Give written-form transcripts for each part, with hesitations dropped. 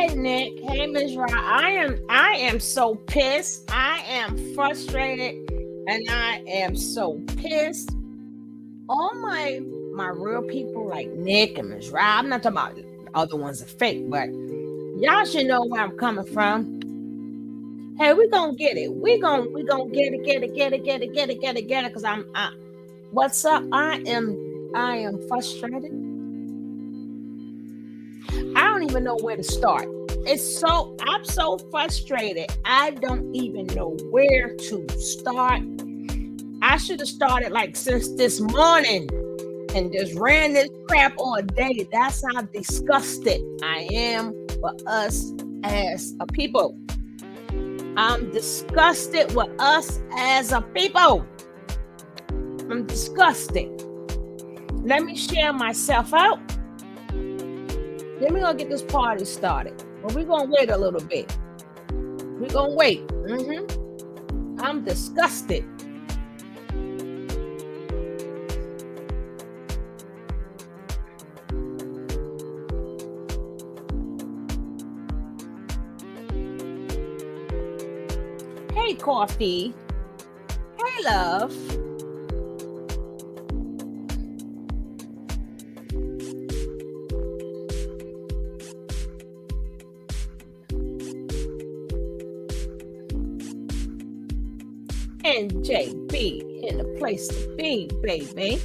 Hey Nick, hey Ms. Ra. I am so pissed. I am frustrated and I am so pissed. All my real people like Nick and Ms. Ra. I'm not talking about the other ones are fake, but y'all should know where I'm coming from. Hey, we gonna get it. We gonna get it. Cause what's up? I am frustrated. I don't even know where to start. I'm so frustrated. I don't even know where to start. I should have started like since this morning and just ran this crap all day. That's how disgusted I am for us as a people. I'm disgusted with us as a people. I'm disgusted. Let me share myself out. Then we're going to get this party started. But we're going to wait a little bit. We're going to wait. I'm disgusted. Hey, Coffee. Hey, love. And JB in the place to be, baby.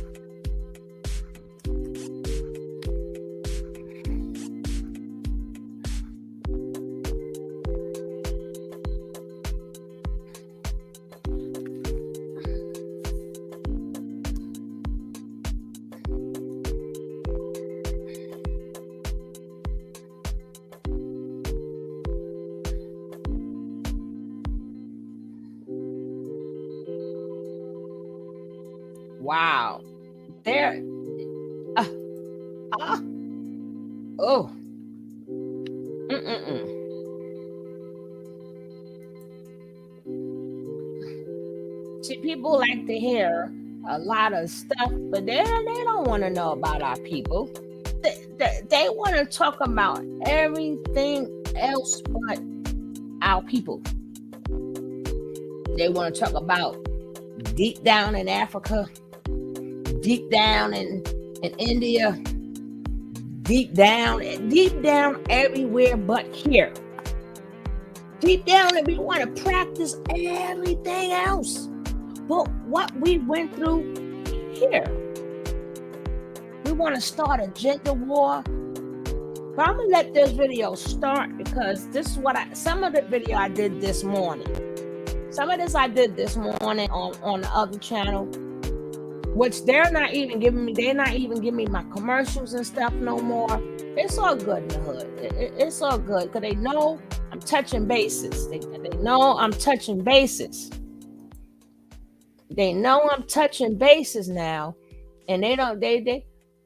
Wow. There. Oh. See, people like to hear a lot of stuff, but they don't want to know about our people. They want to talk about everything else but our people. They want to talk about deep down in Africa, deep down in India, deep down everywhere but here. Deep down, and we want to practice everything else. But what we went through here, we want to start a gender war. But I'm gonna let this video start because this is what some of the video I did this morning. Some of this I did this morning on the other channel, which they're not even giving me my commercials and stuff no more. It's all good in the hood. It's all good because they know I'm touching bases. They know I'm touching bases. They know I'm touching bases now, and they don't.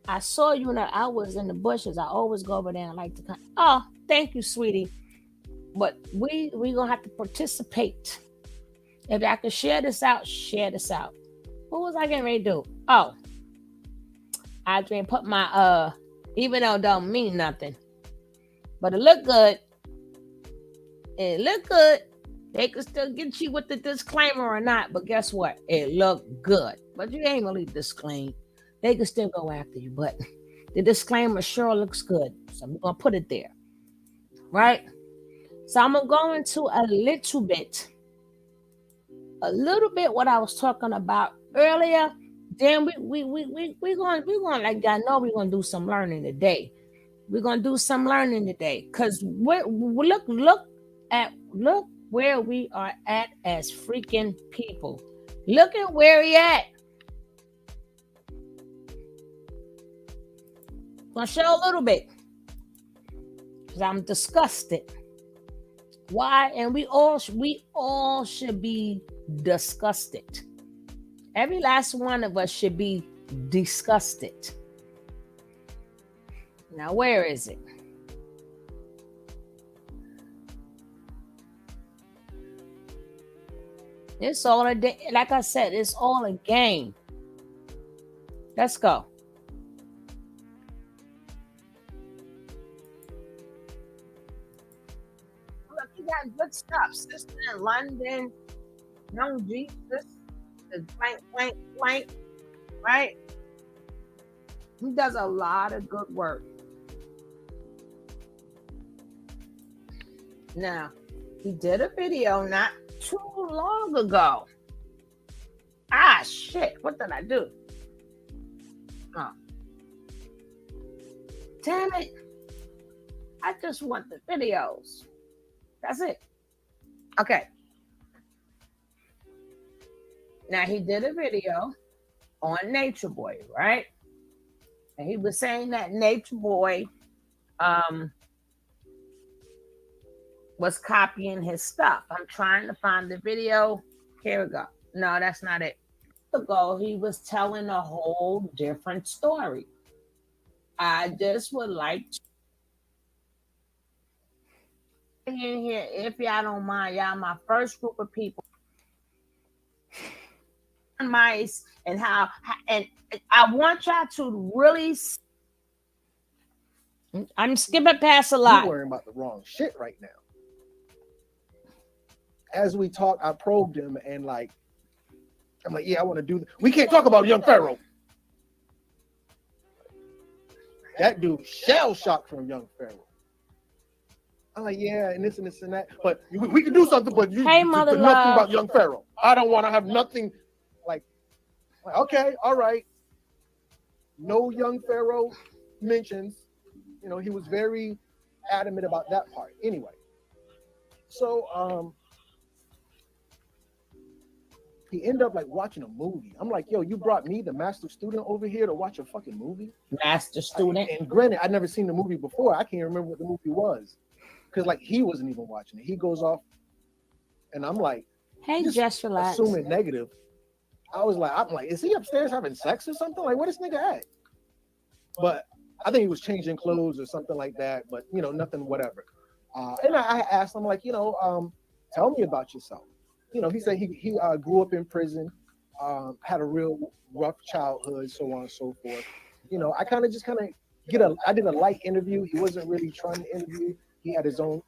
I saw you, and I was in the bushes. I always go over there and like to come. Oh, thank you, sweetie. But we gonna have to participate. If I could share this out, share this out. What was I getting ready to do? Oh, I didn't put my even though it don't mean nothing, but it look good. It look good. They could still get you with the disclaimer or not, but guess what? It looked good. But you ain't really disclaim. They could still go after you, but the disclaimer sure looks good. So I'm going to put it there. Right? So I'm going to go into a little bit what I was talking about earlier. Then we're going like I know we're going to do some learning today. We're going to do some learning today because look where we are at as freaking people. Look at where we at. I'm gonna show a little bit because I'm disgusted. Why? And we all should be disgusted. Every last one of us should be disgusted. Now, where is it? It's all a day. Like I said, it's all a game. Let's go. good stuff. Sister in London, Young Jesus, the blank, right? He does a lot of good work. Now, he did a video not too long ago. Ah, shit. What did I do? Oh. Damn it. I just want the videos. That's it. Okay. Now, he did a video on Nature Boy, right? And he was saying that Nature Boy was copying his stuff. I'm trying to find the video. Here we go. No, that's not it. Ago, he was telling a whole different story. I just would like to in here, if y'all don't mind, y'all my first group of people. Mice and how, and I want y'all to really. I'm skipping past a lot. You're worrying about the wrong shit right now. As we talk, I probed him and like, I'm like, yeah, I want to do. We can't talk about young Pharaoh. That dude shell shocked from young Pharaoh. I'm like, yeah, and this and this and that. But we can do something, but you Hey, mother nothing love. about young Pharaoh. I don't want to have nothing like, okay, all right. No young Pharaoh mentions. You know, he was very adamant about that part. Anyway, so he ended up like watching a movie. I'm like, yo, you brought me, the master student, over here to watch a fucking movie? Master student. And granted, I'd never seen the movie before. I can't remember what the movie was. Because like he wasn't even watching it. He goes off and I'm like, Hey, just relax. Assuming negative. I'm like, is he upstairs having sex or something? Like, where this nigga at? But I think he was changing clothes or something like that. But you know, nothing, whatever. And I asked him, like, you know, tell me about yourself. You know, he said he grew up in prison, had a real rough childhood, so on and so forth. You know, I did a light interview. He wasn't really trying to interview. He had his own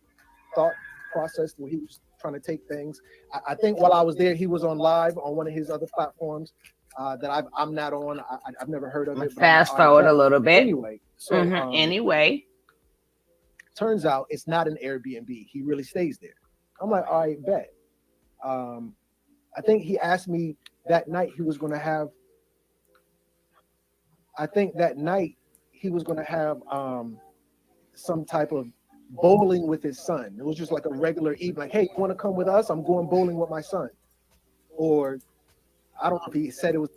thought process where he was trying to take things. I think while I was there, he was on live on one of his other platforms that I'm not on. I've never heard of it. Fast forward a little bit. Anyway, so anyway, turns out it's not an Airbnb. He really stays there. I'm like, all right, bet. I think he asked me that night he was going to have. I think that night he was going to have some type of bowling with his son. It was just like a regular evening. Like, hey, you want to come with us? I'm going bowling with my son. Or I don't know if he said it was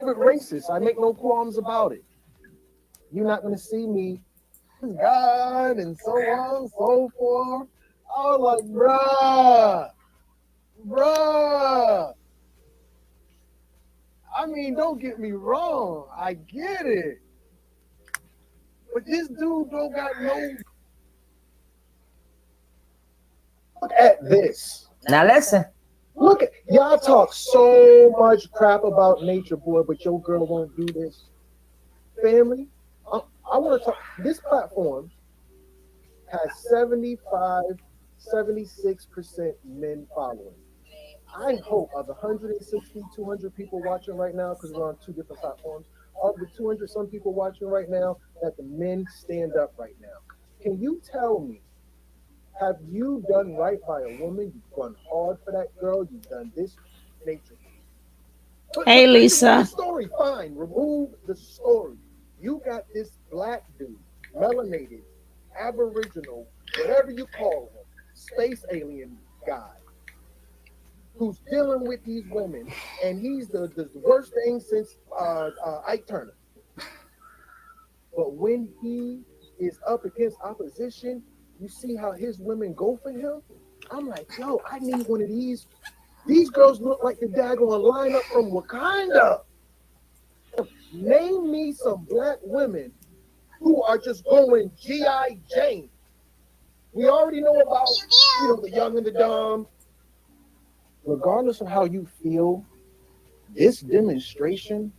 racist. I make no qualms about it. You're not going to see me, God, and so on and so forth. I was like, bruh. I mean, don't get me wrong. I get it. But this dude don't got no. Look at this. Now listen. Look at y'all talk so much crap about Nature Boy, but your girl won't do this. Family, I want to talk. This platform has 75, 76% men following. I hope of the 160, 200 people watching right now, because we're on two different platforms, of the 200 some people watching right now, that the men stand up right now. Can you tell me, have you done right by a woman? You've gone hard for that girl. You've done this nature. Hey, Lisa. The story, fine. Remove the story. You got this black dude, melanated, aboriginal, whatever you call him, space alien guy, who's dealing with these women, and he's the worst thing since Ike Turner. But when he is up against opposition, you see how his women go for him? I'm like, yo, I need one of these. These girls look like the daggone lineup from Wakanda. Name me some black women who are just going G.I. Jane. We already know about, the young and the dumb. Regardless of how you feel, this demonstration.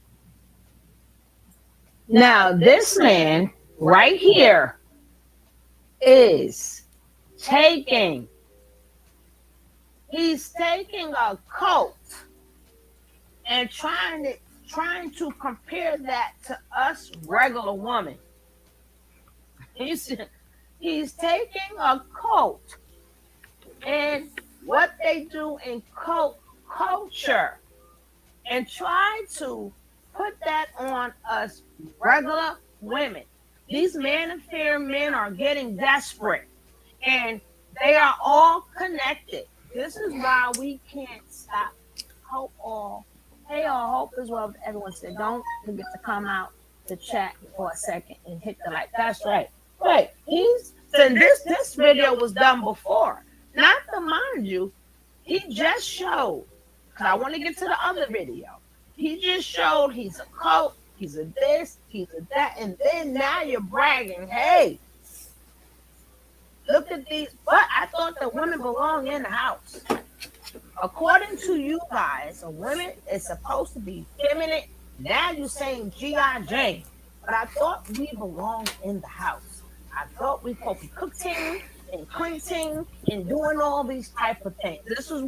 Now, this man right here is taking He's taking a cult and trying to compare that to us regular women. He's he's taking a cult and what they do in cult culture and try to put that on us regular women. These manosphere men are getting desperate and they are all connected. This is why we can't stop. Hope all. Hey all, hope as well. Everyone said don't forget to come out to chat for a second and hit the like. That's right. Right. He's so this video was done before. Not to mind you, he just showed. Cause I want to get to the other video. He just showed he's a cult, he's a this, he's a that, and then now you're bragging. Hey, look at these. But I thought that women belong in the house. According to you guys, a woman is supposed to be feminine. Now you're saying G.I. Jane. But I thought we belonged in the house. I thought we supposed to be cooking and cleaning and doing all these type of things. This is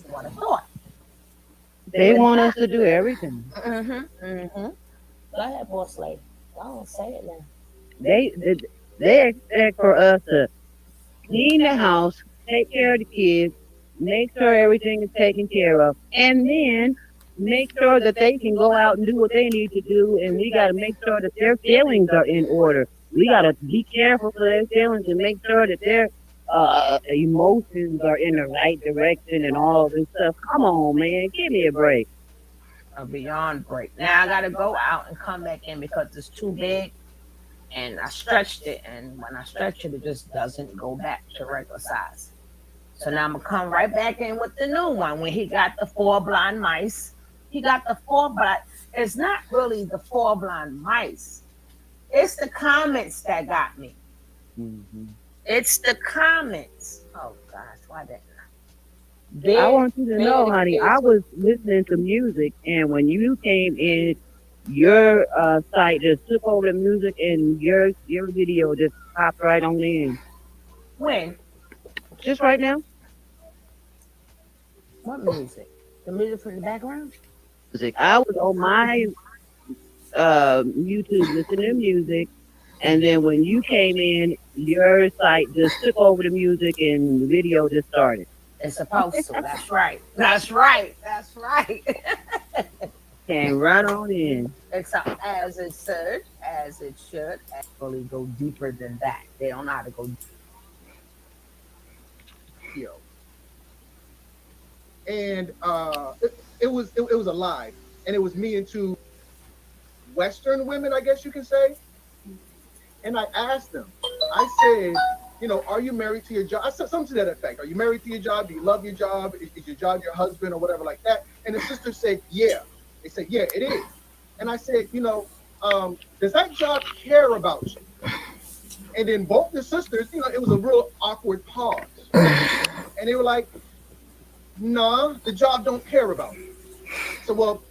what I thought. They want us to do everything. Go ahead, boss lady. Don't say it now. They expect for us to clean the house, take care of the kids, make sure everything is taken care of, and then make sure that they can go out and do what they need to do. And we got to make sure that their feelings are in order. We got to be careful for their feelings and make sure that their emotions are in the right direction and all this stuff. Come on, man, give me a break. A beyond break. Now I gotta go out and come back in because it's too big, and I stretched it, and when I stretch it, it just doesn't go back to regular size. So now I'm gonna come right back in with the new one when he got the four blind mice. He got the four blind. It's not really the four blind mice. It's the comments that got me. Mm-hmm. It's the comments. Oh gosh, why that? I want you to know, honey, I was listening to music, and when you came in, your site just took over the music, and your video just popped right on in. When? Just right now. What music? The music from the background? Music. I was on my YouTube listening to music, and then when you came in, your site just took over the music, and the video just started. It's supposed to. That's right. That's right. That's right. Came right on in. It's as it should, as it should. Actually, go deeper than that. They don't know how to go. And it was a live, and it was me and two Western women, I guess you can say. And I asked them. I said, are you married to your job? I said something to that effect. Are you married to your job? Do you love your job? Is your job your husband or whatever like that? And the sister said, yeah. They said, yeah, it is. And I said, does that job care about you? And then both the sisters, it was a real awkward pause. And they were like, nah, the job don't care about you. So, well,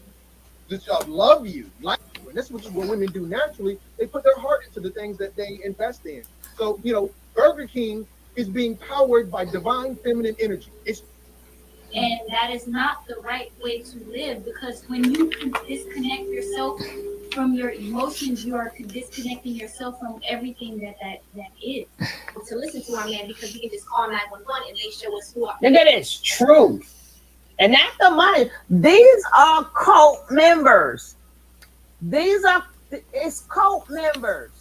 does job love you? Like you? And this is what women do naturally. They put their heart into the things that they invest in. So, Burger King is being powered by divine feminine energy. And that is not the right way to live, because when you disconnect yourself from your emotions, you are disconnecting yourself from everything that is. To listen to our man, because we can just call 911 and they show us who are. Look at this truth. And not the money. These are cult members. It's cult members.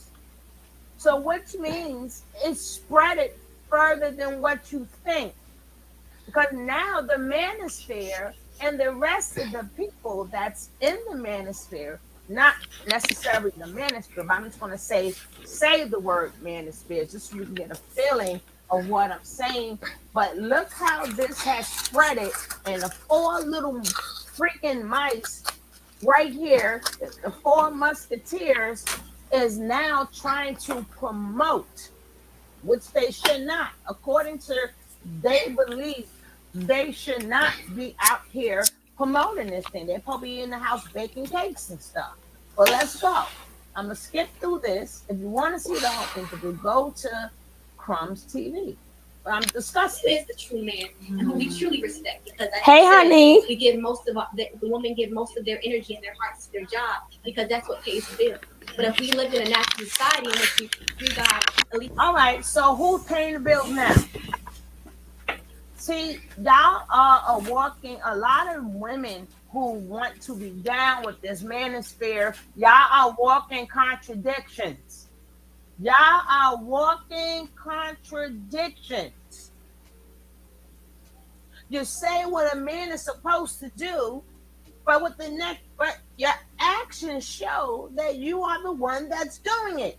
So which means it's spread it further than what you think. Because now the manosphere and the rest of the people that's in the manosphere, not necessarily the manosphere, but I'm just going to say the word manosphere just so you can get a feeling of what I'm saying. But look how this has spread it, and the four little freaking mice right here, the four musketeers, is now trying to promote, which they should not. According to they believe they should not be out here promoting this thing. They're probably in the house baking cakes and stuff. But let's go. I'm gonna skip through this. If you want to see the whole thing, go to Crumbs TV. I'm disgusted. Is the true man and who we truly respect. Because as Hey, you said, honey. we give most of the women give most of their energy and their hearts to their job because that's what pays the bill. But if we lived in a natural society in which we got at least. All right, so who's paying the bills now? See, y'all are walking, a lot of women who want to be down with this manosphere, y'all are walking contradictions. Y'all are walking contradictions. You say what a man is supposed to do, but but your actions show that you are the one that's doing it.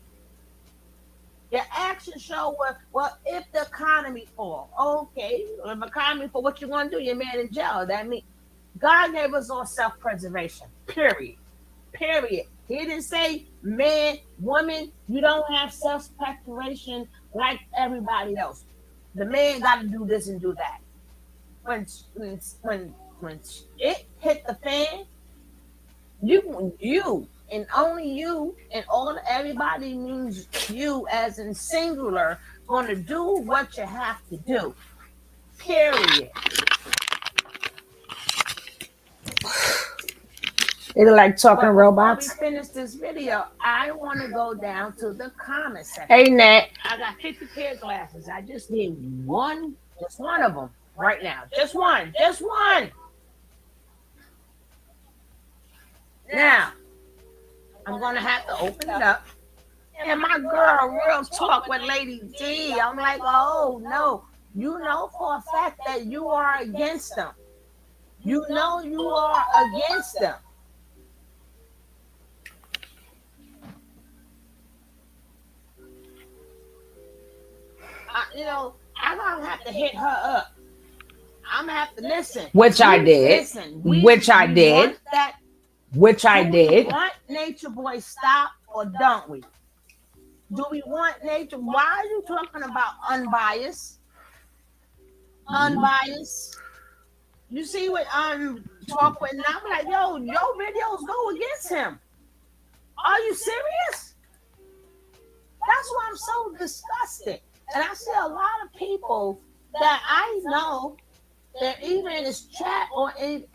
Your actions show well, if the economy fall, okay, if the economy fall, what you gonna do? You're man in jail. That means God gave us all self-preservation. Period. Period. He didn't say man, woman, you don't have self-preservation like everybody else. The man got to do this and do that. When it hit the fan, you and only you and all everybody means you as in singular gonna do what you have to do. Period. They like talking robots. Before we finish this video, I want to go down to the comment section. Hey, Nat. I got 50 pair of glasses. I just need one, just one of them right now. Just one. Just one. Now, I'm going to have to open it up. And my girl, real talk with Lady D. I'm like, oh, no. You know for a fact that you are against them. You know you are against them. I'm gonna have to hit her up. I'm gonna have to listen. Which I did. Listen. Which I did. Which I did. Want Nature Boy stop or don't we? Do we want nature? Why are you talking about unbiased? Unbiased. You see what talk with? And I'm like, yo, your videos go against him. Are you serious? That's why I'm so disgusted. And I see a lot of people that I know that even in this chat or in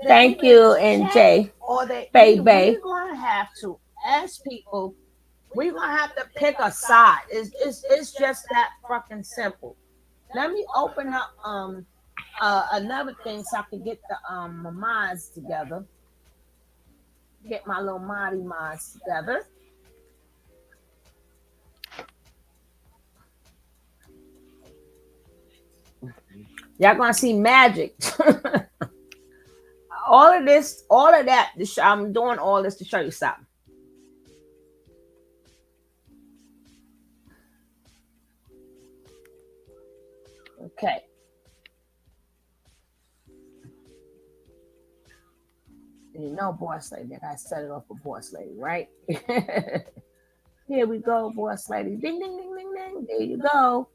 thank you, NJ. Or they baby. We're gonna have to, as people, we're gonna have to pick a side. It's just that fucking simple. Let me open up another thing so I can get the my minds together. Get my little minds together. Y'all gonna see magic. All of that. I'm doing all this to show you something. Okay. You know, boss lady. I set it off for boss lady, right? Here we go, boss lady. Ding, ding, ding, ding, ding. There you go,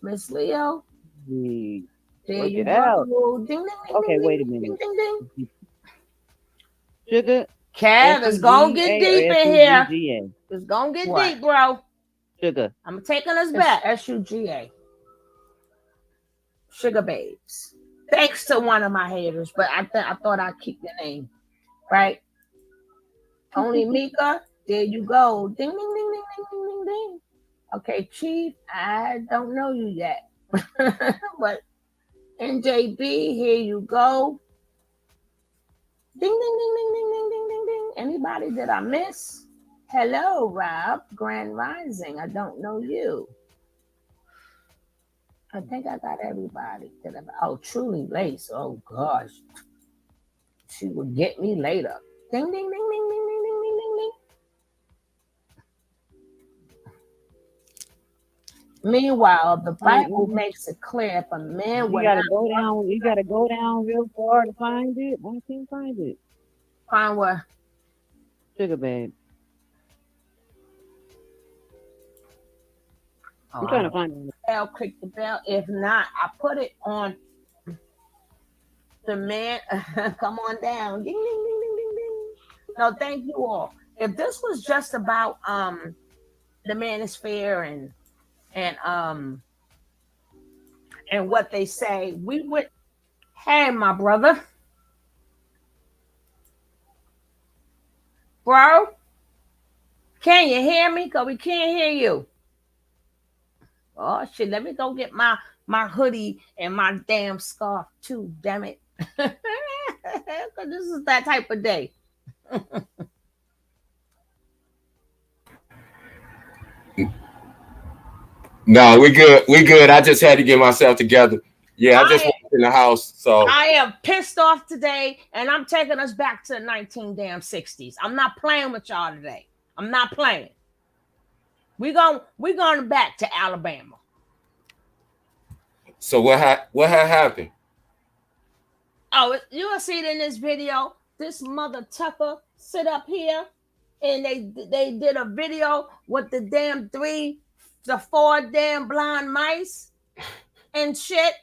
Miss Leo. There Work you it go. out. Ding, ding, ding, Okay, ding, wait a ding, minute. ding, ding, ding. Sugar. Kev, it's gonna get deep in here. It's gonna get deep, bro. Sugar. I'm taking us back. SUGA. Sugar babes. Thanks to one of my haters, but I thought I'd keep your name. Right? Only Mika. There you go. Ding, ding, ding, ding, ding, ding, ding, ding. Okay, Chief, I don't know you yet. But NJB, here you go. Ding, ding, ding, ding, ding, ding, ding, ding, ding. Anybody that I miss? Hello, Rob. Grand Rising. I don't know you. I think I got everybody. Oh, Truly Lace. Oh, gosh. She will get me later. Ding, ding, ding, ding, ding, ding, ding, ding, ding, ding. Meanwhile, the Bible makes it clear if a man you gotta go down. You gotta go down real far to find it. I can't find it. Find what? Sugar babe. I'm trying to find it. Bell, click the bell. If not, I put it on the man. Come on down. Ding, ding, ding, ding, ding, ding. No, thank you all. If this was just about the manosphere and and what they say. We would, hey, my brother, bro, can you hear me? Because we can't hear you. Oh, shit, let me go get my hoodie and my damn scarf, too, damn it. Because this is that type of day. No, we good. We good. I just had to get myself together. Yeah, I just I walked in the house. So I am pissed off today, and I'm taking us back to the 1960s. I'm not playing with y'all today. I'm not playing. We're going back to Alabama. so what had happened? Oh, you'll see it in this video. This mother Tucker sit up here, and they did a video with the four damn blind mice and shit.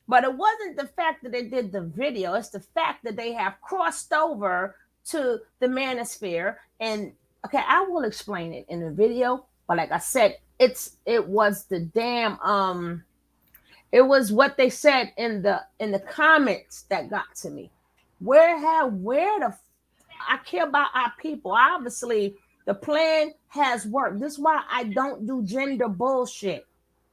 But it wasn't the fact that they did the video, it's the fact that they have crossed over to the manosphere. And okay, I will explain it in the video, but like I said, it was the damn it was what they said in the comments that got to me. Where the I care about our people. Obviously, the plan has worked. This is why I don't do gender bullshit.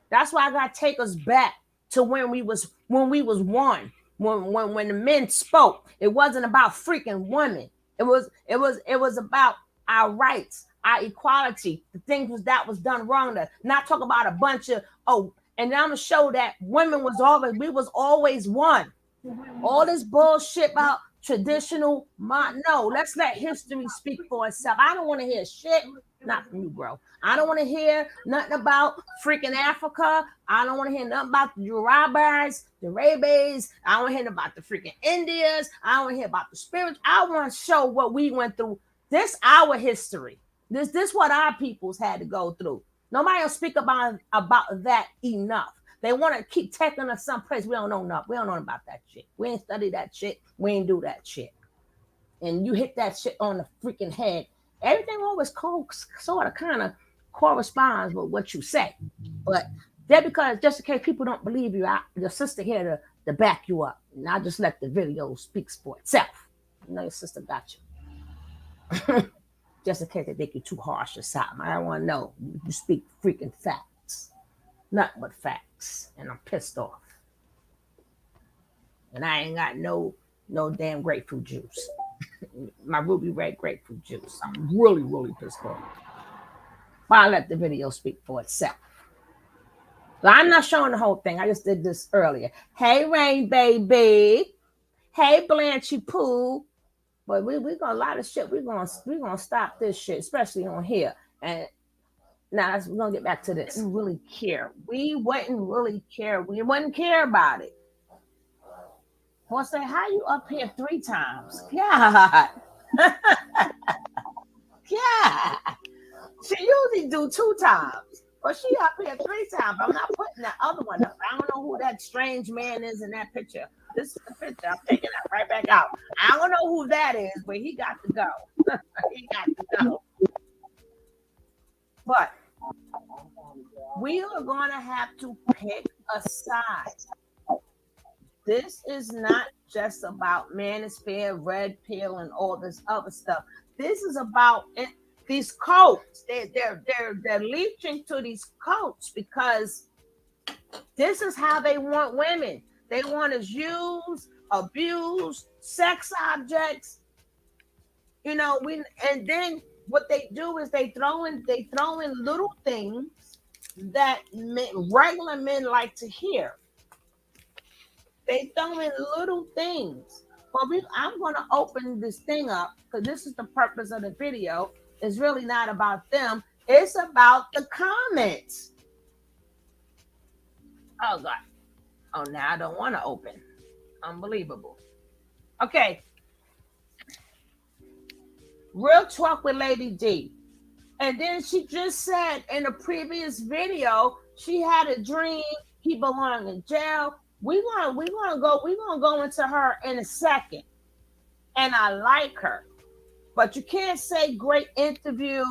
That's why I gotta take us back to when we was one. When the men spoke, it wasn't about freaking women. It was about our rights, our equality, the things that was done wrong. To not talk about a bunch of and I'm gonna show that we was always one. All this bullshit about traditional no, let's let history speak for itself. I don't want to hear shit, not from you, bro. I don't want to hear nothing about freaking Africa. I don't want to hear nothing about the Urabas, the Rabbis. I don't want to hear about the freaking Indias. I don't want to hear about the spirits. I want to show what we went through. This our history. This what our peoples had to go through. Nobody will speak about that enough. They want to keep taking us someplace we don't know enough. We don't know about that shit. We ain't study that shit. We ain't do that shit. And you hit that shit on the freaking head. Everything always sort of kind of corresponds with what you say. But that because just in case people don't believe you, your sister here to back you up. And I just let the video speak for itself. You know your sister got you. Just in case they think you're too harsh or something. I don't want to know. You speak freaking facts. Nothing but facts. And I'm pissed off. And I ain't got no damn grapefruit juice. My ruby red grapefruit juice. I'm really, really pissed off. But I'll let the video speak for itself. So I'm not showing the whole thing. I just did this earlier. Hey, Rain Baby. Hey, Blanchy Pooh. But we got a lot of shit. We're gonna stop this shit, especially on here. And now we're gonna get back to this. We really care. We wouldn't really care. We wouldn't care about it. Well, say, how you up here 3 times? God. Yeah. She usually do 2 times. But she up here 3 times. I'm not putting that other one up. I don't know who that strange man is in that picture. This is the picture. I'm taking that right back out. I don't know who that is, but he got to go. He got to go. But we are going to have to pick a side. This is not just about manosphere, red pill, and all this other stuff. This is about these cults. They're leeching to these cults because this is how they want women. They want us used, abused, sex objects. You know, and then what they do is they throw in little things that regular men like to hear. They throw in little things. But I'm going to open this thing up because this is the purpose of the video. It's really not about them. It's about the comments. Oh, God. Oh, now I don't want to open. Unbelievable. Okay. Real talk with Lady D. And then she just said in a previous video, she had a dream. He belonged in jail. We're gonna go into her in a second. And I like her. But you can't say great interview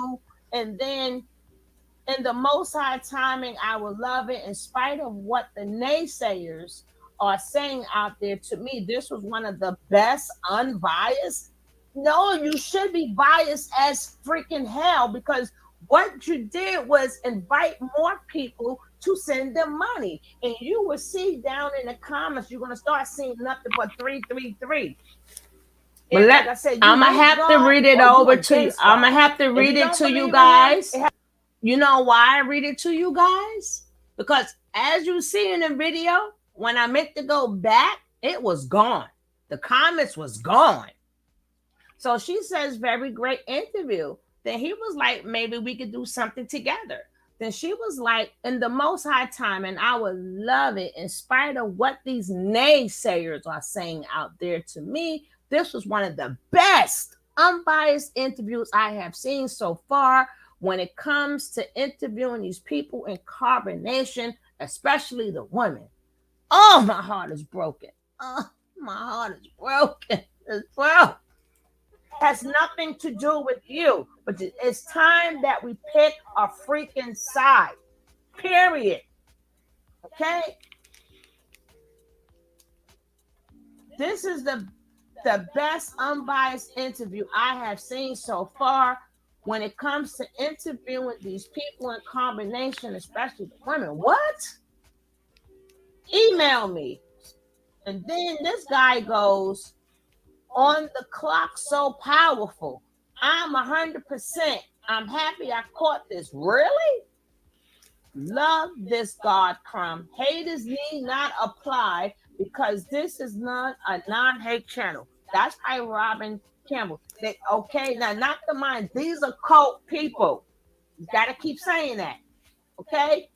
and then In the most high timing, I will love it. In spite of what the naysayers are saying out there, to me, this was one of the best unbiased. No, you should be biased as freaking hell, because what you did was invite more people to send them money. And you will see down in the comments, you're going to start seeing nothing but 333. But like I said, I'm gonna have to read it over to you. I'm gonna have to read it to you guys. You know why I read it to you guys? Because as you see in the video, when I meant to go back, it was gone. The comments was gone. So she says, very great interview. Then he was like, maybe we could do something together. Then she was like, in the most high time, and I would love it in spite of what these naysayers are saying out there. To me, this was one of the best unbiased interviews I have seen so far when it comes to interviewing these people in carbonation, especially the women. Oh, my heart is broken. Oh, my heart is broken as well. Has nothing to do with you, but it's time that we pick a freaking side. Period. Okay? This is the best unbiased interview I have seen so far when it comes to interviewing these people in combination, especially the women. What? Email me. And then this guy goes, on the clock, so powerful. I'm 100%. I'm happy I caught this. Really? Love this, God crumb. Haters need not apply because this is not a non-hate channel. That's by Robin Campbell. Okay, now not the mind. These are cult people. You got to keep saying that. Okay?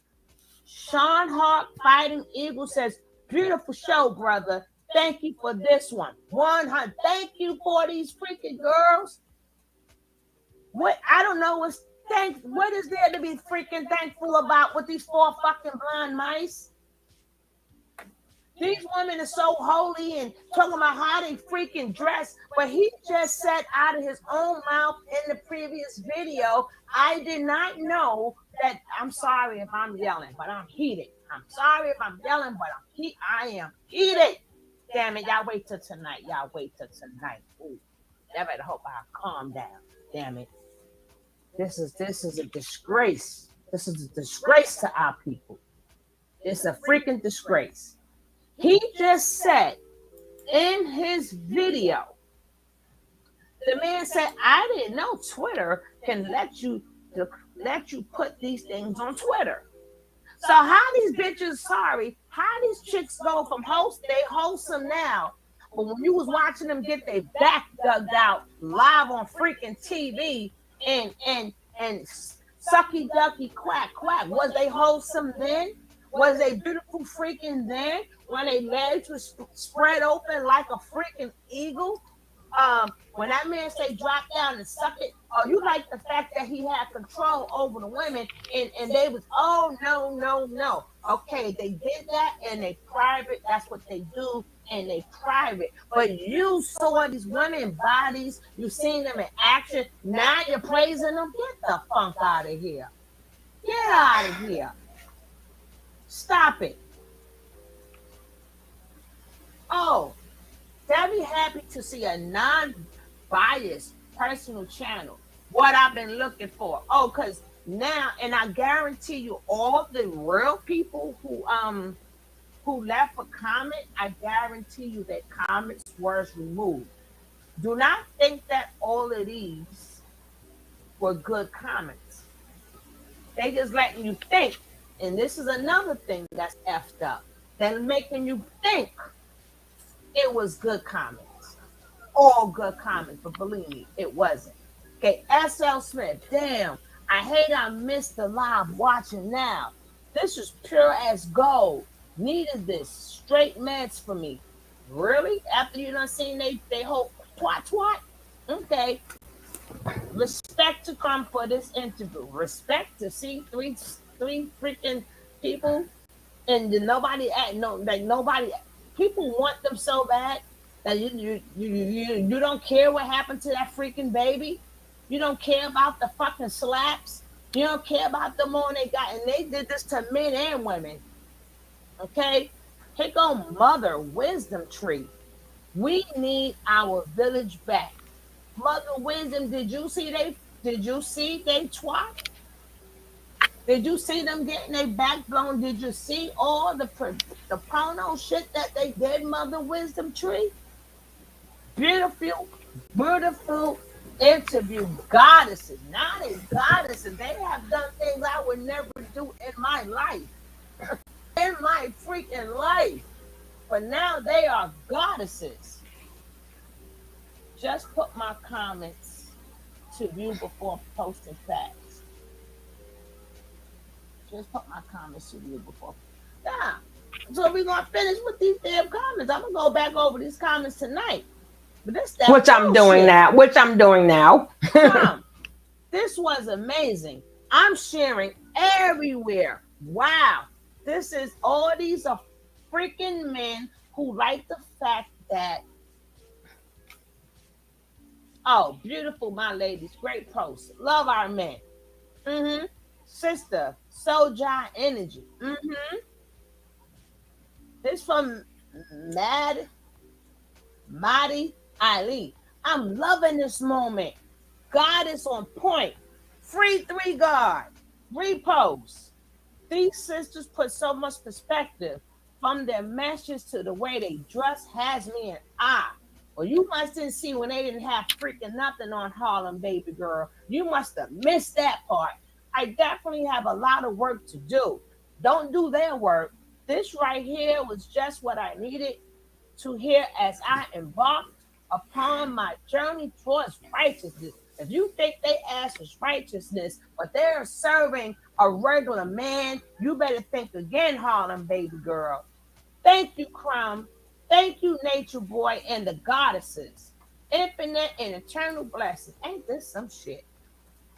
Sean Hart Fighting Eagle says, beautiful show, brother. Thank you for this one. 100. Thank you for these freaking girls. What I don't know what is there to be freaking thankful about with these 4 fucking blind mice? These women are so holy and talking about how they freaking dress, but he just said out of his own mouth in the previous video, I did not know that. I'm sorry if I'm yelling, but I'm heated. I'm sorry if I'm yelling, but I am heated. Damn it, y'all wait till tonight. Y'all wait till tonight. Ooh, y'all better hope I calm down. Damn it. This is a disgrace. This is a disgrace to our people. It's a freaking disgrace. He just said in his video, the man said, I didn't know Twitter can let you put these things on Twitter. So how these bitches, how these chicks go from they wholesome now, but when you was watching them get their back dug out live on freaking TV and sucky ducky quack, was they wholesome then? Was they beautiful freaking then? When their legs was spread open like a freaking eagle? When that man say drop down and suck it, you like the fact that he had control over the women and they was, oh, no. Okay, they did that and they private. That's what they do and they private. But you saw these women bodies. You seen them in action. Now you're praising them. Get the funk out of here. Get out of here. Stop it. Oh, they'll be happy to see a non-biased personal channel. What I've been looking for. Oh, because now, and I guarantee you, all the real people who left a comment, I guarantee you that comments were removed. Do not think that all of these were good comments. They just letting you think. And this is another thing that's effed up. They're making you think it was good comments. All good comments, but believe me, it wasn't. Okay, S.L. Smith, damn, I hate I missed the live watching now. This is pure as gold. Needed this. Straight meds for me. Really? After you done seen they whole twat? Okay. Respect to come for this interview. Respect to see three freaking people and nobody people want them so bad that you don't care what happened to that freaking baby. You don't care about the fucking slaps. You don't care about the more they got, and they did this to men and women. Okay, here go Mother Wisdom Tree. We need our village back. Mother Wisdom, did you see they? Did you see they twat? Did you see them getting their back blown? Did you see all the porno shit that they did, Mother Wisdom Tree? Beautiful, beautiful interview goddesses. Not as goddesses. They have done things I would never do in my life. In my freaking life. But now they are goddesses. Just put my comments to view before posting facts. Just put my comments to view before. Yeah. So we're gonna finish with these damn comments. I'm gonna go back over these comments tonight. But this that Which I'm doing now. Which I'm doing now. This was amazing. I'm sharing everywhere. Wow. This is all these are freaking men who like the fact that, oh, beautiful, my ladies. Great post. Love our men. Mm-hmm. Sister, Soja Energy. Mm-hmm. This from Maddie Ali. I'm loving this moment. God is on point. Free 3 God. Repost. These sisters put so much perspective from their meshes to the way they dress has me in awe. Well, you must didn't see when they didn't have freaking nothing on Harlem, baby girl. You must have missed that part. I definitely have a lot of work to do. Don't do their work. This right here was just what I needed to hear as I embarked upon my journey towards righteousness. If you think they ask is righteousness, but they're serving a regular man, you better think again, Harlem, baby girl. Thank you, Crumb. Thank you, Nature Boy and the goddesses. Infinite and eternal blessings. Ain't this some shit?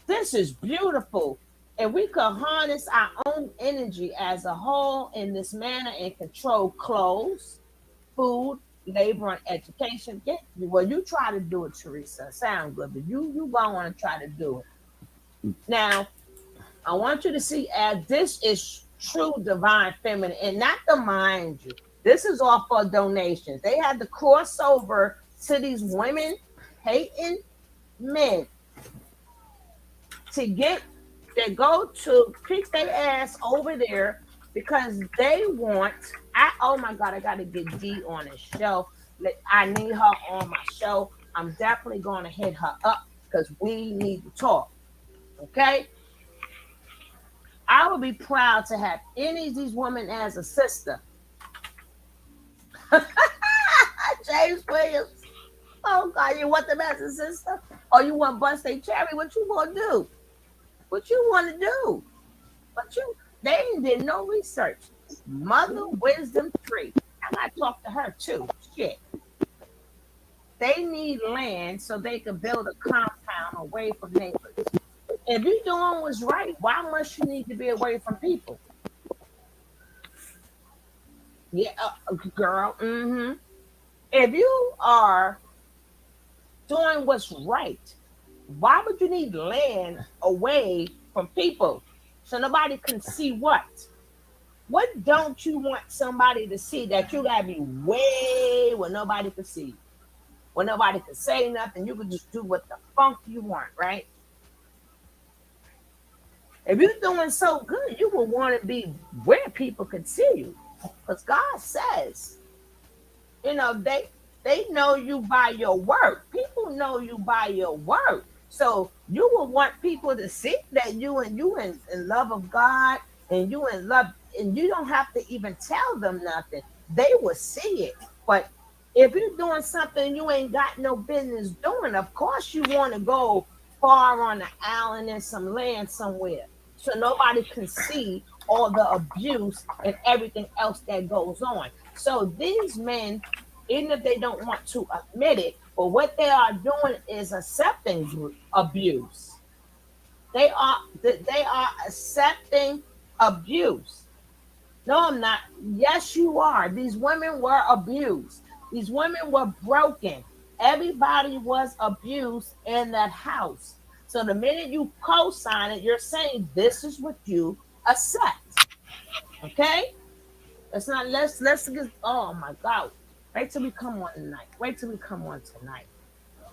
This is beautiful. And we could harness our own energy as a whole in this manner and control clothes, food, labor, and education. Well, you try to do it, Teresa. Sound good, but you gonna want to try to do it. Now, I want you to see as this is true divine feminine, and not to mind you, this is all for donations. They had to cross over to these women hating men to get. They go to kick their ass over there because they want. Oh my God, I gotta get D on the show. I need her on my show. I'm definitely gonna hit her up because we need to talk. Okay. I would be proud to have any of these women as a sister. James Williams. Oh God, you want them as a sister? Or you want to bust a cherry? What you gonna do? What you want to do? But they ain't did no research. Mother Wisdom Tree. I gotta talk to her too. Shit. They need land so they can build a compound away from neighbors. If you're doing what's right, why must you need to be away from people? Yeah, girl. Mm-hmm. If you are doing what's right, why would you need land away from people so nobody can see what? What don't you want somebody to see that you gotta be way where nobody can see? Where nobody can say nothing, you can just do what the funk you want, right? If you're doing so good, you will want to be where people can see you. Because God says, they know you by your work. People know you by your work. So you will want people to see that you in love of God and you in love, and you don't have to even tell them nothing. They will see it. But if you're doing something you ain't got no business doing, of course you want to go far on the island and some land somewhere so nobody can see all the abuse and everything else that goes on. So these men, even if they don't want to admit it, but what they are doing is accepting abuse. They are accepting abuse. No, I'm not. Yes, you are. These women were abused. These women were broken. Everybody was abused in that house. So the minute you co-sign it, you're saying this is what you accept. Okay? Let's get, oh my God. Wait till we come on tonight. Wait till we come on tonight.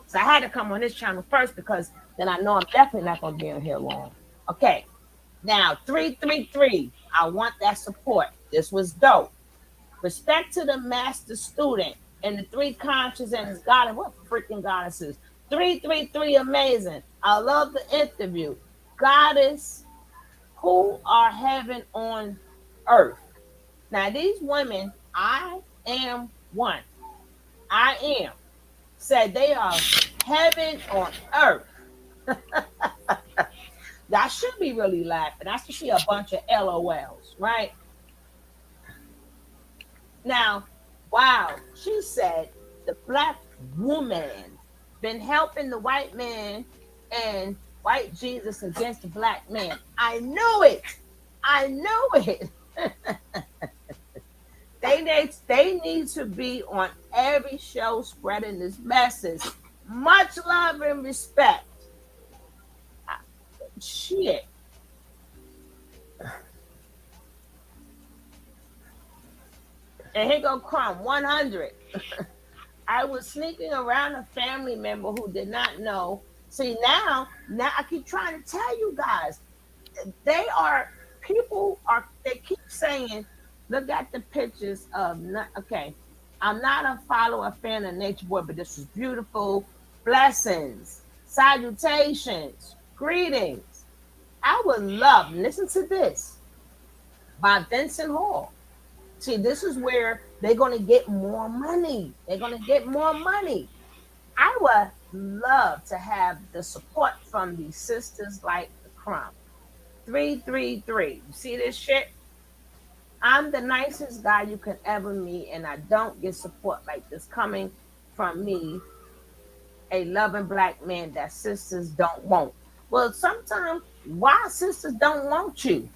So I had to come on this channel first because then I know I'm definitely not gonna be on here long. Okay. Now 333. I want that support. This was dope. Respect to the master student and the three conscious and his goddess. What freaking goddesses? 333 amazing. I love the interview. Goddess who are heaven on earth. Now these women, I am one. I am. Said they are heaven on earth. I should be really laughing. I should see a bunch of LOLs, right? Now, wow, she said the black woman been helping the white man and white Jesus against the black man. I knew it. I knew it. They need to be on every show spreading this message. Much love and respect. Shit. And here go Crumb, 100. I was sneaking around a family member who did not know. See, now I keep trying to tell you guys, they keep saying, look at the pictures of, okay, I'm not a follower, fan of Nature Boy, but this is beautiful. Blessings, salutations, greetings. I would love, listen to this, by Vincent Hall. See, this is where they're going to get more money. They're going to get more money. I would love to have the support from these sisters like the Crumb. 333. You see this shit? I'm the nicest guy you could ever meet, and I don't get support like this coming from me, a loving black man that sisters don't want. Well, sometimes why sisters don't want you?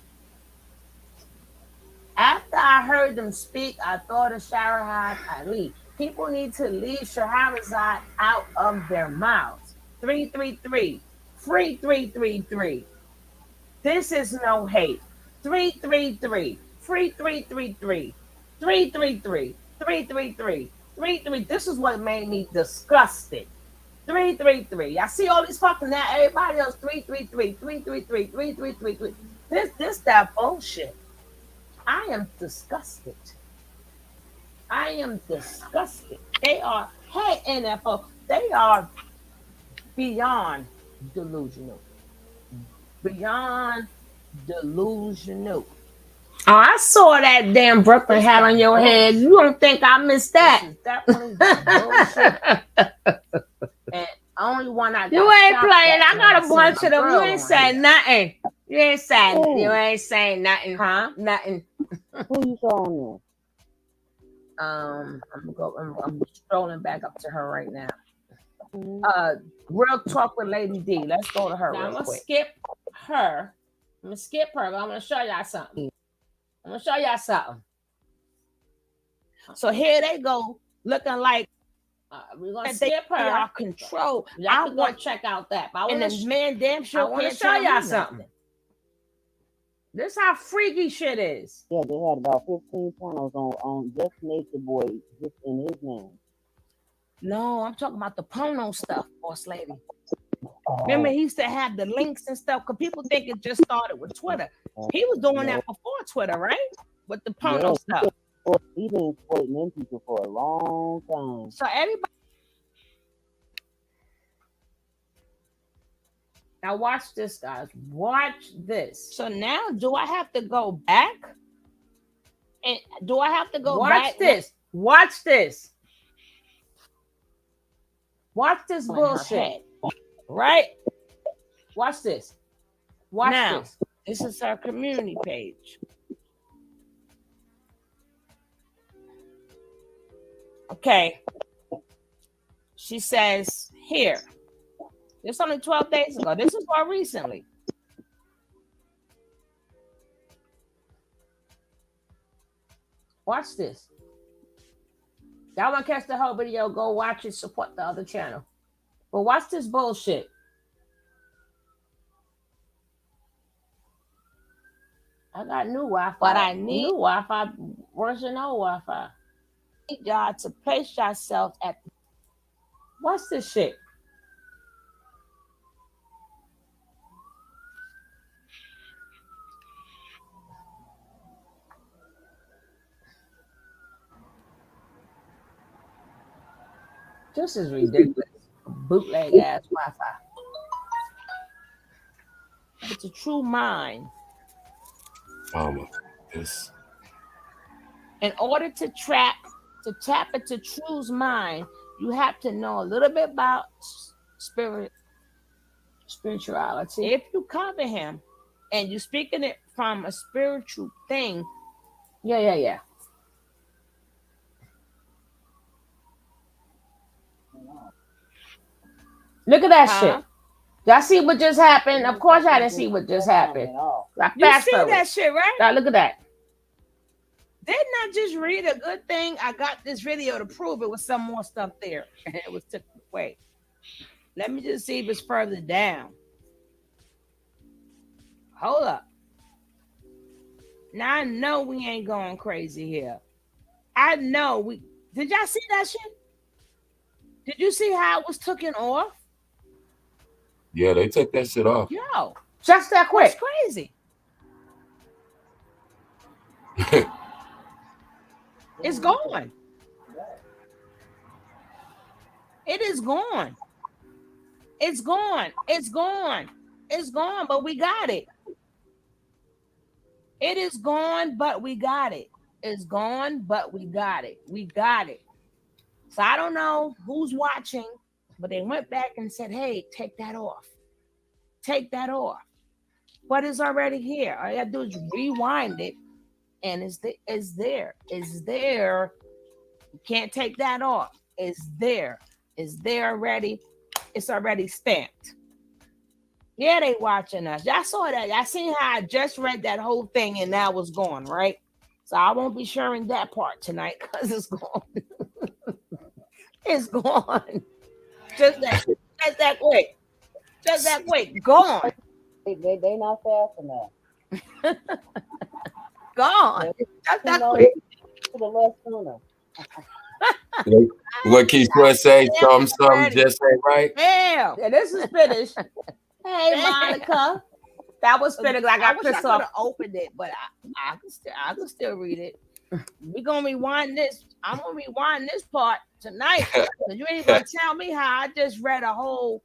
After I heard them speak, I thought of Shahrazad Ali. People need to leave Shahrazad out of their mouths. 333. Free 333. This is no hate. 333. Free 333. 333. 333. 333. This is what made me disgusted. 333. I see all these fucking now. Everybody else 333. 333. 333. This that bullshit. I am disgusted. I am disgusted. They are, hey NFO, they are beyond delusional. Beyond delusional. Oh, I saw that damn Brooklyn hat on your head. You don't think I missed that? This is definitely bullshit. And only one I got. You ain't playing. I got a bunch of them. You ain't saying nothing. You ain't saying. You ain't saying nothing, huh? Nothing. Who you saw on I'm strolling back up to her right now. Real talk with Lady D. Let's go to her. Now, I'm gonna skip her. I'm gonna skip her. But I'm gonna show y'all something. So here they go, looking like we're gonna skip her. Our control. I want to check out that. But I want to man damn sure. I want to show y'all something. This how freaky shit is. Yeah, they had about 15 channels on just Nature Boy, just in his name. No, I'm talking about the porno stuff, boss lady. Remember, he used to have the links and stuff, because people think it just started with Twitter. He was doing that before Twitter, right? With the porno stuff. He been exploiting them people for a long time. So everybody. Now watch this, guys. Watch this. So now, do I have to go back? And do I have to go back? Watch this. Watch this. Watch this bullshit. Right? Watch this. Watch this. This is our community page. Okay. She says here. This only 12 days ago. This is more recently. Watch this. Y'all want to catch the whole video, go watch it, support the other channel. But watch this bullshit. I got new Wi-Fi, but I need new Wi-Fi worse than old Wi-Fi. I need y'all to place yourself at. What's this shit? This is ridiculous. Bootleg ass Wi-Fi. It's a true mind. Oh my goodness. In order to tap into true's mind, you have to know a little bit about spirituality. If you cover him and you're speaking it from a spiritual thing, yeah. Look at that shit. Y'all see what just happened? Of course, I didn't see what just happened. you see that shit, right? Now look at that. Didn't I just read a good thing? I got this video to prove it with some more stuff there, and it was took away. Let me just see if it's further down. Hold up. Now I know we ain't going crazy here. I know we. Did y'all see that shit? Did you see how it was taken off? Yeah, they took that shit off. Yo, just that quick. It's crazy. It's gone. It is gone. It's gone. It's gone. It's gone, but we got it. It is gone, but we got it. It's gone, but we got it. We got it. So I don't know who's watching, but they went back and said, hey, take that off. Take that off. But it's already here. All you have to do is rewind it, and it's there. It's there. You can't take that off. It's there. It's there already. It's already stamped. Yeah, they watching us. Y'all saw that. Y'all seen how I just read that whole thing and now it's gone, right? So I won't be sharing that part tonight because it's gone. It's gone. Just that quick. Just that quick. Gone. They not fast enough. Gone. Just that quick. To the left sooner. What Keith Sweat say? Something just ain't right. Hell. Yeah, this is finished. Hey, Monica. That was finished. I got pissed off. Opened it, but I can still read it. We're gonna rewind this. I'm gonna rewind this part tonight. So you ain't gonna tell me how I just read a whole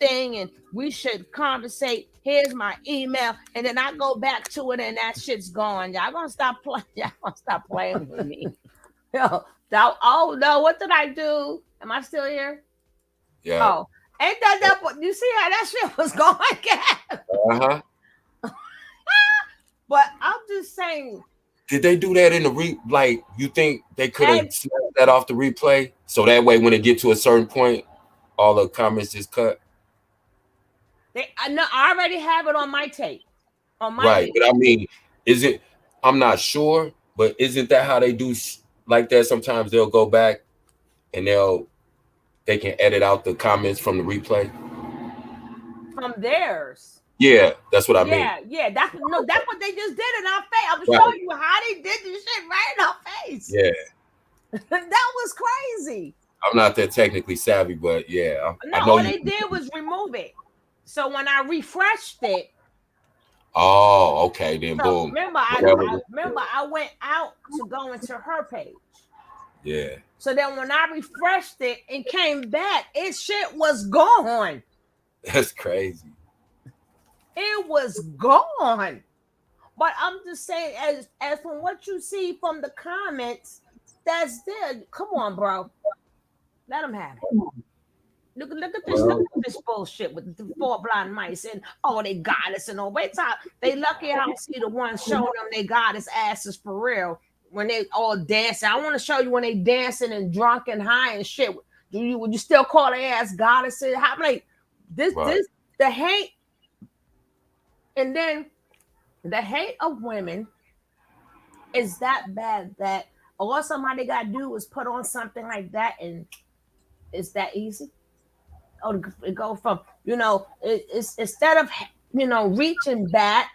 thing and we should conversate. Here's my email, and then I go back to it and that shit's gone. Y'all gonna stop playing. Y'all gonna stop playing with me. Yo, oh no, what did I do? Am I still here? Yeah. Oh, ain't that you see how that shit was going? Uh-huh. But I'm just saying. Did they do that in the like you think they could have snapped that off the replay? So that way when it get to a certain point, all the comments just cut. I already have it on my tape. On my right, tape. but I mean, I'm not sure, but isn't that how they do like that? Sometimes they'll go back and they can edit out the comments from the replay. From theirs. Yeah, that's what I mean. Yeah, that's what they just did in our face. I'm showing you how they did this shit right in our face. Yeah. That was crazy. I'm not that technically savvy, but yeah. All they did was remove it. So when I refreshed it. Oh, okay, then boom. Remember, I went out to go into her page. Yeah. So then when I refreshed it and came back, shit was gone. That's crazy. It was gone. But I'm just saying, as from what you see from the comments, that's there. Come on, bro. Let them have it. Look at this bullshit with the 4 blind mice and they goddess and all. Wait till they lucky I don't see the ones showing them they goddess asses for real when they all dancing. I want to show you when they dancing and drunk and high and shit. Would you still call their ass goddesses? How like this the hate, and then the hate of women is that bad that all somebody got to do is put on something like that, and it's that easy. It go from it's instead of reaching back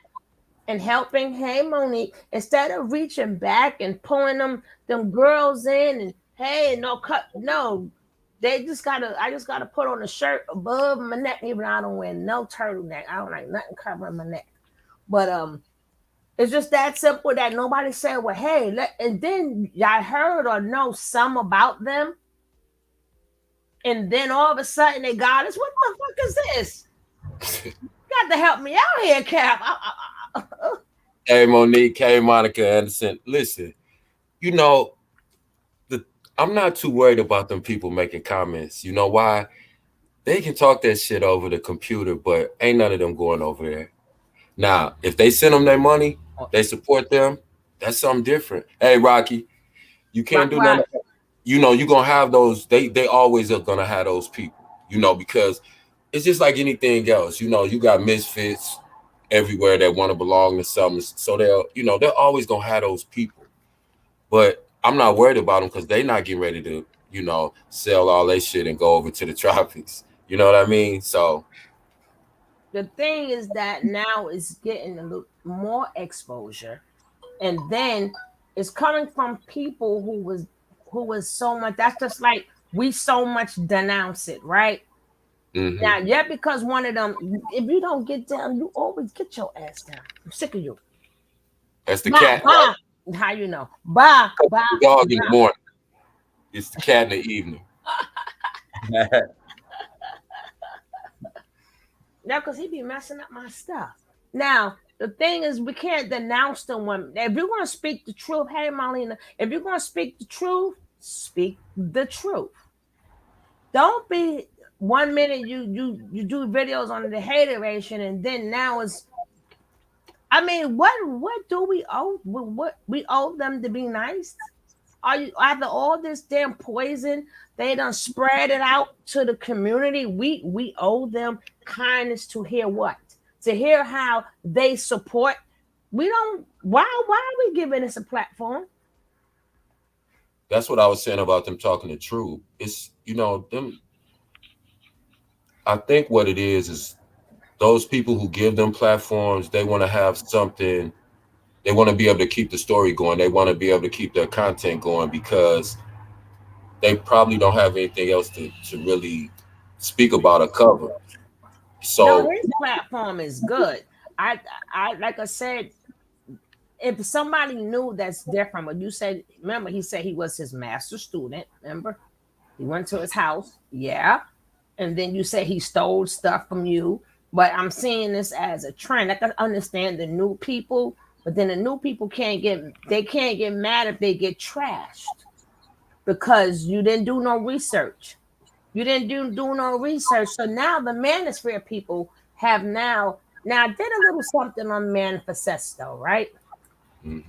and helping. Hey, Monique, instead of reaching back and pulling them girls in and hey, no cut, no, they just gotta. I just gotta put on a shirt above my neck. Even though I don't wear no turtleneck. I don't like nothing covering my neck. But it's just that simple that nobody said, well, hey, and then y'all heard or know some about them, and then all of a sudden they got us. What the fuck is this? You got to help me out here, Cap. Hey, Monique, hey, Monica Anderson. Listen, you know, I'm not too worried about them people making comments. You know why? They can talk that shit over the computer, but ain't none of them going over there. Now, if they send them their money, they support them, that's something different. Hey, Rocky, you can't do nothing. You know, you're gonna have those, they always are gonna have those people, you know, because it's just like anything else. You know, you got misfits everywhere that want to belong to something. So they're always gonna have those people. But I'm not worried about them because they're not getting ready to, sell all their shit and go over to the tropics. You know what I mean? So The thing is that now it's getting a little more exposure, and then it's coming from people who was so much. That's just like we so much denounce it, right? Now, yeah, because one of them, if you don't get down, you always get your ass down. I'm sick of you. that's the cat. Bye. How you know? Bye. The dog in the morning. It's the cat in the evening. Yeah, because he be messing up my stuff. Now, the thing is, we can't denounce the women. If you're going to speak the truth, hey, Marlena, if you're going to speak the truth, speak the truth. Don't be 1 minute you do videos on the hateration, and then now it's. I mean, what do we owe? What we owe them to be nice? Are you after all this damn poison they done spread it out to the community? We owe them kindness to hear what? To hear how they support. We don't. Why are we giving this a platform? That's what I was saying about them talking the truth. It's them. I think what it is those people who give them platforms, they want to have something. They want to be able to keep the story going. They want to be able to keep their content going because they probably don't have anything else to really speak about or cover. No, So his platform is good. I like I said, if somebody knew that's different, but you said, remember, he said he was his master student. Remember, he went to his house, yeah, and then you said he stole stuff from you. But I'm seeing this as a trend. I can understand the new people, but then the new people can't get mad if they get trashed because you didn't do no research. You didn't do no research. So now the manosphere people have now did a little something on manifesto, right? mhm.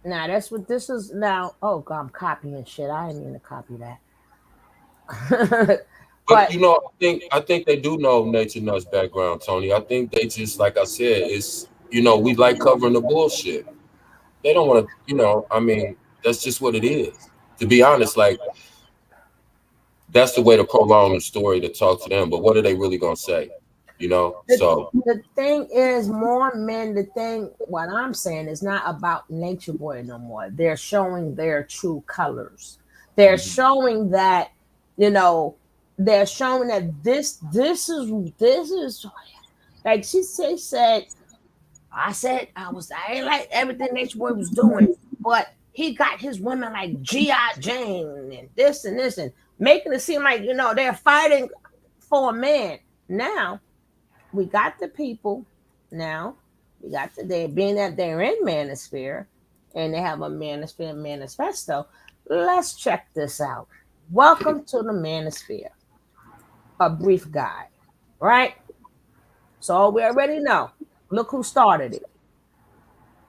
Now that's what this is now. Oh God, I'm copying shit. I didn't mean to copy that. But But I think they do know Nature Nuts background, Tony. I think they just, like I said, it's we like covering the bullshit. They don't want to, I mean, that's just what it is. To be honest, like that's the way to prolong the story to talk to them. But what are they really gonna say? the, So the thing is, more men. The thing, what I'm saying is not about Nature Boy no more. They're showing their true colors. They're mhm. showing that, you know, they're showing that this is like said. I ain't like everything Nature Boy was doing, but he got his women like G.I. Jane and this and making it seem like they're fighting for a man. Now we got the people. Now we got they being that they're in Manosphere and they have a Manosphere manifesto. Let's check this out. Welcome to the Manosphere, a brief guide, right? So we already know. Look who started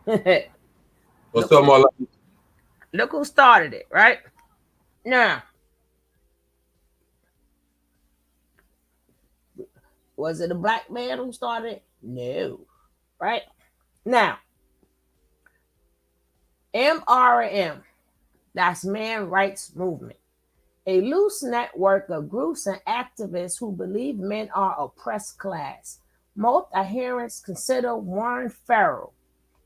it. What's look, up, my look who started it, right? Now, was it a black man who started it? No, right? Now, MRM, that's Man Rights Movement, a loose network of groups and activists who believe men are oppressed class. Most adherents consider Warren Farrell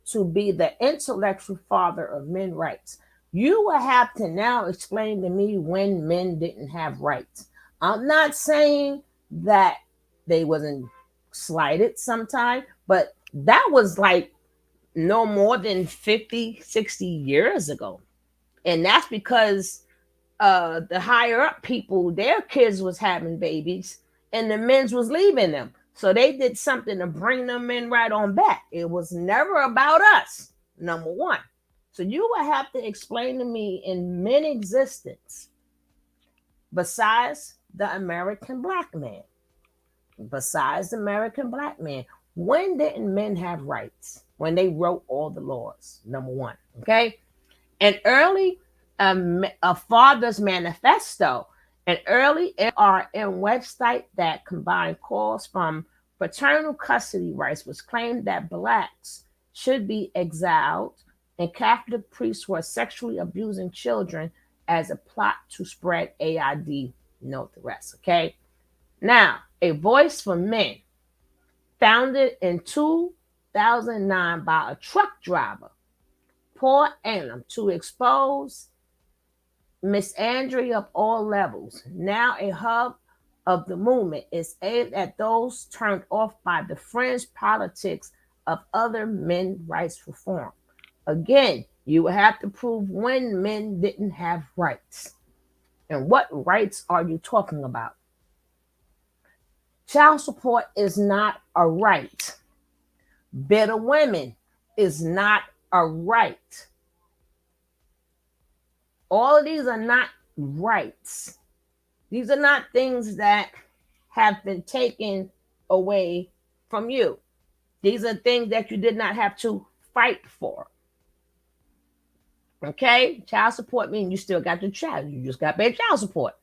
to be the intellectual father of men's rights. You will have to now explain to me when men didn't have rights. I'm not saying that they wasn't slighted sometime, but that was like no more than 50, 60 years ago. And that's because the higher up people, their kids was having babies and the men's was leaving them. So they did something to bring them men right on back. It was never about us, number one. So you will have to explain to me in men existence, besides the American black man, besides the American black man, when didn't men have rights? When they wrote all the laws, number one. Okay. An early a father's manifesto, an early NRM website that combined calls from paternal custody rights was claimed that blacks should be exiled and Catholic priests were sexually abusing children as a plot to spread AID. Note the rest. Okay. Now, a voice for men, founded in 2009 by a truck driver, Paul Anum, to expose misandry of all levels. Now a hub of the movement is aimed at those turned off by the fringe politics of other men rights reform. Again, you will have to prove when men didn't have rights. And what rights are you talking about? Child support is not a right. Bitter women is not a right. All of these are not rights. These are not things that have been taken away from you. These are things that you did not have to fight for. Okay? Child support means you still got your child. You just got to pay child support.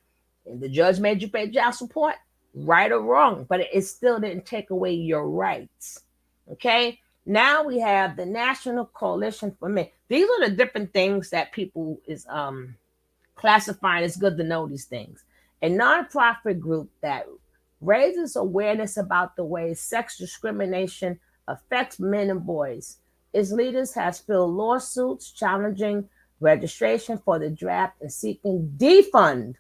And the judge made you pay child support, right or wrong, but it still didn't take away your rights. Okay? Now we have the National Coalition for Men. These are the different things that people is classifying. It's good to know these things. A nonprofit group that raises awareness about the way sex discrimination affects men and boys. Its leaders has filed lawsuits challenging registration for the draft and seeking defund.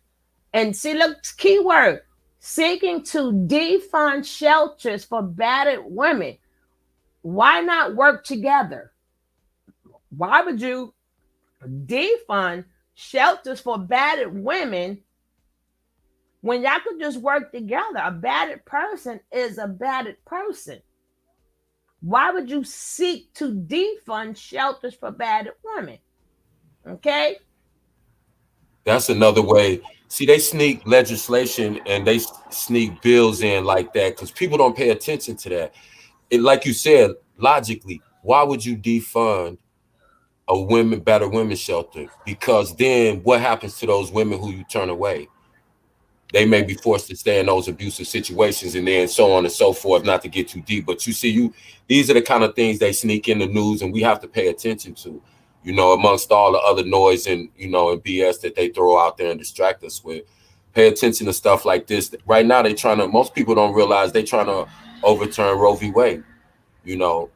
And see, look, keyword, seeking to defund shelters for battered women. Why not work together? Why would you defund shelters for battered women when y'all could just work together? A battered person is a battered person. Why would you seek to defund shelters for battered women? Okay? That's another way. See, they sneak legislation and they sneak bills in like that because people don't pay attention to that. It, like you said, logically, why would you defund a battered women shelter? Because then what happens to those women who you turn away? They may be forced to stay in those abusive situations and then so on and so forth, not to get too deep. But you see, these are the kind of things they sneak in the news and we have to pay attention to, amongst all the other noise and, and BS that they throw out there and distract us with. Pay attention to stuff like this. Right now, most people don't realize they're trying to overturn Roe v. Wade,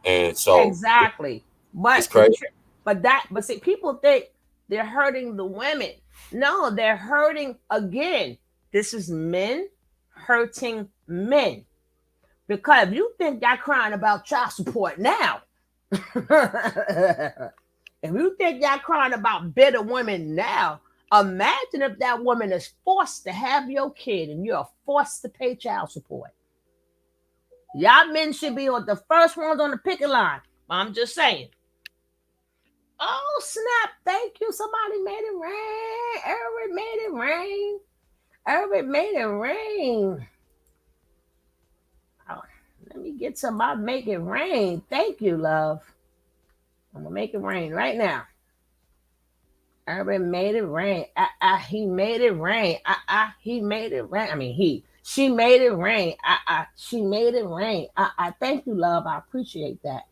and so exactly. It's crazy. But see, people think they're hurting the women. No, they're hurting again. This is men hurting men. Because if you think y'all crying about child support now, if you think y'all crying about bitter women now, imagine if that woman is forced to have your kid and you're forced to pay child support. Y'all men should be the first ones on the picket line. I'm just saying. Oh, snap. Thank you. Somebody made it rain. Eric made it rain. Eric made it rain. Oh, let me get somebody make it rain. Thank you, love. I'm going to make it rain right now. Eric made it rain. He made it rain. He made it rain. I mean, she made it rain. She made it rain. Thank you, love. I appreciate that.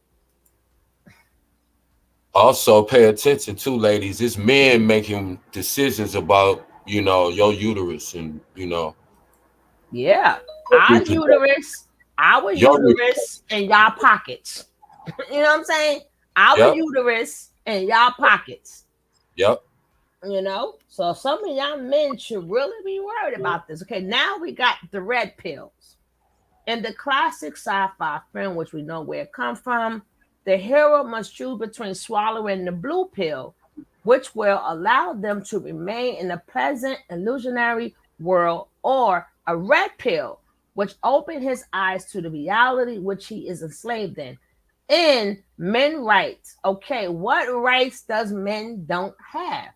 Also, pay attention to, ladies. It's men making decisions about, your uterus and, Yeah, our uterus Our Your uterus in y'all pockets. You know what I'm saying? Our yep, uterus in y'all pockets. yep. So some of y'all men should really be worried about this. Okay, now we got the red pills. In the classic sci-fi film, which we know where it comes from, the hero must choose between swallowing the blue pill, which will allow them to remain in a pleasant, illusionary world, or a red pill, which open his eyes to the reality which he is enslaved in. In men rights, okay, what rights does men don't have?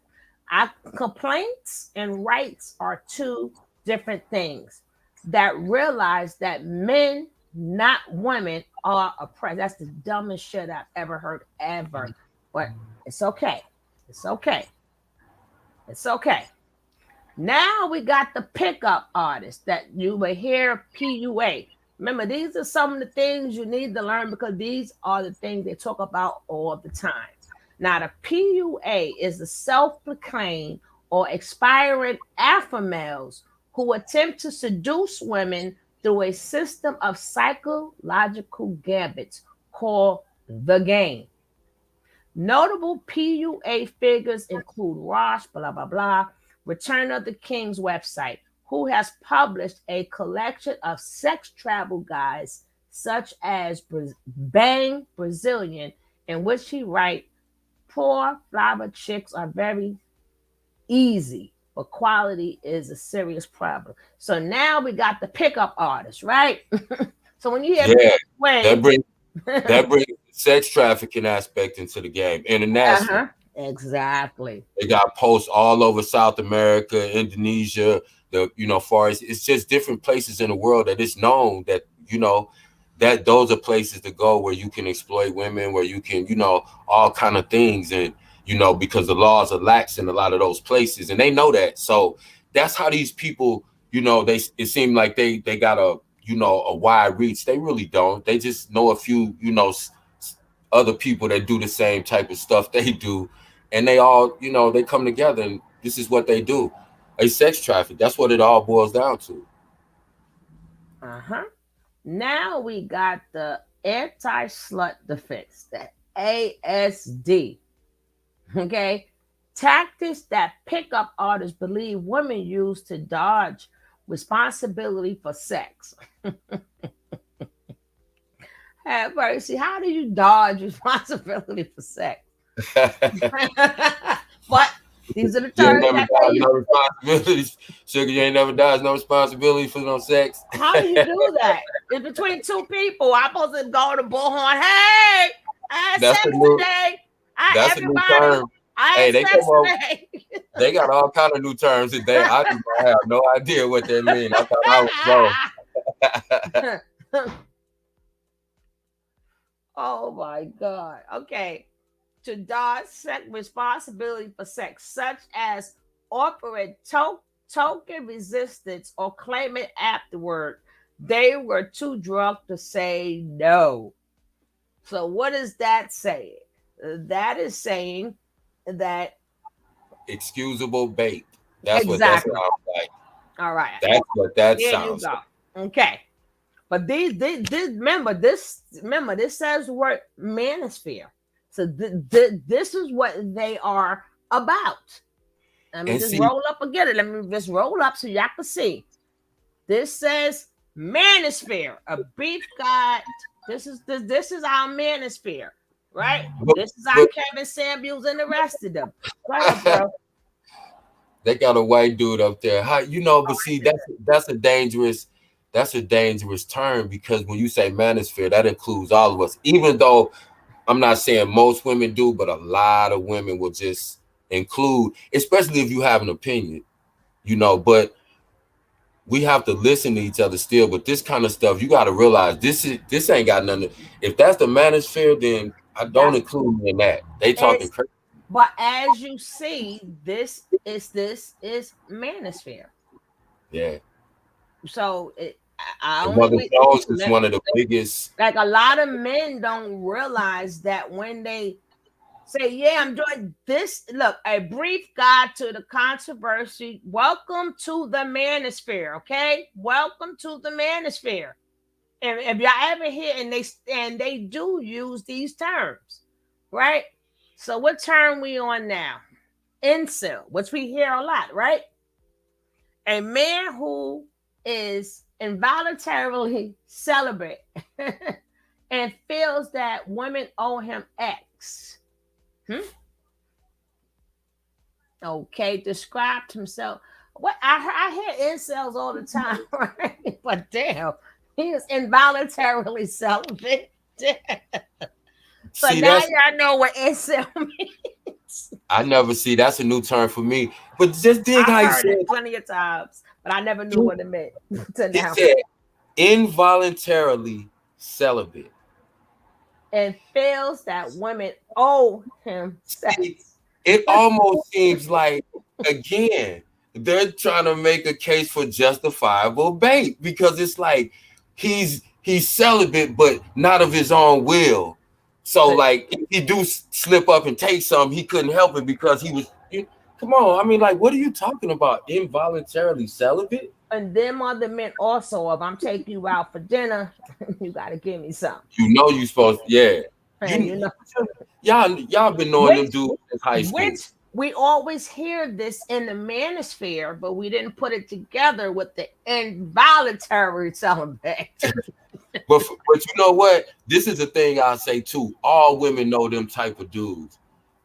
Complaints and rights are two different things. That realize that men, not women, are oppressed. That's the dumbest shit I've ever heard, ever. But it's okay. It's okay. It's okay. Now we got the pickup artists that you will hear PUA. Remember, these are some of the things you need to learn because these are the things they talk about all the time. Now, the PUA is the self-proclaimed or expiring alpha males who attempt to seduce women through a system of psychological gambits called the game. Notable PUA figures include Rosh, blah, blah, blah, Return of the King's website, who has published a collection of sex travel guides such as Bang Brazilian, in which he writes, poor flower chicks are very easy, but quality is a serious problem. So now we got the pickup artists, right? So when you hear Yeah, that Wayne, brings the sex trafficking aspect into the game internationally. exactly. They got posts all over South America, Indonesia, far as it's just different places in the world that it's known that, that those are places to go where you can exploit women, where you can, all kind of things. And, because the laws are lax in a lot of those places and they know that. So that's how these people, it seemed like they got a wide reach. They really don't. They just know a few, other people that do the same type of stuff they do, and they all, they come together, and this is what they do. A sex traffic. That's what it all boils down to. Now we got the anti-slut defense, the ASD. Okay, tactics that pickup artists believe women use to dodge responsibility for sex. Have mercy. How do you dodge responsibility for sex? But these are the You ain't terms never that dodged they use. no responsibilities. Sugar, you ain't never dodged no responsibility for no sex. How do you do that? It's between two people. I'm supposed to go to Bullhorn. Hey, I had That's sex a new today. that's a new Everybody, term. I Hey, had they come sex up, today. they got all kind of new terms today. I just don't have no idea what they mean. I thought I was Oh my God. Okay. To dodge sex responsibility for sex, such as offering token resistance or claim it afterward. They were too drunk to say no. So, what is that saying? That is saying that excusable bait. That's what that exactly. sounds like. All right. That's what that There you sounds go. like. Okay. But remember this says the word manosphere. So this is what they are about. Let me And just see, roll up again. Let me just roll up so y'all can see. This says manosphere, a beef god. This is our manosphere, right? but, This is our but Kevin Samuels and the rest of them. Go ahead, bro. they got a white dude up there. How but see, that's a dangerous term because when you say manosphere, that includes all of us. Even though I'm not saying most women do, but a lot of women will just include, especially if you have an opinion, but we have to listen to each other still. But this kind of stuff, you got to realize this ain't got nothing. If that's the manosphere, then I don't That's include me in that. They talking it's crazy. but as you see, this is manosphere. Yeah. So I And only Mother we Jones is one of the biggest. like a lot of men don't realize that when they say, yeah, I'm doing this. Look, a brief guide to the controversy. Welcome to the manosphere, okay? Welcome to the manosphere. And if y'all ever hear, and they do use these terms, right? So what term we on now? Incel, which we hear a lot, right? A man who is involuntarily celibate and feels that women owe him X. Okay, described himself. What I hear incels all the time, right? But damn, he is involuntarily celibate. So See, now that's y'all know what incel means. I never see. That's a new term for me. But just dig I've how he heard said. it plenty of times, but I never knew what it meant to He now. said involuntarily celibate. And feels that women owe him See, sex. it almost seems like again they're trying to make a case for justifiable bait because it's like he's celibate but not of his own will. So But like if he do slip up and take some, he couldn't help it because he was. Come on, I mean, like, what are you talking about? Involuntarily celibate? and them other men also, if I'm taking you out for dinner, you gotta give me some. You know you supposed, yeah. And you You know, y'all been knowing them which dudes since high school. which we always hear this in the manosphere, but we didn't put it together with the involuntary celibate. But you know what? This is the thing I say too. All women know them type of dudes.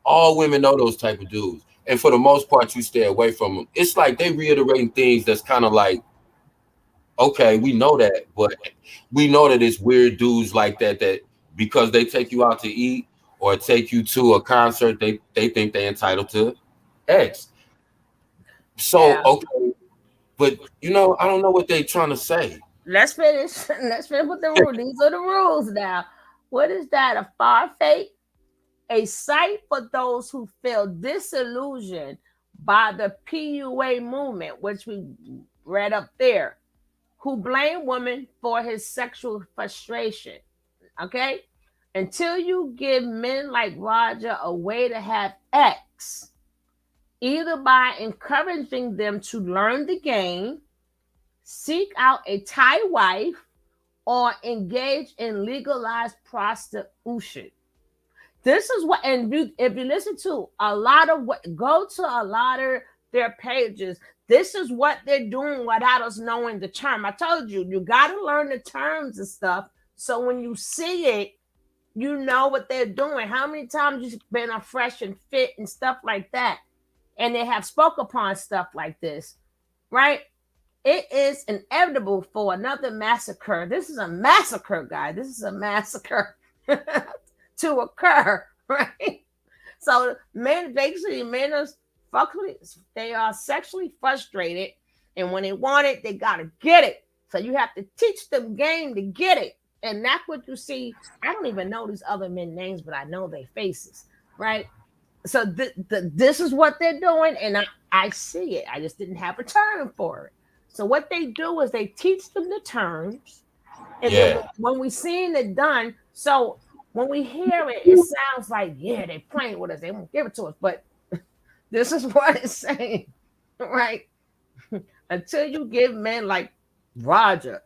All women know those type of dudes, and for the most part, you stay away from them. It's like they reiterating things that's kind of like, okay, we know that, but we know that it's weird dudes like that that because they take you out to eat or take you to a concert, they think they're entitled to X. So Yeah. okay, but you know, I don't know what they're trying to say. Let's finish. Let's finish with the rules. These are the rules now. What is that? A far fate? A site for those who feel disillusioned by the PUA movement, which we read up there, who blame women for his sexual frustration. Okay? Until you give men like Roger a way to have X, either by encouraging them to learn the game, seek out a Thai wife, or engage in legalized prostitution. This is what, and if you listen to a lot of what, go to a lot of their pages, this is what they're doing without us knowing the term. I told you, you got to learn the terms and stuff. So when you see it, you know what they're doing. How many times you've been a fresh and fit and stuff like that, and they have spoke upon stuff like this, right? It is inevitable for another massacre. This is a massacre, guys. This is a massacre to occur, right? So men are they are sexually frustrated, and when they want it, they gotta get it. So you have to teach them game to get it, and that's what you see. I don't even know these other men names, but I know their faces, right? So this is what they're doing, and I see it. I just didn't have a term for it. So what they do is they teach them the terms, and then Yeah. when we seeing it done, so when we hear it, it sounds like, yeah, they're playing with us. They won't give it to us, but this is what it's saying, right? Until you give men like Roger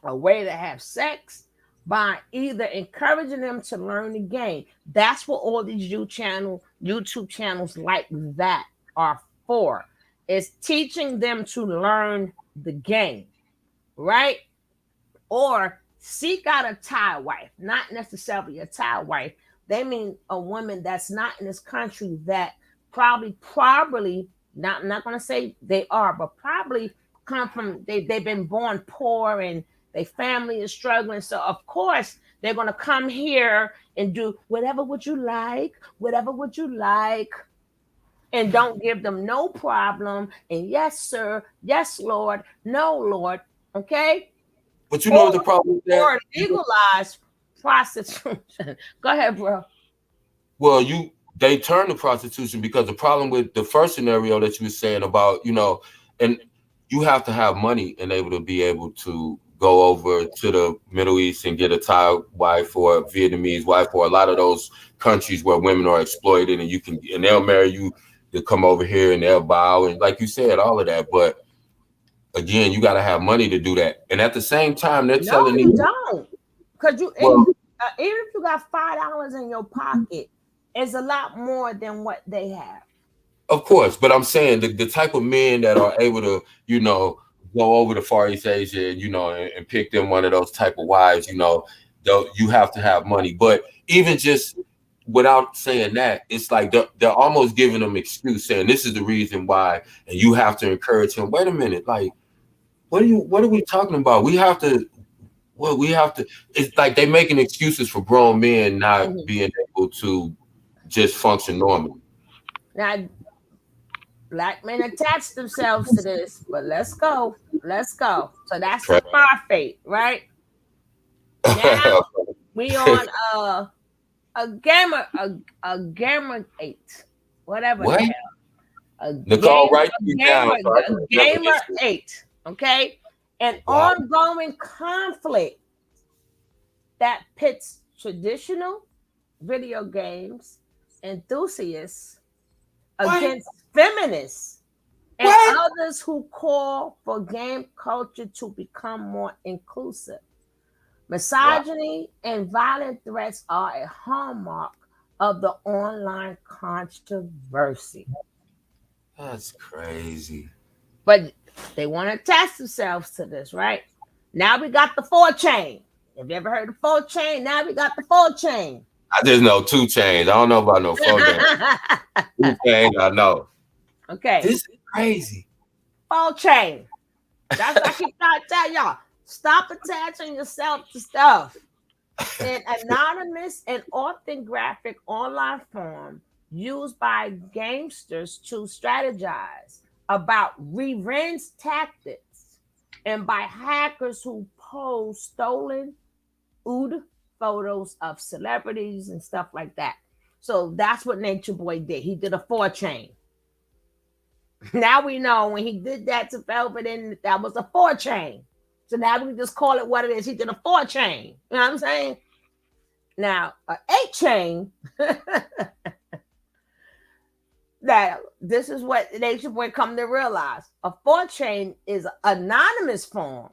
a way to have sex by either encouraging them to learn the game. That's what all these YouTube channels like that are for. Is teaching them to learn the game, right? Or seek out a Thai wife, not necessarily a Thai wife. They mean a woman that's not in this country that probably not. I'm not going to say they are, but probably come from they've been born poor and their family is struggling. So of course they're going to come here and do whatever would you like, whatever would you like, and don't give them no problem. And yes, sir, yes, Lord, no, Lord. Okay, But you know or what the problem with that? legalize prostitution. Go ahead, bro. Well, they turn to prostitution because the problem with the first scenario that you were saying about, and you have to have money and be able to go over to the Middle East and get a Thai wife or a Vietnamese wife or a lot of those countries where women are exploited and they'll marry you to come over here and they'll bow and like you said, all of that. But again, you got to have money to do that. And at the same time, they're No, telling you you, don't. Because well, even if you got $5 in your pocket, it's a lot more than what they have. of course, but I'm saying the type of men that are able to, go over to Far East Asia, and pick them one of those type of wives, though you have to have money. But even just without saying that, it's like they're almost giving them excuse, saying this is the reason why, and you have to encourage him. Wait a minute, like what are we talking about? We have to. It's like they making excuses for grown men not Mhm. being able to just function normally. Now, black men attach themselves to this, but let's go. Let's go. So that's the far fate, right? Now we on a gamer a gamer 8. Whatever the What? hell. A Nicole, game write a these gamer down so I a can remember gamer this. 8. Okay? An Wow. ongoing conflict that pits traditional video games enthusiasts What? against feminists and What? others who call for game culture to become more inclusive. Wow. Misogyny and violent threats are a hallmark of the online controversy. That's crazy. But they want to attach themselves to this, right? Now we got the 4 chain. Have you ever heard of 4 chain? Now we got the 4 chain. I just know 2 Chains. I don't know about no 4 Chains. 2 Chains, I know. Okay, This is crazy. 4 chain. That's what I keep trying to tell y'all. Stop attaching yourself to stuff. An anonymous and often graphic online forum used by gamesters to strategize about revenge tactics and by hackers who post stolen ood photos of celebrities and stuff like that. So that's what Nature Boy did. He did a 4 chain. Now we know when he did that to Velvet, and that was a 4 chain. So now we can just call it what it is. He did a 4 chain. You know what I'm saying? Now, an 8 chain, that this is what they should come to realize. A 4 chain is an anonymous form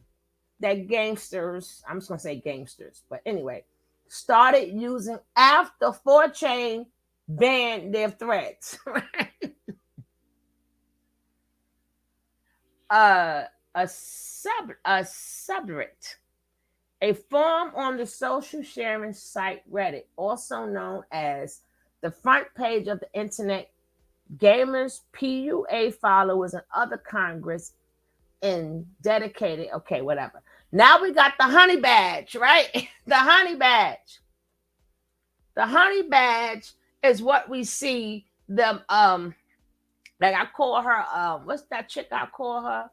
that gamesters, I'm just going to say gamesters, but anyway, started using after 4 chain banned their threads. a subreddit, a forum on the social sharing site Reddit, also known as the front page of the internet. Gamers, PUA followers, and other Congress and dedicated. Okay, whatever. Now we got the honey badge, right? The honey badge. The honey badge is what we see them. Like I call her. What's that chick I call her?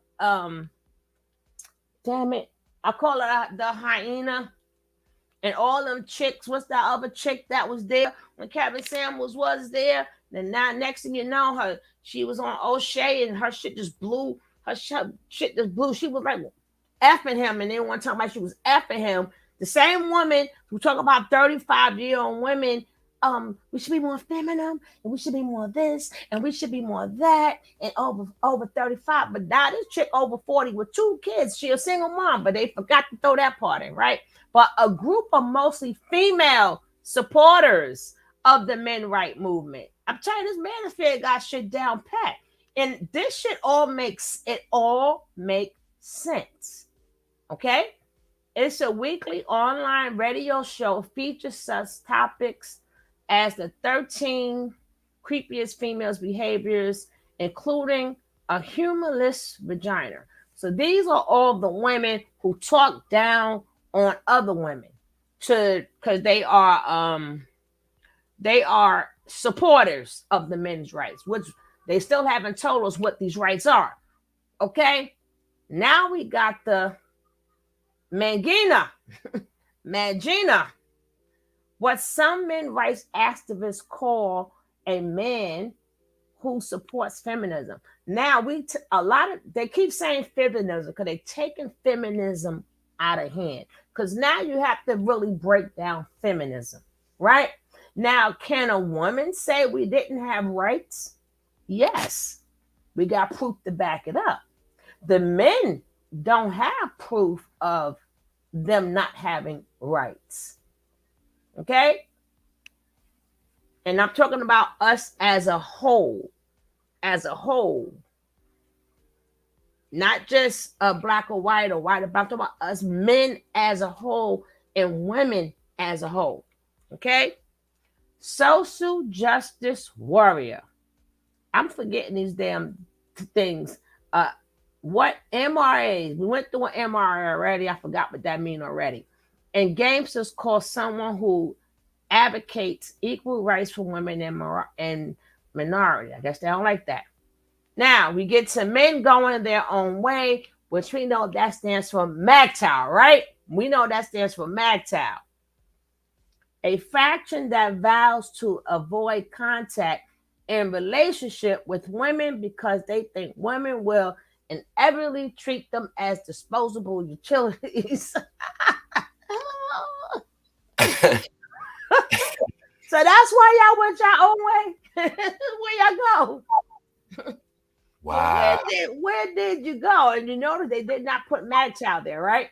Damn it. I call her the hyena. And all them chicks, what's that other chick that was there when Kevin Samuels was there? Then now, next thing you know, she was on O'Shea and her shit just blew. Her shit just blew. She was like effing him, and then one time like she was effing him. The same woman who talk about 35-year-old women. We should be more feminine, and we should be more this, and we should be more that, and over 35. But now this chick over 40 with 2 kids. She a single mom, but they forgot to throw that part in, right? But a group of mostly female supporters of the men right movement. I'm telling you, this manosphere got shit down pat. And this shit all makes sense. Okay? It's a weekly online radio show features such topics as the 13 creepiest females' behaviors, including a humorless vagina. So these are all the women who talk down on other women because they are supporters of the men's rights, which they still haven't told us what these rights are. Okay, now we got the Mangina, what some men rights activists call a man who supports feminism. Now they keep saying feminism because they're taking feminism out of hand. Because now you have to really break down feminism, right? Now, can a woman say we didn't have rights? Yes, we got proof to back it up. The men don't have proof of them not having rights. Okay? And I'm talking about us as a whole. As a whole. Not just black or white or white, but I'm talking about us men as a whole and women as a whole. Okay? Social justice warrior. I'm forgetting these damn things. What MRAs? We went through an MRA already. I forgot what that means already. And gamesters call someone who advocates equal rights for women and minority. I guess they don't like that. Now we get to men going their own way, which we know that stands for MAGTOW, right? We know that stands for MAGTOW. A faction that vows to avoid contact in relationship with women because they think women will inevitably treat them as disposable utilities. So that's why y'all went your own way. Where y'all go? Wow. Where did you go? And you notice they did not put MAGTOW there, right?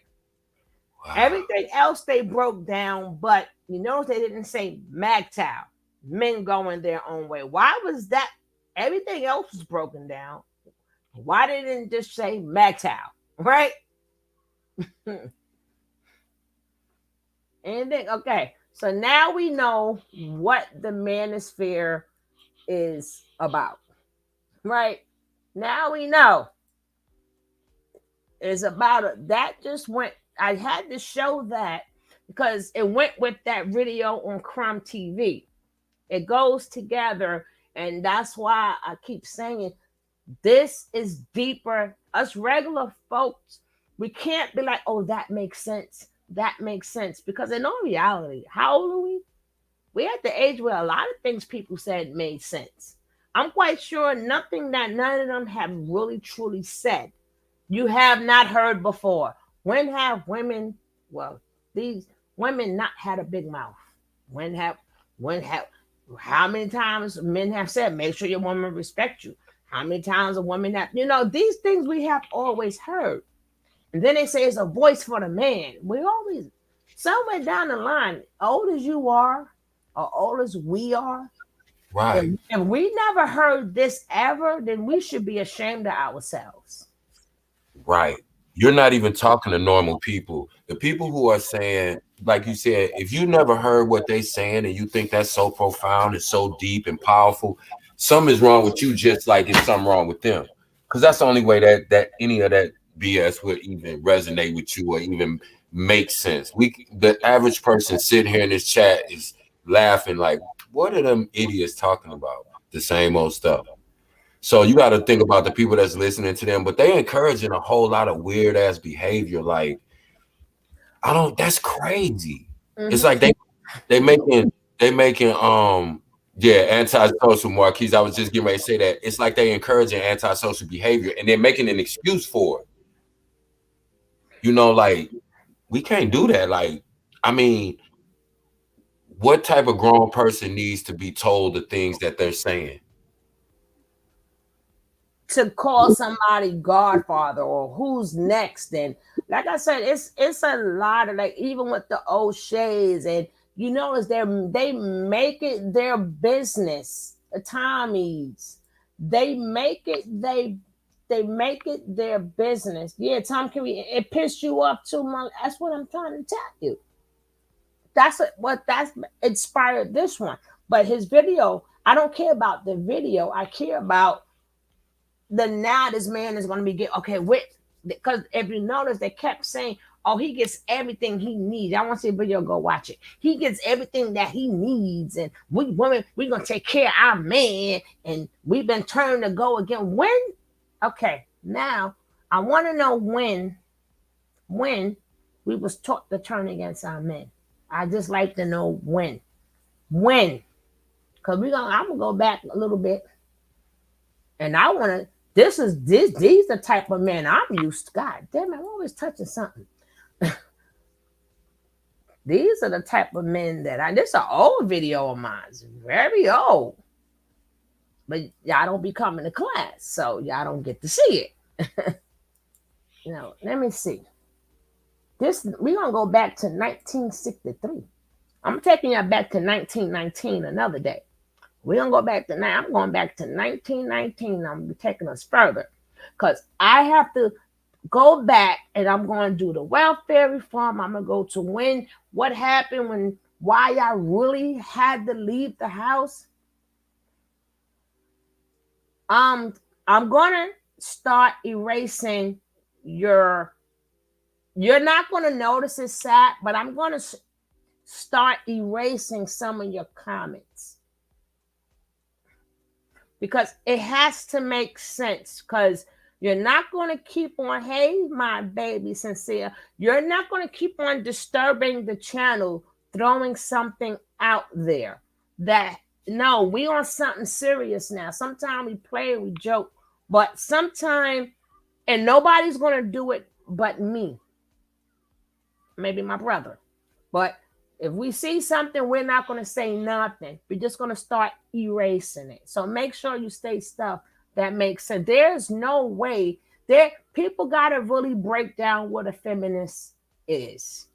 Wow. Everything else they broke down, but you notice they didn't say MAGTOW, men going their own way. Why was that? Everything else was broken down. Why didn't just say MAGTOW, right? Anything? Okay. So now we know what the manosphere is about, right? Now we know it's about it. That just went. I had to show that because it went with that video on Crumb TV. It goes together, and that's why I keep saying this is deeper. Us regular folks, we can't be like, oh, that makes sense. That makes sense. Because in all reality, how old are we? We're at the age where a lot of things people said made sense. I'm quite sure nothing that none of them have really truly said you have not heard before. When have women, well, these women not had a big mouth? When have, how many times men have said, make sure your woman respect you? How many times a woman have, these things we have always heard. And then they say it's a voice for the man. We always, somewhere down the line, old as you are, or old as we are, Right. if we never heard this ever, then we should be ashamed of ourselves. Right. You're not even talking to normal people. The people who are saying, like you said, if you never heard what they saying and you think that's so profound and so deep and powerful, something is wrong with you, just like it's something wrong with them. Because that's the only way that any of that BS would even resonate with you or even make sense. The average person sitting here in this chat is laughing like, what are them idiots talking about? The same old stuff. So you got to think about the people that's listening to them, but they encouraging a whole lot of weird ass behavior. Like, that's crazy. Mm-hmm. It's like they making antisocial, Marquise. I was just getting ready to say that. It's like they encouraging antisocial behavior and they're making an excuse for it. Like, we can't do that. Like, I mean, what type of grown person needs to be told the things that they're saying? To call somebody godfather or who's next, and like I said, it's a lot of, like, even with the O'Sheas, and you notice they make it their business. The Tommies, they make it their business. Yeah, Tom, it pissed you off too much? That's what I'm trying to tell you. That's inspired this one. But his video, I don't care about the video. I care about now this man is going to be because if you notice, they kept saying, oh, he gets everything he needs. I want to see a video, go watch it. He gets everything that he needs, and we're going to take care of our man, and we've been turned to go again. When? Okay, now I want to know when we was taught to turn against our men. I just like to know when. Because I'm going to go back a little bit, and I want to, these are the type of men I'm used to. God damn it, I'm always touching something. These are the type of men that this is an old video of mine. It's very old. But y'all don't be coming to class, so y'all don't get to see it. Now, let me see. This we're gonna go back to 1963. I'm taking you back to 1919 another day. We're gonna go back to now. I'm going back to 1919. I'm gonna be taking us further. Because I have to go back and I'm going to do the welfare reform. I'm going to go to what happened why I really had to leave the house. I'm going to start erasing you're not going to notice it's sad, but I'm going to start erasing some of your comments. Because it has to make sense, because you're not going to keep on, hey, my baby, sincere. You're not going to keep on disturbing the channel, throwing something out there that, no, we on something serious now. Sometimes we play, we joke, but sometimes, and nobody's going to do it but me. Maybe my brother. But if we see something, we're not going to say nothing. We're just going to start erasing it. So make sure you say stuff that makes sense. There's no way people got to really break down what a feminist is.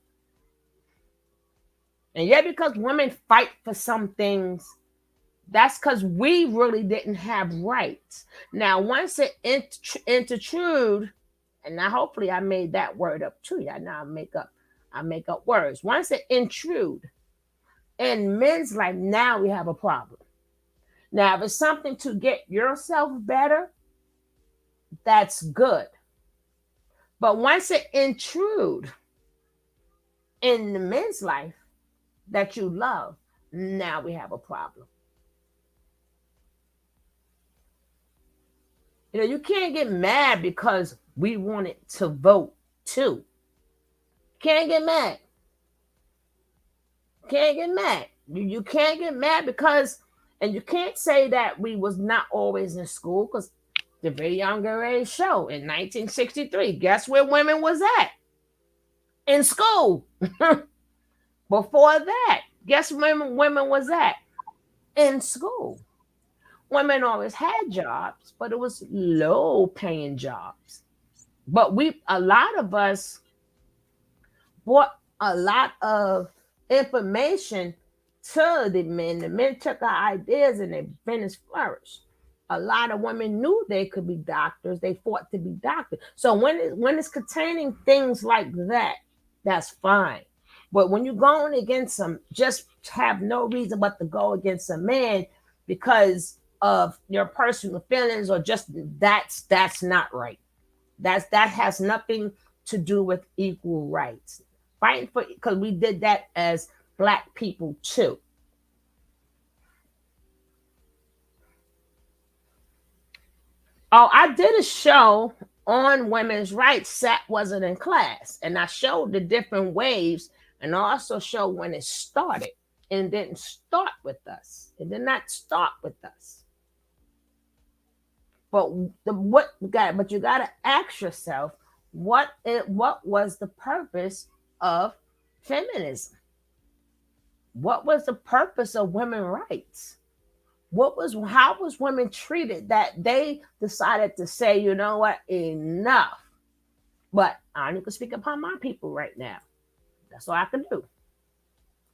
And yeah, because women fight for some things, that's because we really didn't have rights. Now, once it intrude, and now hopefully I made that word up too. Yeah, now I make up words. Once it intrude in men's life, now we have a problem. Now, if it's something to get yourself better, that's good. But once it intrude in the men's life that you love, now we have a problem. You know, you can't get mad because we wanted to vote too. Can't get mad. Can't get mad. You can't get mad because, and you can't say that we was not always in school, because the very younger age show in 1963, guess where women was at? In school. Before that, guess where women was at? In school. Women always had jobs, but it was low paying jobs. But a lot of us brought a lot of information to the men. The men took our ideas and they finished flourished. A lot of women knew they could be doctors. They fought to be doctors. So when it's containing things like that, that's fine. But when you're going against some, just have no reason but to go against a man because of your personal feelings or just that's not right. That has nothing to do with equal rights. Fighting for, because we did that as Black people too. Oh, I did a show on women's rights. Sat wasn't in class, and I showed the different waves, and I also showed when it started. And it didn't start with us. It did not start with us. But you got to ask yourself, what was the purpose of feminism? What was the purpose of women's rights? How was women treated that they decided to say, you know what, enough? But I only can speak upon my people right now. That's all I can do.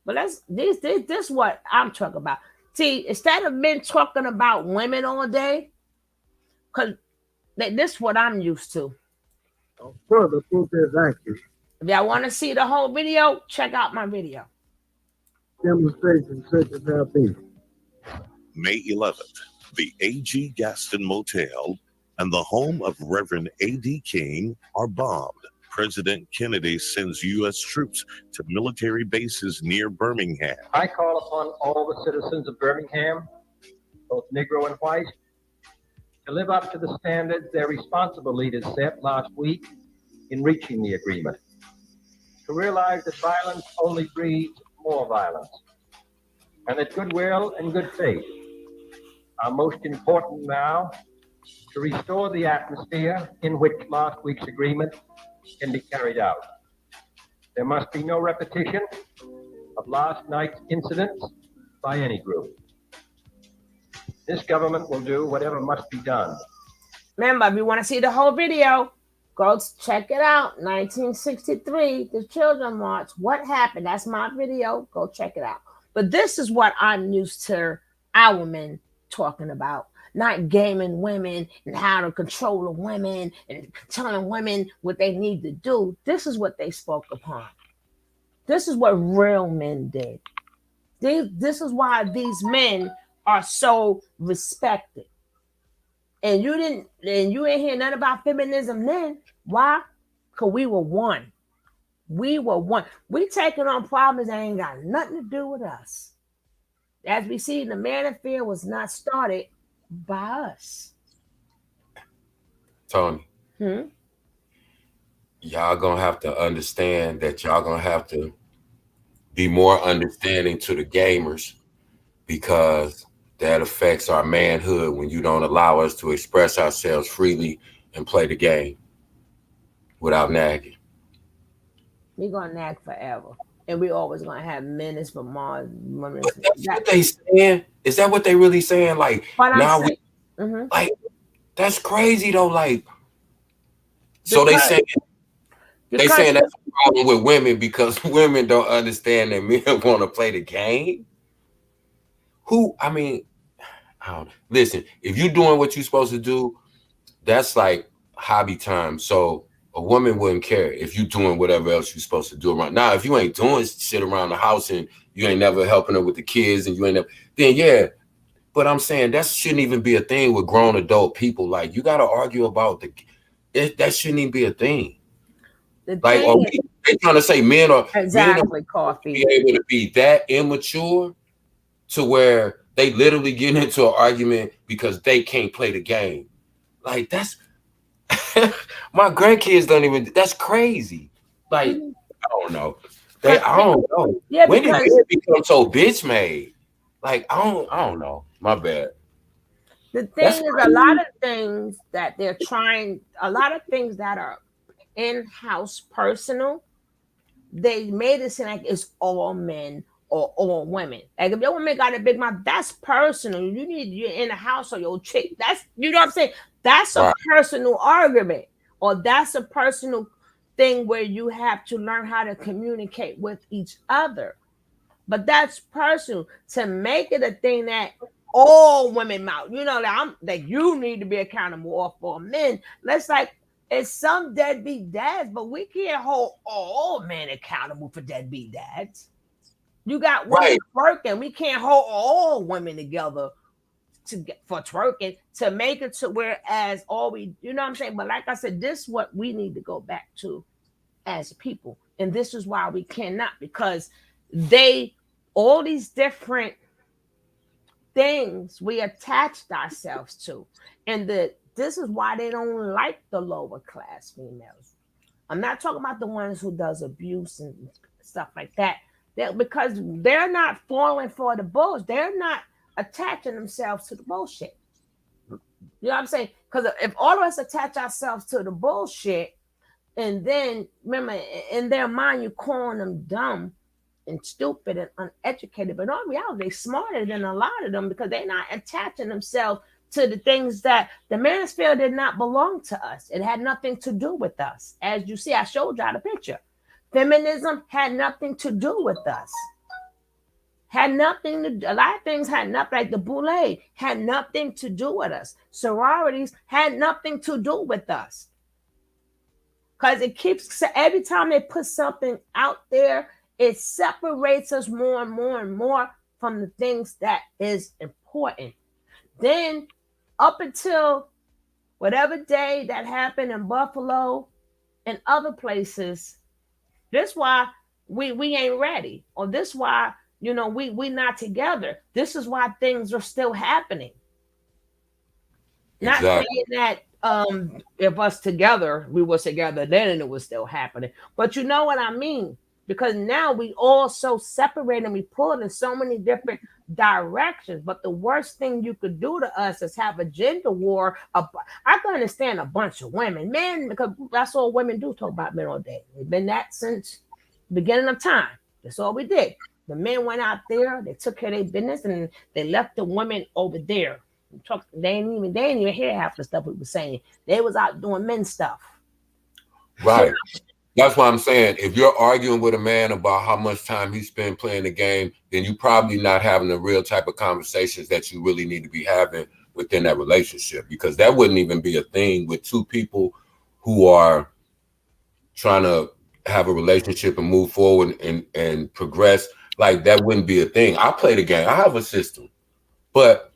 But this what I'm talking about. See, instead of men talking about women all day, because this is what I'm used to. Further proof is active. If y'all want to see the whole video, check out my video. Demonstrations such as have been. May 11th, the A.G. Gaston Motel and the home of Reverend A.D. King are bombed. President Kennedy sends U.S. troops to military bases near Birmingham. I call upon all the citizens of Birmingham, both Negro and white, to live up to the standards their responsible leaders set last week in reaching the agreement. To realize that violence only breeds more violence, and that goodwill and good faith are most important now to restore the atmosphere in which last week's agreement can be carried out. There must be no repetition of last night's incidents by any group. This government will do whatever must be done. Remember, if you want to see the whole video, Go check it out. 1963, the Children March. What happened? That's my video. Go check it out. But this is what I'm used to our men talking about. Not gaming women and how to control the women and telling women what they need to do. This is what they spoke upon. This is what real men did. This is why these men are so respected. And you ain't hear nothing about feminism then. Why? Because we were one. We were one. We taking on problems that ain't got nothing to do with us. As we see, the manosphere was not started by us. Tony, y'all gonna have to understand that y'all gonna have to be more understanding to the gamers, because that affects our manhood when you don't allow us to express ourselves freely and play the game without nagging. We gonna nag forever, and we always gonna have menace for Mars. But that's what they saying. Is that what they really saying? Like now like that's crazy though. Like so they saying that's a problem with women because women don't understand that men want to play the game. I don't listen. If you're doing what you're supposed to do, that's like hobby time. So a woman wouldn't care if you're doing whatever else you're supposed to do around. Now, if you ain't doing shit around the house and you ain't never helping her with the kids and you ain't never, then yeah. But I'm saying that shouldn't even be a thing with grown adult people. Like you got to argue about that shouldn't even be a thing. They trying to say men are be able to be that immature to where they literally get into an argument because they can't play the game. Like that's my grandkids don't even. That's crazy. Like I don't know. I don't know. Yeah, when did it become so bitch made? Like I don't know. My bad. The thing is, a lot of things that they're trying, a lot of things that are in-house personal, they made it seem like it's all men or all women. Like if your woman got a big mouth, that's personal. You're in the house or your chick. That's you know what I'm saying. That's a personal argument, or that's a personal thing where you have to learn how to communicate with each other. But that's personal. To make it a thing that all women mouth, that you need to be accountable all for men. Let's like it's some deadbeat dads, but we can't hold all men accountable for deadbeat dads. You got women twerking. We can't hold all women together for twerking to make it to whereas all we, you know what I'm saying? But like I said, this is what we need to go back to as people. And this is why we cannot, because all these different things we attached ourselves to. And this is why they don't like the lower class females. I'm not talking about the ones who does abuse and stuff like that. Because they're not falling for the bullshit. They're not attaching themselves to the bullshit. You know what I'm saying? Because if all of us attach ourselves to the bullshit, and then remember, in their mind, you're calling them dumb and stupid and uneducated, but in reality, they're smarter than a lot of them because they're not attaching themselves to the things that the manosphere did not belong to us. It had nothing to do with us. As you see, I showed y'all the picture. Feminism had nothing to do with us. A lot of things had nothing, like the boule had nothing to do with us. Sororities had nothing to do with us. Because it keeps, every time they put something out there, it separates us more and more and more from the things that is important. Then up until whatever day that happened in Buffalo and other places, this why we ain't ready, or this why we not together. This is why things are still happening. Exactly. Not saying that if us together, we was together then and it was still happening. But you know what I mean? Because now we all so separated and we pulled in so many different directions. But the worst thing you could do to us is have a gender war. I can understand a bunch of women, men, because that's all women do, talk about men all day. They've been that since the beginning of time. That's all we did. The men went out there, they took care of their business, and they left the women over there. They didn't even hear half the stuff we were saying. They was out doing men stuff. Right. That's why I'm saying if you're arguing with a man about how much time he spent playing the game, then you probably not having the real type of conversations that you really need to be having within that relationship, because that wouldn't even be a thing with two people who are trying to have a relationship and move forward and progress. Like that wouldn't be a thing. I play the game. I have a system, but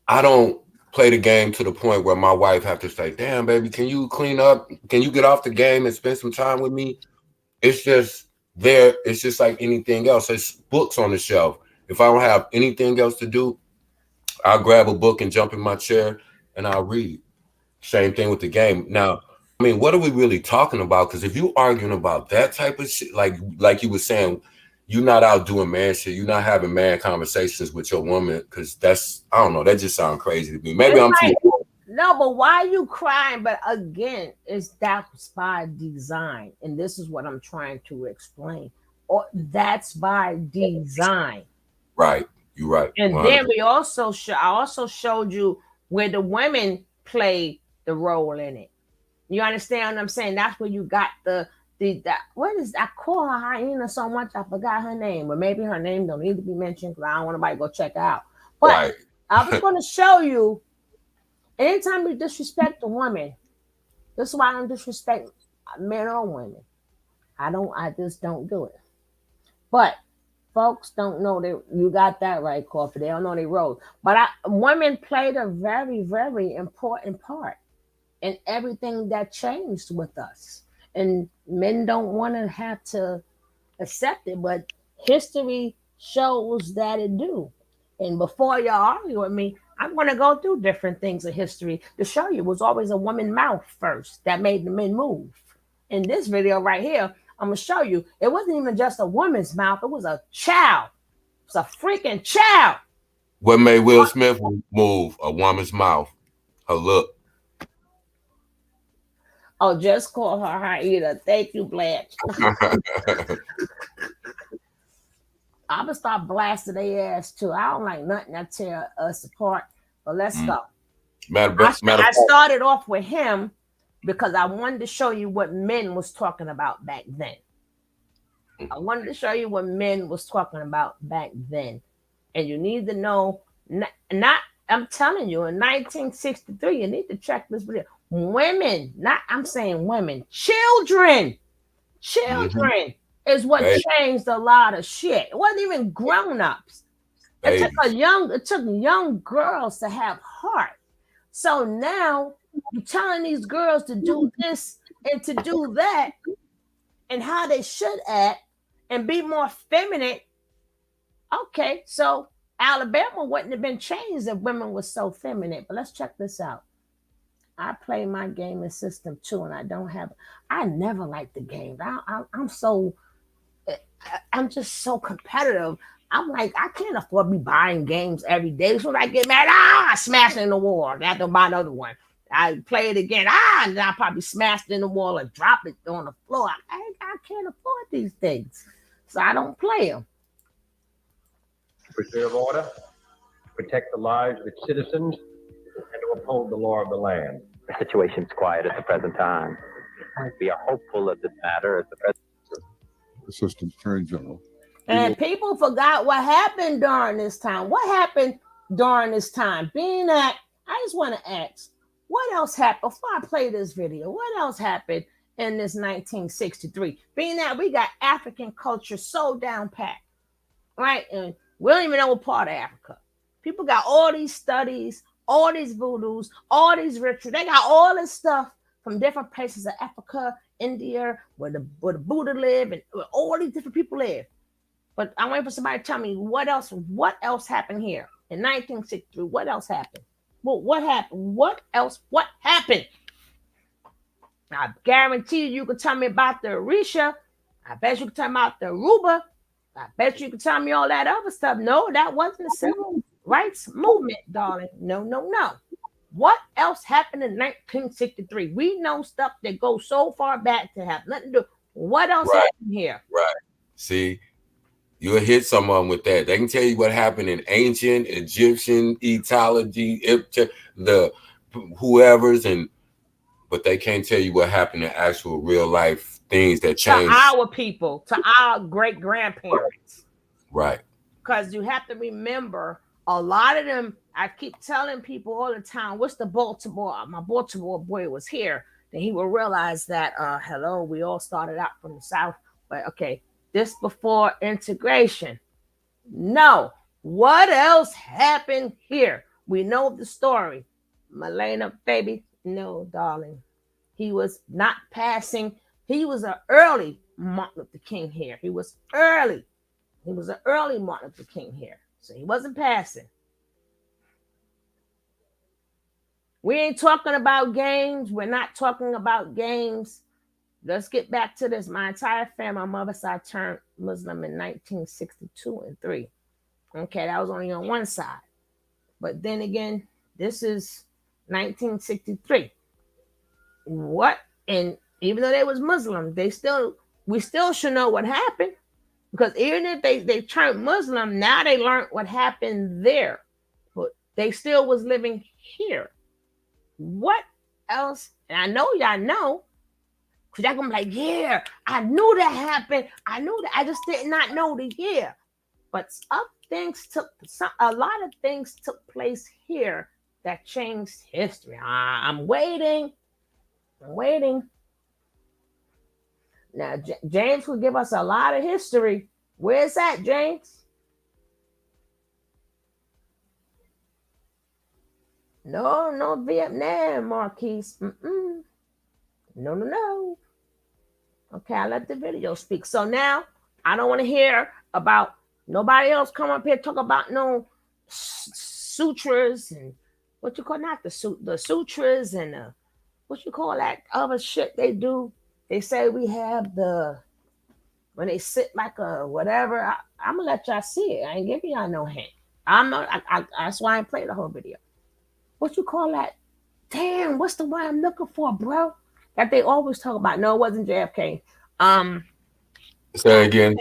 I don't play the game to the point where my wife have to say, damn, baby, can you clean up? Can you get off the game and spend some time with me? It's just there. It's just like anything else. It's books on the shelf. If I don't have anything else to do, I'll grab a book and jump in my chair and I'll read. Same thing with the game. Now, I mean, what are we really talking about? Because if you arguing about that type of shit, like you were saying, you're not out doing man shit. You're not having man conversations with your woman, because that's, I don't know, that just sounds crazy to me. Maybe It's I'm like, too. no, but why are you crying? But again, that's by design, and this is what I'm trying to explain. Or that's by design. Right. You're right. And 100%. then I also showed you where the women play the role in it. You understand what I'm saying? That's where you got what is, I call her hyena so much I forgot her name, but maybe her name don't need to be mentioned because I don't want nobody to go check her out. But Right. I was going to show you, anytime you disrespect a woman, this is why I don't disrespect men or women. I just don't do it. But folks don't know that you got that right, Coffee. They don't know their roles. But women played a very, very important part in everything that changed with us. And men don't want to have to accept it, but history shows that it do. And before y'all argue with me, I'm going to go through different things of history to show you it was always a woman mouth first that made the men move. In this video right here, I'm going to show you it wasn't even just a woman's mouth. It was a child. It's a freaking child. What made Will Smith move? A woman's mouth. Her look. Oh, just call her hyena. Thank you, Blanche. I'm gonna start blasting their ass too. I don't like nothing that tear us apart. But let's go. I started off with him because I wanted to show you what men was talking about back then. I wanted to show you what men was talking about back then. And you need to know, I'm telling you, in 1963, you need to check this video. Women, I'm saying women, children is what changed a lot of shit. It wasn't even grown-ups. It took young girls to have heart. So now you're telling these girls to do this and to do that and how they should act and be more feminine. Okay, so Alabama wouldn't have been changed if women were so feminine. But let's check this out. I play my gaming system too, and I never liked the game. I'm just so competitive. I'm like, I can't afford to be buying games every day. So when I get mad, I smash it in the wall. I have to buy another one. I play it again. And I probably smash it in the wall or drop it on the floor. I can't afford these things. So I don't play them. Preserve order, protect the lives of its citizens, and to uphold the law of the land. The situation's quiet at the present time. We are hopeful that this matter is the president. Assistant Attorney General. And people forgot what happened during this time. What happened during this time? Being that, I just want to ask, what else happened before I play this video? What else happened in this 1963? Being that we got African culture so down pat, right? And we don't even know what part of Africa. People got all these studies, all these voodoos, all these rituals. They got all this stuff from different places of Africa, India, where the Buddha live, and where all these different people live. But I'm waiting for somebody to tell me what else happened here in 1963. What else happened? Well, what happened? What happened? I guarantee you can tell me about the Orisha. I bet you can tell me about the Aruba. I bet you can tell me all that other stuff. No, that wasn't the civil rights movement, darling. No. What else happened in 1963? We know stuff that goes so far back to have nothing to do. What else happened here? Right. See, you'll hit someone with that. They can tell you what happened in ancient Egyptian, Ethology, the whoever's, but they can't tell you what happened in actual real life things that To changed. our people, to our great grandparents. Right. Because you have to remember, a lot of them, I keep telling people all the time, what's the Baltimore? My Baltimore boy was here. Then he will realize that, hello, we all started out from the South. But okay, this before integration. No. What else happened here? We know the story. Malena, baby, no, darling. He was not passing. He was an early Martin Luther King here. He was early. He was an early Martin Luther King here. So he wasn't passing. We ain't talking about games. We're not talking about games. Let's get back to this. My entire family, my mother's side turned Muslim in 1962 and 3. Okay, that was only on one side. But then again, this is 1963. What? And even though they was Muslim, we still should know what happened. Because even if they turned Muslim, now they learned what happened there. But they still was living here. What else? And I know y'all know. Because y'all gonna be like, yeah, I knew that happened. I knew that. I just did not know the year. But a lot of things took place here that changed history. I'm waiting. Now, James will give us a lot of history. Where's that, James? No Vietnam, Marquise. No. Okay, I let the video speak. So now, I don't want to hear about nobody else come up here talk about no sutras and what you call not the sutras and what you call that other shit they do. They say we have when they sit like a whatever. I'm gonna let y'all see it. I ain't giving y'all no hint. That's why I ain't played the whole video. What you call that? Damn, what's the word I'm looking for, bro? That they always talk about. No, it wasn't JFK. Say again.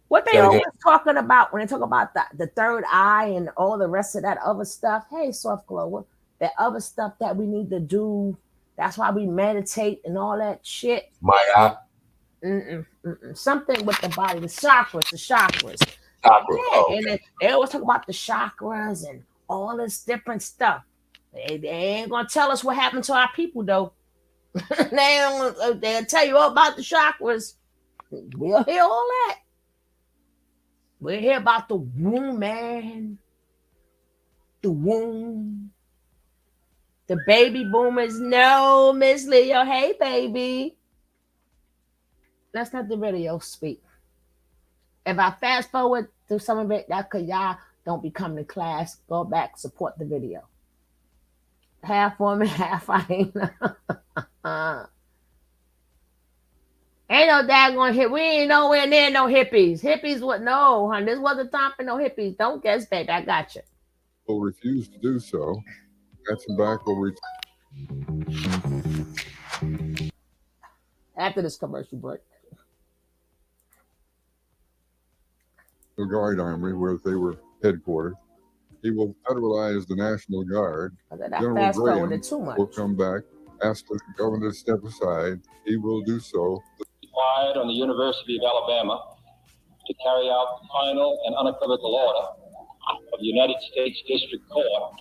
What they always talking about when they talk about the third eye and all the rest of that other stuff. Hey, Soft Glow, that other stuff that we need to do. That's why we meditate and all that shit. Maya. Something with the body, the chakras. Chakra. Yeah, and they always talk about the chakras and all this different stuff. They ain't gonna tell us what happened to our people though. They'll tell you all about the chakras. We'll hear all that. We'll hear about the womb, man. The womb. The baby boomers. No, Miss Leo. Hey, baby. Let's let the video speak. If I fast forward through some of it, that's because y'all don't be coming to class. Go back, support the video. Half woman, half I ain't. Ain't no daggone hip. We ain't nowhere near no hippies. Hippies would no, honey. This wasn't time for no hippies. Don't guess, baby. I got you. Will refuse to do so. Back will After this commercial break. The Guard Armory, where they were headquartered. He will federalize the National Guard. General Graham will come back, ask the governor to step aside. He will do so. Required on the University of Alabama to carry out the final and unequivocal order of the United States District Court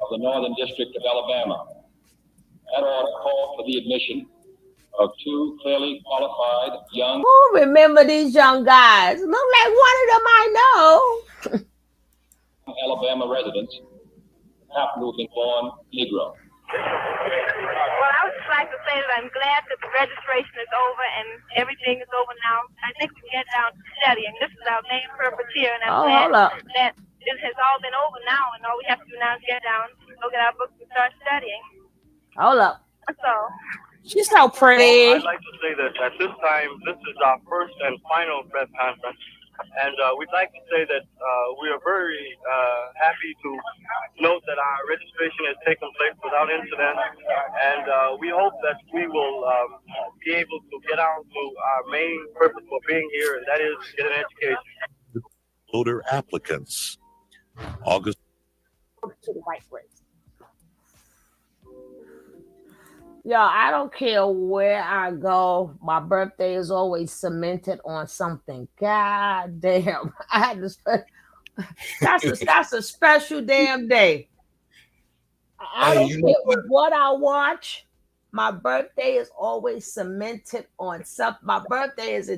of the Northern District of Alabama. That order called for the admission of 2 clearly qualified young... Who remember these young guys? Look like one of them I know. Alabama residents happen to have been born Negro. Well, I would just like to say that I'm glad that the registration is over and everything is over now. I think we can get down to studying. This is our main purpose here, and I'm glad that it has all been over now, and all we have to do now is get down, look at our books, and start studying. Hold up. That's all. She's so pretty. I'd like to say that at this time, this is our first and final press conference. And we'd like to say that we are very happy to note that our registration has taken place without incident. And we hope that we will be able to get on to our main purpose for being here, and that is to get an education. Voter applicants. August. To the white race. Yo, I don't care where I go. My birthday is always cemented on something. God damn. I had to that's a special damn day. I Hey, don't you know care what I watch. My birthday is always cemented on something. My birthday is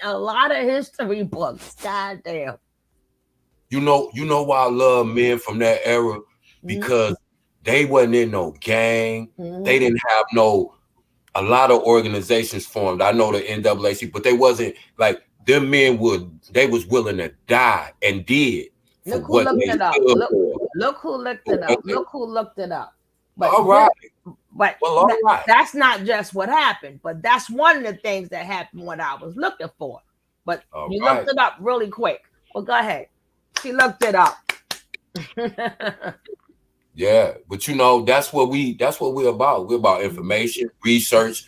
a lot of history books. God damn. You know why I love men from that era? Because they wasn't in no gang. They didn't have a lot of organizations formed. I know the NAACP, but they wasn't like them men they was willing to die and did for Look who what looked they it up. stood for. Look who looked it up. Look who looked it up. But all right. That's not just what happened, but that's one of the things that happened what I was looking for. But you looked it up really quick. Well, go ahead. She looked it up. Yeah, but you know, that's what we're about. We're about information, research,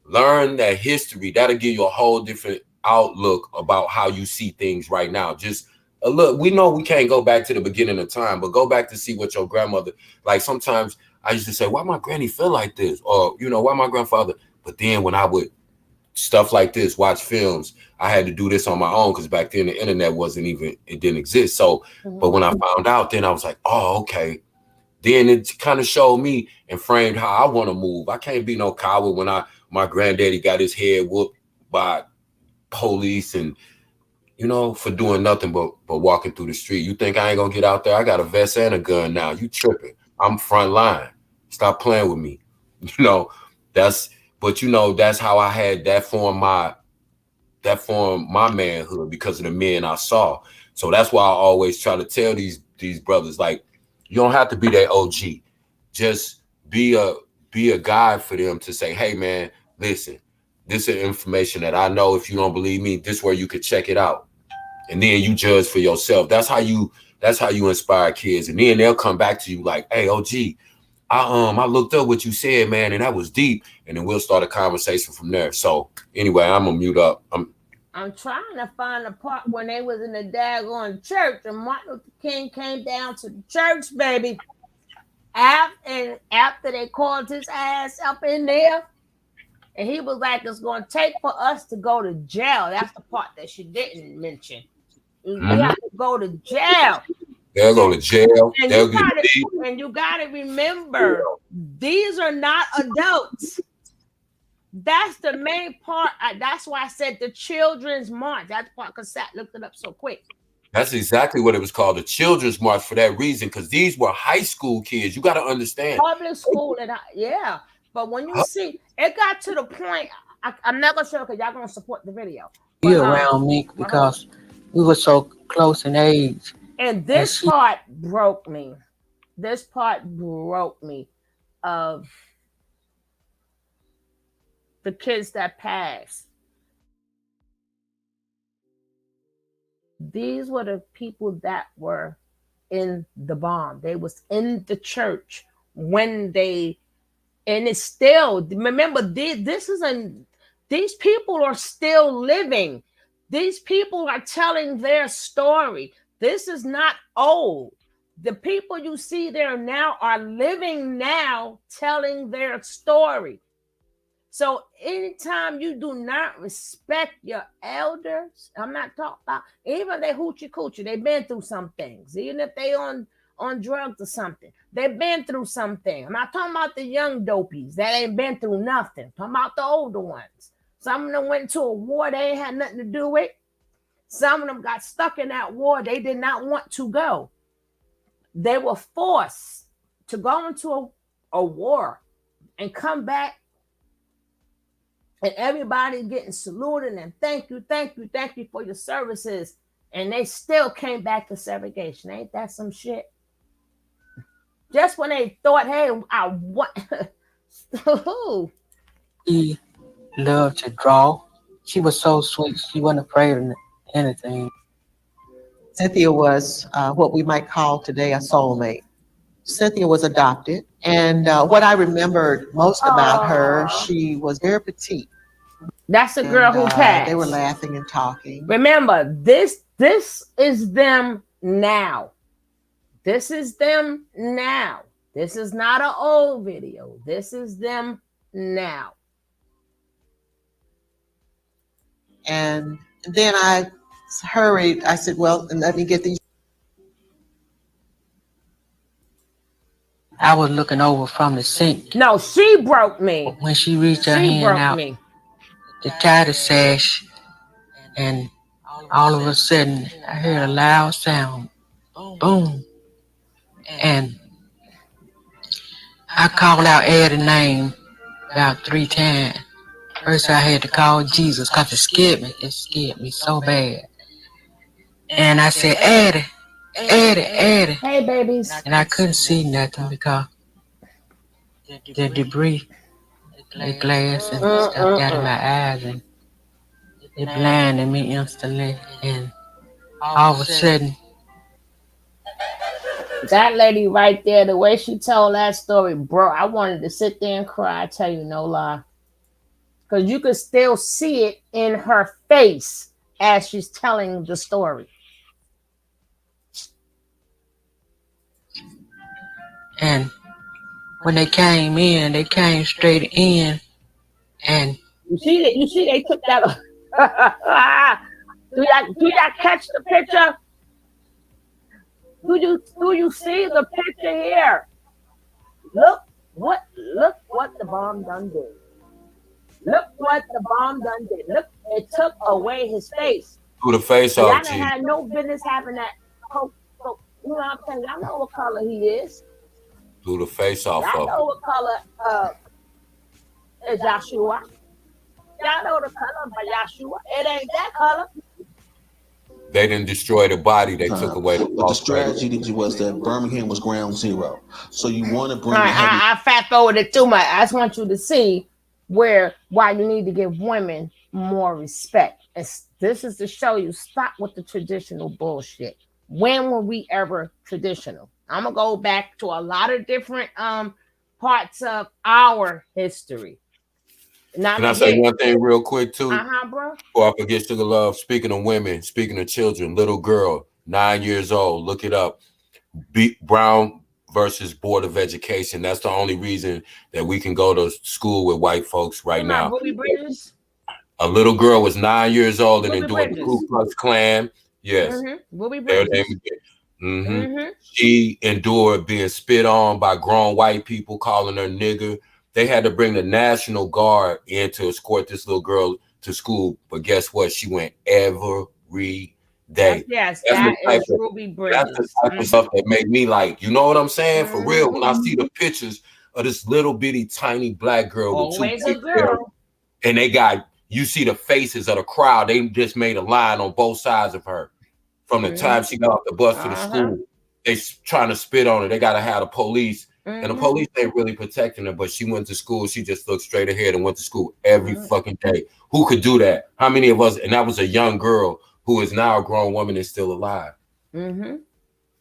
learn that history. That'll give you a whole different outlook about how you see things right now. Just a look, we know we can't go back to the beginning of time, but go back to see what your grandmother, like sometimes I used to say, why my granny feel like this? Or, you know, why my grandfather? But then when I would stuff like this, watch films, I had to do this on my own because back then the internet it didn't exist. So, but when I found out, then I was like, oh, okay. Then it kind of showed me and framed how I want to move. I can't be no coward when my granddaddy got his head whooped by police and, you know, for doing nothing but walking through the street. You think I ain't gonna get out there? I got a vest and a gun now. You tripping. I'm front line. Stop playing with me. You know, but you know, that's how I had that form my manhood because of the men I saw. So that's why I always try to tell these brothers, like, you don't have to be that OG. Just be a guide for them to say, hey man, listen, this is information that I know. If you don't believe me, this is where you could check it out. And then you judge for yourself. That's how you inspire kids. And then they'll come back to you like, hey, OG, I looked up what you said, man, and that was deep. And then we'll start a conversation from there. So anyway, I'm gonna mute up. I'm trying to find the part when they was in the daggone church and Martin Luther King came down to the church, baby. After they called his ass up in there, and he was like, it's going to take for us to go to jail. That's the part that she didn't mention. We have to go to jail. They'll go to jail. And you got to remember, these are not adults. That's the main part. That's why I said the Children's March. That's part because Sat looked it up so quick. That's exactly what it was called, the Children's March, for that reason, because these were high school kids. You got to understand. Public school, yeah. But when you see, it got to the point, I'm not going to show because y'all going to support the video. Be around me because we were so close in age. And this part broke me. This part broke me of the kids that passed. These were the people that were in the bomb. They was in the church when and it's still, remember, these people are still living. These people are telling their story. This is not old. The people you see there now are living now, telling their story. So anytime you do not respect your elders, I'm not talking about, even if they hoochie coochie, they've been through some things. Even if they on drugs or something, they've been through something. I'm not talking about the young dopies that ain't been through nothing. I'm talking about the older ones. Some of them went to a war they ain't had nothing to do with. Some of them got stuck in that war they did not want to go. They were forced to go into a war and come back. And everybody getting saluted and thank you for your services. And they still came back to segregation. Ain't that some shit? Just when they thought, hey, I want. She loved to draw. She was so sweet. She wasn't afraid of anything. Cynthia was what we might call today a soulmate. Cynthia was adopted. And what I remembered most about her, she was very petite. That's the girl who passed. They were laughing and talking. Remember, this is them now. This is them now. This is not an old video. This is them now. And then I hurried. I said, well, let me get these. I was looking over from the sink. No, she broke me. When she reached her hand out, to tie the sash, and all of a sudden, I heard a loud sound. Boom. And I called out Eddie's name about 3 times. First, I had to call Jesus because it scared me. It scared me so bad. And I said, Eddie, Eddie, Eddie. Hey, babies. And I couldn't see nothing because the debris, the glass and stuff got in my eyes, and it blinded me instantly. And all of a sudden, that lady right there, the way she told that story, bro, I wanted to sit there and cry. I tell you, no lie. Because you could still see it in her face as she's telling the story. And when they came in, they came straight in, and you see they took that. do y'all catch the picture? Do you see the picture here? Look what the bomb done did. Look what the bomb done did. Look, it took away his face. Threw the face Y'all off. done had no business having that. You know what I'm saying? Y'all know what color he is. Threw the face off Y'all of know what color is Joshua. Y'all know the color of Joshua. It ain't that color. They didn't destroy the body. They took away the But the strategy was that Birmingham was ground zero. So you want to bring I fast forwarded too much. I just want you to see why you need to give women more respect. This is to show you, stop with the traditional bullshit. When were we ever traditional? I'm gonna go back to a lot of different parts of our history. Can I say one thing real quick too? Bro. Before I forget Sugar Love, speaking of women, speaking of children, little girl, 9 years old, look it up. Brown versus Board of Education. That's the only reason that we can go to school with white folks right now. Ruby Bridges? A little girl was 9 years old and endured the Ku Klux Klan. Yes. Ruby Bridges. She endured being spit on by grown white people, calling her nigger. They had to bring the National Guard in to escort this little girl to school. But guess what? She went every day. Yes, that is Ruby Bridges. That's the type of stuff that made me like, you know what I'm saying? For real, when I see the pictures of this little bitty tiny black girl with always two a girl, and you see the faces of the crowd. They just made a line on both sides of her. From the time she got off the bus to the school, they trying to spit on her. They got to have the police. And the police ain't really protecting her, but she went to school. She just looked straight ahead and went to school every fucking day. Who could do that? How many of us? And that was a young girl who is now a grown woman and still alive. Ruby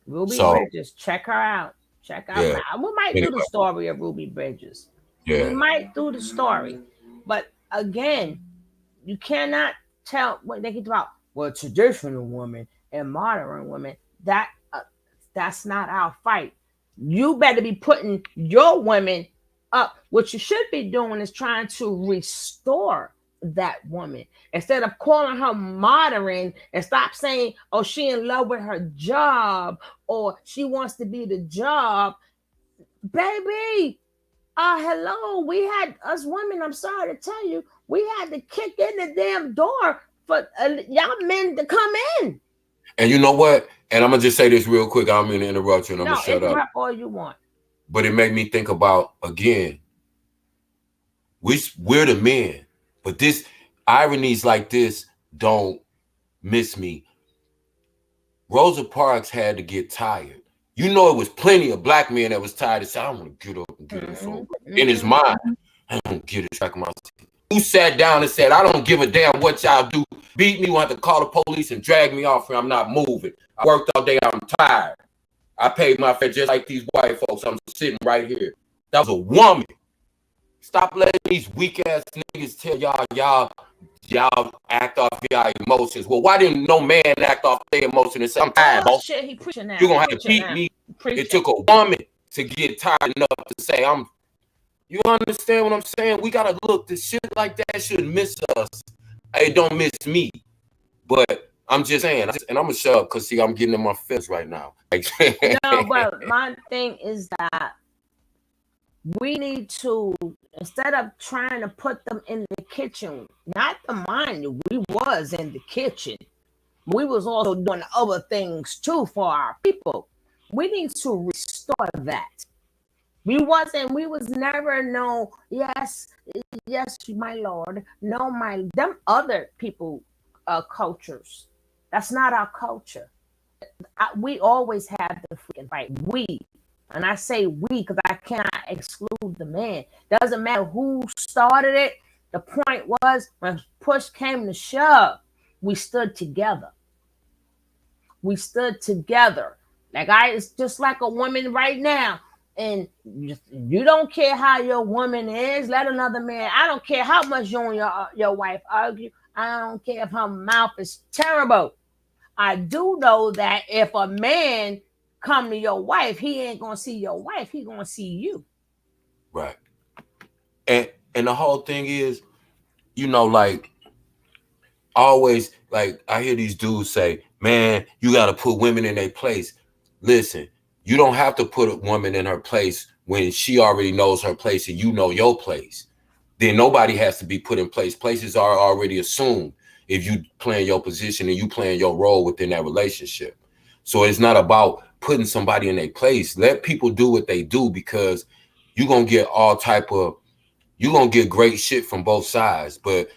Bridges, check her out. Check out. Yeah. We might do the story of Ruby Bridges. Yeah. We might do the story. But again, you cannot tell what they can about. Well, traditional women and modern women, that's not our fight. You better be putting your women up. What you should be doing is trying to restore that woman instead of calling her modern, and stop saying, oh, she in love with her job or she wants to be the job. Baby, hello, we had us women, I'm sorry to tell you, we had to kick in the damn door for y'all men to come in. And you know what? And I'm gonna just say this real quick. I don't mean to interrupt you, and I'm gonna shut up. Interrupt all you want. But it made me think about, again, we're the men, but this ironies like this don't miss me. Rosa Parks had to get tired. You know, it was plenty of black men that was tired and said, I want to get up and get this over. In his mind, I don't get it back in my teeth. Who sat down and said, I don't give a damn what y'all do. Beat me, want to call the police and drag me off here. I'm not moving. I worked all day. I'm tired. I paid my fare just like these white folks. I'm sitting right here. That was a woman. Stop letting these weak ass niggas tell y'all act off y'all emotions. Well, why didn't no man act off their emotions and say, I'm tired, boss? Shit, he preaching now. You're gonna have to beat me. It took a woman to get tired enough to say, You understand what I'm saying? We gotta look. The shit like that should miss us. Hey, don't miss me. But I'm just saying, and I'm gonna shut up because see, I'm getting in my feelings right now. No, but my thing is that we need to, instead of trying to put them in the kitchen, not to mind you, we was in the kitchen. We was also doing other things too for our people. We need to restore that. We was never no, yes, yes, my lord. No, them other people cultures. That's not our culture. We always have the freaking fight. We, and I say we because I cannot exclude the man. Doesn't matter who started it. The point was when push came to shove, we stood together. We stood together. It's just like a woman right now. And you don't care how your woman is. Let another man. I don't care how much you and your wife argue. I don't care if her mouth is terrible. I do know that if a man come to your wife, he ain't gonna see your wife. He gonna see you. Right. And the whole thing is, like always, like I hear these dudes say, "Man, you got to put women in their place." Listen, you don't have to put a woman in her place when she already knows her place and you know your place. Then nobody has to be put in place. Places are already assumed if you playing your position and you playing your role within that relationship. So it's not about putting somebody in their place. Let people do what they do, because you're gonna get you're gonna get great shit from both sides. But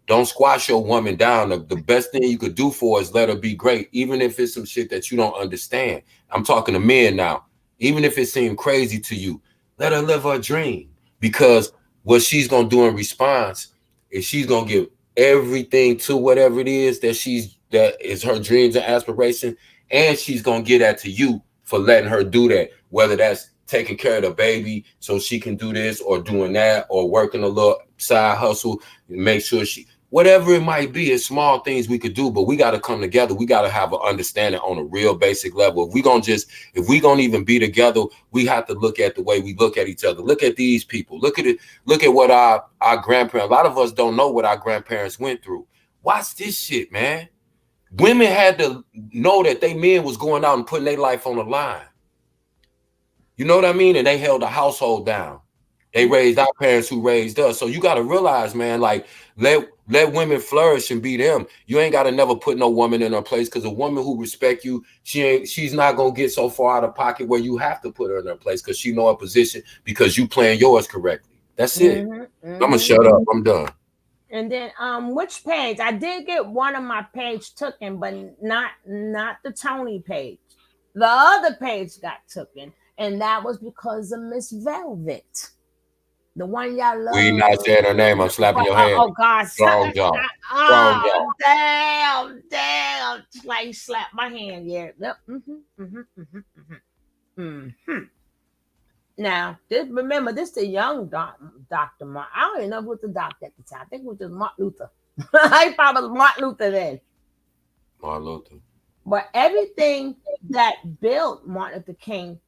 don't squash your woman down. The best thing you could do for her is let her be great, even if it's some shit that you don't understand. I'm talking to men now. Even if it seemed crazy to you, let her live her dream, because what she's gonna do in response is she's gonna give everything to whatever it is that is her dreams and aspiration, and she's gonna get that to you for letting her do that, whether that's taking care of the baby so she can do this, or doing that, or working a little side hustle, make sure whatever it might be. It's small things we could do, but we got to come together. We got to have an understanding on a real basic level. If we gonna even be together, we have to look at the way we look at each other. Look at these people. Look at it. Look at what our grandparents. A lot of us don't know what our grandparents went through. Watch this shit, man. Women had to know that they men was going out and putting their life on the line. You know what I mean? And they held the household down. They raised our parents who raised us. So you got to realize, man, like let women flourish and be them. You ain't got to never put no woman in her place, because a woman who respect you, she's not going to get so far out of pocket where you have to put her in her place, because she know her position, because you playing yours correctly. That's it. I'm going to shut up. I'm done. And then which page? I did get one of my page taken, but not the Tony page. The other page got taken. And that was because of Miss Velvet, the one y'all love. We not saying her name. I'm slapping your hand. Oh God! Strong jaw. Oh, damn! Like slap my hand. Yeah. Yep. Now, remember, this the young Dr. Martin. I don't even know who was the doctor at the time. I think it was just Martin Luther. He probably was Martin Luther then. Martin Luther. But everything that built Martin Luther King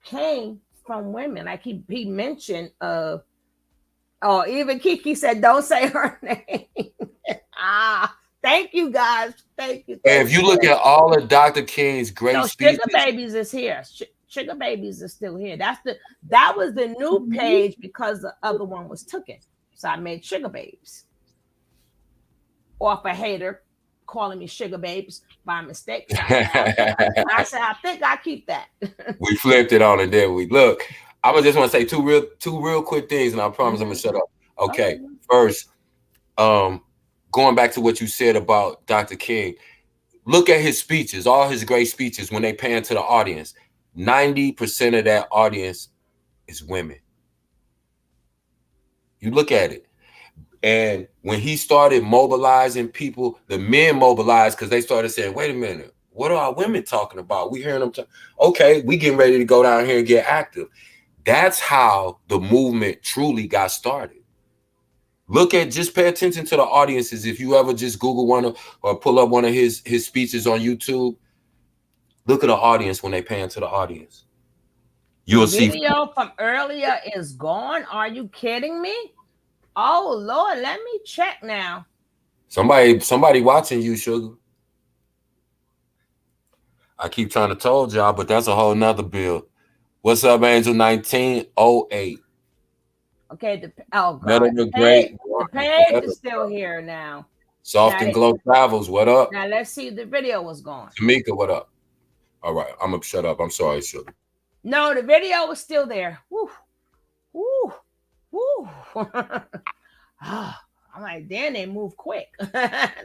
came from women. Like he mentioned even Kiki said don't say her name. Thank you guys. Thank you. And if you look at all of Dr. King's great speeches, Sugar Babies is here. Sugar Babies is still here. That was the new page because the other one was taken. So I made Sugar Babes. Or if a hater calling me Sugar Babes by mistake. I said, I think I keep that. We flipped it on it, didn't we? Look, I just want to say two real quick things, and I promise I'm gonna shut up. Okay, first, going back to what you said about Dr. King, look at his speeches, all his great speeches. When they pan to the audience, 90% of that audience is women. You look at it. And when he started mobilizing people, the men mobilized because they started saying, wait a minute, what are our women talking about? We hearing them talk. Okay, we getting ready to go down here and get active. That's how the movement truly got started. Just pay attention to the audiences. If you ever just Google one or pull up one of his speeches on YouTube, look at the audience when they pan to the audience. You'll the see video from earlier is gone. Are you kidding me? Oh Lord, let me check now. somebody watching you, sugar. I keep trying to told y'all, but that's a whole nother bill. What's up, Angel 1908? Okay, oh Better God, the great. the page is still here now. Soft and Glow Travels, what up? Now let's see if the video was gone. Tamika, what up? All right, I'm gonna shut up. I'm sorry, sugar. No, the video was still there. Woo, woo, woo. I'm like, damn, they move quick.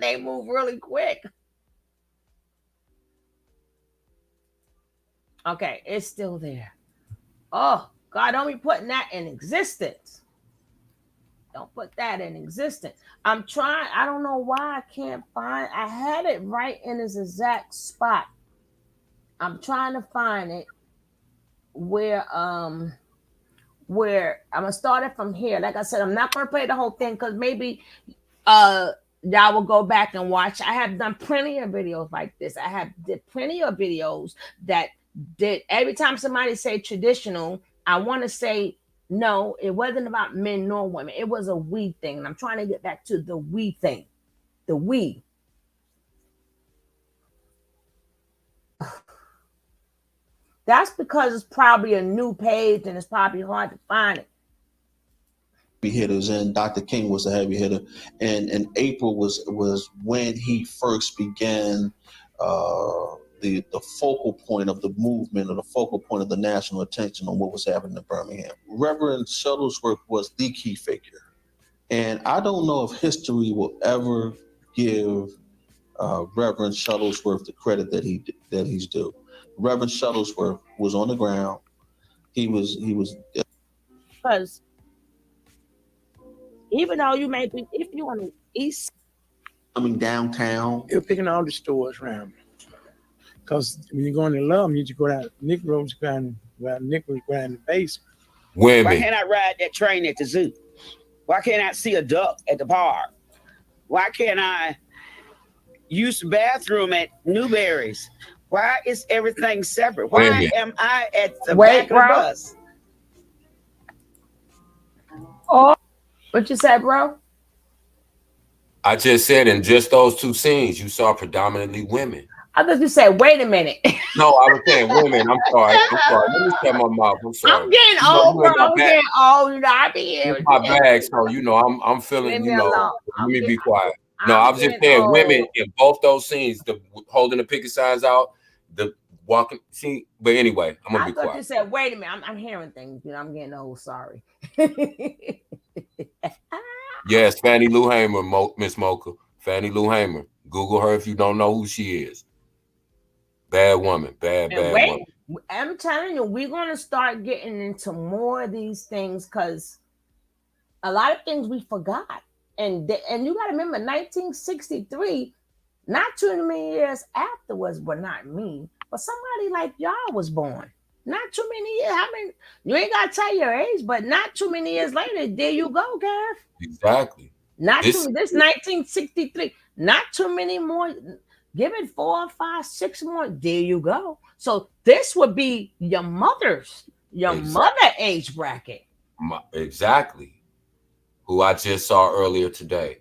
They move really quick. Okay, it's still there. Oh, God, don't be putting that in existence. Don't put that in existence. I'm trying. I don't know why I can't find. I had it right in its exact spot. I'm trying to find it where I'm gonna start it from here. Like I said, I'm not gonna play the whole thing because maybe y'all will go back and watch. I have done plenty of videos like this. I have did plenty of videos that did every time somebody say traditional, I want to say no, it wasn't about men nor women. It was a we thing. And I'm trying to get back to the we thing. The we. That's because it's probably a new page and it's probably hard to find it. Hitters, and Dr. King was a heavy hitter, and April was when he first began the focal point of the movement, or the focal point of the national attention on what was happening in Birmingham. Reverend Shuttlesworth was the key figure, and I don't know if history will ever give Reverend Shuttlesworth the credit that he's due. Reverend Shuttlesworth was on the ground. He was because even though you may be, if you're on the east, coming downtown, you're picking all the stores around. Because when you go in the love, you just go down Nick Rose, down Nick was down the base. Women. Why can't I ride that train at the zoo? Why can't I see a duck at the park? Why can't I use the bathroom at Newberry's? Why is everything separate? Why am I at the back of the bus? Oh, what you said, bro? I just said in just those two scenes, you saw predominantly women. I thought you said, wait a minute. No, I was saying women. I'm sorry. Let me shut my mouth. I'm sorry. I'm getting old, bro. I'm getting old. You know, I be here. My bag, so you know, I'm feeling. You know, let me be quiet. No, I was just saying women in both those scenes, the holding the picket signs out, the walking. See, but anyway, I'm gonna be quiet. I thought you said, wait a minute. I'm hearing things. You know, I'm getting old. Sorry. Yes, Fannie Lou Hamer, Miss Mocha. Fannie Lou Hamer. Google her if you don't know who she is. Bad woman. Bad woman. I'm telling you, we're going to start getting into more of these things because a lot of things we forgot. And you got to remember, 1963, not too many years afterwards, but not me, but somebody like y'all was born. Not too many years. I mean, you ain't got to tell your age, but not too many years later, there you go, Gav. Exactly. This 1963. Not too many more. Give it 4, 5, 6 more. There you go. So this would be your mother age bracket. Exactly. Who I just saw earlier today.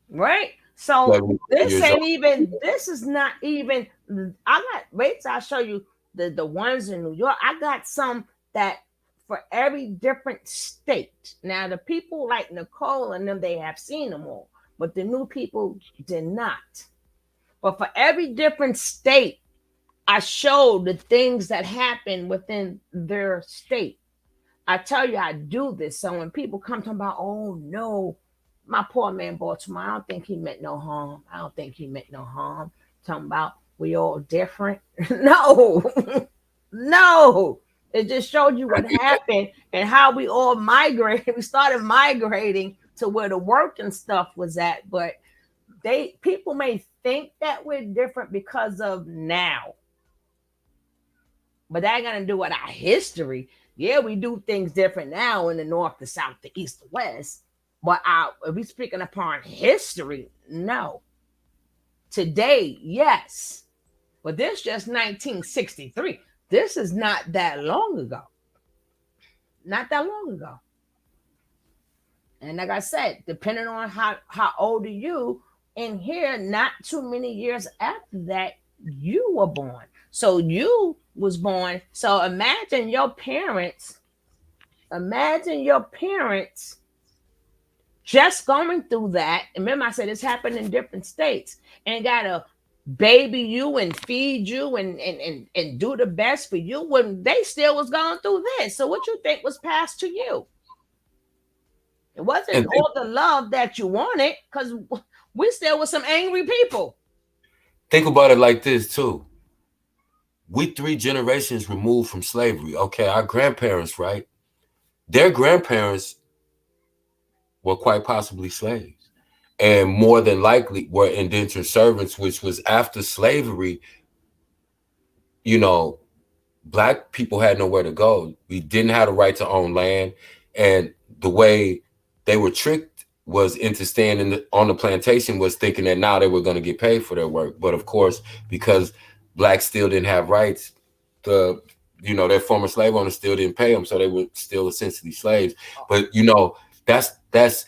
Right. So this is not even. Wait till I show you the ones in New York. I got some that for every different state. Now the people like Nicole and them, they have seen them all, but the new people did not. But for every different state, I showed the things that happen within their state. I tell you, I do this. So when people come talking about, oh no, my poor man Baltimore, I don't think he meant no harm. I don't think he meant no harm. Talking about we all different. No, no. It just showed you what happened and how we all migrated. We started migrating to where the work and stuff was at. But people may think that we're different because of now. But that ain't gonna do with our history. Yeah, we do things different now in the north, the south, the east, the west. But if we speaking upon history, no. Today, yes. But this just 1963. this is not that long ago. Not that long ago. And like I said, depending on how old are you, in here, not too many years after that, you were born. So you was born. So imagine your parents just going through that. Remember, I said this happened in different states and gotta baby you and feed you and do the best for you when they still was going through this. So what you think was passed to you? It wasn't all the love that you wanted, because we still were some angry people. Think about it like this too. We 3 generations removed from slavery. Okay, our grandparents, right? Their grandparents were quite possibly slaves, and more than likely were indentured servants, which was after slavery. You know, Black people had nowhere to go. We didn't have the right to own land, and the way they were tricked was into staying on the plantation, was thinking that now they were going to get paid for their work. But of course, because Blacks still didn't have rights, their former slave owners still didn't pay them, so they were still essentially slaves. But that's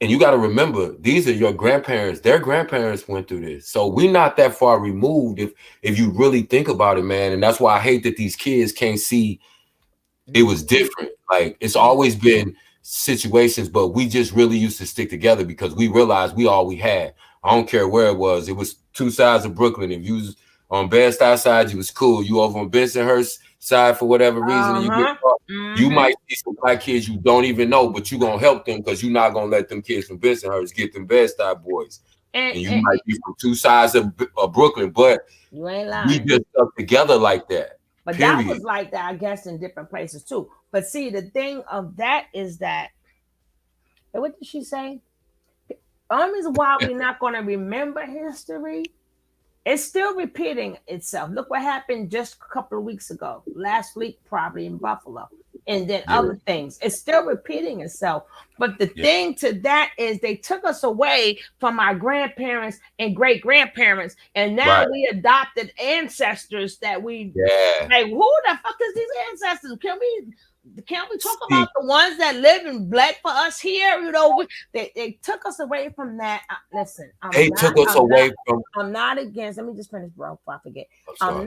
and you got to remember, these are your grandparents. Their grandparents went through this, so we're not that far removed if you really think about it, man. And that's why I hate that these kids can't see it was different. Like, it's always been situations, but we just really used to stick together because we realized we all we had. I don't care where it was. It was 2 sides of Brooklyn. If you was on Bed-Stuy side, you was cool. You over on Bensonhurst side for whatever reason, and you get caught, you might see some Black kids you don't even know, but you gonna help them because you're not gonna let them kids from Bensonhurst get them Bed-Stuy boys. And you might be from 2 sides of Brooklyn, but you ain't lying. We just stuck together like that. But that was like that, I guess, in different places too. But see, the thing of that is that, what did she say? The only reason why we're not going to remember history, it's still repeating itself. Look what happened just a couple of weeks ago, last week probably in Buffalo, and then other things. It's still repeating itself. But the thing to that is they took us away from our grandparents and great-grandparents, and now we adopted ancestors that we like. Who the fuck is these ancestors? Can we talk about the ones that live and bled for us here? You know, they took us away from that. Listen, I'm not against. Let me just finish, bro, before I forget. I'm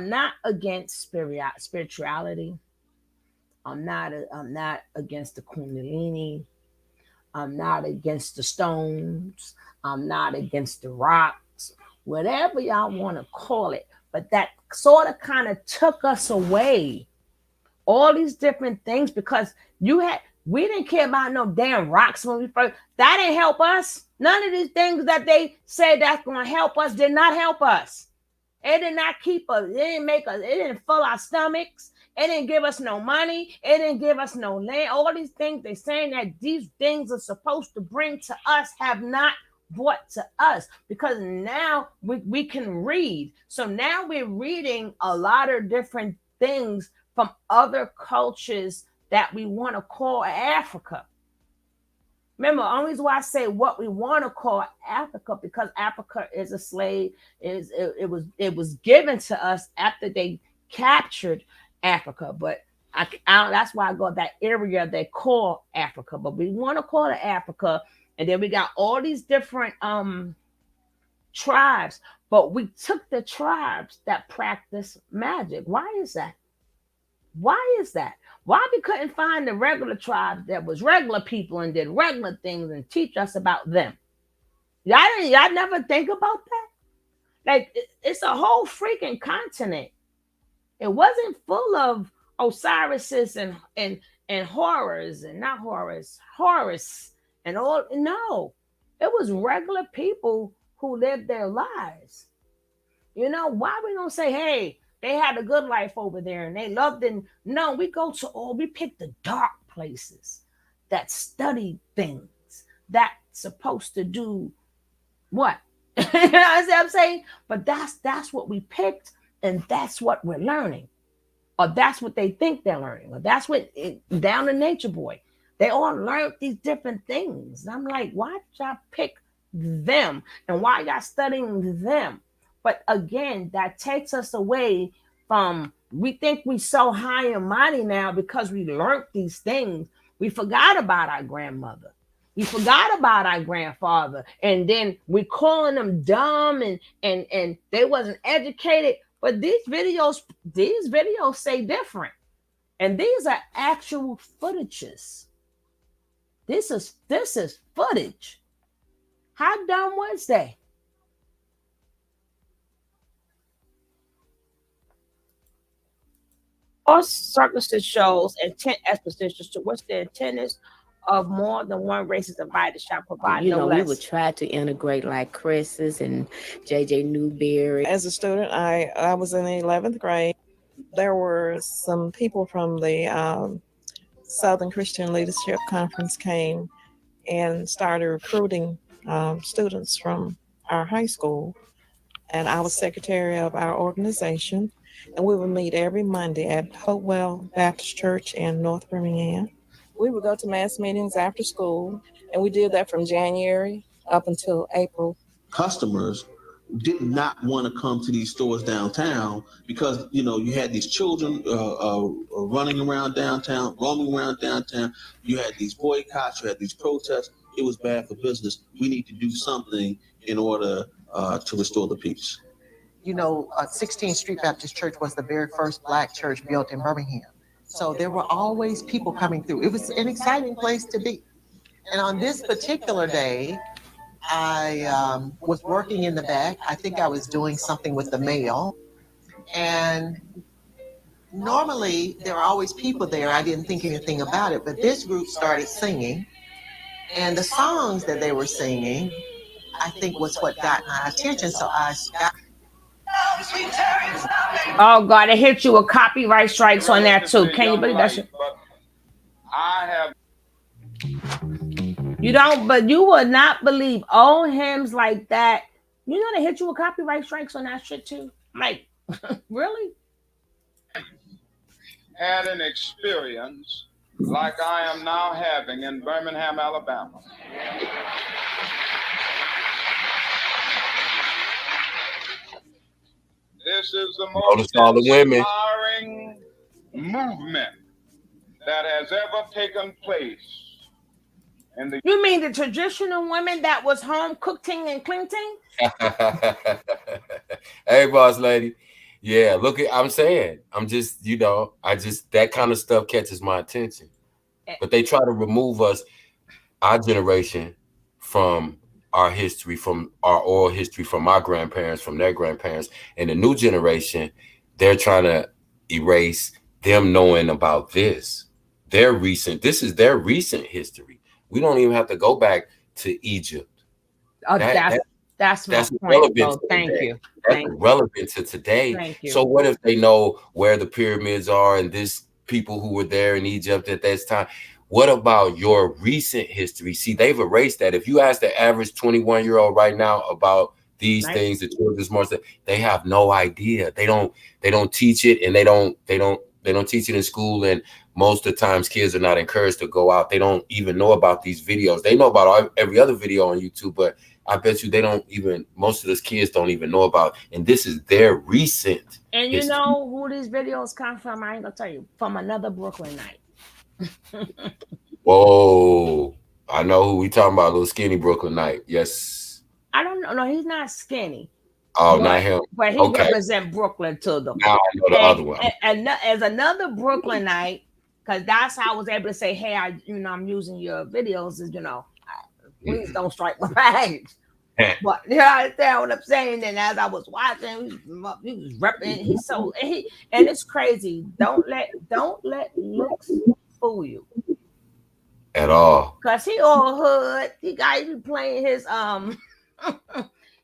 not against spirituality. I'm not against the Kundalini. I'm not against the stones. I'm not against the rocks. Whatever y'all want to call it, but that sort of kind of took us away. All these different things, because we didn't care about no damn rocks when we first. That didn't help us. None of these things that they said that's going to help us did not help us. It did not keep us. It didn't make us. It didn't fill our stomachs. It didn't give us no money. It didn't give us no land. All these things they're saying that these things are supposed to bring to us have not brought to us, because now we can read. So now we're reading a lot of different things from other cultures that we want to call Africa. Remember, only reason why I say what we want to call Africa, because Africa is a slave. It was given to us after they captured Africa. But that's why I go that area they call Africa. But we want to call it Africa, and then we got all these different tribes. But we took the tribes that practice magic. Why is that? Why is that? Why we couldn't find the regular tribes that was regular people and did regular things and teach us about them? Y'all never think about that? Like, it's a whole freaking continent. It wasn't full of Osiris's and horrors and not horrors, Horus and all. No, it was regular people who lived their lives. You know, why we don't say, hey, they had a good life over there and they loved it? No, we pick the dark places that study things that's supposed to do what? You know what I'm saying? But that's what we picked, and that's what we're learning. Or that's what they think they're learning. Or that's what down to Nature Boy. They all learned these different things. And I'm like, why did y'all pick them? And why y'all studying them? But again, that takes us away from We think we so high and mighty now because we learned these things. We forgot about our grandmother. We forgot about our grandfather. And then we calling them dumb and they wasn't educated. But these videos say different. And these are actual footages. This is footage. How dumb was they? All circumstances shows intent expositions to which the intent of more than one racist divided shall provide no less. We would try to integrate like Chris's and JJ Newberry. As a student, I was in the 11th grade. There were some people from the Southern Christian Leadership Conference came and started recruiting students from our high school. And I was secretary of our organization. And we would meet every Monday at Hopewell Baptist Church in North Birmingham. We would go to mass meetings after school, and we did that from January up until April. Customers did not want to come to these stores downtown because, you had these children running around downtown, roaming around downtown. You had these boycotts, you had these protests. It was bad for business. We need to do something in order to restore the peace. 16th Street Baptist Church was the very first Black church built in Birmingham. So there were always people coming through. It was an exciting place to be. And on this particular day, I was working in the back. I think I was doing something with the mail. And normally there are always people there. I didn't think anything about it, but this group started singing. And the songs that they were singing, I think was what got my attention. So I stopped. Oh God, it hit you with copyright strikes on that too. Can you believe that shit? But you would not believe old hymns like that. You know they hit you with copyright strikes on that shit too. Like, really? Had an experience like I am now having in Birmingham, Alabama. This is the most inspiring movement that has ever taken place. You mean the traditional women that was home cooking and cleaning? Hey, boss lady. Yeah, look at I'm just, that kind of stuff catches my attention. But they try to remove us, our generation, from our history, from our oral history, from our grandparents, from their grandparents. And the new generation, they're trying to erase them knowing about this. This is their recent history. We don't even have to go back to Egypt. That's my point. Oh, thank you. That's relevant to today. Thank you. So what if they know where the pyramids are and this people who were there in Egypt at that time? What about your recent history? See, they've erased that. If you ask the average 21-year-old right now about these things, the children's march, they have no idea. They don't teach it, and they don't teach it in school. And most of the times, kids are not encouraged to go out. They don't even know about these videos. They know about every other video on YouTube, but I bet you most of those kids don't even know about. And this is their recent. And you know who these videos come from? I ain't gonna tell you. From another Brooklyn night. Whoa, I know who we talking about, little skinny Brooklyn Knight. Yes. I don't know. No, he's not skinny. Oh, not him. But he represent Brooklyn to the now I know the other one. And as another Brooklyn Knight, because that's how I was able to say, hey, I'm using your videos, please don't strike my page. But you understand what I'm saying? And as I was watching, he was repping. And it's crazy. Don't let looks fool you at all. Cause he all hood. He be playing his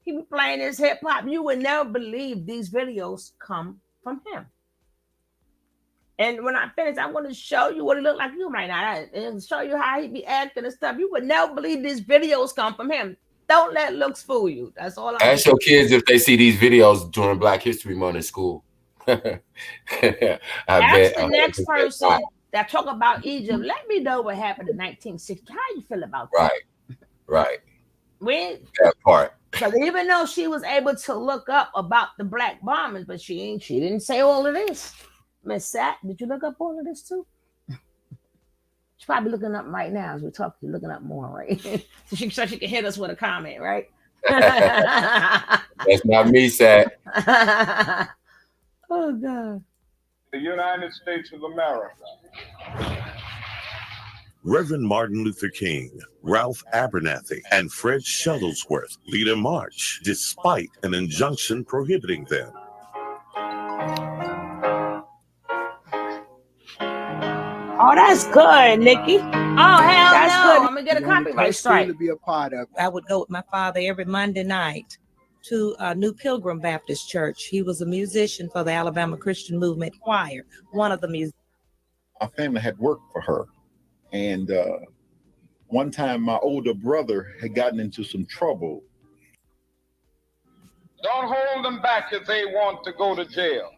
he be playing his hip hop. You would never believe these videos come from him. And when I finish, I'm going to show you what he look like you right now, and show you how he be acting and stuff. You would never believe these videos come from him. Don't let looks fool you. That's all. Ask your kids if they see these videos during Black History Month in school. Ask the next person that talk about Egypt. Let me know what happened in 1960. How you feel about that? Right. That part. Because even though she was able to look up about the black bombings, but she didn't say all of this. Miss Sat, did you look up all of this too? She's probably looking up right now as we talk. You're looking up more, right? so she can hit us with a comment, right? That's not me, Sat. Oh God. The United States of America. Reverend Martin Luther King, Ralph Abernathy, and Fred Shuttlesworth lead a march despite an injunction prohibiting them. Oh, that's good, Nikki. Oh, hell that's no. Good. I'm going to get a copyright strike. To be a part of. I would go with my father every Monday night to New Pilgrim Baptist Church. He was a musician for the Alabama Christian Movement Choir, one of the musicians. My family had worked for her. And one time my older brother had gotten into some trouble. Don't hold them back if they want to go to jail.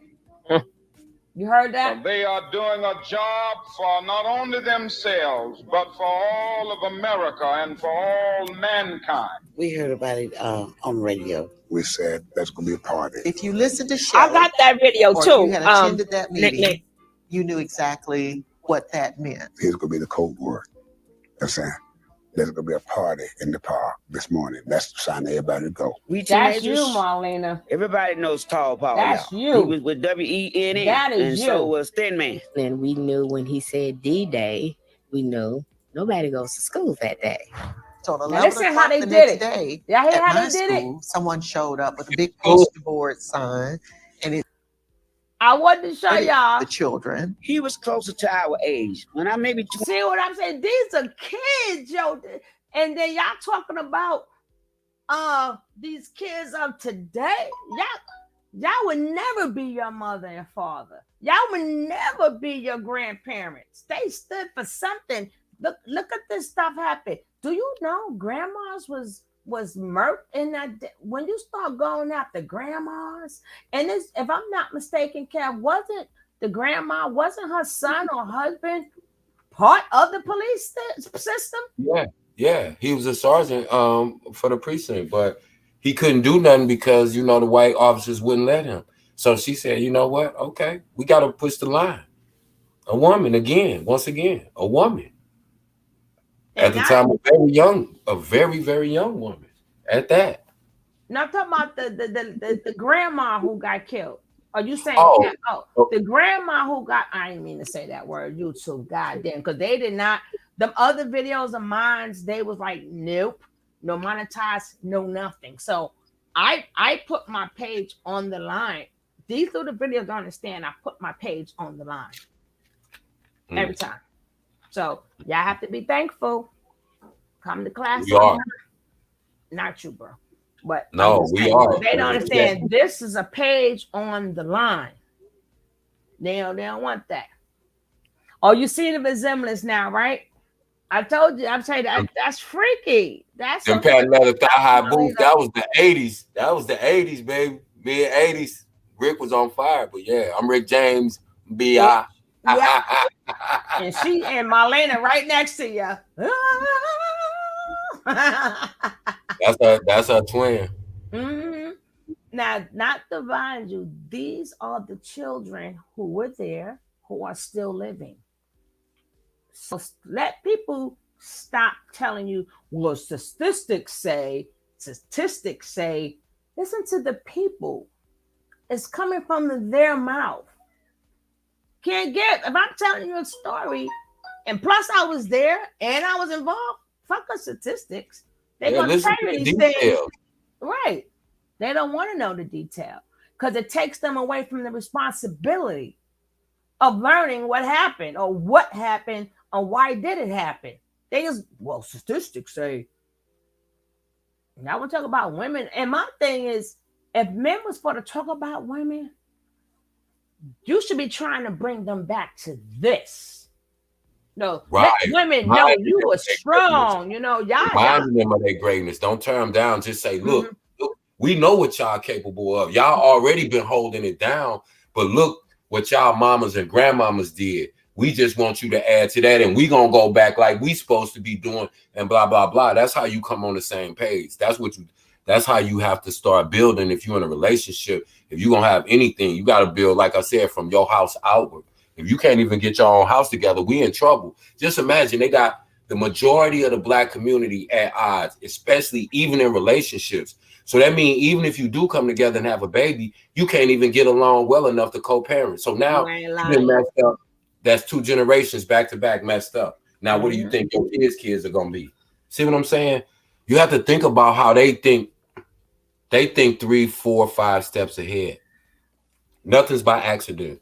You heard that? They are doing a job for not only themselves, but for all of America and for all mankind. We heard about it on radio. We said that's going to be a party. If you listened to Shelley, I got that video or too. If you had attended that meeting, you knew exactly what that meant. Here's going to be the code word. That's saying there's going to be a party in the park this morning. That's the sign everybody to go. That's you, Marlena. Everybody knows Tall Paul. That's y'all. you. He was with WENN. That is and you. so was Thin Man. And we knew when he said D-Day, we knew nobody goes to school that day. So at Now 11 listen o'clock how they the did next it. day, Y'all hear at how my they did school, someone showed up with a big poster board sign, and it. I wanted to show y'all the children. He was closer to our age. When I maybe see what I'm saying. These are kids, yo, and then y'all talking about these kids of today. Y'all would never be your mother and father. Y'all would never be your grandparents. They stood for something. Look at this stuff happen. Do you know grandmas was murked in that when you start going after grandmas? And this, if I'm not mistaken, Kev, wasn't her son or husband part of the police system? Yeah, he was a sergeant for the precinct, but he couldn't do nothing because the white officers wouldn't let him. So she said, you know what? Okay, we got to push the line. A woman once again, a woman. At the time, a very, very young woman. At that. Now I'm talking about the grandma who got killed. Are you saying the grandma who got? I didn't mean to say that word. YouTube, goddamn, because they did not. The other videos of mine, they was like, nope, no monetized, no nothing. So I put my page on the line. These little videos don't understand. I put my page on the line every time. So y'all have to be thankful. Come to class. We are. Not you, bro. But no, we are. They don't understand. This is a page on the line. They don't want that. Oh, you see the resemblance now, right? I told you. I'm saying that's freaky. That's them patent leather thigh high boots. That was the 80s. That was the 80s, baby. Mid 80s. Rick was on fire, but yeah, I'm Rick James. B.I. Yeah. And she and Marlena right next to you. That's her twin. Mm-hmm. Now, not to mind you, these are the children who were there who are still living. So let people stop telling you, well, statistics say. Listen to the people. It's coming from their mouth. If I'm telling you a story, and plus I was there and I was involved, fuck the statistics. They're going to tell you these things. Right. They don't want to know the detail because it takes them away from the responsibility of learning what happened or why did it happen. They just, well, statistics say. Now we'll talk about women. And my thing is, if men was for to talk about women, you should be trying to bring them back to this. No, right. Let women know you are strong. Y'all. Remind them of their greatness. Don't turn them down. Just say, look, we know what y'all capable of. Y'all already been holding it down, but look what y'all mamas and grandmamas did. We just want you to add to that, and we gonna go back like we supposed to be doing, and blah blah blah. That's how you come on the same page. That's what you. That's how you have to start building. If you're in a relationship, if you're gonna have anything, you got to build, like I said, from your house outward. If you can't even get your own house together, we in trouble. Just imagine they got the majority of the Black community at odds, especially even in relationships. So that means even if you do come together and have a baby, you can't even get along well enough to co-parent. So now you've been messed up. That's 2 generations back to back messed up. Now, what do you think your kids are gonna be? See what I'm saying? You have to think about how they think. They think 3, 4, 5 steps ahead. Nothing's by accident.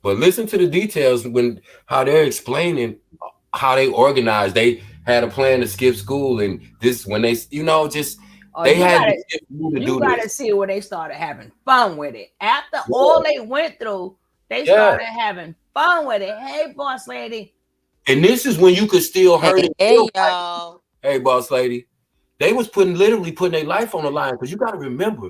But listen to the details when how they're explaining how they organized. They had a plan to skip school, and this when they, just they had to skip school to do this. You gotta see where they started having fun with it. After all they went through, they started having fun with it. Hey, boss lady. And this is when you could still hurt it. Hey, y'all. Hey, boss lady. They was literally putting their life on the line, because you got to remember,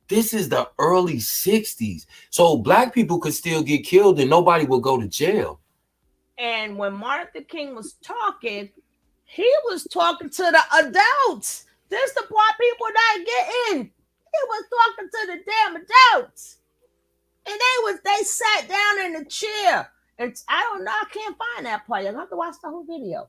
this is the early 60s. So Black people could still get killed and nobody will go to jail. And when Martin Luther King was talking, he was talking to the adults. This the part people not getting. He was talking to the damn adults. And they sat down in the chair. And I don't know, I can't find that part. You'll have to watch the whole video.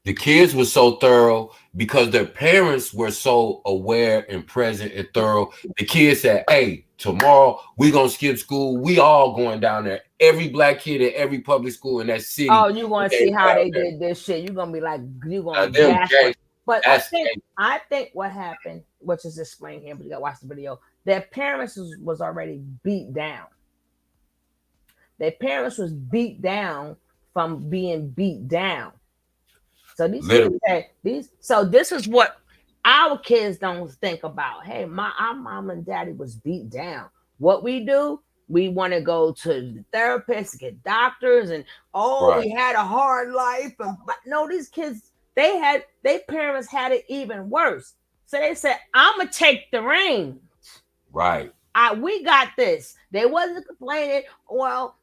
The kids were so thorough because their parents were so aware and present and thorough. The kids said, hey, tomorrow we're going to skip school. We all going down there. Every Black kid at every public school in that city. Oh, you're going to see how they did this shit. You're going to be like, you're going to gasp. But I think what happened, which is explained here, but you got to watch the video, their parents was already beat down. Their parents was beat down from being beat down. So this is what our kids don't think about. Hey, our mom and daddy was beat down. What we do, we want to go to the therapist, get doctors, and we had a hard life. But no, these kids, their parents had it even worse. So they said, I'm gonna take the reins. Right. We got this. They wasn't complaining. Well,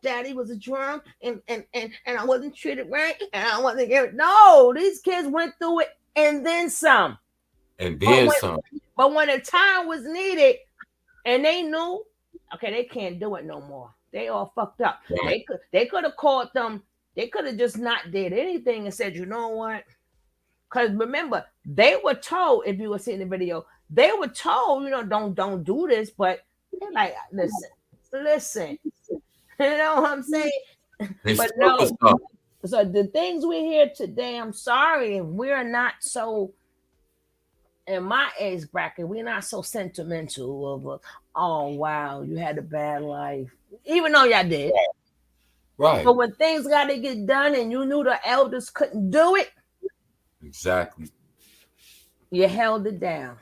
daddy was a drunk and I wasn't treated right and I wasn't given. No, these kids went through it and then some. And then some. But when the time was needed and they knew, okay, they can't do it no more. They all fucked up. Right. They could have called them. They could have just not did anything and said, you know what? Because remember, they were told, if you were seeing the video, they were told, don't do this, but they're like, listen. You know what I'm saying? But no. So the things we hear today, I'm sorry, we're not so, in my age bracket, we're not so sentimental of, oh, wow, you had a bad life. Even though y'all did. Right. But when things got to get done and you knew the elders couldn't do it. Exactly. You held it down.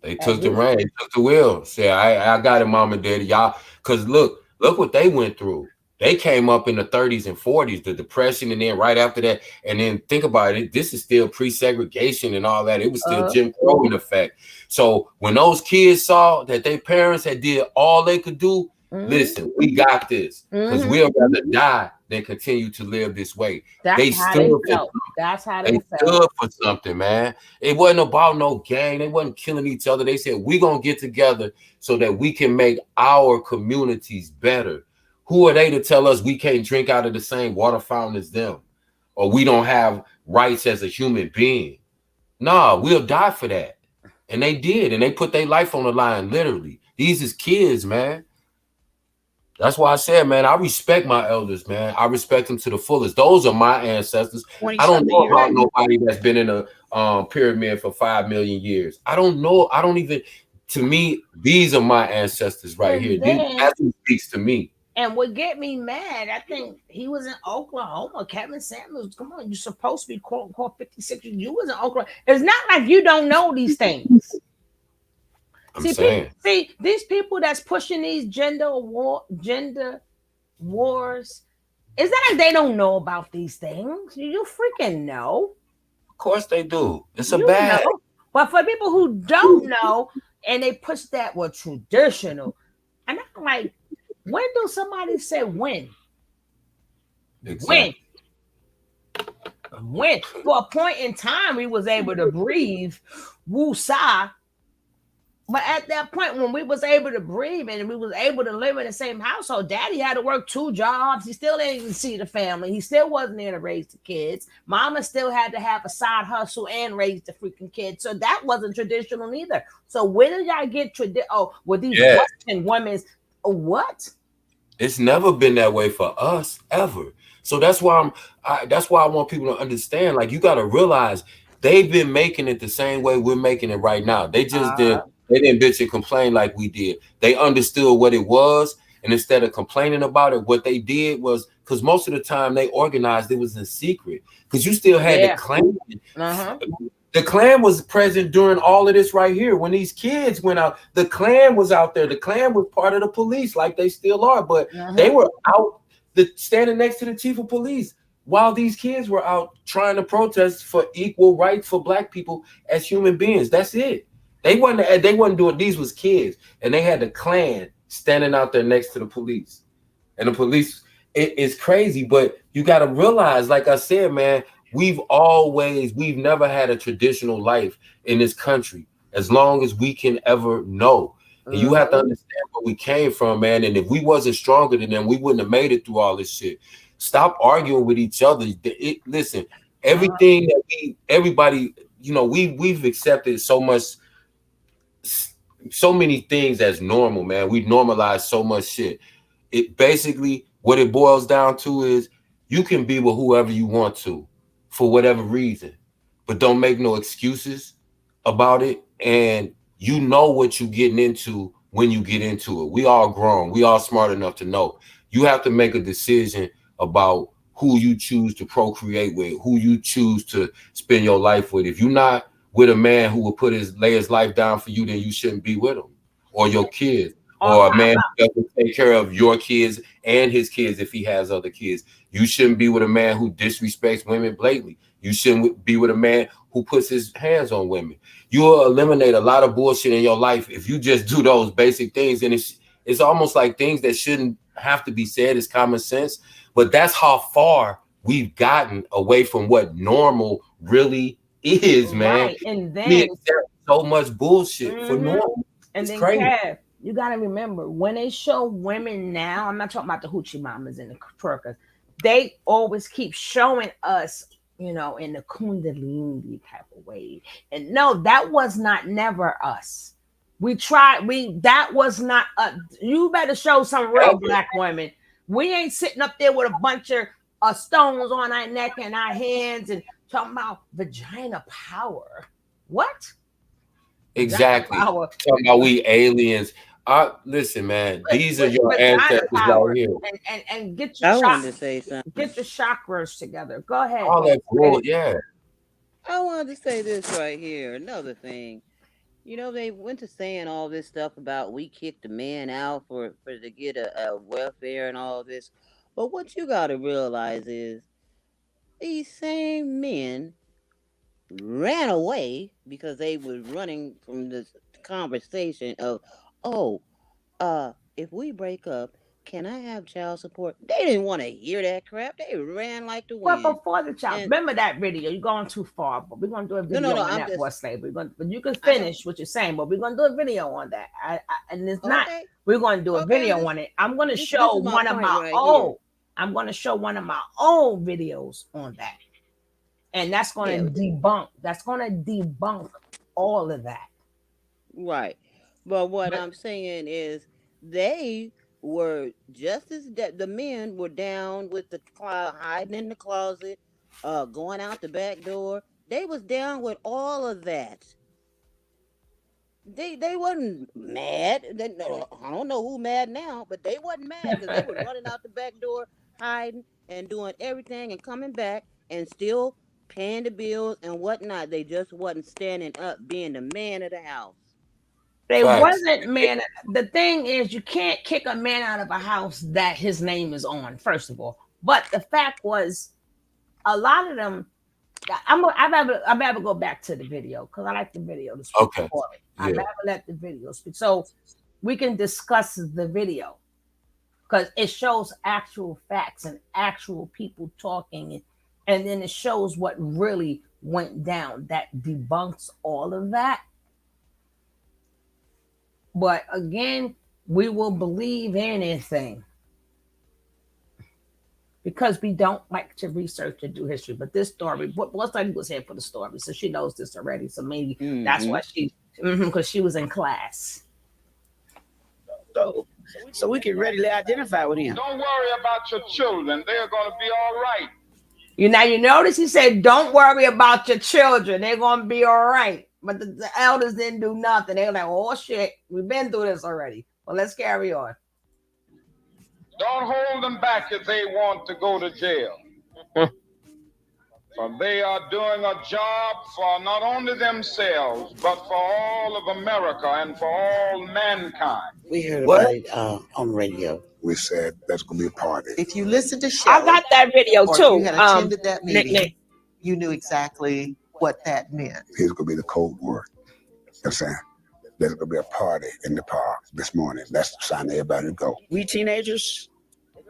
They took the reins, they took the wheel. Say, I got it, mom and daddy. Y'all, because look what they went through. They came up in the 30s and 40s, the Depression, and then right after that, and then think about it, this is still pre-segregation and all that. It was still Jim Crow in effect. So when those kids saw that their parents had did all they could do, listen, we got this. Because we'll rather die than continue to live this way. They stood for something, man. It wasn't about no gang. They wasn't killing each other. They said, we're going to get together so that we can make our communities better. Who are they to tell us we can't drink out of the same water fountain as them? Or we don't have rights as a human being? Nah, we'll die for that. And they did. And they put their life on the line, literally. These is kids, man. That's why I said, man, I respect my elders, man. I respect them to the fullest. Those are my ancestors. I don't know about nobody that's been in a pyramid for 5 million years. I don't know. I don't even, to me, these are my ancestors right here. That's what speaks to me. And what get me mad, I think he was in Oklahoma. Kevin Samuels, come on, you're supposed to be quote unquote 56. You was in Oklahoma. It's not like you don't know these things. See, these people that's pushing these gender wars, is that like they don't know about these things? You freaking know. Of course they do. It's a bad. But for people who don't know and they push that traditional, and I'm like, when do somebody say when? Exactly. When? For a point in time, we was able to breathe. woo-sa. But at that point, when we was able to breathe and we was able to live in the same household, daddy had to work 2 jobs. He still didn't even see the family. He still wasn't there to raise the kids. Mama still had to have a side hustle and raise the freaking kids. So that wasn't traditional neither. So where did y'all get with these Western women's what? It's never been that way for us ever. So that's why that's why I want people to understand. Like, you got to realize they've been making it the same way we're making it right now. They just didn't bitch and complain like we did. They understood what it was, and instead of complaining about it, what they did was, because most of the time they organized, it was in secret. Because you still had the Klan. The Klan was present during all of this right here. When these kids went out, the Klan was out there. The Klan was part of the police, like they still are, but they were out standing next to the chief of police while these kids were out trying to protest for equal rights for Black people as human beings. That's it. They wasn't doing, these was kids, and they had the Klan standing out there next to the police. And the police, it's crazy, but you got to realize, like I said, man, we've never had a traditional life in this country as long as we can ever know. And you have to understand where we came from, man. And if we wasn't stronger than them, we wouldn't have made it through all this shit. Stop arguing with each other. Listen, everything that everybody, we've accepted so many things as normal, man. We've normalized so much shit. It basically, what it boils down to is you can be with whoever you want to for whatever reason, but don't make no excuses about it. And you know what you're getting into when you get into it. We all grown. We all smart enough to know. You have to make a decision about who you choose to procreate with, who you choose to spend your life with. If you're not with a man who will lay his life down for you, then you shouldn't be with him, or your kids, or a man who doesn't take care of your kids and his kids if he has other kids. You shouldn't be with a man who disrespects women blatantly. You shouldn't be with a man who puts his hands on women. You'll eliminate a lot of bullshit in your life if you just do those basic things. And it's almost like things that shouldn't have to be said as common sense. But that's how far we've gotten away from what normal really is, man. Right. And then we accept so much bullshit for normal. And it's then, crazy. Kev, you got to remember, when they show women now, I'm not talking about the hoochie mamas and the twerkers, they always keep showing us, in the Kundalini type of way. And no, that was never us. That was not us. You better show some real Black women. We ain't sitting up there with a bunch of stones on our neck and our hands and talking about vagina power. What? Exactly. Talking about we aliens. Listen, man, these are your ancestors out here. And get your get your chakras together. Go ahead. All that bull, yeah. I wanted to say this right here. Another thing. They went to saying all this stuff about we kicked the men out for to get a welfare and all this. But what you got to realize is these same men ran away because they were running from this conversation of, if we break up, can I have child support? They didn't want to hear that crap. They ran like the wind. Well, before the child, remember that video. You're going too far, but we're going to do a video on that for slavery. But you can finish what you're saying, but we're going to do a video on that. And it's not, we're going to do a video on it. I'm going to show one of my old, I'm going to show one of my old videos on that. And that's going to debunk all of that. Right. But what I'm saying is they were just as the men were down with the hiding in the closet, going out the back door. They was down with all of that. They wasn't mad. I don't know who mad now, but they wasn't mad because they were running out the back door, hiding and doing everything and coming back and still paying the bills and whatnot. They just wasn't standing up, being the man of the house. They wasn't, man. The thing is, you can't kick a man out of a house that his name is on, first of all. But the fact was, a lot of them, I better go back to the video because I like the video to speak for it. I better let the video speak. So we can discuss the video because it shows actual facts and actual people talking. And then it shows what really went down that debunks all of that. But again, we will believe anything because we don't like to research and do history. But this story, what's lady was here for the story, so she knows this already. So maybe that's why she, because she was in class. So we can readily identify with him. Don't worry about your children. They're going to be all right. You notice he said, don't worry about your children. They're going to be all right. But the elders didn't do nothing. They were like, oh, shit, we've been through this already. Well, let's carry on. Don't hold them back if they want to go to jail. For they are doing a job for not only themselves, but for all of America and for all mankind. We heard about it on radio. We said there's going to be a party. If you listen to Shelley, I got that video or too. if you had attended that meeting, you knew exactly what that meant. Here's going to be the code word. You know what I'm saying? There's going to be a party in the park this morning. That's the sign everybody to go. We teenagers,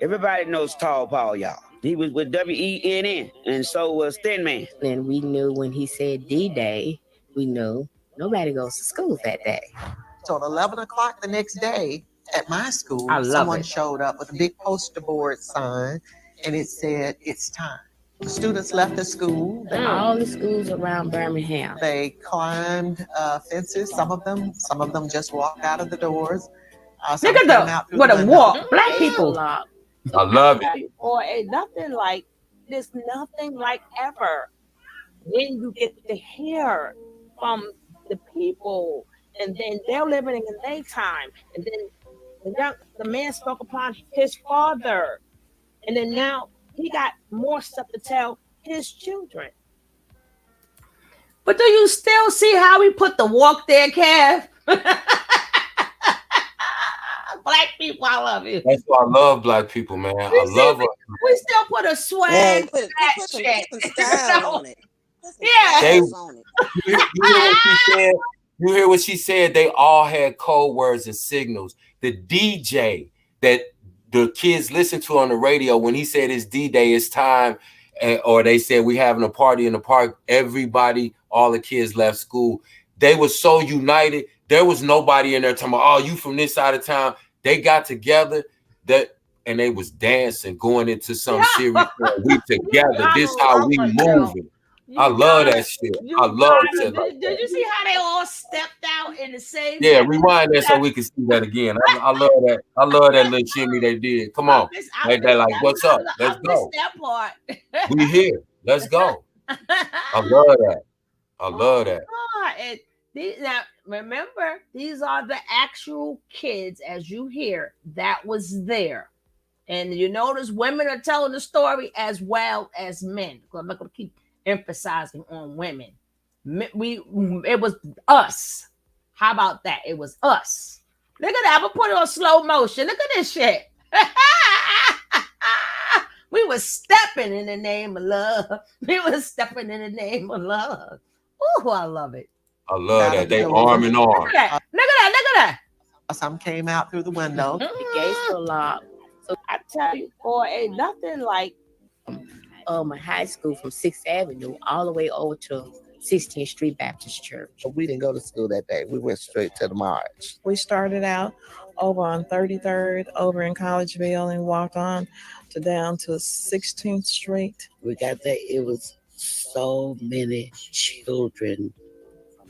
everybody knows Tall Paul, y'all. He was with WENN, and so was Thin Man. And we knew when he said D-Day, we knew nobody goes to school that day. So at 11 o'clock the next day at my school, I love someone it. showed up with a big poster board sign, and it said, it's time. The students left the school. All the schools around Birmingham. They climbed fences, some of them just walked out of the doors. Look at what a walk. Black people. I love it. Or nothing like, there's nothing like ever when you get to hear from the people, and then they're living in their time, and then the man spoke upon his father, and then now he got more stuff to tell his children. But do you still see how we put the walk there, Kev? Black people, I love you. That's why I love black people, man. I love her. We still put a swag, put some style on it. Yeah. You hear what she said? They all had code words and signals. The DJ that the kids listen to on the radio, when he said it's D-Day, it's time, or they said we having a party in the park, everybody, all the kids left school. They were so united. There was nobody in there talking about, oh, you from this side of town. They got together and they was dancing, going into some serious we together. This how we moving. I love that shit. I love shit like that. Did you see how they all stepped out in the same? Yeah, rewind that so we can see that again. I love that. I love that little shimmy they did. Come on. They like, what's up? Let's go. That part. We here. Let's go. I love that. I love that. And now remember, these are the actual kids, as you hear, that was there. And you notice women are telling the story as well as men. I'm not going to keep emphasizing on women. It was us. How about that? It was us. Look at that. I'm gonna put it on slow motion. Look at this shit. We were stepping in the name of love. We were stepping in the name of love. Oh, I love it. I love that. They arm in arm. Look at that. Look at that. Some came out through the window. The gates were locked. So I tell you, boy, ain't nothing like my high school from 6th Avenue all the way over to 16th Street Baptist Church. But we didn't go to school that day. We went straight to the march. We started out over on 33rd, over in Collegeville, and walked on down to 16th Street. We got there. It was so many children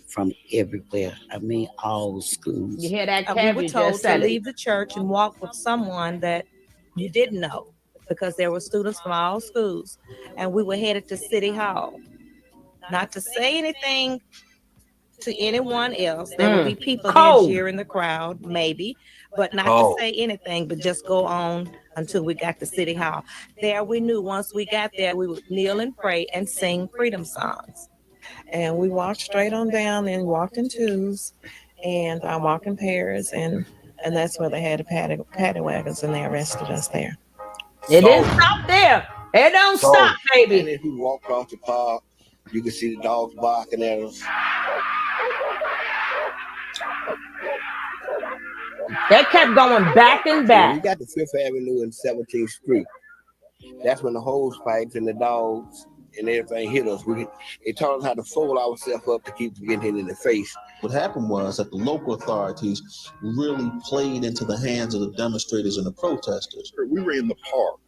from everywhere. I mean, all schools. You hear that? We were told to leave the church and walk with someone that you didn't know, because there were students from all schools, and we were headed to City Hall. Not to say anything to anyone else. There would be people there cheering the crowd, maybe, but not to say anything, but just go on until we got to City Hall. There we knew once we got there, we would kneel and pray and sing freedom songs. And we walked straight on down and walked in twos and walked in pairs, and that's where they had the paddy wagons, and they arrested us there. It didn't stop there. It don't stop, baby. And if you walk across the park, you can see the dogs barking at us. They kept going back and back. We got to 5th Avenue and 17th Street. That's when the hose pipes and the dogs and everything hit us. It taught us how to fold ourselves up to keep getting hit in the face. What happened was that the local authorities really played into the hands of the demonstrators and the protesters. We were in the park,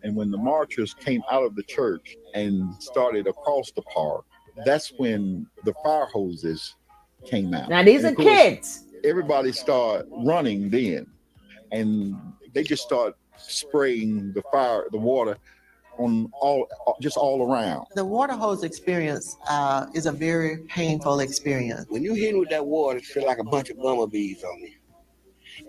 and when the marchers came out of the church and started across the park, that's when the fire hoses came out. Now these are kids. Everybody started running then, and they just start spraying the water on all around. The water hose experience is a very painful experience. When you hit with that water, it felt like a bunch of bumblebees on you.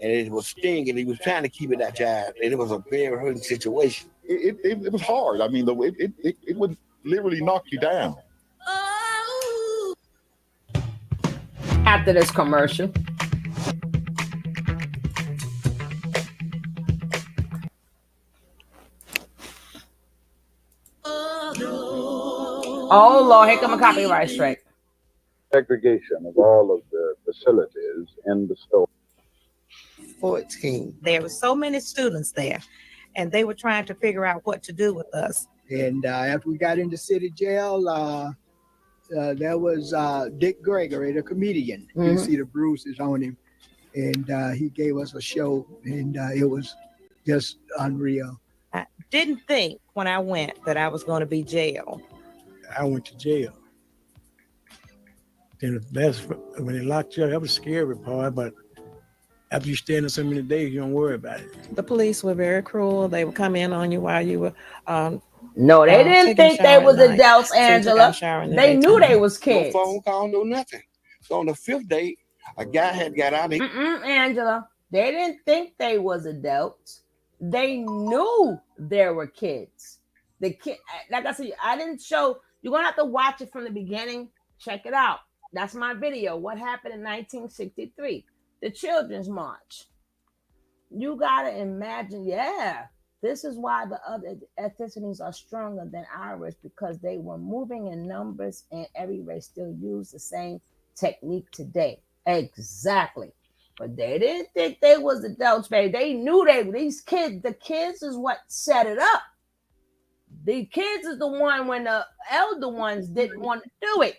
And it was stinging. He was trying to keep it out your eye. And it was a very hurting situation. It was hard. I mean, it would literally knock you down. After this commercial. Oh, Lord, here come a copyright strike. Segregation of all of the facilities in the store. 14. There were so many students there, and they were trying to figure out what to do with us. And after we got into city jail, there was Dick Gregory, the comedian. You can see the bruises on him. And he gave us a show, and it was just unreal. I didn't think when I went that I was going to be jailed. I went to jail. Then that's when they locked you up. That was the scary part, but after you stay in there so many days, you don't worry about it. The police were very cruel. They would come in on you while you were no, they didn't think they was adults, Angela. They knew they was kids. No phone call, no nothing. So on the 5th day, a guy had got out. Angela, they didn't think they was adults. They knew there were kids. The kid, like I said, I didn't show. You're gonna have to watch it from the beginning. Check it out. That's my video. What happened in 1963? The Children's March. You gotta imagine. Yeah, this is why the other ethnicities are stronger than ours, because they were moving in numbers, and every race still used the same technique today. Exactly. But they didn't think they was adults, baby. They knew these kids. The kids is what set it up. The kids is the one when the elder ones didn't want to do it.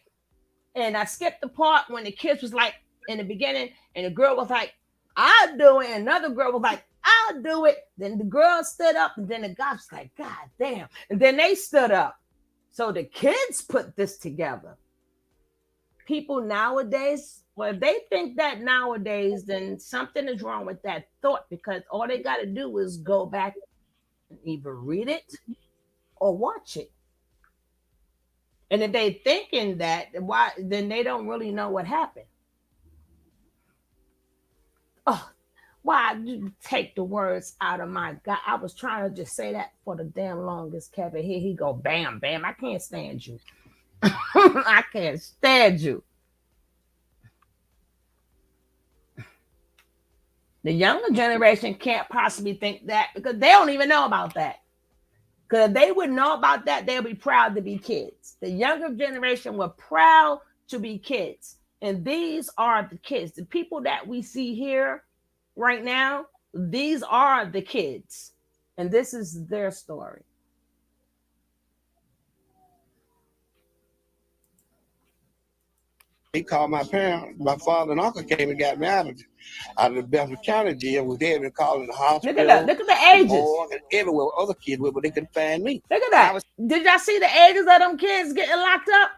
And I skipped the part when the kids was like in the beginning, and the girl was like, I'll do it. And another girl was like, I'll do it. Then the girl stood up, and then the guy was like, God damn. And then they stood up. So the kids put this together. People nowadays, well, if they think that nowadays, then something is wrong with that thought, because all they got to do is go back and either read it or watch it. And if they thinking that, why then they don't really know what happened. Oh, why did you take the words out of my God? I was trying to just say that for the damn longest, Kevin. Here he go, bam, bam. I can't stand you. I can't stand you. The younger generation can't possibly think that, because they don't even know about that. Because if they would know about that, they'll be proud to be kids. The younger generation were proud to be kids. And these are the kids. The people that we see here right now, these are the kids. And this is their story. He called my parents. My father and uncle came and got me out of the Bedford County jail. Was there and called in the hospital. Look at that. Look at the ages. And everywhere other kids were, but they couldn't find me. Look at that. Did y'all see the ages of them kids getting locked up?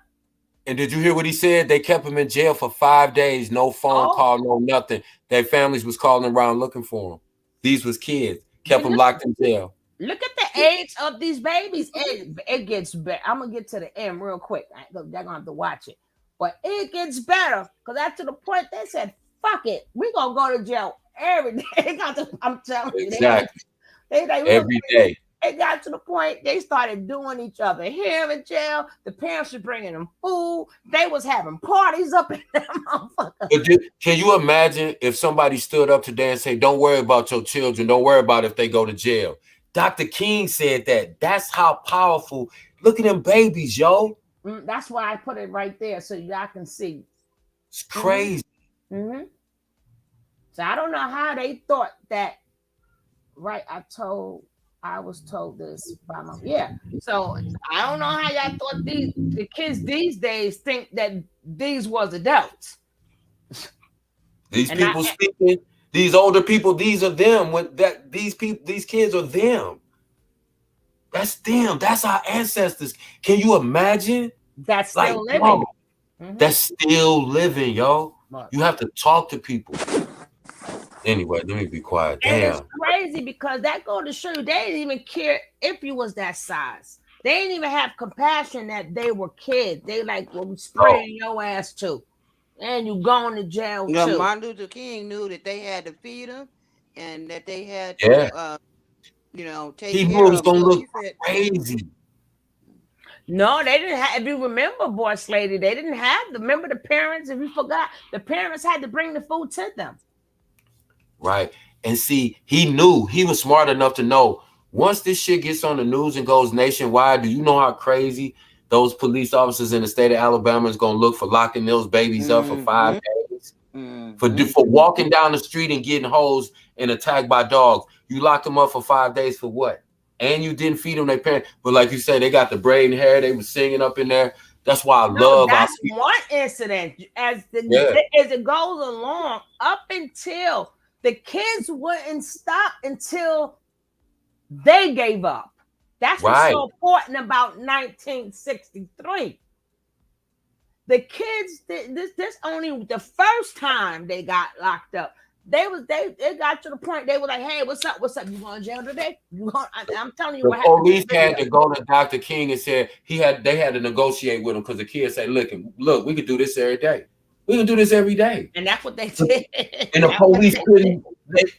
And did you hear what he said? They kept him in jail for 5 days. No phone call, no nothing. Their families was calling around looking for him. These was kids. Kept them locked in jail. Look at the age of these babies. It gets better. I'm going to get to the end real quick. They're going to have to watch it. But it gets better, because after the point they said, fuck it, we're going to go to jail every day. I'm telling you. Exactly. Every day. It got to the point they started doing each other here in jail. The parents were bringing them food. They was having parties up in that motherfucker. Can you imagine if somebody stood up today and say, don't worry about your children. Don't worry about if they go to jail. Dr. King said that. That's how powerful. Look at them babies, yo. That's why I put it right there so y'all can see. It's crazy. Mm-hmm. So I don't know how they thought that. Right, I told I was told this by my So I don't know how y'all thought the kids these days think that these was adults. These people speaking, these older people, these are them. These kids are them. That's them. That's our ancestors. Can you imagine? That's still living. That's still living, yo. You have to talk to people. Anyway, let me be quiet. And Damn. it's crazy because that go to show you they didn't even care if you was that size. They didn't even have compassion that they were kids. They like, well, we spraying your ass too. And you going to jail too. Martin Luther King knew that they had to feed him and that they had to, take he care knew it was of him. gonna So look he said, crazy. No, they didn't have. If you remember, Boss Lady, they didn't have. Remember the parents. If you forgot, the parents had to bring the food to them. Right. And see, he knew, he was smart enough to know once this shit gets on the news and goes nationwide, do you know how crazy those police officers in the state of Alabama is going to look for locking those babies up for 5 days? For walking down the street and getting hosed and attacked by dogs. You locked them up for 5 days for what? And you didn't feed them their parents. But like you said, they got the braiding hair. They were singing up in there. That's why I love. That's one incident. As it goes along, up until the kids wouldn't stop until they gave up. That's what's so important about 1963. The kids, this only the first time they got locked up. They got to the point they were like, "Hey, what's up? What's up? You going to jail today? I'm telling you the what happened." Police had to go to Dr. King and said they had to negotiate with him because the kids said, "Look, we could do this every day. We can do this every day." And that's what they did. And the police couldn't.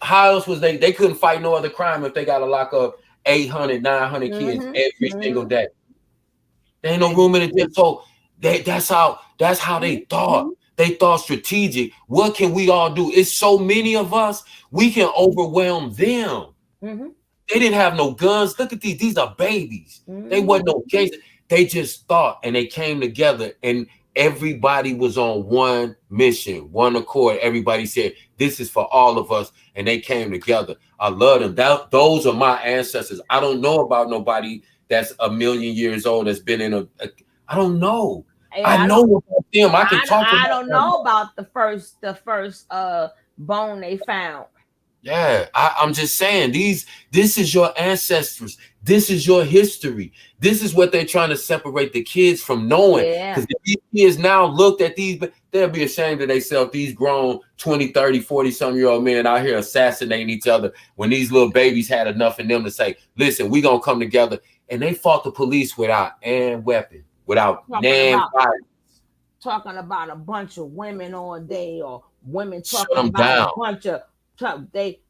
How else was they? They couldn't fight no other crime if they got to lock up 800, 900 kids every single day. There ain't no room in the jail. So that's how they thought. They thought strategic. What can we all do? It's so many of us. We can overwhelm them. They didn't have no guns. Look at these. These are babies. They wasn't no cases. They just thought, and they came together, and everybody was on one mission, one accord. Everybody said, "This is for all of us," and they came together. I love them. Those are my ancestors. I don't know about nobody that's 1,000,000 years old that's been in I don't know. I know about them. I can talk. I don't know about the first bone they found. Yeah, I'm just saying this is your ancestors. This is your history. This is what they're trying to separate the kids from knowing. Because if these kids now looked at these, they'll be ashamed of themselves. These grown 20, 30, 40-some-year-old men out here assassinating each other when these little babies had enough in them to say, "Listen, we're going to come together." And they fought the police without an weapon, without violence. Talking about a bunch of women all day, or women Shut talking them about down. a bunch of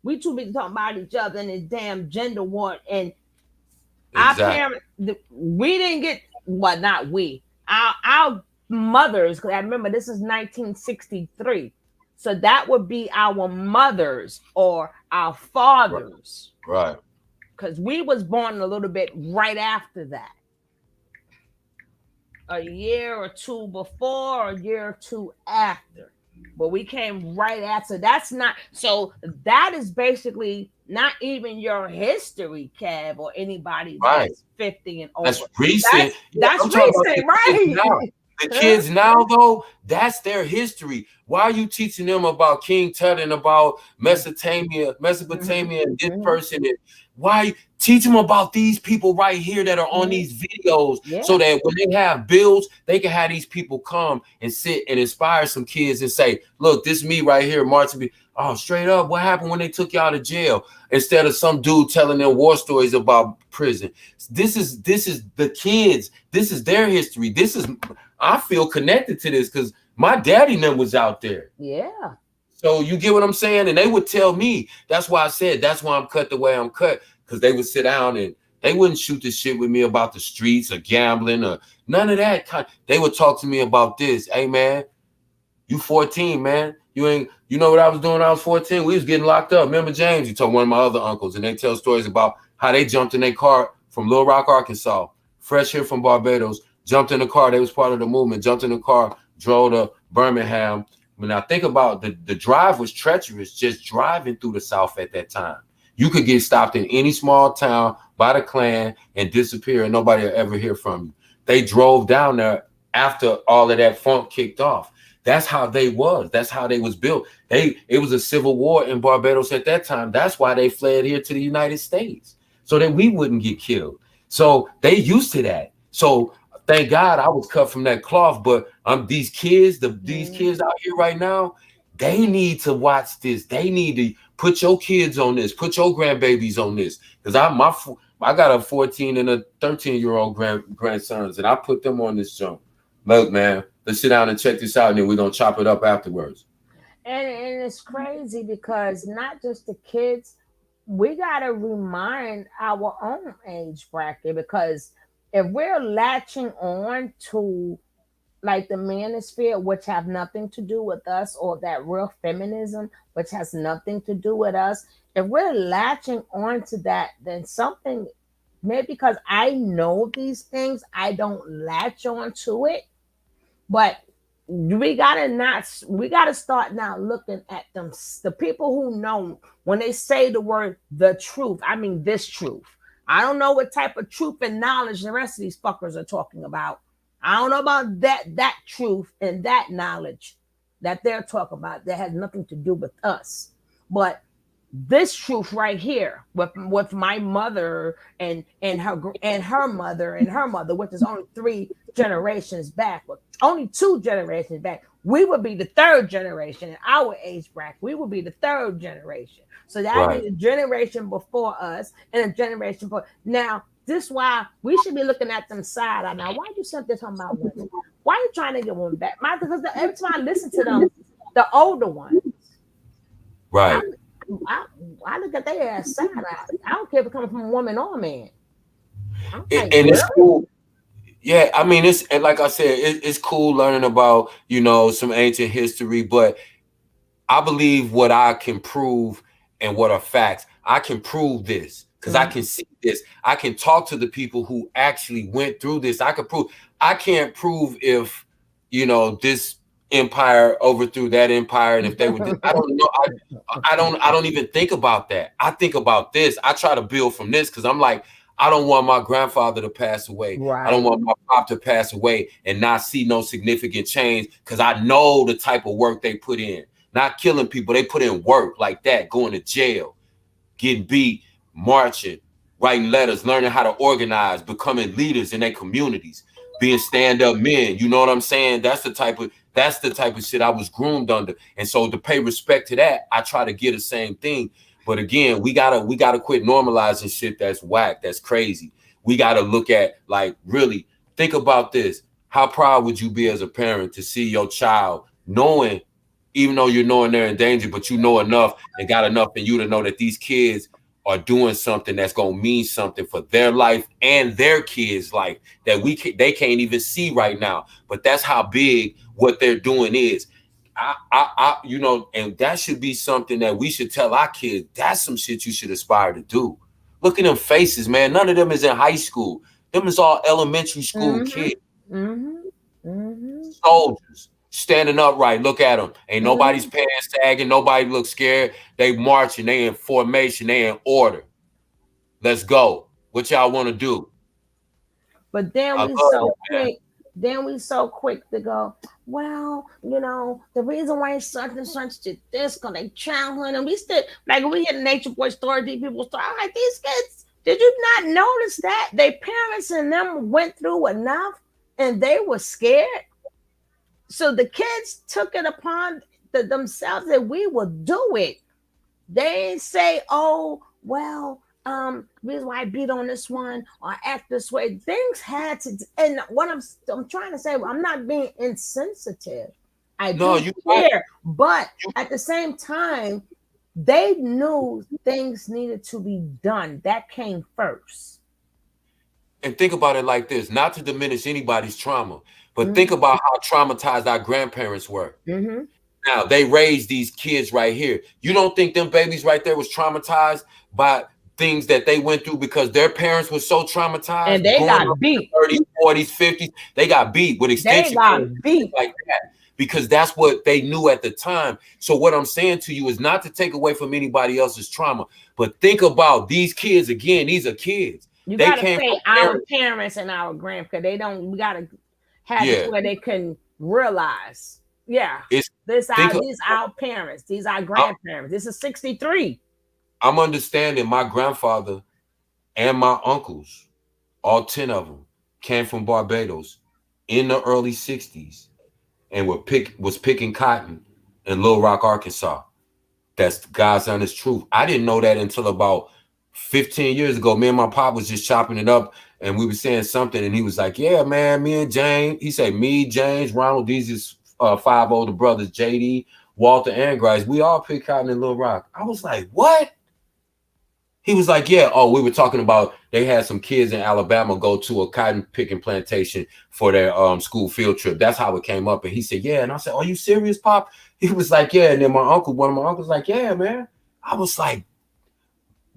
we too busy talking about each other and this damn gender war. And our parents, we didn't get not we, our mothers, because I remember this is 1963, so that would be our mothers or our fathers, right? Because we was born a little bit right after that, a year or two before, a year or two after. But we came right after. That is basically not even your history, Kev, or anybody that's 50 and over. That's recent. That's recent, right? The kids now, though, that's their history. Why are you teaching them about King Tut and about Mesopotamia, and this person? And why teach them about these people right here that are on these videos, so that when they have bills, they can have these people come and sit and inspire some kids and say, "Look, this is me right here, Martin." Oh, straight up, what happened when they took y'all to jail? Instead of some dude telling them war stories about prison. This is the kids. This is their history. I feel connected to this because my daddy and them was out there. Yeah. So you get what I'm saying? And they would tell me. That's why I said that's why I'm cut the way I'm cut. Because they would sit down and they wouldn't shoot the shit with me about the streets or gambling or none of that. They would talk to me about this. "Hey man, you 14, man. You know what I was doing when I was 14? We was getting locked up. Remember James?" You told one of my other uncles, and they tell stories about how they jumped in their car from Little Rock, Arkansas, fresh here from Barbados, jumped in the car. They was part of the movement, jumped in the car, drove to Birmingham. When I think about the drive was treacherous, just driving through the South at that time. You could get stopped in any small town by the Klan and disappear, and nobody will ever hear from you. They drove down there after all of that funk kicked off. That's how they was. That's how they was built. It was a civil war in Barbados at that time. That's why they fled here to the United States, so that we wouldn't get killed. So they used to that. So thank God I was cut from that cloth. But these kids, these kids out here right now, they need to watch this. They need to put your kids on this. Put your grandbabies on this. Because I got a 14 and a 13-year-old grandsons, and I put them on this jump. Look, man, let's sit down and check this out, and then we're gonna chop it up afterwards. And it's crazy because not just the kids, we gotta remind our own age bracket, because if we're latching on to like the manosphere, which have nothing to do with us, or that real feminism, which has nothing to do with us, if we're latching on to that, then something, maybe because I know these things, I don't latch on to it. But we gotta start now looking at them, the people who know when they say the word the truth. I mean this truth. I don't know what type of truth and knowledge the rest of these fuckers are talking about. I don't know about that truth and that knowledge that they're talking about that has nothing to do with us. But this truth right here with my mother and her mother and her mother, which is only 3 generations back, only 2 generations back, we would be the 3rd generation in our age bracket. We would be the 3rd generation. So that means a generation before us and a generation before. Now, this is why we should be looking at them side eye. Now, why you sent this on my women? Why you trying to get one back? Because every time I listen to them, the older ones, right? I look at their ass side eye. I don't care if it comes from a woman or a man. And it's cool. Yeah, I mean, it's, and like I said, it's cool learning about, some ancient history, but I believe what I can prove and what are facts. I can prove this because I can see this. I can talk to the people who actually went through this. I can't prove if, this empire overthrew that empire, and if they would, I don't know. I don't even think about that. I think about this. I try to build from this because I'm like, I don't want my grandfather to pass away. Right. I don't want my pop to pass away and not see no significant change, because I know the type of work they put in. Not killing people. They put in work like that, going to jail, getting beat, marching, writing letters, learning how to organize, becoming leaders in their communities, being stand-up men. You know what I'm saying? That's the type of shit I was groomed under. And so to pay respect to that, I try to get the same thing. But again, we gotta quit normalizing shit that's whack, that's crazy. We gotta look at, like, really think about this. How proud would you be as a parent to see your child knowing, even though you're knowing they're in danger, but you know enough and got enough in you to know that these kids are doing something that's gonna mean something for their life and their kids' life that they can't even see right now. But that's how big what they're doing is. And that should be something that we should tell our kids. That's some shit you should aspire to do. Look at them faces, man. None of them is in high school. Them is all elementary school kids. Soldiers standing upright. Look at them. Ain't nobody's pants sagging. Nobody looks scared. They marching. They in formation. They in order. Let's go. What y'all want to do? But then we so quick to go, well, the reason why such and such did this, because they childhood, and we still, like, we hear the Nature Boy story, these people story, I'm like, these kids, did you not notice that their parents and them went through enough and they were scared? So the kids took it upon themselves that we will do it. They ain't say, oh, well, reason why I beat on this one or act this way. Things had to, and what I'm trying to say, I'm not being insensitive. I do care, but at the same time, they knew things needed to be done. That came first. And think about it like this, not to diminish anybody's trauma, but think about how traumatized our grandparents were. Now, they raised these kids right here. You don't think them babies right there was traumatized by things that they went through because their parents were so traumatized? And they got beat. 30s, 40s, 50s. They got beat with extension. They got beat. Like that. because that's what they knew at the time. So what I'm saying to you is not to take away from anybody else's trauma, but think about these kids again. These are kids. You They gotta came say from our parents. parents and our grandparents. They don't. We gotta have Yeah. it where they can realize. Yeah, It's these think our parents. These our grandparents. This is 63. I'm understanding my grandfather and my uncles, all 10 of them, came from Barbados in the early 60s and was picking cotton in Little Rock, Arkansas. That's God's honest truth. I didn't know that until about 15 years ago. Me and my pop was just chopping it up and we were saying something and he was like, yeah, man, me and James. He said, me, James, Ronald, these is 5 older brothers, JD, Walter, and Grice. We all pick cotton in Little Rock. I was like, what? He was like, yeah. Oh, we were talking about they had some kids in Alabama go to a cotton picking plantation for their school field trip. That's how it came up. And he said, yeah. And I said, are you serious, Pop? He was like, yeah. And then one of my uncles like, yeah, man. I was like,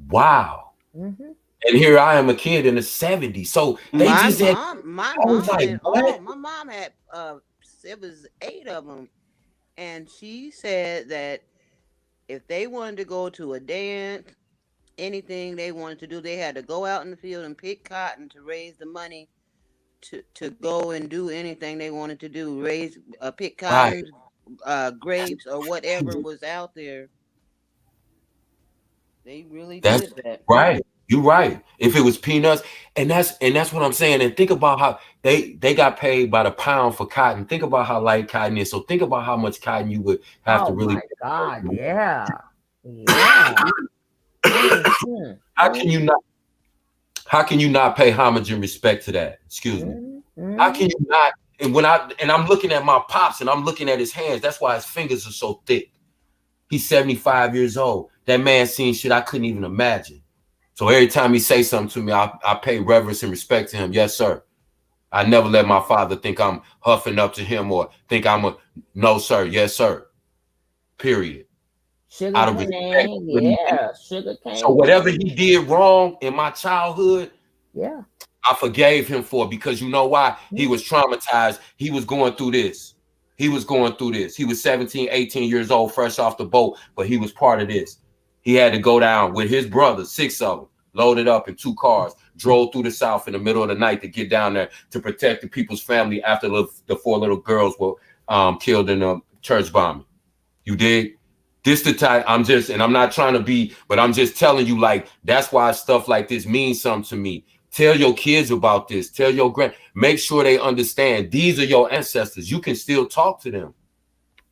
wow. Mm-hmm. And here I am, a kid in the 70s. So they my just said, mom, my I was mom like, had what? my mom had it was 8 of them, and she said that if they wanted to go to a dance, anything they wanted to do, they had to go out in the field and pick cotton to raise the money to go and do anything they wanted to do, pick cotton, grapes, or whatever was out there. They really That's did that. right. You're right. If it was peanuts, and that's what I'm saying. And think about how they got paid by the pound for cotton. Think about how light cotton is. So think about how much cotton you would have to really. Oh my God! Yeah, yeah. How can you not? How can you not pay homage and respect to that? Excuse me. Mm-hmm. How can you not? And I'm looking at my pops and I'm looking at his hands. That's why his fingers are so thick. He's 75 years old. That man seen shit I couldn't even imagine. So every time he say something to me, I pay reverence and respect to him. Yes, sir. I never let my father think I'm huffing up to him or think no, sir. Yes, sir. Period. Sugar Out of cane, yeah, sugar cane. So whatever he did wrong in my childhood, yeah, I forgave him for, because you know why? He was traumatized. He was going through this. He was 17, 18 years old, fresh off the boat, but he was part of this. He had to go down with his brothers, 6 of them, loaded up in 2 cars, drove through the South in the middle of the night to get down there to protect the people's family after the 4 little girls were killed in a church bombing. You dig? This the type I'm not trying to be, but I'm just telling you, like, that's why stuff like this means something to me. Tell your kids about this. Tell your make sure they understand these are your ancestors. You can still talk to them.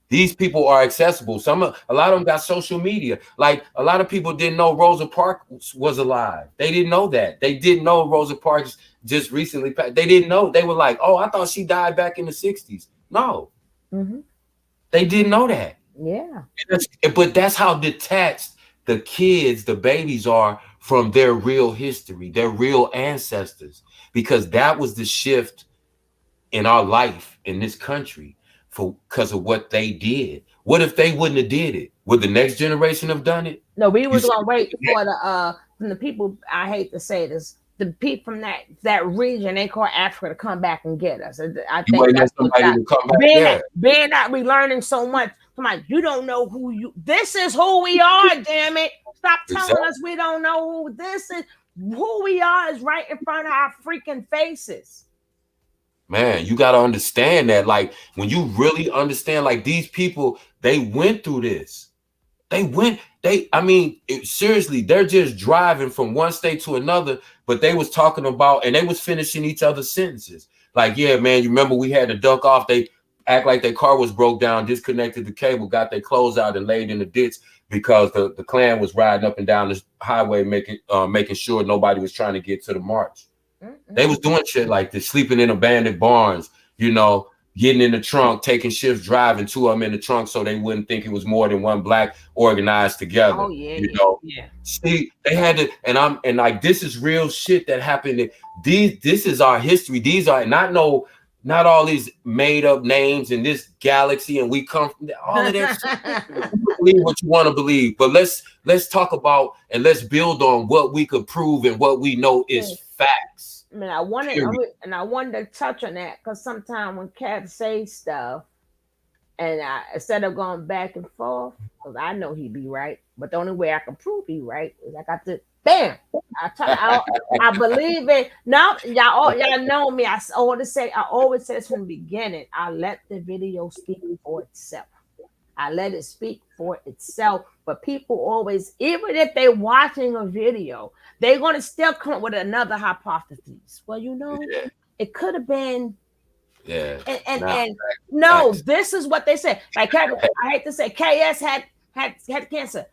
These people are accessible. A lot of them got social media. Like, a lot of people didn't know Rosa Parks was alive. They didn't know that. They didn't know Rosa Parks just recently passed. They didn't know. They were like, oh, I thought she died back in the 60s. No. Mm-hmm. They didn't know that. Yeah. But that's how detached the kids, the babies are from their real history, their real ancestors, because that was the shift in our life in this country because of what they did. What if they wouldn't have did it? Would the next generation have done it? No, we was gonna wait for the people. I hate to say this, the people from that region they call Africa to come back and get us. I think that's somebody to come back. Being that we learning so much. Like, you don't know who you. This is who we are. Damn it! Stop telling us we don't know who this is. Who we are is right in front of our freaking faces. Man, you got to understand that. Like, when you really understand, like, these people, they went through this. Seriously, they're just driving from one state to another, but they was talking about, and they was finishing each other's sentences. Like, yeah, man, you remember we had to duck off. They act like their car was broke down, disconnected the cable, got their clothes out and laid in the ditch because the Klan was riding up and down the highway, making sure nobody was trying to get to the march. They was doing shit like this, sleeping in abandoned barns, getting in the trunk, taking shifts, driving 2 of them in the trunk so they wouldn't think it was more than one black organized together. Oh yeah, yeah. See, they had to, and like, this is real shit that happened. This is our history. These are not all these made up names in this galaxy, and we come from all of that. Believe what you want to believe, but let's talk about and let's build on what we could prove and what we know is facts. I mean, I wanted to touch on that because sometimes when cats say stuff, And instead of going back and forth, because I know he'd be right, but the only way I can prove he right is I got to bam. I believe it. Now y'all know me. I always say this from the beginning. I let the video speak for itself. I let it speak for itself. But people always, even if they're watching a video, they're going to still come up with another hypothesis. Well, it could have been. Yeah. And no, this is what they said. Like I hate to say, KS had cancer.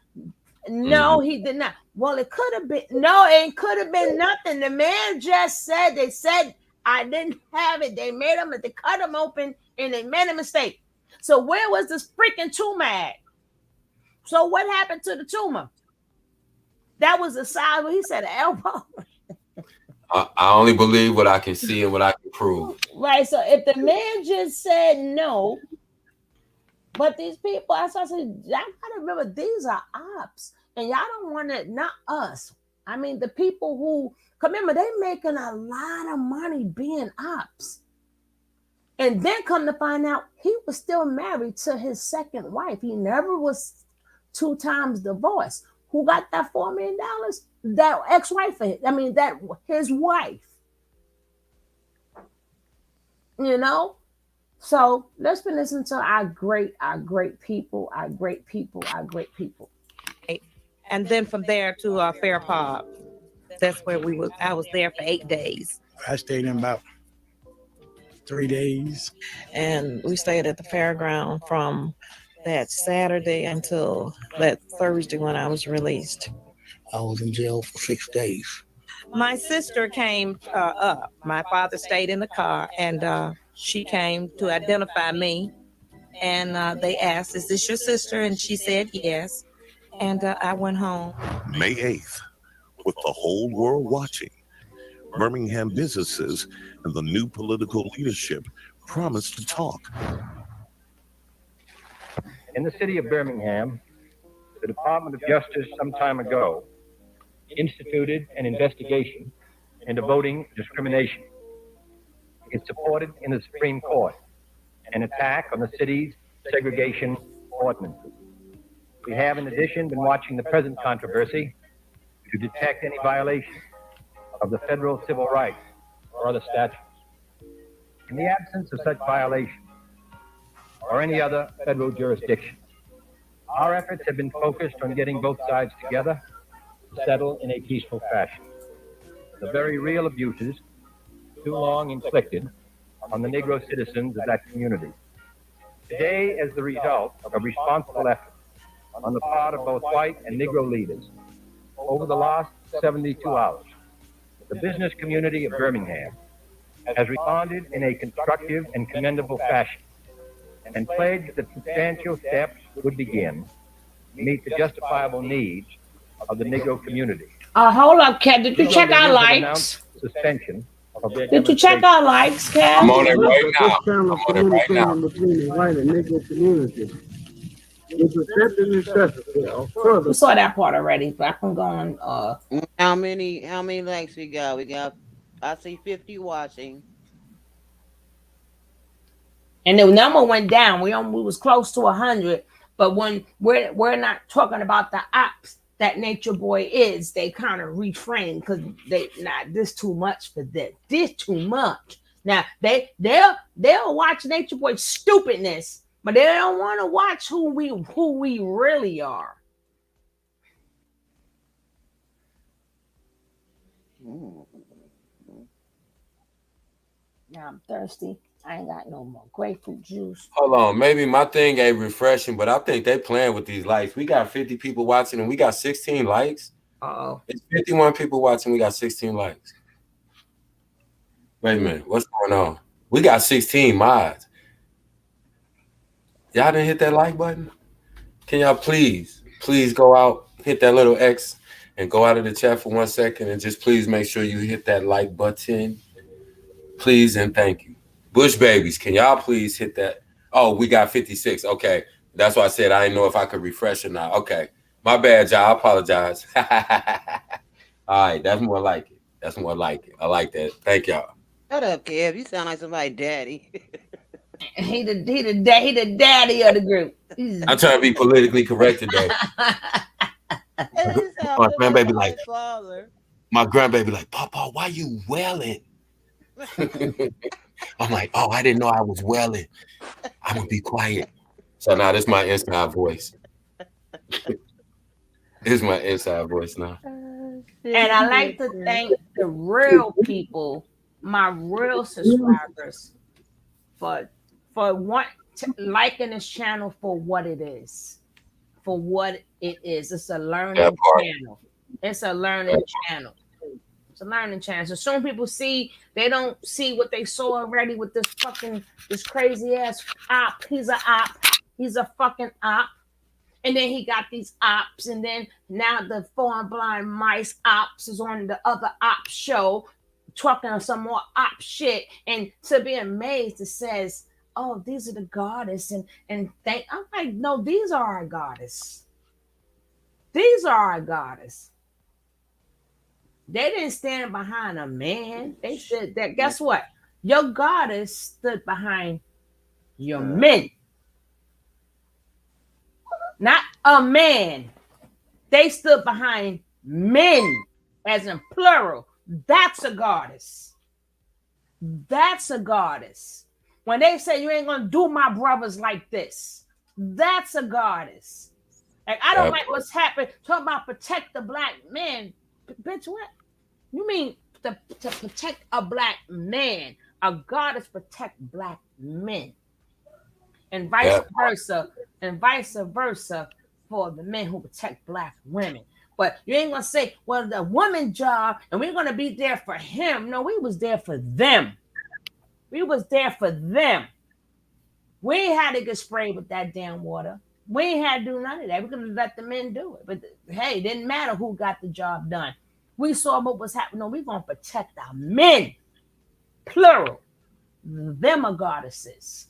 No, he did not. Well, it could have been. No, it could have been nothing. The man just said. They said I didn't have it. They made him. They cut him open and they made a mistake. So where was this freaking tumor at? So what happened to the tumor? That was the size where he said an elbow. I only believe what I can see and what I can prove. Right. So if the man just said no, but these people, I said, y'all gotta remember these are ops, and y'all don't want to. Not us. I mean, the people who remember they making a lot of money being ops. And then come to find out, he was still married to his second wife. He never was 2 times divorced. Who got that $4 million? That ex-wife. That his wife. So let's be listening to our great people. And then from there to Fair Pop. That's where I was there for 8 days. I stayed in about 3 days. And we stayed at the fairground from that Saturday until that Thursday when I was released. I was in jail for 6 days. My sister came up. My father stayed in the car, and she came to identify me. And they asked, "Is this your sister?" And she said yes. And I went home. May 8th, with the whole world watching, Birmingham businesses and the new political leadership promised to talk. In the city of Birmingham, the Department of Justice some time ago instituted an investigation into voting discrimination. It supported in the Supreme Court an attack on the city's segregation ordinances. We have, in addition, been watching the present controversy to detect any violation of the federal civil rights or other statutes. In the absence of such violation or any other federal jurisdiction, our efforts have been focused on getting both sides together to settle in a peaceful fashion the very real abuses too long inflicted on the Negro citizens of that community. Today, as the result of a responsible effort on the part of both white and Negro leaders, over the last 72 hours, the business community of Birmingham has responded in a constructive and commendable fashion and pledged that substantial steps would begin to meet the justifiable needs of the Negro community. Hold up, Kat. Did you check our likes? Suspension of their Did you check our likes, Kat? I'm on it right now. I'm on it right now. Between the white and Negro community. It's accepted and necessary. We saw that part already, but I can go on. How many likes we got? I see 50 watching. And the number went down. We was close to 100, but when we're not talking about the ops that Nature Boy is, they kind of refrain because this too much for this. This too much. Now they'll watch Nature Boy's stupidness, but they don't want to watch who we really are. Now I'm thirsty. I ain't got no more grapefruit juice. Hold on, maybe my thing ain't refreshing, but I think they playing with these likes. We got 50 people watching and we got 16 likes. It's 51 people watching. We got 16 likes. Wait a minute, what's going on? We got 16 mods. Y'all didn't hit that like button? Can y'all please go out, hit that little X, and go out of the chat for 1 second, and just please make sure you hit that like button, please and thank you. Bush babies, can y'all please hit that? Oh, we got 56. Okay, that's why I said I didn't know if I could refresh or not. Okay, my bad, y'all. I apologize. All right, that's more like it. That's more like it. I like that. Thank y'all. Shut up, Kev. You sound like somebody's daddy. He the daddy of the group. I'm trying to be politically correct today. My grandbaby like, Papa, why you wailing? I'm like, oh, I didn't know I was wailing. I'm gonna be quiet. So now this is my inside voice. This is my inside voice now. And I like to thank the real people, my real subscribers, for liking this channel for what it is. For what it is. It's a learning channel. It's a learning channel. It's a learning channel. So some people see, they don't see what they saw already with this crazy ass op. He's a op. He's a fucking op. And then he got these ops, and then now the Foreign Blind Mice ops is on the other op show, talking on some more op shit. And to be amazed, it says, "Oh, these are the goddess," and I'm like, no, these are our goddess. These are our goddess. They didn't stand behind a man. They said that. Guess what? Your goddess stood behind your men. Not a man. They stood behind men, as in plural. That's a goddess. That's a goddess. When they say you ain't gonna do my brothers like this, that's a goddess. Like, I don't like what's happening. Talking about protect the black man. Bitch, what? You mean to protect a black man? A goddess protect black men. And vice versa for the men who protect black women. But you ain't gonna say, well, the woman job, and we're gonna be there for him. No, we was there for them. We was there for them. We ain't had to get sprayed with that damn water. We ain't had to do none of that. We could have let the men do it. But hey, it didn't matter who got the job done. We saw what was happening. No, we're gonna protect our men. Plural. Them are goddesses.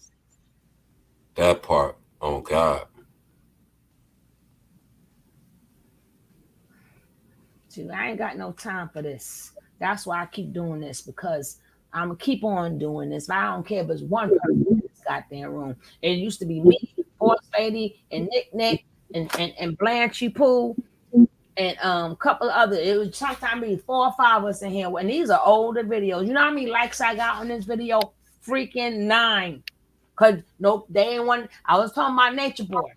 That part, oh God. See, I ain't got no time for this. That's why I keep doing this, because I'm gonna keep on doing this. I don't care if it's one person in this goddamn room. It used to be me, Horse Lady, and Nick, and Blanchy Pooh, and a couple of other. It was sometimes be 4 or 5 of us in here, and these are older videos. You know how many likes I got on this video? Freaking 9. Cause nope, they ain't one. I was talking about Nature Boy,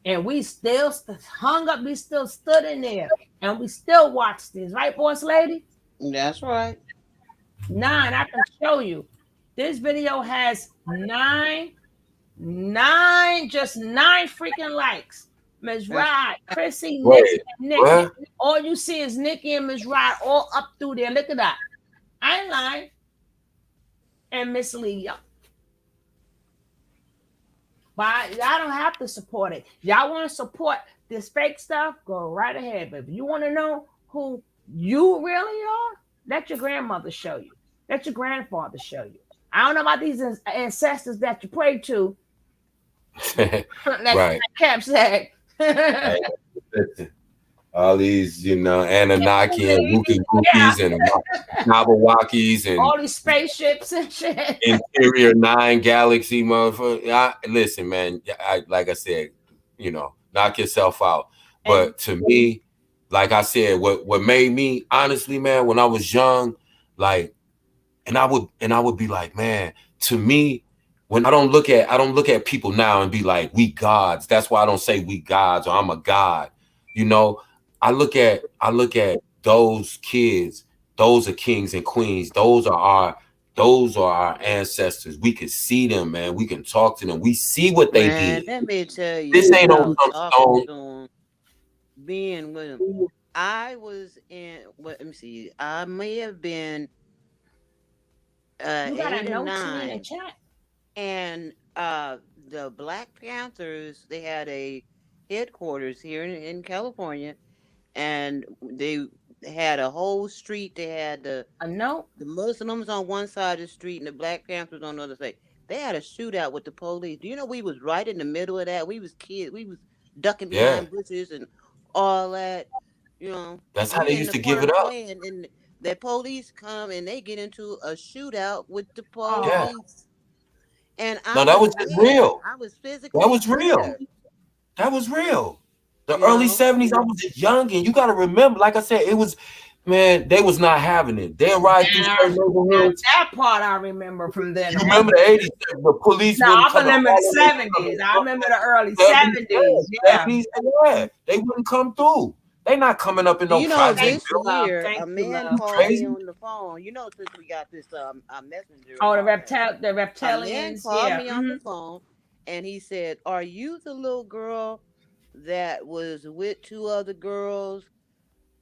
and we still hung up. We still stood in there, and we still watched this, right, Boss Lady? That's right. 9. I can show you. This video has 9 freaking likes. Ms. Rod, Chrissy, Nick, and Nikki. All you see is Nikki and Ms. Rod all up through there. Look at that. I ain't lying. And Miss Lee. But I don't have to support it. Y'all want to support this fake stuff? Go right ahead. But if you want to know who you really are, let your grandmother show you. Let your grandfather show you. I don't know about these ancestors that you pray to. Right. Cap said. All these, Anunnaki and Wookiee and Nabawakis and all these spaceships and shit. Interior 9 galaxy, motherfucker. Listen, man. Like I said, knock yourself out. But to me, like I said, what made me, honestly, man, when I was young, like, and I would be like, man, to me, when I don't look at people now and be like, we gods. That's why I don't say we gods or I'm a god. I look at those kids. Those are kings and queens. Those are our ancestors. We can see them, man. We can talk to them. We see what they did. Let me tell you, this ain't on some talking to them, being with them. I was in. Let me see. I may have been 8 or 9, and the Black Panthers. They had a headquarters here in California. And they had a whole street. They had the Muslims on one side of the street and the Black Panthers on the other side. They had a shootout with the police. Do you know we was right in the middle of that? We was kids. We was ducking behind bushes and all that. That's how they used to give it up. And the police come and they get into a shootout with the police. And I No, that was was there. real. I was That physically was real. there. That was real. The You early know? 70s, I was a young, and you got to remember, like I said, it was, man, they was not having it. They'll ride through Now, certain neighborhoods. that part I remember from then You on. remember the 80s, the police No, wouldn't I come remember all the the way 70s. I remember the early 70s, 70s. Yeah. 70s, yeah. They wouldn't come through. They not coming up in Do no you know project Thank this you, building. love. year a Thank you, man love. You called me crazy? on the phone? You know, since we got this messenger Oh, and all that. the A man reptilians. called Yeah. me on the phone and he said, "Are you the little girl that was with two other girls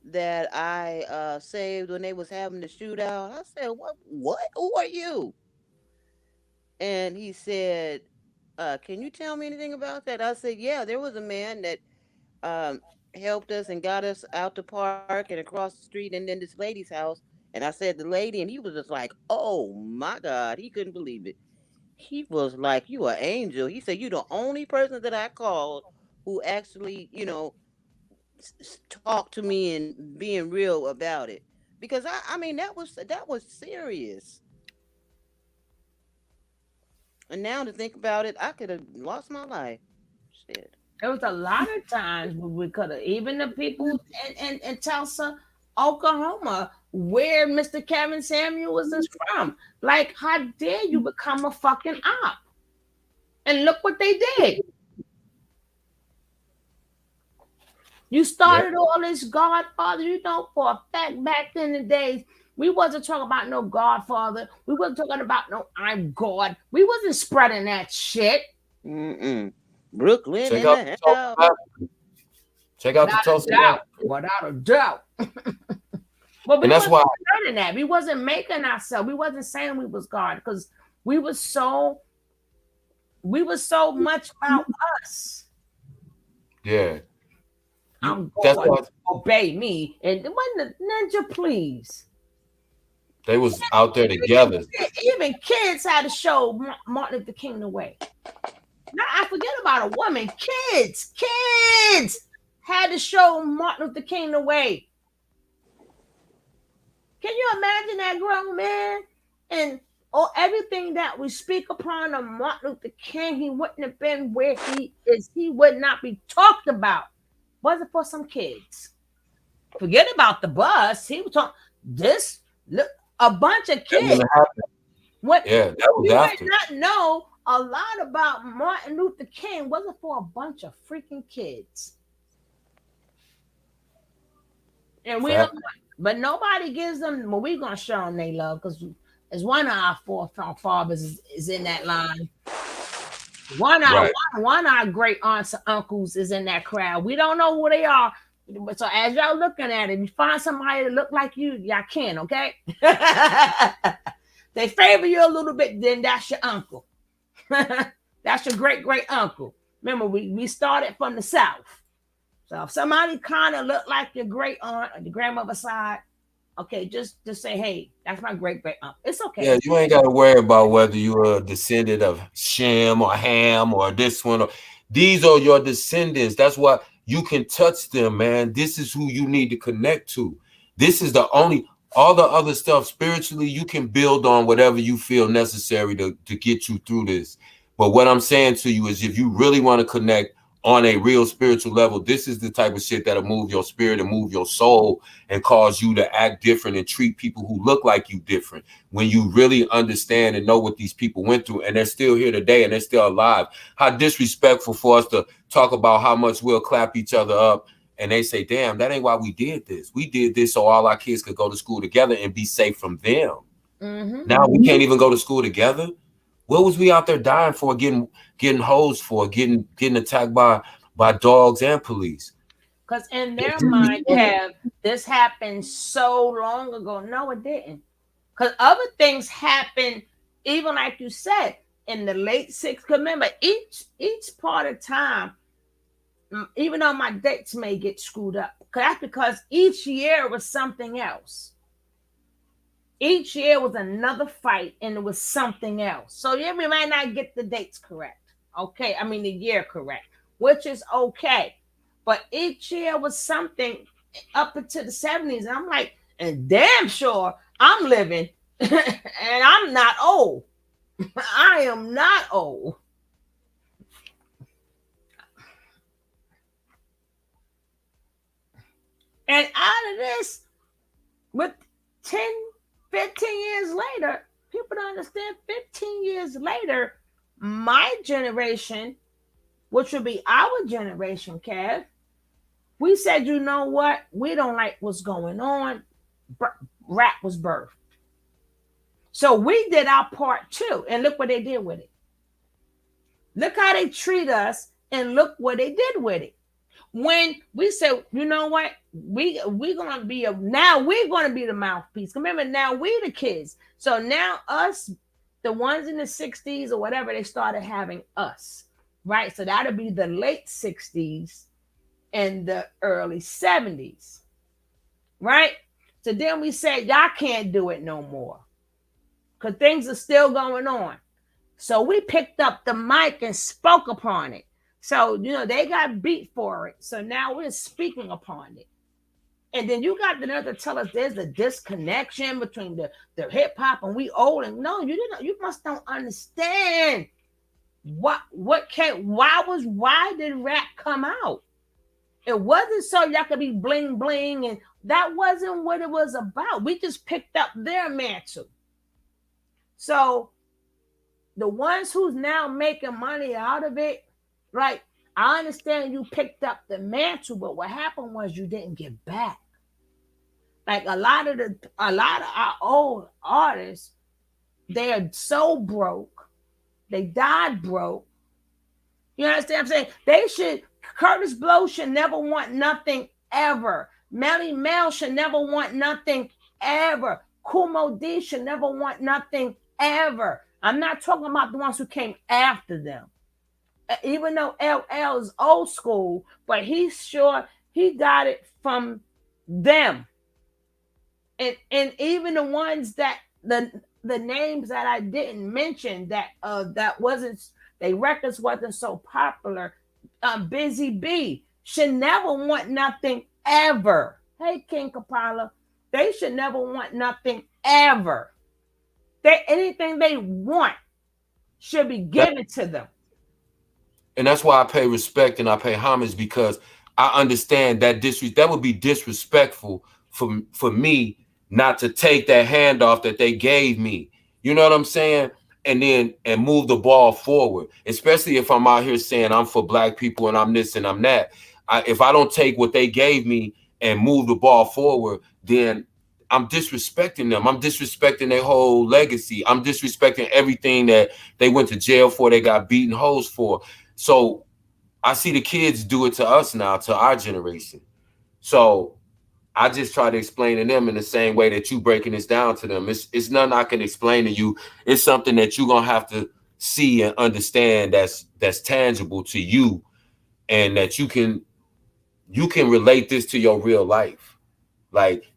that I saved when they was having the shootout?" I said, What? Who are you?" And he said, "Can you tell me anything about that?" I said, "Yeah, there was a man that um, helped us and got us out the park and across the street and then this lady's house." And I said, "The lady," and he was just like, "Oh my God." He couldn't believe it. He was like, "You an angel." He said, "You the only person that I called who actually, talked to me and being real about it." Because I mean, that was serious. And now to think about it, I could have lost my life. Shit. There was a lot of times when we could have, even the people in Tulsa, Oklahoma, where Mr. Kevin Samuels is from. Like, how dare you become a fucking op? And look what they did. You started all this Godfather, for a fact back in the days, we wasn't talking about no Godfather. We wasn't talking about no I'm God. We wasn't spreading that shit. Brooklyn Check in out the the Tulsa house. Massacre. Check out the Without a Tulsa doubt. Massacre. Without a doubt. But we And that's wasn't why spreading that. We wasn't making ourselves. We wasn't saying we was God because we was so much about us. yeah. I'm That's God. why Obey me. And when the ninja, please. they was out there together. Even kids had to show Martin Luther King the way. Now I forget about a woman. Kids had to show Martin Luther King the way. Can you imagine that grown man? And everything that we speak upon of Martin Luther King, he wouldn't have been where he is. He would not be talked about. Was it for some kids? Forget about the bus. He was talking this. Look, a bunch of kids. What? Yeah, that was we after. might not know a lot about Martin Luther King. Wasn't for a bunch of freaking kids. And we don't, but nobody gives them. Well, we're gonna show them they love because as one of our forefathers is in that line. One of our great aunts and uncles is in that crowd. We don't know who they are. So as y'all looking at it, if you find somebody that look like you, y'all can, okay? They favor you a little bit, then that's your uncle. That's your great uncle. Remember, we started from the South. So if somebody kind of look like your great aunt or your grandmother's side, okay, just say, hey, that's my great uncle. It's okay. Yeah, you ain't got to worry about whether you're a descendant of Shem or Ham or this one. These are your descendants. That's why you can touch them, man. This is who you need to connect to. This is all the other stuff spiritually, you can build on whatever you feel necessary to get you through this. But what I'm saying to you is if you really want to connect on a real spiritual level, this is the type of shit that'll move your spirit and move your soul and cause you to act different and treat people who look like you different. When you really understand and know what these people went through and they're still here today and they're still alive. How disrespectful for us to talk about how much we'll clap each other up and they say, damn, that ain't why we did this. We did this so all our kids could go to school together and be safe from them. Now we can't even go to school together. What was we out there dying for, getting hosed for, getting attacked by dogs and police? Because in their mind, Kev, this happened so long ago. No, it didn't. Because other things happened, even like you said, in the late 60s. Remember, each part of time, even though my dates may get screwed up, that's because each year was something else. Each year was another fight, and it was something else. So yeah, we might not get the dates correct. Okay, I mean the year correct, which is okay. But each year was something up into the 70s. And I'm like, and damn sure I'm living and I'm not old. I am not old. And out of this, with 10, 15 years later, people don't understand 15 years later, my generation, which would be our generation, Kev, we said, you know what? We don't like what's going on. Rap was birthed. So we did our part too. And look what they did with it. Look how they treat us and look what they did with it. When we said, you know what, we're gonna be the mouthpiece. Remember, now we the kids. So now us, the ones in the 60s or whatever, they started having us, right? So that'll be the late 60s and the early 70s, right? So then we said, y'all can't do it no more because things are still going on. So we picked up the mic and spoke upon it. So, they got beat for it. So now we're speaking upon it. And then you got the nerve to tell us there's a disconnection between the hip hop and we old. And no, you must don't understand why did rap come out? It wasn't so y'all could be bling bling, and that wasn't what it was about. We just picked up their mantle. So the ones who's now making money out of it, right? I understand you picked up the mantle, but what happened was you didn't give back. Like a lot of our old artists, they are so broke, they died broke. You understand what I'm saying? Curtis Blow should never want nothing ever. Melly Mel should never want nothing ever. Kumo D should never want nothing ever. I'm not talking about the ones who came after them. Even though LL is old school, but he's sure he got it from them. And even the ones that the names that I didn't mention that wasn't, they records wasn't so popular. Busy B should never want nothing ever. Hey, King Kapala, they should never want nothing ever. Anything they want should be given to them. And that's why I pay respect and I pay homage, because I understand that that would be disrespectful for me not to take that handoff that they gave me. You know what I'm saying? And move the ball forward, especially if I'm out here saying I'm for black people and I'm this and I'm that. If I don't take what they gave me and move the ball forward, then I'm disrespecting them. I'm disrespecting their whole legacy. I'm disrespecting everything that they went to jail for, they got beaten hoes for. So I see the kids do it to us now, to our generation. So I just try to explain to them in the same way that you breaking this down to them. It's nothing I can explain to you. It's something that you're gonna have to see and understand that's tangible to you, and that you can relate this to your real life. Like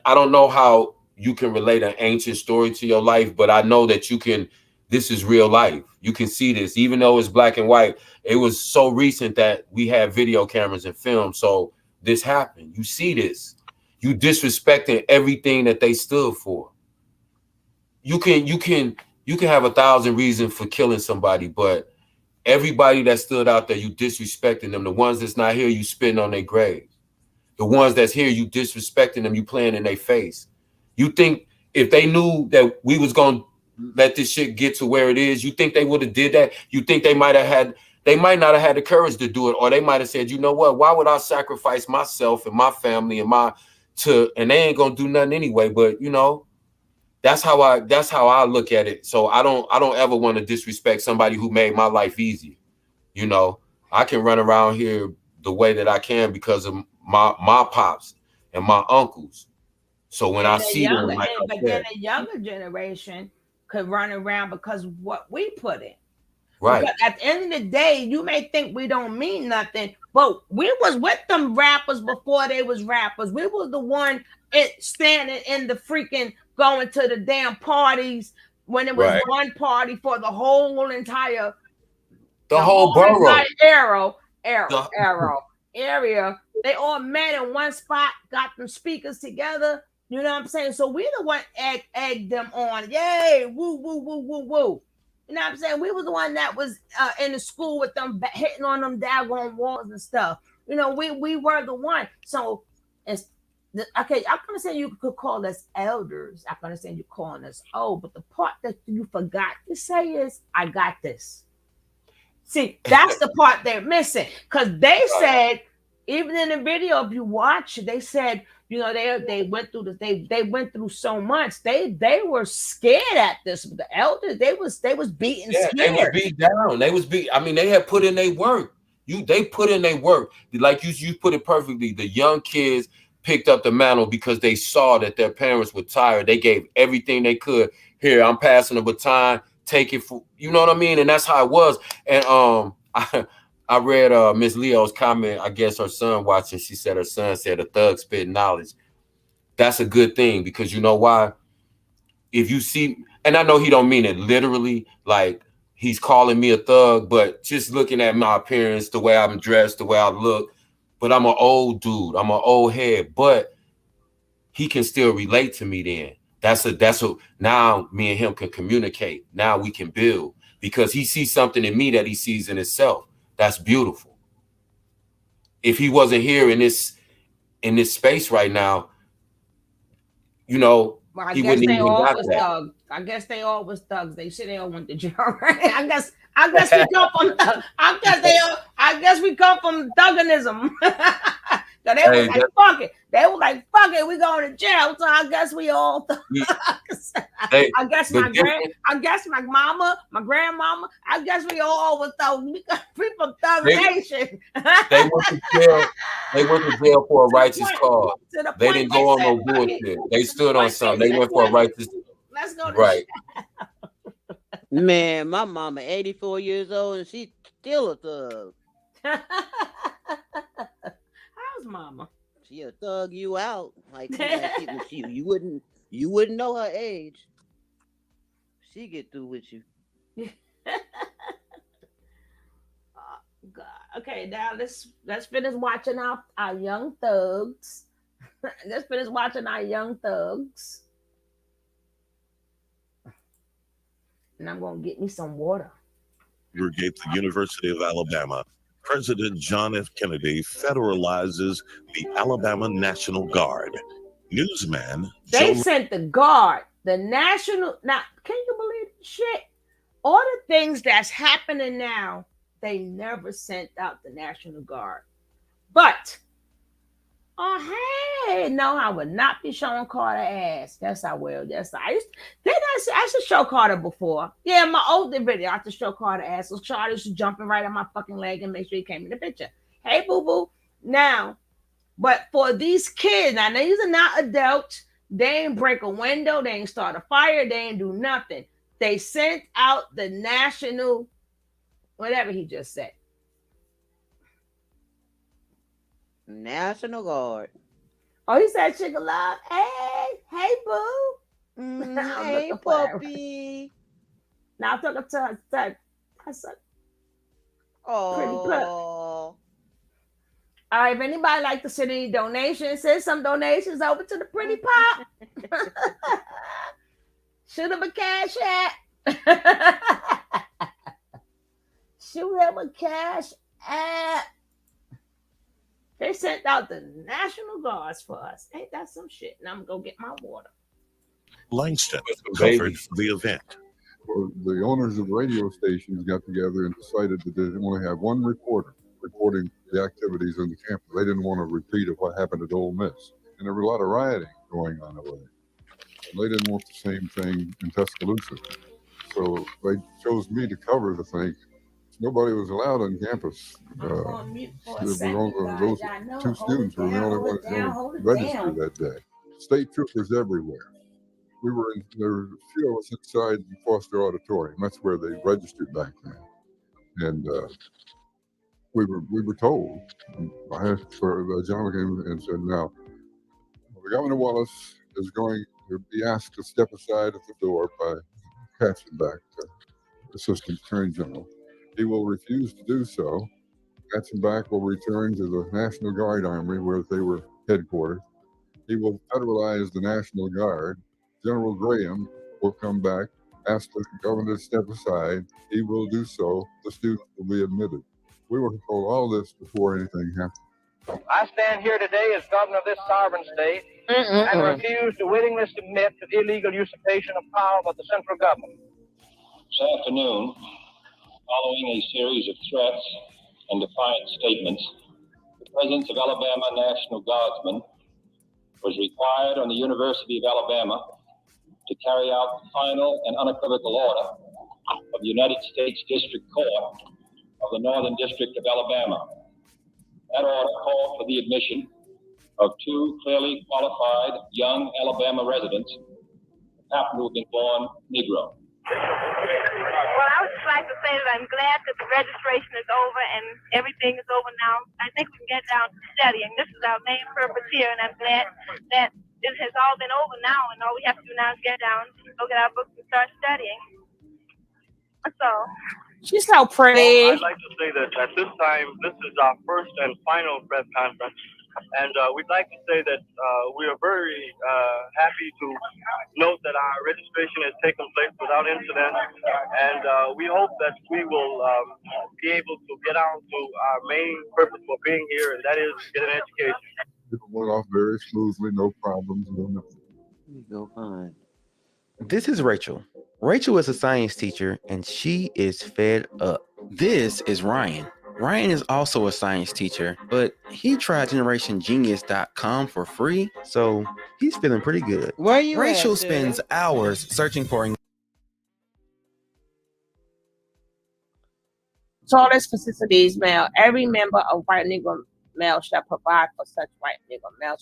I don't know how you can relate an ancient story to your life, but I know that you can. This is real life. You can see this, even though it's black and white. It was so recent that we had video cameras and film. So this happened. You see this. You disrespecting everything that they stood for. You can have 1,000 reasons for killing somebody, but everybody that stood out there, you disrespecting them. The ones that's not here, you spitting on their grave. The ones that's here, you disrespecting them, you playing in their face. You think if they knew that we was gonna let this shit get to where it is, you think they would have did that? You think they might not have had the courage to do it, or they might have said, you know what, why would I sacrifice myself and my family and and they ain't gonna do nothing anyway. But that's how I look at it. So I don't ever want to disrespect somebody who made my life easier. I can run around here the way that I can because of my pops and my uncles. So when I see them, but then the younger generation could run around because of what we put in. Right. Because at the end of the day, you may think we don't mean nothing, but we was with them rappers before they was rappers. We was the one standing in the freaking going to the damn parties when it was one party for the whole entire whole borough area. They all met in one spot, got them speakers together. You know what I'm saying? So we the one egged them on. Yay, woo, woo, woo, woo, woo. You know what I'm saying? We was the one that was in the school with them hitting on them daggone walls and stuff. You know, we were the one. So it's okay. I understand you could call us elders. I understand you calling us old, but the part that you forgot to say is, "I got this." See, that's the part they're missing, because they said, even in the video, if you watch, they said, you know, they went through this, they went through so much. They were scared at this. The elders, they was beaten scared. They was beat down. They was beat. I mean, they had put in their work. They put in their work. Like you put it perfectly. The young kids picked up the mantle because they saw that their parents were tired. They gave everything they could. Here, I'm passing the baton. Take it for, you know what I mean? And that's how it was. And I read Miss Leo's comment. I guess her son watching. She said her son said a thug spit knowledge. That's a good thing, because you know why? If you see, and I know he don't mean it literally, like he's calling me a thug, but just looking at my appearance, the way I'm dressed, the way I look, but I'm an old dude. I'm an old head, but he can still relate to me then. That's a now me and him can communicate. Now we can build, because he sees something in me that he sees in himself. That's beautiful. If he wasn't here in this space right now, you know, well, I he guess wouldn't they even all got was that. thugs. I guess they all was thugs. They said they all went to jail, right? I guess we come from I guess we come from thugganism. So they was like, fuck it. They were like, fuck it, we going to jail. So I guess we all thugs. I guess my mama, my grandmama, I guess we all was thugs. We from Thug Nation. They went to jail. They went to jail for a righteous cause. They didn't go on no bullshit. They stood on something. They went for a righteous. Let's go to right. Man, my mama 84 years old and she's still a thug. How's mama? She'll thug you out. Like you wouldn't know her age. She get through with you. God. Okay, now let's finish watching our young thugs. Let's finish watching our young thugs. And I'm gonna get me some water. Congregate the University of Alabama. President John F. Kennedy federalizes the Alabama National Guard. Newsman They sent the guard, the national. Now, can you believe the shit? All the things that's happening now, they never sent out the National Guard. But, oh hey, no, I would not be showing Carter ass. Yes, I will. Yes, I should show Carter before. Yeah, my older video, I have to show Carter ass. So Carter was jumping right on my fucking leg and make sure he came in the picture. Hey, boo boo. Now, but for these kids, now these are not adults. They ain't break a window. They ain't start a fire. They ain't do nothing. They sent out the national, whatever he just said. National Guard. Oh, he said chicken love. Hey, boo. Hey, puppy. Now I'm talking to her. I said, pretty pup. All right, if anybody like to send any donations, send some donations over to the pretty pop. Shoot him a cash app. Shoot him a cash app. They sent out the National Guards for us. Ain't that some shit? Now I'm going to go get my water. Langston covered the event. Well, the owners of radio stations got together and decided that they didn't want to have one reporter reporting the activities on the campus. They didn't want a repeat of what happened at Ole Miss. And there was a lot of rioting going on over there. And they didn't want the same thing in Tuscaloosa. So they chose me to cover the thing. Nobody was allowed on campus. Those two students were the only ones that registered that day. State troopers everywhere. There were a few of us inside the Foster Auditorium. That's where they registered back then. And we were told. I asked for John came and said, "Now, Governor Wallace is going to be asked to step aside at the door by Katzenbach, Assistant Attorney General. He will refuse to do so. Katzenbach will return to the National Guard Armory where they were headquartered. He will federalize the National Guard. General Graham will come back asked the governor to step aside. He will do so. The students will be admitted. We were told all this before anything happened. I stand here today as governor of this sovereign state and refuse to willingly submit to the illegal usurpation of power by the central government. This afternoon, following a series of threats and defiant statements, the presence of Alabama National Guardsmen was required on the University of Alabama to carry out the final and unequivocal order of the United States District Court of the Northern District of Alabama. That order called for the admission of two clearly qualified young Alabama residents who happen to have been born Negro. Well, I would just like to say that I'm glad that the registration is over and everything is over now. I think we can get down to studying. This is our main purpose here, and I'm glad that this has all been over now, and all we have to do now is get down, go get our books, and start studying. That's all. She's so pretty. Well, I'd like to say that at this time, this is our first and final press conference. And we'd like to say that we are very happy to note that our registration has taken place without incident. And we hope that we will be able to get on to our main purpose for being here, and that is to get an education. It went off very smoothly, no problems, no nothing. You go fine. This is Rachel. Rachel is a science teacher and she is fed up. This is Ryan. Ryan is also a science teacher, but he tried GenerationGenius.com for free, so he's feeling pretty good. Where you Rachel at, spends dude? hours searching for. Tallest consistencies male. Every member of white Negro male shall provide for such white Negro male.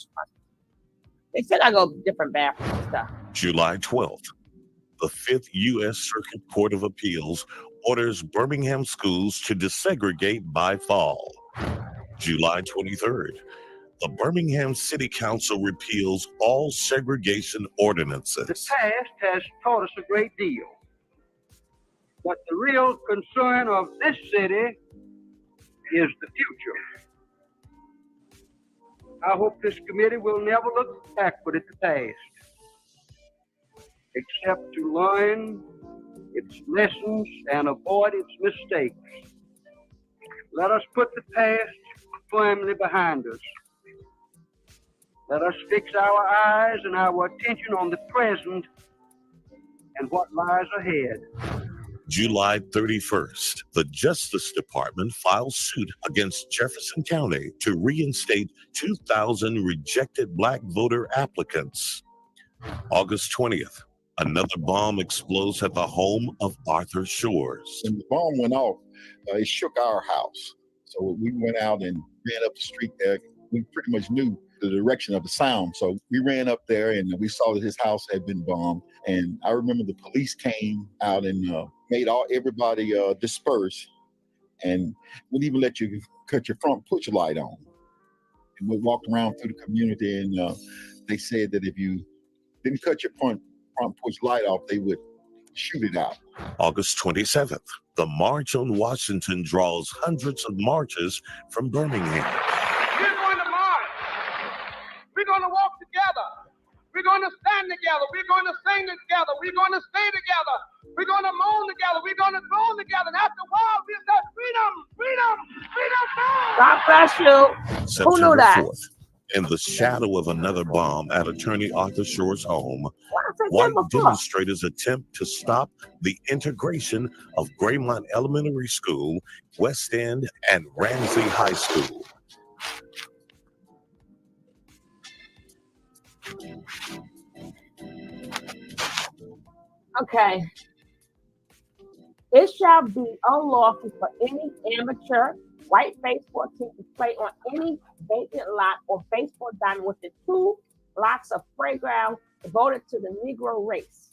They said I go different bathrooms and stuff. July 12th, the 5th U.S. Circuit Court of Appeals orders Birmingham schools to desegregate by fall. July 23rd, the Birmingham City Council repeals all segregation ordinances. The past has taught us a great deal, but the real concern of this city is the future. I hope this committee will never look backward at the past, except to learn its lessons and avoid its mistakes. Let us put the past firmly behind us. Let us fix our eyes and our attention on the present and what lies ahead. July 31st, the Justice Department files suit against Jefferson County to reinstate 2,000 rejected black voter applicants. August 20th, another bomb explodes at the home of Arthur Shores. When the bomb went off, it shook our house. So we went out and ran up the street there. We pretty much knew the direction of the sound. So we ran up there and we saw that his house had been bombed. And I remember the police came out and made everybody disperse and wouldn't even let you cut your front porch light on. And we walked around through the community and they said that if you didn't cut your front porch light off, they would shoot it out. August 27th, the March on Washington draws hundreds of marches from Birmingham. We're going to march. We're going to walk together. We're going to stand together. We're going to sing together. We're going to stay together. We're going to moan together. We're going to groan together. And after a while, we'll say, freedom, freedom, freedom. God bless you. Who knew that? 4th, in the shadow of another bomb at attorney Arthur Shore's home, white demonstrators attempt to stop the integration of Graymont Elementary School, West End, and Ramsey High School. Okay. It shall be unlawful for any amateur white baseball team to play on any vacant lot or baseball diamond within 2 blocks of playground devoted to the Negro race.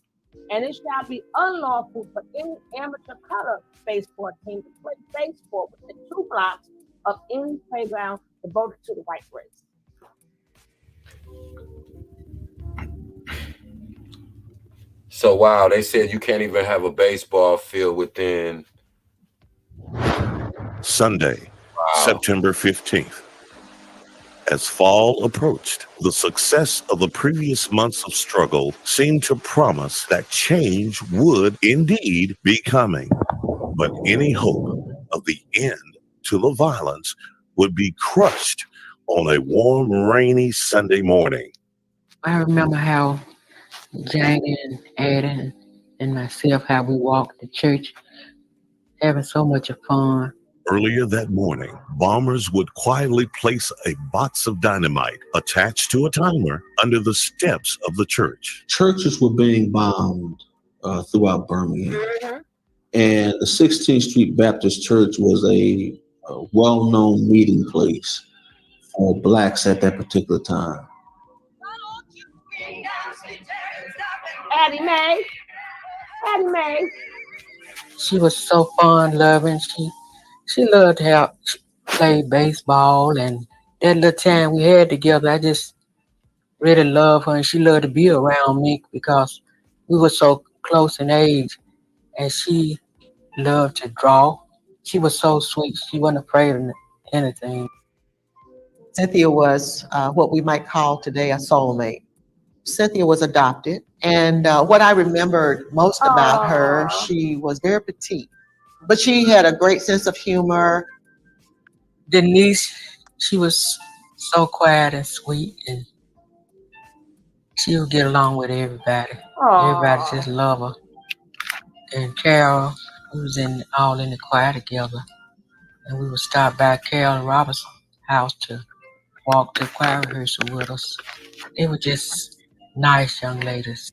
And it shall be unlawful for any amateur color baseball team to play baseball within 2 blocks of any playground devoted to the white race. So wow, they said you can't even have a baseball field within. Sunday, September 15th. As fall approached, the success of the previous months of struggle seemed to promise that change would indeed be coming. But any hope of the end to the violence would be crushed on a warm, rainy Sunday morning. I remember how Jane and Adam and myself, how we walked to church, having so much fun. Earlier that morning, bombers would quietly place a box of dynamite attached to a timer under the steps of the church. Churches were being bombed throughout Birmingham. And the 16th Street Baptist Church was a well-known meeting place for blacks at that particular time. Addie Mae. She was so fun-loving. She loved how she played baseball, and that little time we had together, I just really loved her, and she loved to be around me because we were so close in age, and she loved to draw. She was so sweet. She wasn't afraid of anything. Cynthia was what we might call today a soulmate. Cynthia was adopted, and what I remembered most about her, she was very petite, but she had a great sense of humor. Denise, she was so quiet and sweet, and she would get along with everybody. Everybody just loved her. And Carol, we was all in the choir together, and we would stop by Carol Robertson's house to walk to choir rehearsal with us. They were just nice young ladies.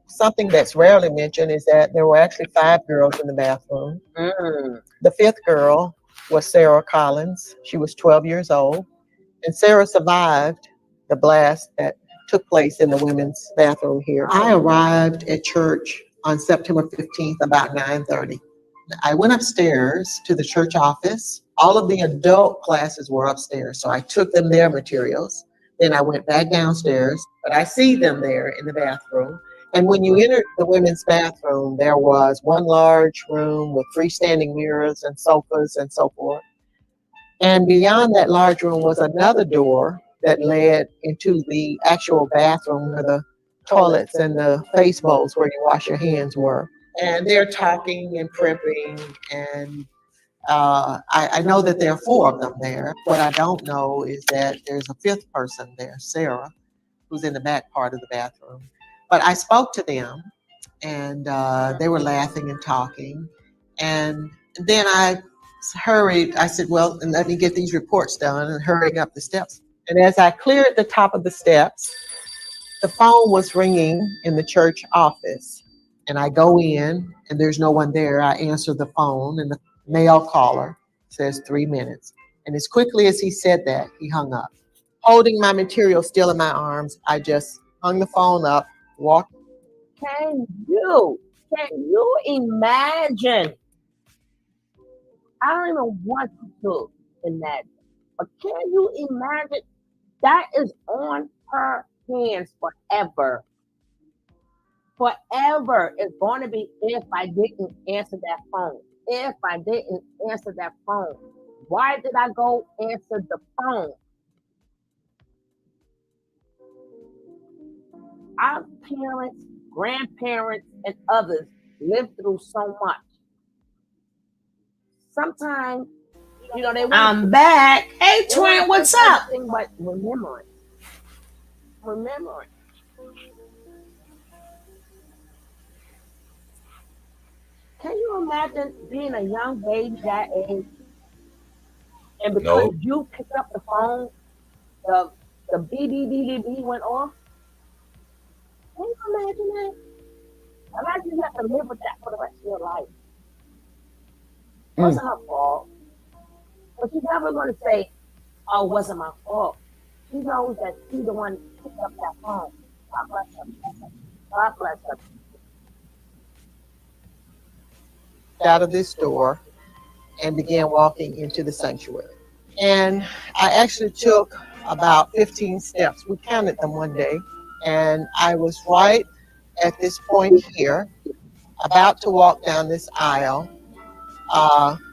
Something that's rarely mentioned is that there were actually 5 girls in the bathroom. The 5th girl was Sarah Collins. She was 12 years old, and Sarah survived the blast that took place in the women's bathroom here. I arrived at church on September 15th about 9:30. I went upstairs to the church office. All of the adult classes were upstairs, so I took them their materials. Then I went back downstairs, but I see them there in the bathroom. And when you entered the women's bathroom, there was one large room with freestanding mirrors and sofas and so forth. And beyond that large room was another door that led into the actual bathroom where the toilets and the face bowls where you wash your hands were. And they're talking and primping, and I know that there are 4 of them there. What I don't know is that there's a 5th person there, Sarah, who's in the back part of the bathroom. But I spoke to them, and they were laughing and talking. And then I hurried. I said, well, let me get these reports done, and hurrying up the steps. And as I cleared the top of the steps, the phone was ringing in the church office. And I go in, and there's no one there. I answer the phone, and the male caller says 3 minutes. And as quickly as he said that, he hung up. Holding my material still in my arms, I just hung the phone up, walked. Can you imagine? I don't even want to imagine, but can you imagine? That is on her hands forever. Forever is going to be if I didn't answer that phone. If I didn't answer that phone. Why did I go answer the phone? Our parents, grandparents, and others lived through so much. Sometimes, they want I'm back. Hey, they twin, want what's up? Nothing but remembering. Can you imagine being a young baby that age, and because you picked up the phone, the beep went off? Can you imagine that? Imagine you have to live with that for the rest of your life. It wasn't her fault. But she's never going to say, oh, it wasn't my fault. She knows that she's the one who picked up that phone. God bless her. God bless her. Out of this door and began walking into the sanctuary. And I actually took about 15 steps. We counted them one day. And I was right at this point here, about to walk down this aisle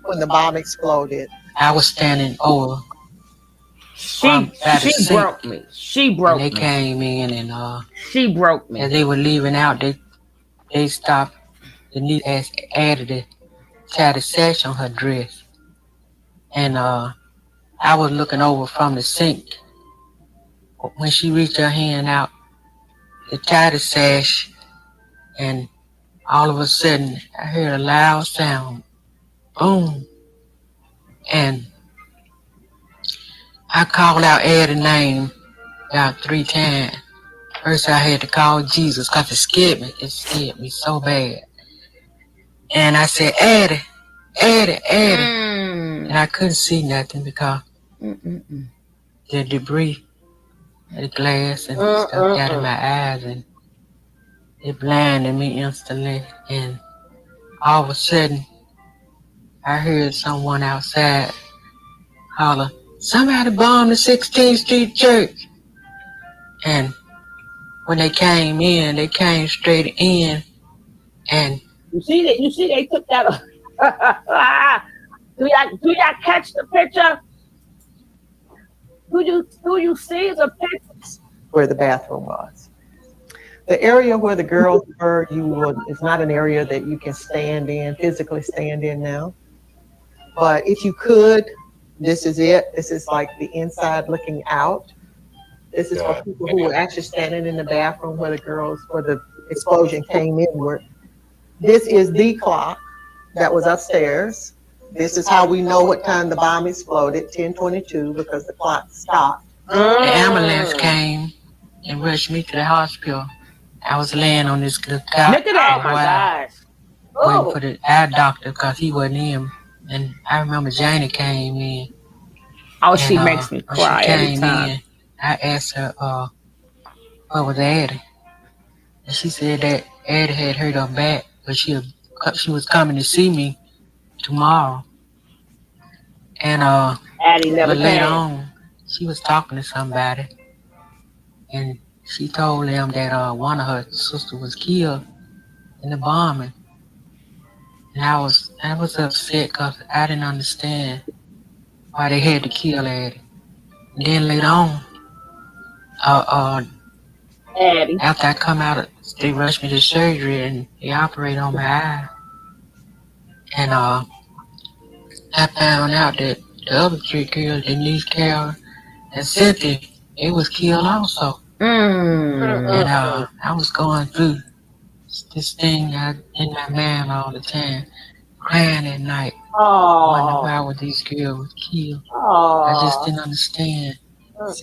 when the bomb exploded. I was standing over She broke me. She broke me. And they came in and she broke me. As they were leaving out, they stopped. The niece added a tattered sash on her dress, and I was looking over from the sink when she reached her hand out the tattered sash, and all of a sudden I heard a loud sound, boom, and I called out Eddie's name about 3 times. First I had to call Jesus because it scared me. It scared me so bad. And I said, Eddie, Eddie, Eddie. And I couldn't see nothing because the debris, the glass and stuff got in my eyes, and it blinded me instantly. And all of a sudden, I heard someone outside holler, somebody bombed the 16th Street Church. And when they came in, they came straight in. And you see they took that. Do y'all catch the picture? Do you see the picture? Where the bathroom was. The area where the girls were, it's not an area that you can physically stand in now. But if you could, this is it. This is like the inside looking out. This is for people who were actually standing in the bathroom where the explosion came in. This is the clock that was upstairs. This is how we know what time the bomb exploded, 10:22, because the clock stopped. The ambulance came and rushed me to the hospital. I was laying on this little couch. Look at that. Oh my gosh. Waiting for the eye doctor because he wasn't in. And I remember Janie came in. Oh, she makes me cry every time. I asked her, what was Addie? And she said that Addie had hurt her back, but she was coming to see me tomorrow. And Addie never came. Later on, she was talking to somebody, and she told them that one of her sisters was killed in the bombing. And I was upset because I didn't understand why they had to kill Addie. And then later on, Addie, after I come out, they rushed me to surgery and they operated on my eye. And I found out that the other 3 girls, Denise, Carol, and Cynthia, they was killed also. And I was going through this thing in my mind all the time, crying at night, wondering why these girls was killed. I just didn't understand.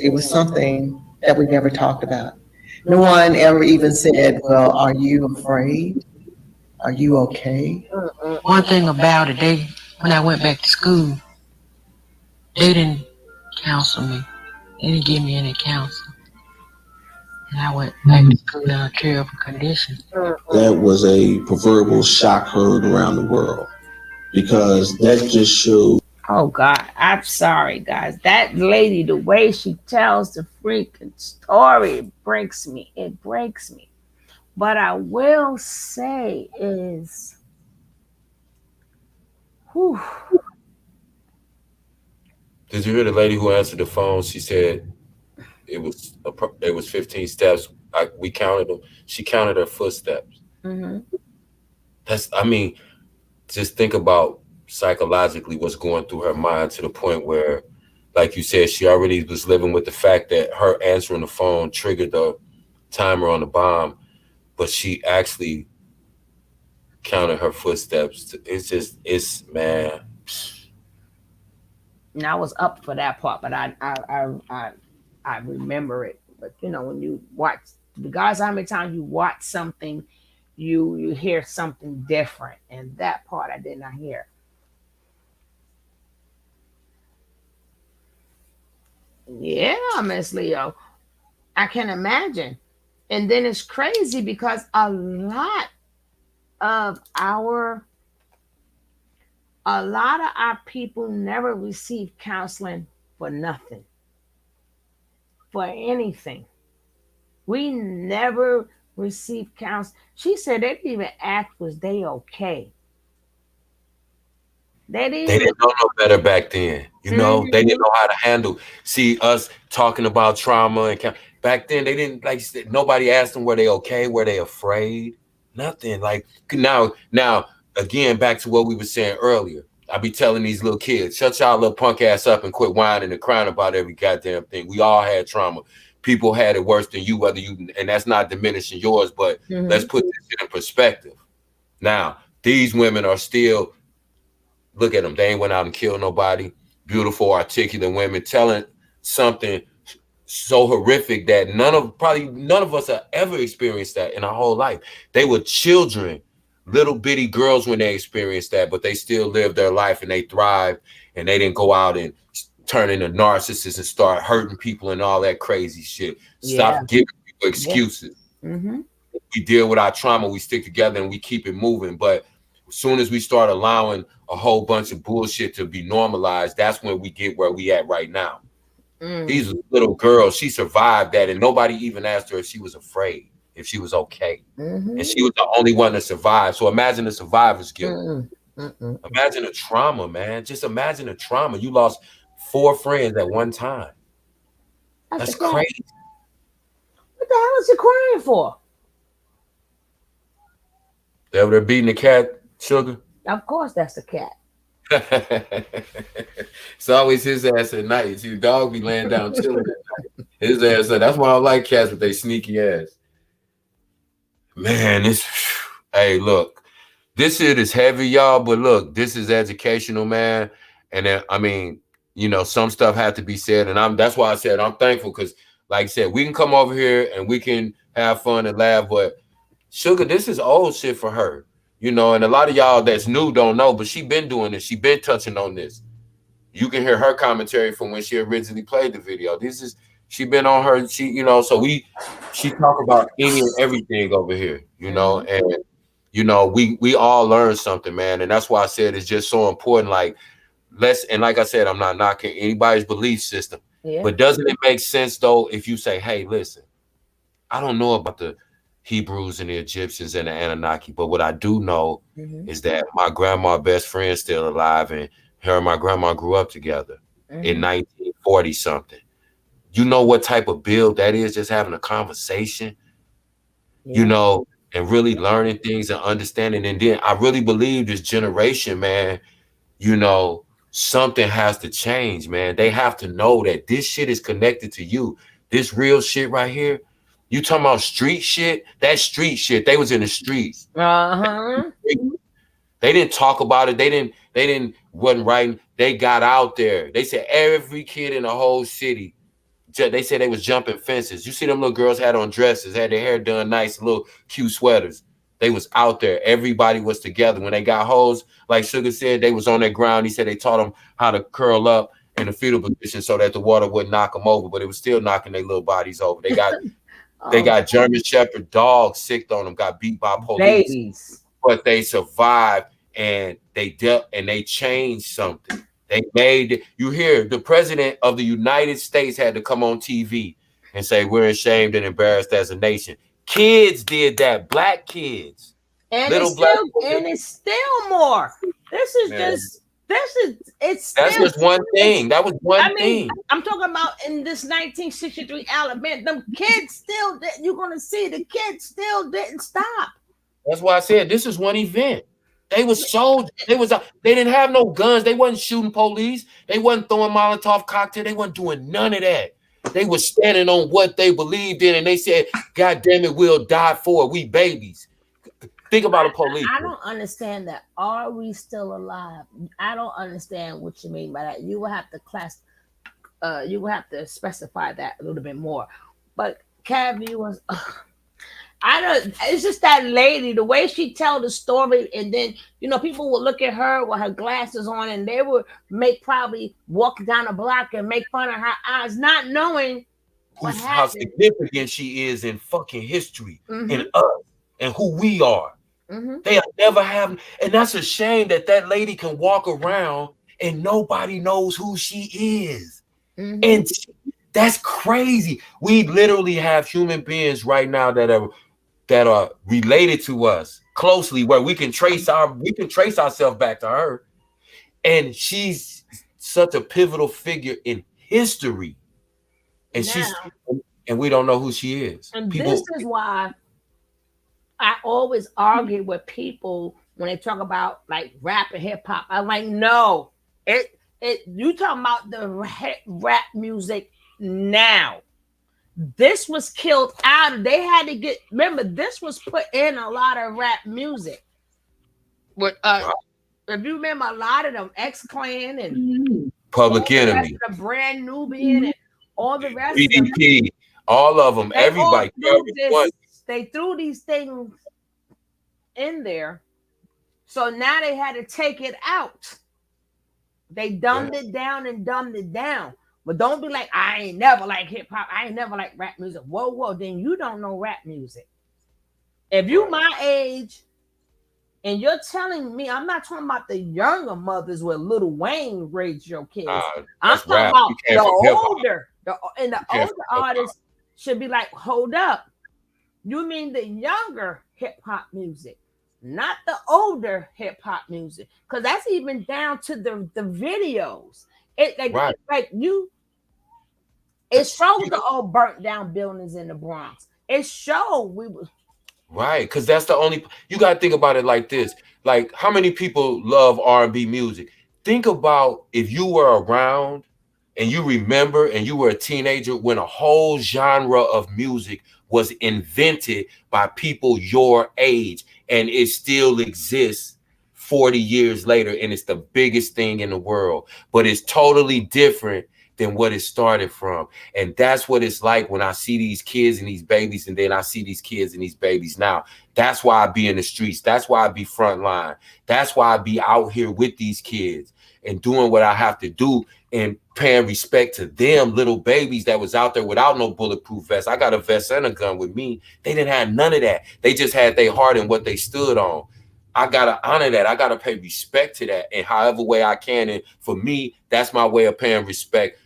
It was something that we never talked about. No one ever even said, well, are you afraid? Are you okay? One thing about it, when I went back to school, they didn't counsel me. They didn't give me any counsel. And I went back to school in a terrible condition. That was a proverbial shock heard around the world, because that just showed. Oh God, I'm sorry, guys. That lady, the way she tells the freaking story, it breaks me. It breaks me. But I will say is, whew. Did you hear the lady who answered the phone? She said it was 15 steps. We counted them. She counted her footsteps. Just think about psychologically what's going through her mind, to the point where, like you said, she already was living with the fact that her answering the phone triggered the timer on the bomb, but she actually counted her footsteps. It's man. And I was up for that part, but I remember it. But when you watch, regardless how many times you watch something, you hear something different, and that part I did not hear. Yeah, Miss Leo, I can imagine. And then it's crazy because a lot of our people never receive counseling for nothing, for anything. We never received counseling. She said they didn't even ask, was they okay? They didn't know no better back then. You know, they didn't know how to handle. See us talking about trauma and back then they didn't like. Nobody asked them were they okay, were they afraid, nothing. Like now again back to what we were saying earlier. I be telling these little kids, shut y'all little punk ass up and quit whining and crying about every goddamn thing. We all had trauma. People had it worse than you, whether you, and that's not diminishing yours, but let's put this shit in perspective. Now, these women are still, look at them. They ain't went out and killed nobody. Beautiful, articulate women telling something so horrific that none of us have ever experienced that in our whole life. They were children, little bitty girls when they experienced that, but they still lived their life and they thrived, and they didn't go out and turn into narcissists and start hurting people and all that crazy shit. Stop giving people excuses. We deal with our trauma, we stick together and we keep it moving. But as soon as we start allowing a whole bunch of bullshit to be normalized, that's when we get where we at right now. These little girls, she survived that, and nobody even asked her if she was afraid, if she was okay. And she was the only one to survive. So imagine the survivor's guilt. Imagine the trauma, man. Just imagine the trauma. You lost 4 friends at one time. That's crazy. What the hell is he crying for? They were beating the cat, Sugar? Of course that's the cat. It's always his ass at night. See, the dog be laying down chilling at night. His ass, that's why I like cats with their sneaky ass. Man, hey, look, this shit is heavy, y'all, but look, this is educational, man. And then, I mean, you know, some stuff had to be said, and that's why I said I'm thankful, because like I said, we can come over here and we can have fun and laugh, but Sugar, this is old shit for her. You know, and a lot of y'all that's new don't know, but she been doing this. She been touching on this. You can hear her commentary from when she originally played the video. She been on her, you know, so she talk about any and everything over here, you know, and you know, we all learn something, man. And that's why I said it's just so important. Like, and like I said, I'm not knocking anybody's belief system, but doesn't it make sense though if you say, hey, listen, I don't know about the Hebrews and the Egyptians and the Anunnaki, but what I do know is that my grandma's best friend's still alive, and her and my grandma grew up together in 1940 something. You know what type of build that is, just having a conversation, you know, and really learning things and understanding. And then I really believe this generation, man, you know, something has to change, man. They have to know that this shit is connected to you. This real shit right here. You talking about street shit? That street shit. They was in the streets. They didn't talk about it. They wasn't writing. They got out there. They said every kid in the whole city. They said they was jumping fences. You see them little girls had on dresses, had their hair done nice, little cute sweaters. They was out there. Everybody was together. When they got hoes, like Sugar said, they was on their ground. He said they taught them how to curl up in the fetal position so that the water wouldn't knock them over, but it was still knocking their little bodies over. They got they got German Shepherd dogs sicked on them, got beat by police. Babies. But they survived, and they dealt, and they changed something. They made, you hear the president of the United States had to come on TV and say we're ashamed and embarrassed as a nation. Kids did that, black kids. And it's still more. This is just that's just one thing. That was one thing. I'm talking about in this 1963 Alabama, them kids still, you're gonna see the kids still didn't stop. That's why I said this is one event. They was soldiers. They didn't have no guns. They wasn't shooting police. They wasn't throwing Molotov cocktail. They wasn't doing none of that. They was standing on what they believed in, and they said, God damn it, we'll die for it. We babies. Think about a police. I don't understand that. Are we still alive? I don't understand what you mean by that. You will have to you will have to specify that a little bit more. But Cav was it's just that lady, the way she tell the story, and then people would look at her with her glasses on, and they would probably walk down a block and make fun of her eyes, not knowing how significant she is in fucking history, in us, and who we are. They never have, and that's a shame that lady can walk around and nobody knows who she is. And that's crazy. We literally have human beings right now that are related to us closely, where we can trace ourselves back to her. And she's such a pivotal figure in history. And we don't know who she is. And People, this is why I always argue with people when they talk about like rap and hip hop. I'm like, no, you talking about the rap music now. This was killed out. They had to get, remember, this was put in a lot of rap music. With if you remember, a lot of them, X-Clan and Public Enemy, the Brand Nubian and all the rest BDP, of them, all of them, everybody. They threw these things in there, so now they had to take it out. They dumbed it down and dumbed it down. But don't be like, I ain't never like hip hop. I ain't never like rap music. Whoa, then you don't know rap music. If you my age and you're telling me, I'm not talking about the younger mothers where Lil Wayne raised your kids. I'm talking about the older. The older artists should be like, hold up. You mean the younger hip hop music, not the older hip hop music? Because that's even down to the videos. It showed the old burnt down buildings in the Bronx. It showed we was right, because that's the only, you got to think about it like this. Like, how many people love R&B music? Think about if you were around and you remember and you were a teenager when a whole genre of music was invented by people your age, and it still exists 40 years later, and it's the biggest thing in the world, but it's totally different than what it started from. And that's what it's like when I see these kids and these babies, and then I see these kids and these babies now. That's why I be in the streets. That's why I be frontline. That's why I be out here with these kids and doing what I have to do and paying respect to them little babies that was out there without no bulletproof vest. I got a vest and a gun with me. They didn't have none of that. They just had their heart and what they stood on. I gotta honor that. I gotta pay respect to that in however way I can. And for me, that's my way of paying respect,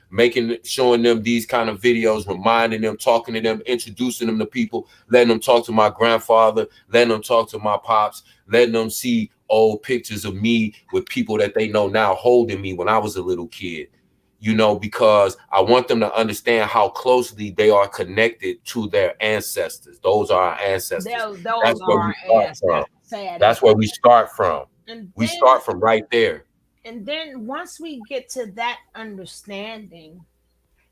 showing them these kind of videos, reminding them, talking to them, introducing them to people, letting them talk to my grandfather, letting them talk to my pops, letting them see old pictures of me with people that they know now holding me when I was a little kid, you know, because I want them to understand how closely they are connected to their ancestors. Those are our ancestors. That's where we start from. That's where we start from. We start from right there. And then once we get to that understanding,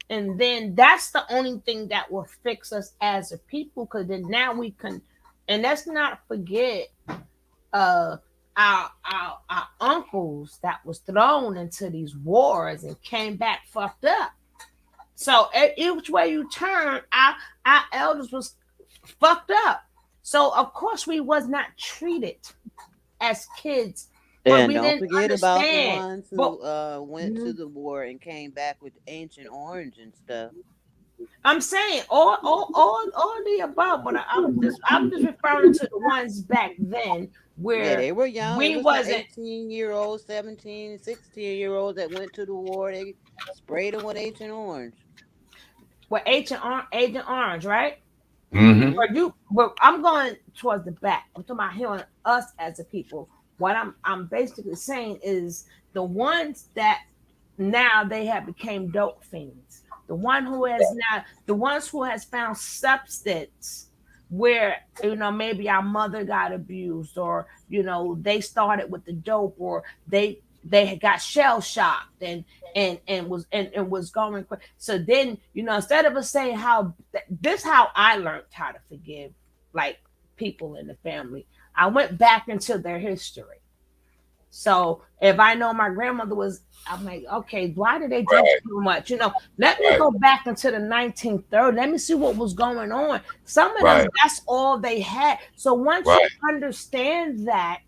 and then that's the only thing that will fix us as a people, because then now we can, and let's not forget our uncles that was thrown into these wars and came back fucked up. So each way you turn, our elders was fucked up. So of course we was not treated as kids. And don't forget about the ones who went to the war and came back with Ancient Orange and stuff. I'm saying all the above, but I'm just referring to the ones back then where they were young. We wasn't 18-year-olds, 17, 16-year-olds that went to the war. They sprayed them with Ancient Orange. With Agent Orange, right? Mm-hmm. But I'm going towards the back. I'm talking about healing us as a people. What I'm basically saying is the ones that now they have became dope fiends. The ones who has found substance where, you know, maybe our mother got abused, or, you know, they started with the dope, or they got shell shocked and was going. So then, you know, instead of us saying how I learned how to forgive, like, people in the family, I went back into their history. So if I know my grandmother was, I'm like, okay, why did they drink too much? You know, let me go back into the 1930s. Let me see what was going on. Some of them, that's all they had. So once you understand that,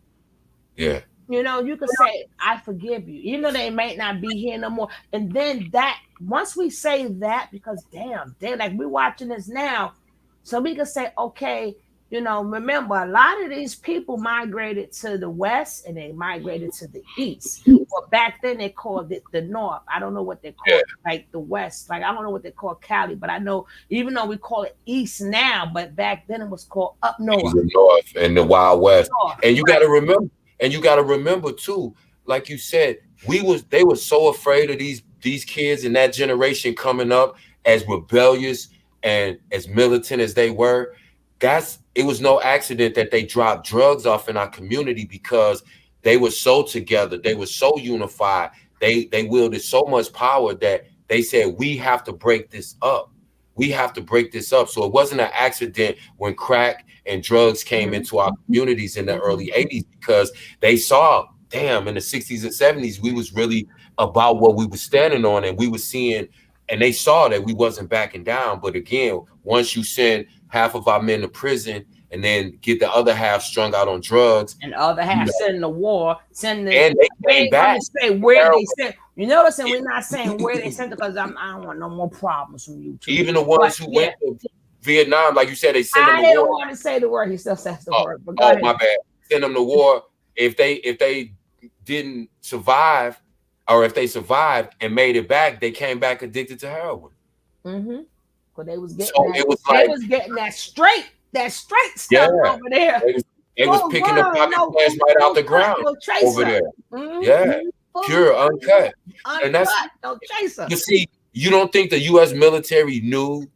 you know, you can say, I forgive you, even though they might not be here no more. And then that, once we say that, because damn, like, we're watching this now, so we can say, okay, you know, remember, a lot of these people migrated to the West and they migrated to the East. Well, back then they called it the North. I don't know what they call it, like the West. Like, I don't know what they call Cali, but I know, even though we call it East now, but back then it was called up north. The North and the Wild West. And you got to remember, too, like you said, they were so afraid of these kids and that generation coming up as rebellious and as militant as they were. It was no accident that they dropped drugs off in our community, because they were so together, they were so unified, they wielded so much power that they said, we have to break this up. We have to break this up. So it wasn't an accident when crack and drugs came into our communities in the early 80s, because they saw, damn, in the 60s and 70s, we was really about what we were standing on, and we were seeing, and they saw that we wasn't backing down. But again, once you send half of our men to prison and then get the other half strung out on drugs, and the other half send the war, send the. and they came back. Say where they sent. You notice, and we're not saying where they sent it, because I don't want no more problems from you. Even the ones who went to Vietnam, like you said, they sent them to war. I didn't want to say the word. He still says the word. But go ahead. My bad. Send them to war. If they didn't survive, or if they survived and made it back, they came back addicted to heroin. Because they was getting they was getting that straight stuff over there. They was picking the pocket plants right out the ground over there. Pure, uncut. And that's no chaser. You see, you don't think the U.S. military knew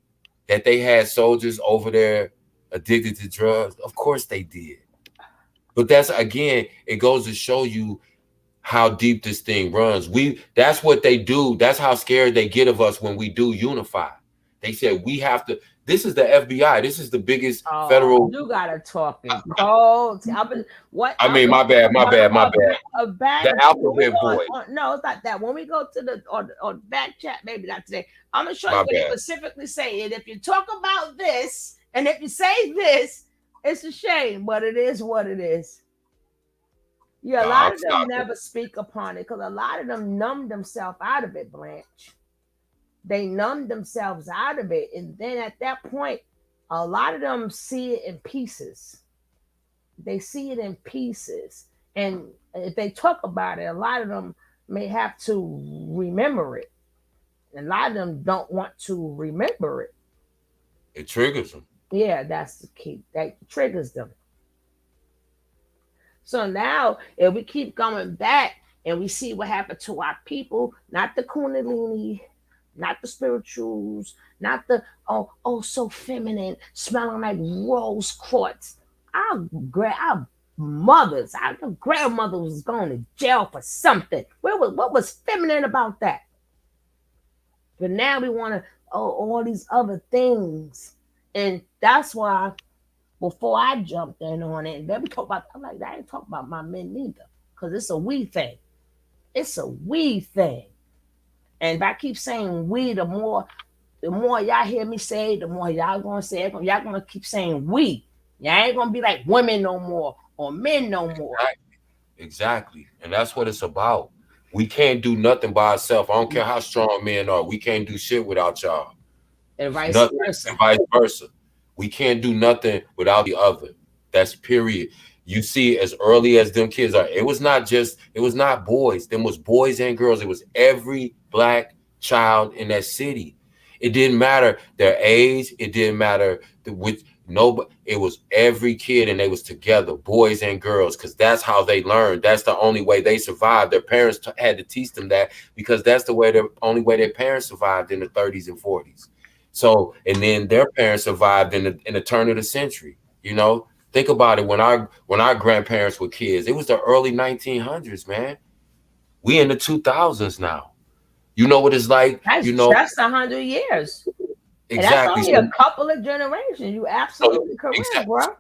that they had soldiers over there addicted to drugs? Of course they did. But that's, again, it goes to show you how deep this thing runs. That's what they do. That's how scared they get of us when we do unify. They said we have to. This is the FBI. This is the biggest federal. You gotta talk it. Oh, I mean, my bad. The alphabet boy. No, it's not that. When we go to the on back chat, maybe not today. I'm gonna show you what they specifically say. And if you talk about this, and if you say this, it's a shame, but it is what it is. Yeah, a lot of them never speak upon it, because a lot of them numb themselves out of it, Blanche. They numb themselves out of it. And then at that point, a lot of them see it in pieces. They see it in pieces. And if they talk about it, a lot of them may have to remember it. And a lot of them don't want to remember it. It triggers them. Yeah, that's the key. That triggers them. So now, if we keep going back and we see what happened to our people, not the Kundalini, not the spirituals, not the so feminine, smelling like rose quartz. Our mothers, our grandmother was going to jail for something. What was feminine about that? But now we want to all these other things, and that's why before I jumped in on it, and then we talk about, I'm like, I ain't talking about my men neither, because it's a we thing. It's a we thing. And if I keep saying we, the more y'all hear me say, the more y'all gonna say it. Y'all gonna keep saying we. Y'all ain't gonna be like women no more or men no more. Exactly. And that's what it's about. We can't do nothing by ourselves. I don't care how strong men are. We can't do shit without y'all. And vice versa. And vice versa. We can't do nothing without the other. That's period. You see, as early as them kids are, it was not boys. Them was boys and girls. It was every black child in that city. It didn't matter their age. It didn't matter it was every kid, and they was together, boys and girls, because that's how they learned. That's the only way they survived. Their parents had to teach them that, because that's the only way their parents survived in the 30s and 40s. So, and then their parents survived in the turn of the century. You know, think about it. When our grandparents were kids, it was the early 1900s, man. We in the 2000s now. You know what it's like? That's 100 years. Exactly. And that's only a couple of generations. You absolutely correct, bro.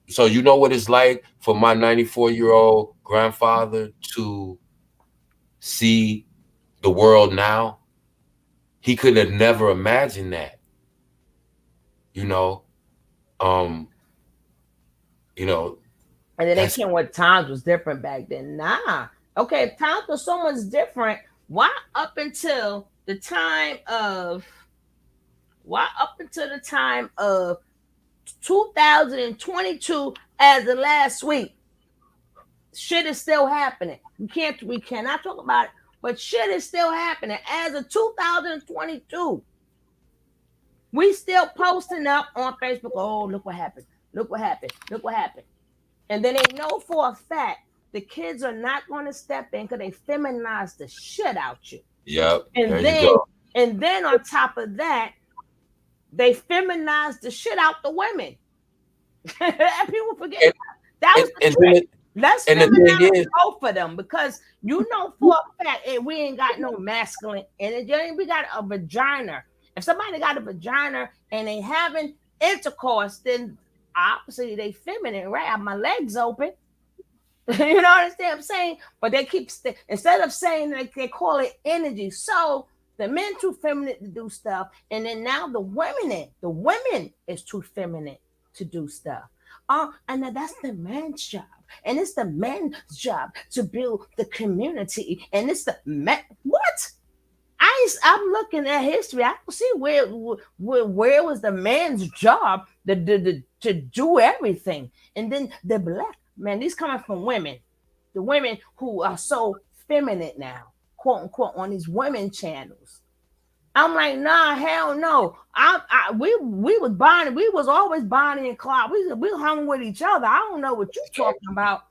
So you know what it's like for my 94-year-old grandfather to see the world now? He could have never imagined that. You know, and then they came with times was different back then. Nah. Okay, if times were so much different, why up until the time of 2022 as of last week, shit is still happening. We cannot talk about it, but shit is still happening as of 2022. We still posting up on Facebook. Oh, look what happened. Look what happened. Look what happened. And then they know for a fact the kids are not going to step in because they feminize the shit out you. Yep. And there then, you go. and then on top of that, they feminize the shit out the women. And people forget that was the trick. Let's feminize both of them, because you know for a fact we ain't got no masculine energy. We got a vagina. If somebody got a vagina and they having intercourse, then obviously they feminine, right? I have my legs open. You know what I'm saying? But they keep instead of saying like they call it energy. So the men too feminine to do stuff, and then now the women is too feminine to do stuff. And that's the man's job, and it's the man's job to build the community, and it's the man. What? I'm looking at history. I don't see where was the man's job to do everything, and then the black man. These coming from women, the women who are so feminine now, quote unquote, on these women channels. I'm like, nah, hell no. We was bonding. We was always bonding and Clyde. We hung with each other. I don't know what you talking about.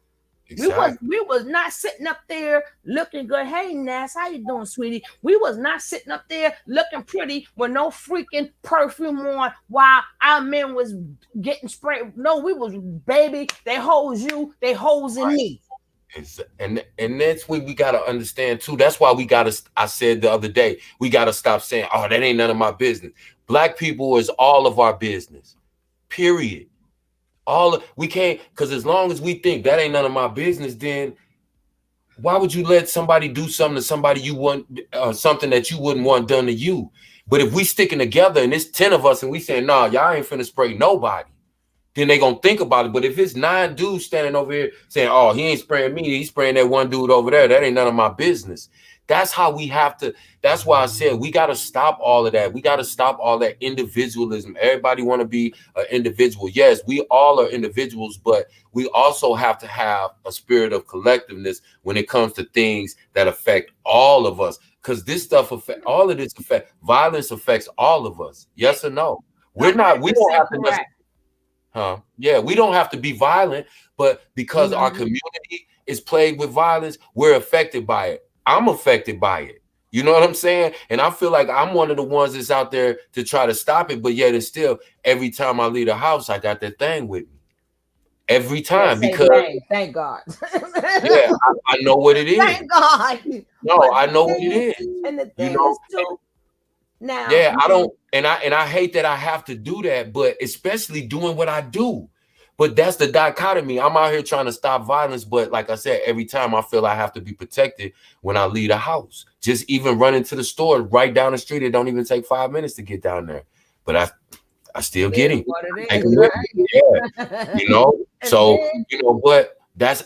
Exactly. We was not sitting up there looking good. Hey, Nass, how you doing, sweetie? We was not sitting up there looking pretty with no freaking perfume on while our men was getting sprayed. No, we was, baby, they hose you, they hosing me. And that's what we got to understand too. That's why we got to, I said the other day, we got to stop saying, oh, that ain't none of my business. Black people is all of our business, period. We can't, because as long as we think that ain't none of my business, then why would you let somebody do something to somebody you want, something that you wouldn't want done to you? But if we sticking together and it's 10 of us and we saying, nah, y'all ain't finna spray nobody, then they gonna think about it. But if it's 9 dudes standing over here saying, oh, he ain't spraying me, he's spraying that one dude over there, that ain't none of my business. That's how we have to, that's why I said we got to stop all of that. We got to stop all that individualism. Everybody want to be an individual. Yes, we all are individuals, but we also have to have a spirit of collectiveness when it comes to things that affect all of us. Because this stuff affect, all of this affect, violence affects all of us. Yes or no? We don't have to yeah, we don't have to be violent, but because our community is plagued with violence, we're affected by it. I'm affected by it. You know what I'm saying? And I feel like I'm one of the ones that's out there to try to stop it, but yet and still, every time I leave the house, I got that thing with me. Every time, because thank God. Yeah, I know what it is. Thank God. No, I know what it is. And the thing is too. Now, yeah, I don't, and I hate that I have to do that, but especially doing what I do. But that's the dichotomy. I'm out here trying to stop violence, but like I said, every time I feel I have to be protected when I leave the house. Just even running to the store right down the street, it don't even take 5 minutes to get down there. But I still get him. Yeah. You know, so you know, but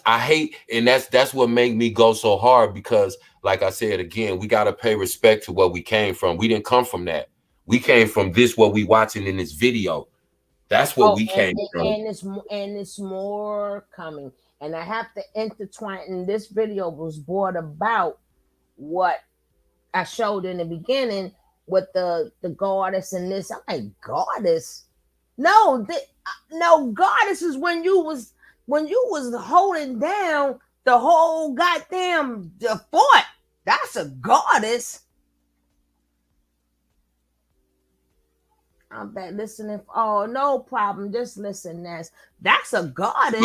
I hate, and that's what made me go so hard, because like I said again, we gotta pay respect to what we came from. We didn't come from that. We came from this, what we watching in this video. That's what we came from. And it's more coming. And I have to intertwine. And this video was brought about what I showed in the beginning with the goddess and this. I'm like, goddess? No, no, goddess is when you was holding down the whole goddamn fort. That's a goddess. I'm back listening. Oh, no problem. Just listen, that's a goddess.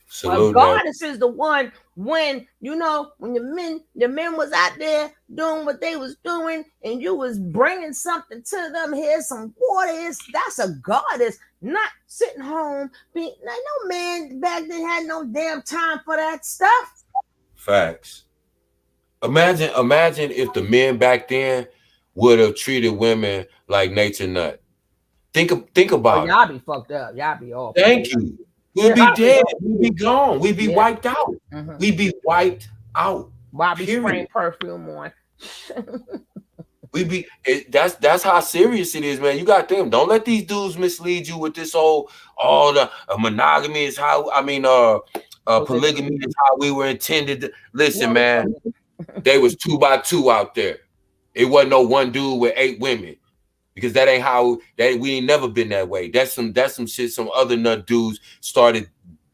Salute, a goddess is the one when, you know, when the men was out there doing what they was doing, and you was bringing something to them. Here's some water. That's a goddess, not sitting home. Like, no man back then had no damn time for that stuff. Facts. Imagine if the men back then would have treated women like nature nut. Think about it. Y'all be fucked up. Y'all be all. Thank you. We'd be dead. We'd be gone. We'd be wiped out. We'd be wiped out. Why be spraying perfume on? That's how serious it is, man. You got them. Don't let these dudes mislead you with this whole monogamy is how, polygamy is how we were intended to. Listen, man, they was 2 by 2 out there. It wasn't no one dude with 8 women. Because that ain't how we ain't never been that way. That's some shit some other nut dudes started,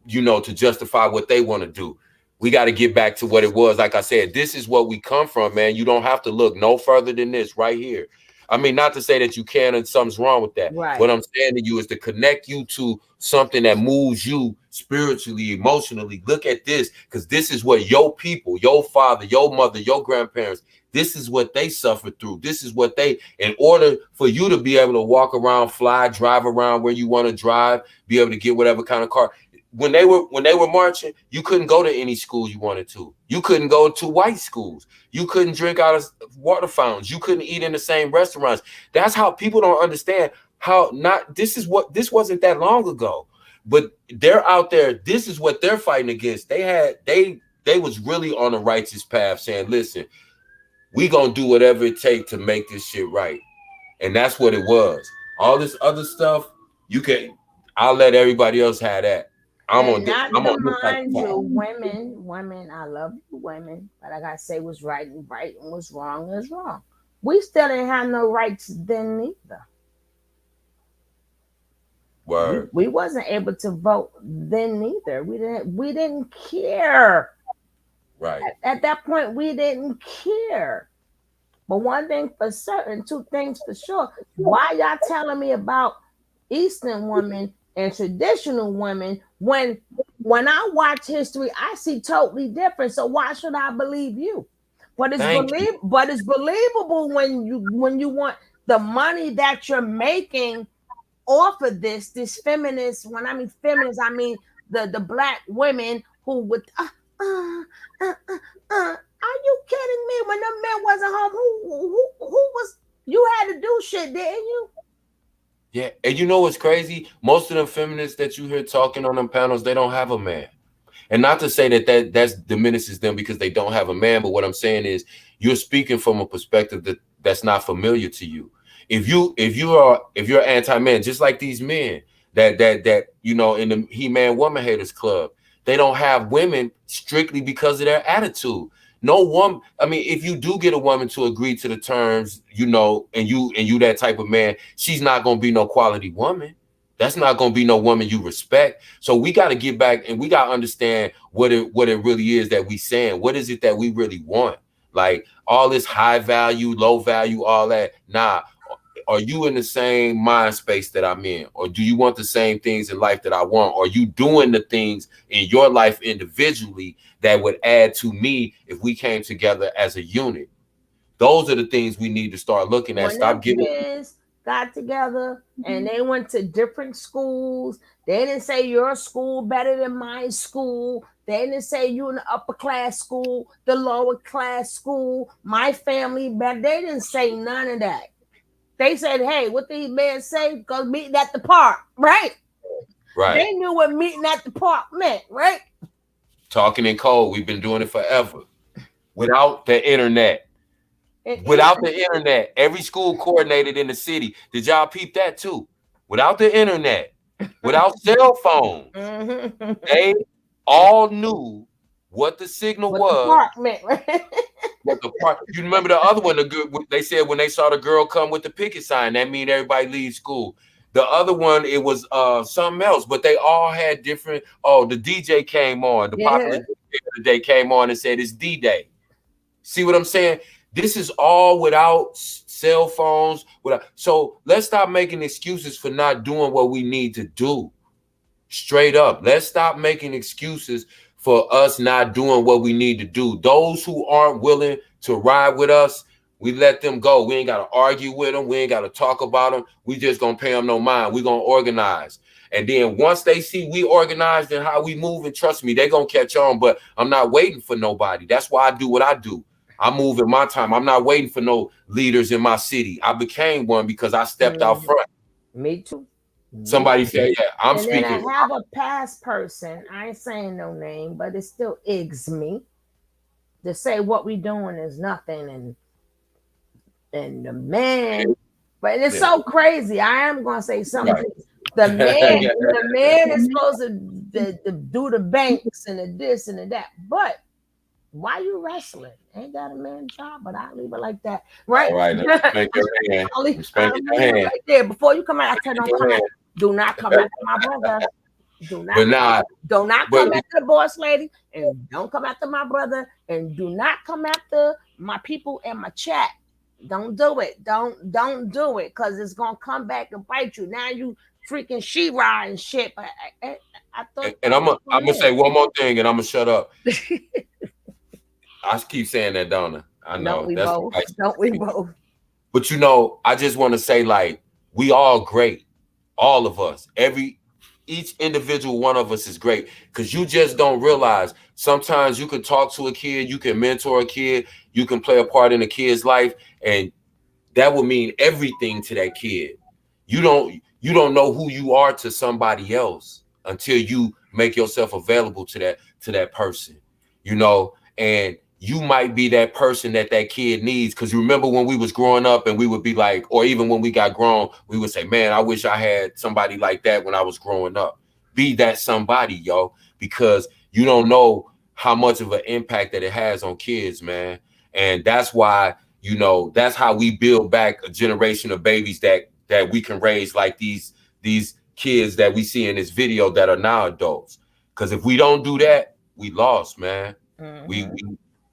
you know, to justify what they want to do. We got to get back to what it was. Like I said, this is what we come from, man. You don't have to look no further than this right here. I mean, not to say that you can and something's wrong with that. Right. What I'm saying to you is to connect you to something that moves you spiritually, emotionally. Look at this, because this is what your people, your father, your mother, your grandparents, this is what they suffered through. This is what they, in order for you to be able to walk around, fly, drive around where you want to drive, be able to get whatever kind of car. When they were marching, you couldn't go to any school you wanted to. You couldn't go to white schools. You couldn't drink out of water fountains. You couldn't eat in the same restaurants. That's how people don't understand how not this wasn't that long ago. But they're out there. This is what they're fighting against. They was really on a righteous path saying, listen, we gonna do whatever it takes to make this shit right. And that's what it was. All this other stuff, I'll let everybody else have that. I'm on mind you, women, I love you, women, but I gotta say what's right and what's wrong is wrong. We still didn't have no rights then either. Word. We wasn't able to vote then either. We didn't care. Right. At that point, we didn't care. But one thing for certain, two things for sure. Why y'all telling me about Eastern women and traditional women when I watch history, I see totally different. So why should I believe you? But it's believable when you want the money that you're making off of this feminist. When I mean feminists, I mean the black women who would are you kidding me? When the men wasn't home, who was, you had to do shit, didn't you? Yeah, and you know what's crazy? Most of the feminists that you hear talking on them panels, they don't have a man. And not to say that diminishes them because they don't have a man, but what I'm saying is you're speaking from a perspective that's not familiar to you. If you're anti-man, just like these men that you know in the He-Man Woman Haters Club, they don't have women strictly because of their attitude. No woman, I mean, if you do get a woman to agree to the terms, you know, and you that type of man, she's not gonna be no quality woman. That's not gonna be no woman you respect. So we got to get back and we got to understand what it really is that we saying. What is it that we really want? Like all this high value, low value, all that. Nah. Are you in the same mind space that I'm in? Or do you want the same things in life that I want? Are you doing the things in your life individually that would add to me if we came together as a unit? Those are the things we need to start looking at. Stop giving kids got together and they went to different schools. They didn't say your school better than my school. They didn't say you in the upper class school, the lower class school, my family better. They didn't say none of that. They said, hey, what these men say? Go meeting at the park, right? Right. They knew what meeting at the park meant, right? Talking in code. We've been doing it forever. Without the internet. Without the internet. Every school coordinated in the city. Did y'all peep that too? Without the internet. Without cell phones. They all knew what the signal was. The park meant, right? You remember the other one? They said when they saw the girl come with the picket sign, that mean everybody leave school. The other one, it was something else, but they all had different. Oh, the DJ came on. The popular DJ of the day came on and said it's D-Day. See what I'm saying? This is all without cell phones. So let's stop making excuses for not doing what we need to do. Straight up, let's stop making excuses for us not doing what we need to do. Those who aren't willing to ride with us, we let them go. We ain't got to argue with them. We ain't got to talk about them. We just going to pay them no mind. We going to organize. And then once they see we organized and how we move, and trust me, they going to catch on. But I'm not waiting for nobody. That's why I do what I do. I move in my time. I'm not waiting for no leaders in my city. I became one because I stepped out front. Me too. Somebody said, yeah, I'm and speaking. Then I have a past person. I ain't saying no name, but it still eggs me to say what we doing is nothing. And the man, but it's so crazy. I am going to say something. Right. The man is supposed to do the banks and the this and the that. But why you wrestling? Ain't that a man job? But I leave it like that. Right? All right. Spank your hand. I'll leave it right there. Before you come out, I tell you, don't come out. Do not come back to my brother. Do But not but come after the boss lady, and don't come after my brother, and do not come after my people and my chat. Don't do it. Don't do it, because it's gonna come back and bite you. Now you freaking she-ra and shit. But I thought. and I'm gonna say one more thing, and I'm gonna shut up. I keep saying that, don't I? I know Don't we that's both? right. Don't we both? But you know, I just want to say, like, we all great, all of us. Each individual one of us is great, because you just don't realize sometimes you can talk to a kid, you can mentor a kid, you can play a part in a kid's life, and that will mean everything to that kid. You don't know who you are to somebody else until you make yourself available to that person, you know. And you might be that person that kid needs. Because remember when we was growing up and we would be like, or even when we got grown, we would say, man, I wish I had somebody like that when I was growing up. Be that somebody, yo, because you don't know how much of an impact that it has on kids, man. And that's why, you know, that's how we build back a generation of babies that we can raise like these kids that we see in this video that are now adults. Because if we don't do that, we lost, man. We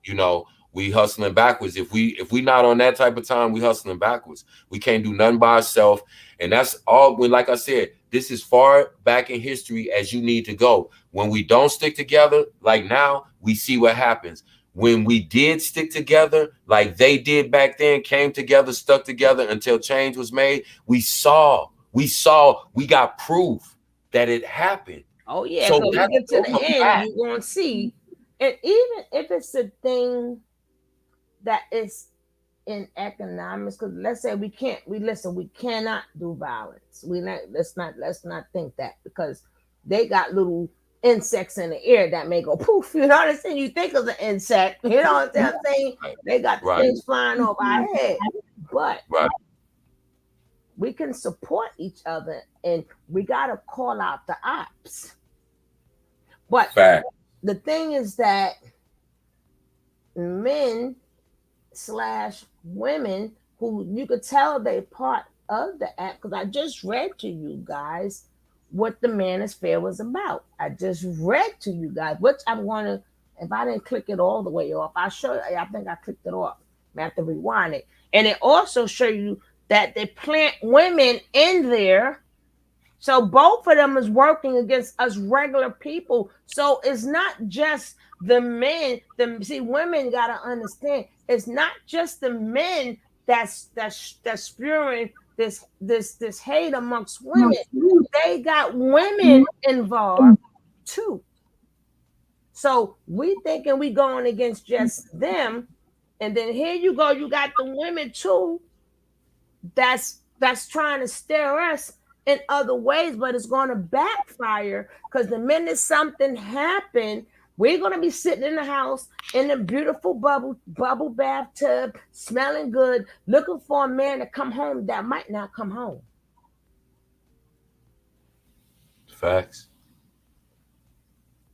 you know, we hustling backwards. If we not on that type of time, we hustling backwards. We can't do nothing by ourselves. And that's all. When, like I said, this is far back in history as you need to go. When we don't stick together, like now, we see what happens. When we did stick together, like they did back then, came together, stuck together until change was made, we got proof that it happened. Oh yeah, so so we get to the end, you're gonna see, and even if it's a thing that is in economics, because let's say we cannot do violence. Let's not think that, because they got little insects in the air that may go poof. You know what I'm saying? You think of the insect, you know what I'm saying? They got things flying over our head, but we can support each other, and we gotta call out the ops. But the thing is that men / women, who you could tell they part of the act, because I just read to you guys what the manosphere was about. I just read to you guys, which I'm going to, if I didn't click it all the way off, I'll show you. I think I clicked it off. I have to rewind it. And it also show you that they plant women in there. So both of them is working against us regular people. So it's not just the men. See, women gotta understand. It's not just the men that's spewing this hate amongst women. They got women involved too. So we thinking we going against just them, and then here you go. You got the women too. That's trying to steer us in other ways, but it's going to backfire, because the minute something happened, we're going to be sitting in the house in a beautiful bubble bathtub, smelling good, looking for a man to come home that might not come home. Facts.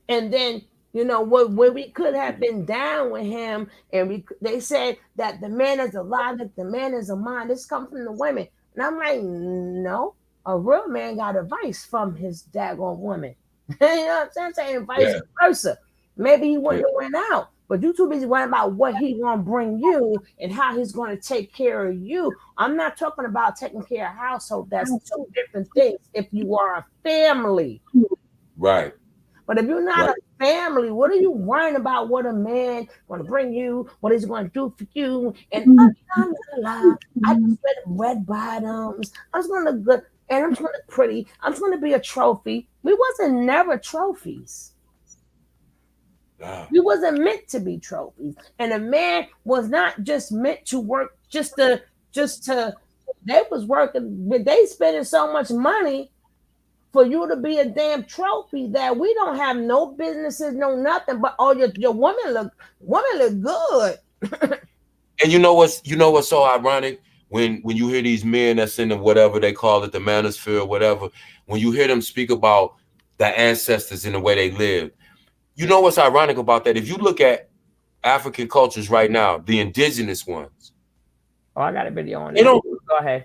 And then, you know, where we could have been down with him, and they said that the man is a logic, the man is a mind. This comes from the women. And I'm like, no, a real man got advice from his daggone woman. You know what I'm saying? Vice versa. Maybe he wouldn't have went out, but you too busy worrying about what he gonna bring you and how he's gonna take care of you. I'm not talking about taking care of household. That's two different things. If you are a family, right? But if you're not a family, what are you worrying about? What a man going to bring you? What he's going to do for you? And I just wear red bottoms. I'm just going to look good, and I'm just going to look pretty. I'm just going to be a trophy. We wasn't never trophies. We wasn't meant to be trophies. And a man was not just meant to work just to. They was working, but they spending so much money for you to be a damn trophy that we don't have no businesses, no nothing. But your woman look good. And you know what's so ironic, when you hear these men that's in the whatever they call it, the manosphere or whatever, when you hear them speak about the ancestors and the way they lived, you know what's ironic about that? If you look at African cultures right now, the indigenous ones. Oh, I got a video on that. Go ahead.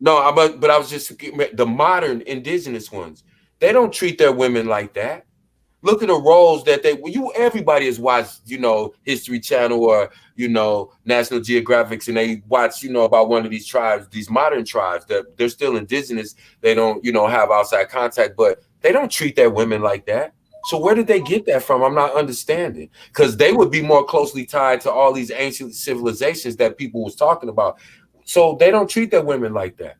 No, but I was just the modern indigenous ones. They don't treat their women like that. Look at the roles that everybody has watched, History Channel or, National Geographics, and they watch, about one of these tribes, these modern tribes that they're still indigenous. They don't, have outside contact, but they don't treat their women like that. So where did they get that from? I'm not understanding, because they would be more closely tied to all these ancient civilizations that people was talking about. So they don't treat their women like that.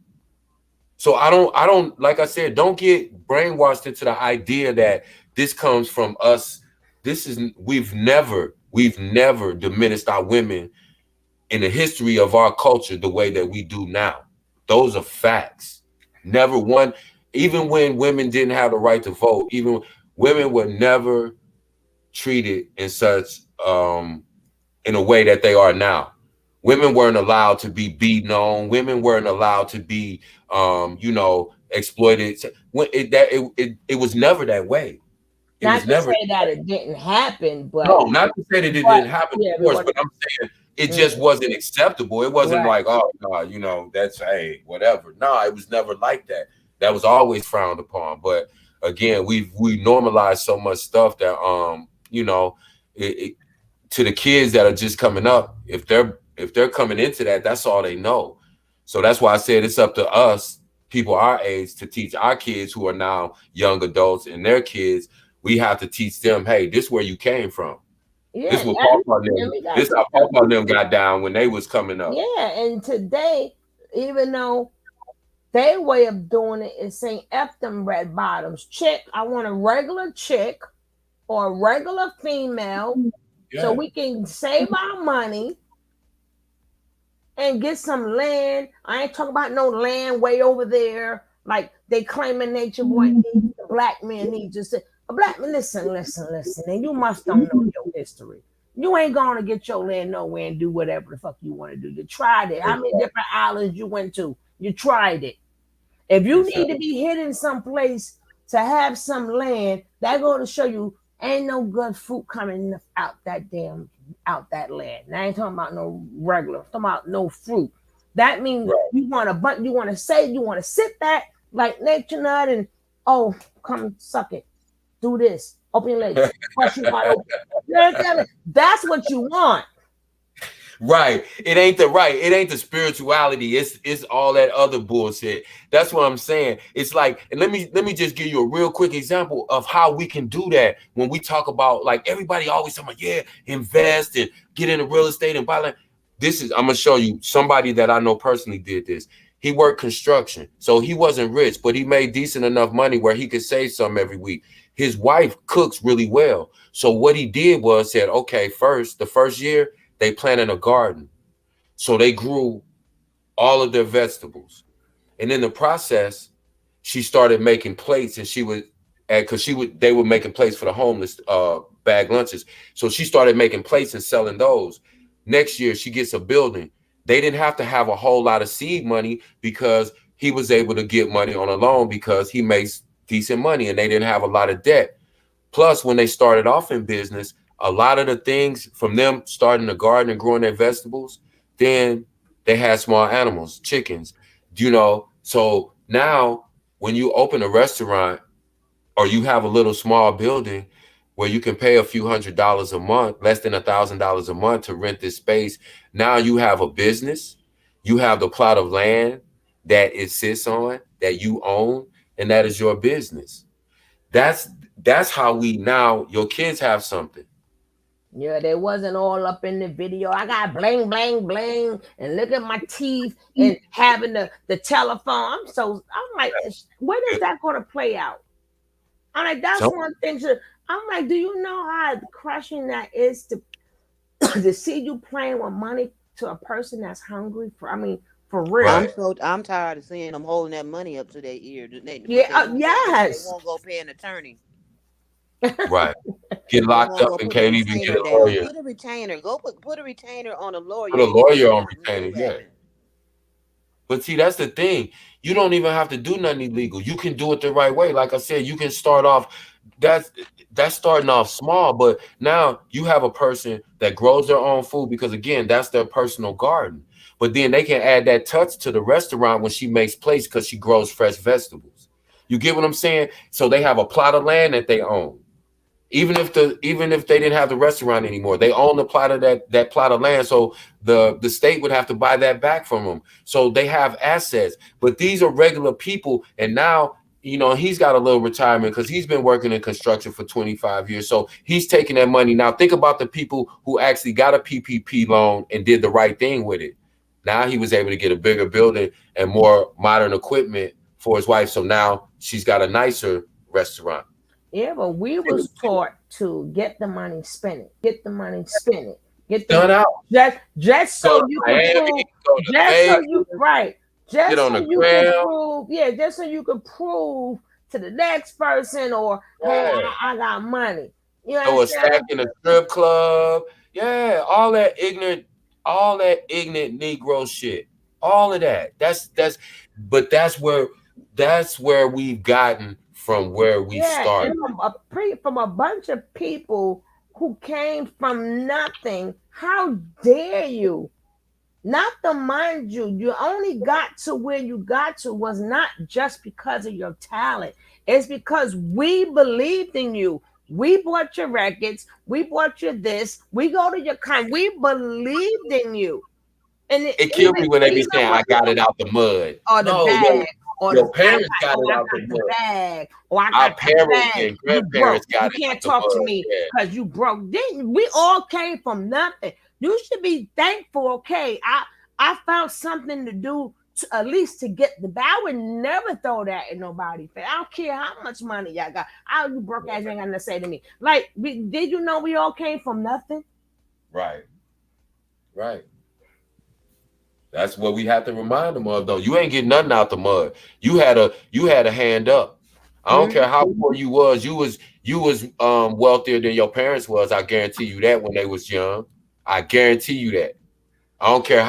So I don't, like I said, don't get brainwashed into the idea that this comes from us. We've never diminished our women in the history of our culture the way that we do now. Those are facts. Never one, even when women didn't have the right to vote, even women were never treated in such in a way that they are now. Women weren't allowed to be beaten on. Women weren't allowed to be exploited. It was never that way. It Not was to never say that it didn't happen, but no, not to say that it didn't happen, yeah, of course, but I'm saying it just wasn't acceptable. It wasn't Right. like, oh no, that's hey, whatever. No, it was never like that. That was always frowned upon. But again, we normalized so much stuff that to the kids that are just coming up, if they're coming into that, that's all they know. So that's why I said it's up to us, people our age, to teach our kids who are now young adults and their kids. We have to teach them, hey, this is where you came from. Yeah, This is what Papa and them, this how Papa and them got down when they was coming up. Yeah, and today, even though their way of doing it is saying F them red bottoms. Chick, I want a regular chick or a regular female so we can save our money and get some land. I ain't talking about no land way over there. Like they claiming nature boy needs the black man needs just a black man. Listen, and you must don't know your history. You ain't gonna get your land nowhere and do whatever the fuck you want to do. You tried it. How many different islands you went to? You tried it. If you need to be hidden someplace to have some land, that go to show you ain't no good fruit coming out that land. And I ain't talking about no regular. I'm talking about no fruit. That means you want to sit that like nature nut and come suck it. Do this. Open your legs. Push you wide open. You know what I'm saying? That's what you want. Right. It ain't the spirituality. It's all that other bullshit. That's what I'm saying. It's like, and let me just give you a real quick example of how we can do that when we talk about, like, everybody always talking about, invest and get into real estate and buy land. I'm gonna show you somebody that I know personally did this. He worked construction, so he wasn't rich, but he made decent enough money where he could save some every week. His wife cooks really well. So what he did was said, okay, the first year, they planted a garden. So they grew all of their vegetables. And in the process, she started making plates, and they were making plates for the homeless, bag lunches. So she started making plates and selling those. Next year, she gets a building. They didn't have to have a whole lot of seed money because he was able to get money on a loan because he makes decent money and they didn't have a lot of debt. Plus, when they started off in business, a lot of the things from them starting the garden and growing their vegetables, then they had small animals, chickens, So now when you open a restaurant or you have a little small building where you can pay a few $100s a month, less than $1,000 a month to rent this space, now you have a business, you have the plot of land that it sits on, that you own, and that is your business. That's how your kids have something. Yeah, they wasn't all up in the video. I got bling, bling, bling, and look at my teeth and having the telephone. I'm like, when is that going to play out? I'm like, that's one thing. I'm like, do you know how crushing that is to see you playing with money to a person that's hungry for real? I'm tired of seeing them holding that money up to their ear. Yes. They won't go pay an attorney. Right. Get locked up and can't even get a lawyer. Put a retainer. Put a retainer on a lawyer. Put a lawyer on retainer, yeah. But see, that's the thing. You don't even have to do nothing illegal. You can do it the right way. Like I said, you can start off. That's starting off small, but now you have a person that grows their own food because, again, that's their personal garden. But then they can add that touch to the restaurant when she makes plates because she grows fresh vegetables. You get what I'm saying? So they have a plot of land that they own. Even if they didn't have the restaurant anymore, they own the plot of that plot of land. So the state would have to buy that back from them. So they have assets. But these are regular people, and now he's got a little retirement because he's been working in construction for 25 years. So he's taking that money. Now think about the people who actually got a PPP loan and did the right thing with it. Now he was able to get a bigger building and more modern equipment for his wife. So now she's got a nicer restaurant. Yeah, but we was taught to get the money, spend it, get the money, spend it, get the Done out. Just so you can prove, just so you can prove to the next person, or hey, I got money. You know, so a stack in a strip club, yeah, all that ignorant Negro shit, all of that. That's where we've gotten from where we started. And from a bunch of people who came from nothing. How dare you? Not to mind you only got to where you got to was not just because of your talent. It's because we believed in you. We bought your records. We bought you this. We go to your con. We believed in you. And it killed me when they be saying, "I got it out the mud." Or the bag. Or your parents got it out the bag. Or I got our the parents bag. and grandparents got it. You can't talk to me because you broke. Didn't we all came from nothing? You should be thankful. Okay, I found something to do to, at least to get the bag. I would never throw that in nobody's face. I don't care how much money y'all got. You broke ass, you ain't got nothing to say to me. Like, did you know we all came from nothing? Right. That's what we have to remind them of, though. You ain't getting nothing out the mud. You had a hand up. I don't care how poor you was. You was wealthier than your parents was. I guarantee you that when they was young. I guarantee you that. I don't care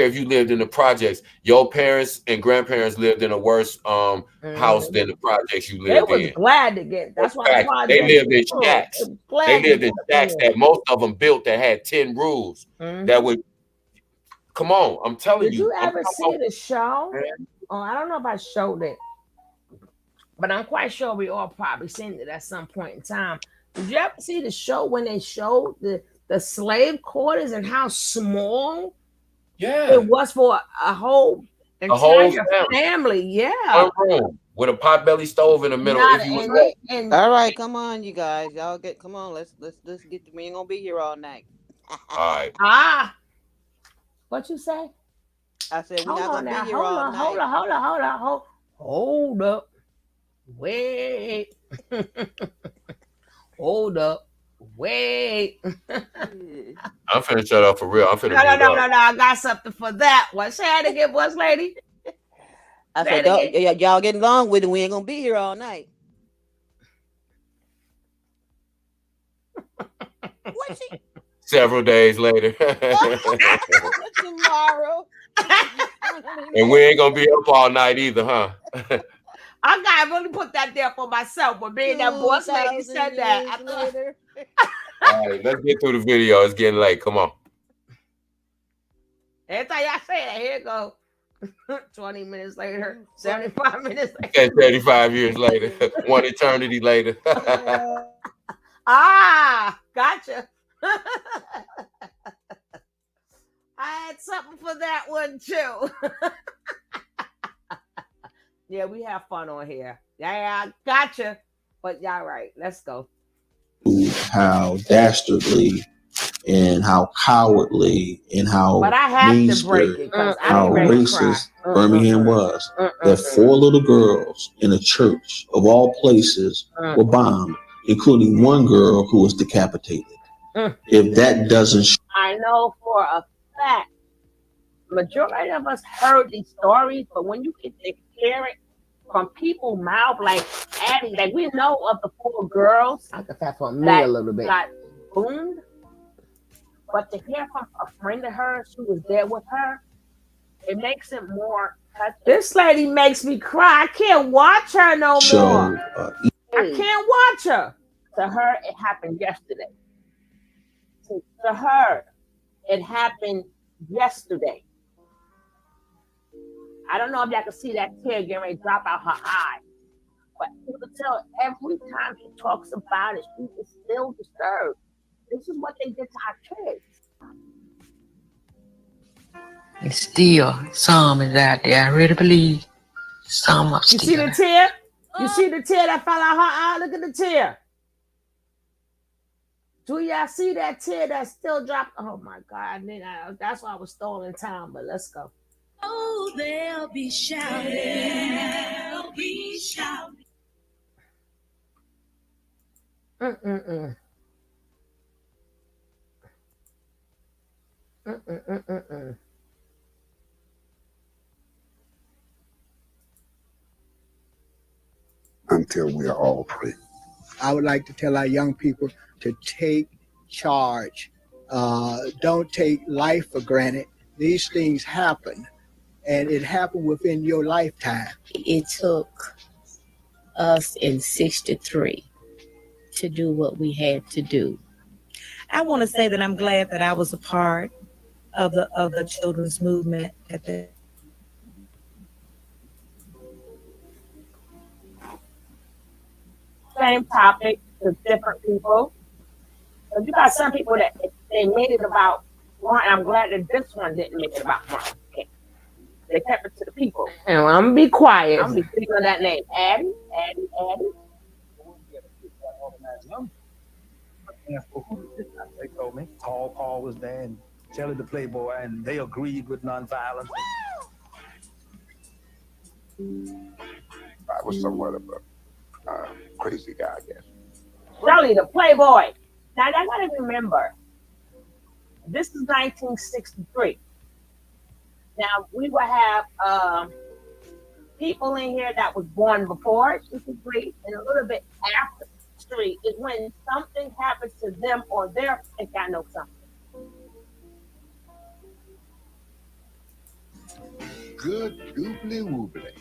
if you lived in the projects. Your parents and grandparents lived in a worse house than the projects you lived in. They was glad to get. That's why they lived in shacks. They lived in shacks that most of them built that had 10 roofs that would. Come on, I'm telling you. Did you ever see the show? Oh, I don't know if I showed it, but I'm quite sure we all probably seen it at some point in time. Did you ever see the show when they showed the slave quarters and how small it was for a whole entire family? Yeah. One room with a potbelly stove in the middle. All right, come on, you guys. Y'all come on. Let's get. We ain't gonna be here all night. All right. What you say? I said we're not gonna be here all night. Hold up. Wait. Hold up. Wait. I'm finna shut up for real. I'm finna No. I got something for that one. Say it again, boss lady. I said, y'all getting along with it. We ain't gonna be here all night. What she? Several days later. Tomorrow. And we ain't gonna be up all night either, huh? I gotta really put that there for myself. But being that boss lady said that. All right, let's get through the video. It's getting late. Come on. Every time y'all say that, here it go. 20 minutes later, 75 minutes later. 35 years later, one eternity later. Gotcha. I had something for that one too. Yeah, we have fun on here. Yeah, gotcha. But y'all right. Let's go. How dastardly and how cowardly and how mean-spirited, how racist Birmingham was. That 4 little girls in a church of all places were bombed, including one girl who was decapitated. If that doesn't, I know for a fact, majority of us heard these stories, but when you get to hear it from people's mouth, like Addie, like we know of the 4 girls. I got that for me a little bit. Got boomed, but to hear from a friend of hers who was there with her, it makes it more. This lady makes me cry. I can't watch her no more. I can't watch her. To her, it happened yesterday. To her, it happened yesterday. I don't know if y'all can see that tear getting ready to drop out her eye. But you can tell every time she talks about it, she is still disturbed. This is what they did to our kids. And still, some is out there. I really believe some are still. You see the tear? You see the tear that fell out her eye? Look at the tear. Do y'all see that tear that still dropped? Oh my God. That's why I was stalling time, but let's go. Oh, they'll be shouting. They'll be shouting. Mm-mm-mm. Until we are all free. I would like to tell our young people to take charge. Don't take life for granted. These things happen, and it happened within your lifetime. It took us in 63 to do what we had to do. I want to say that I'm glad that I was a part of the children's movement at the Same topic to different people. But you got some people that they made it about one. I'm glad that this one didn't make it about one. Okay. They kept it to the people. And I'm gonna be quiet. I'm gonna be speaking on that name. Addie. They told me Paul was there and Jelly the Playboy, and they agreed with nonviolence. I was somewhat of a crazy guy, I guess. Jelly the Playboy. Now I gotta remember, this is 1963. Now we will have people in here that was born before 63 and a little bit after 63 is when something happens to them or their think I know something. Good goobly woobly.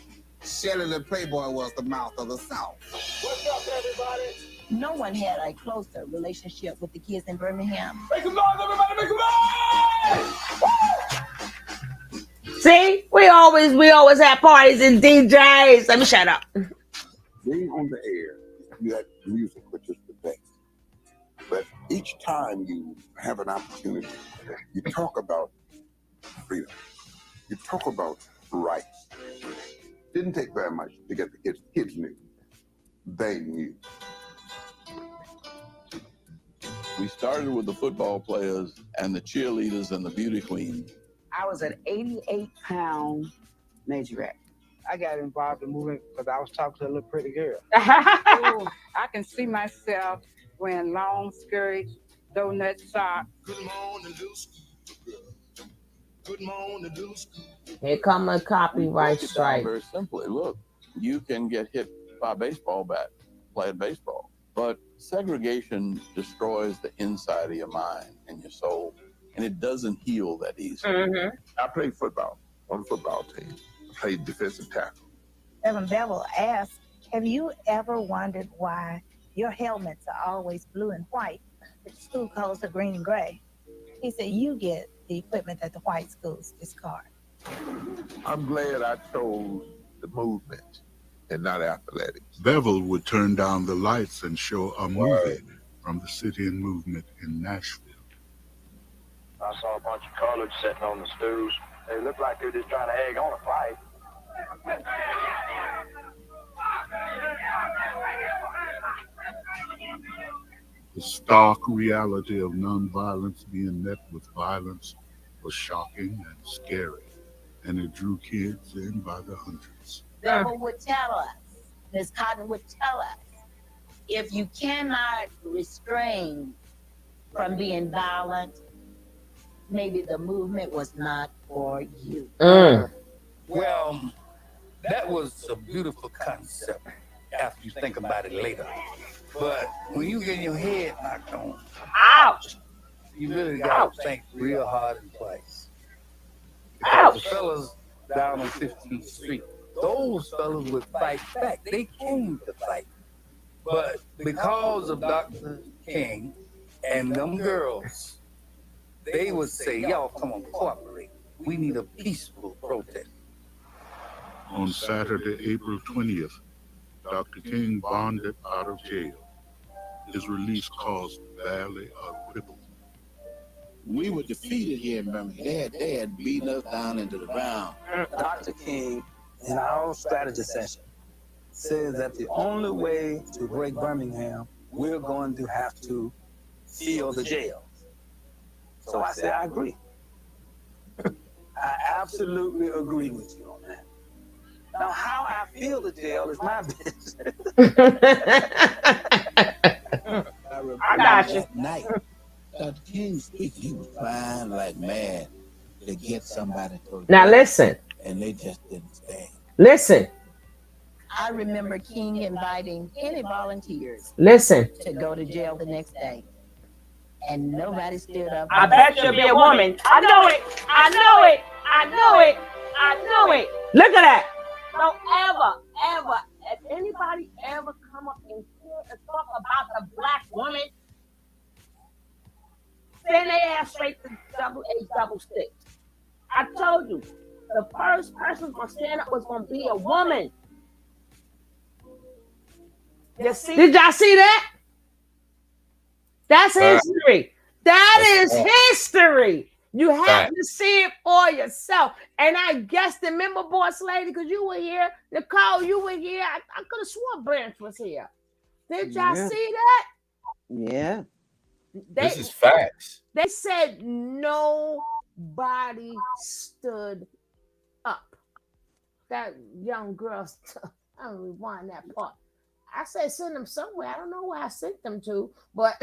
Shelly the Playboy was the mouth of the South. What's up, everybody? No one had a closer relationship with the kids in Birmingham. Make some noise, everybody! Make some noise! See, we always have parties and DJs. Let me shut up. Being on the air, you had music, which is the best. But each time you have an opportunity, you talk about freedom. You talk about rights. Didn't take very much to get the kids. Kids knew. They knew. We started with the football players and the cheerleaders and the beauty queens. I was an 88-pound majorette. I got involved in moving because I was talking to a little pretty girl. Ooh, I can see myself wearing long skirts, donut socks. Good morning, Good morning, Here come a copyright strike. Very simply, look, you can get hit by a baseball bat playing baseball, but segregation destroys the inside of your mind and your soul, and it doesn't heal that easily. Mm-hmm. I played football on the football team. I played defensive tackle. Evan Bevel asked, have you ever wondered why your helmets are always blue and white, but school colors are green and gray? He said, you get the equipment that the white schools discard. I'm glad I chose the movement and not athletics. Bevel would turn down the lights and show a movie from the City and Movement in Nashville. I saw a bunch of coloreds sitting on the stools. They looked like they were just trying to egg on a fight. The stark reality of nonviolence being met with violence was shocking and scary, and it drew kids in by the hundreds. Bevel would tell us, Ms. Cotton would tell us, if you cannot restrain from being violent, maybe the movement was not for you. Well, that was a beautiful concept after you think about it later. But when you get your head knocked on, ouch! You really got to think real hard and twice. Because the fellas down on 15th Street, those fellas would fight back. They came to fight. But because of Dr. King and them girls, they would say, y'all come on, cooperate. We need a peaceful protest. On Saturday, April 20th, Dr. King bonded out of jail. His release caused barely a ripple. We were defeated here in Birmingham. They had beaten us down into the ground. Dr. King, in our strategy session, says that the only way to break Birmingham, we're going to have to fill the jails. So I said, I agree. I absolutely agree with you on that. Now, how I fill the jail is my business. I got you. Night, Dr. King speaking, he was trying like mad to get somebody to. Now listen. And they just didn't stand. Listen. I remember King inviting any volunteers Listen. to go to jail the next day. And nobody stood up. I bet you'll be a woman. I know it. I know it. I know it. I know it. Look at that. Don't ever, if anybody ever come up and talk about the black woman, send their ass straight to double stick. I told you, the first person gonna stand up was gonna be a woman. Did y'all see that? That's history. That's history. You have to see it for yourself. And I guess the member boss lady, because you were here, Nicole, you were here. I could have sworn Branch was here. Did y'all see that? Yeah. This is facts. They said nobody stood up. That young girl, I don't rewind that part. I said send them somewhere. I don't know where I sent them to, but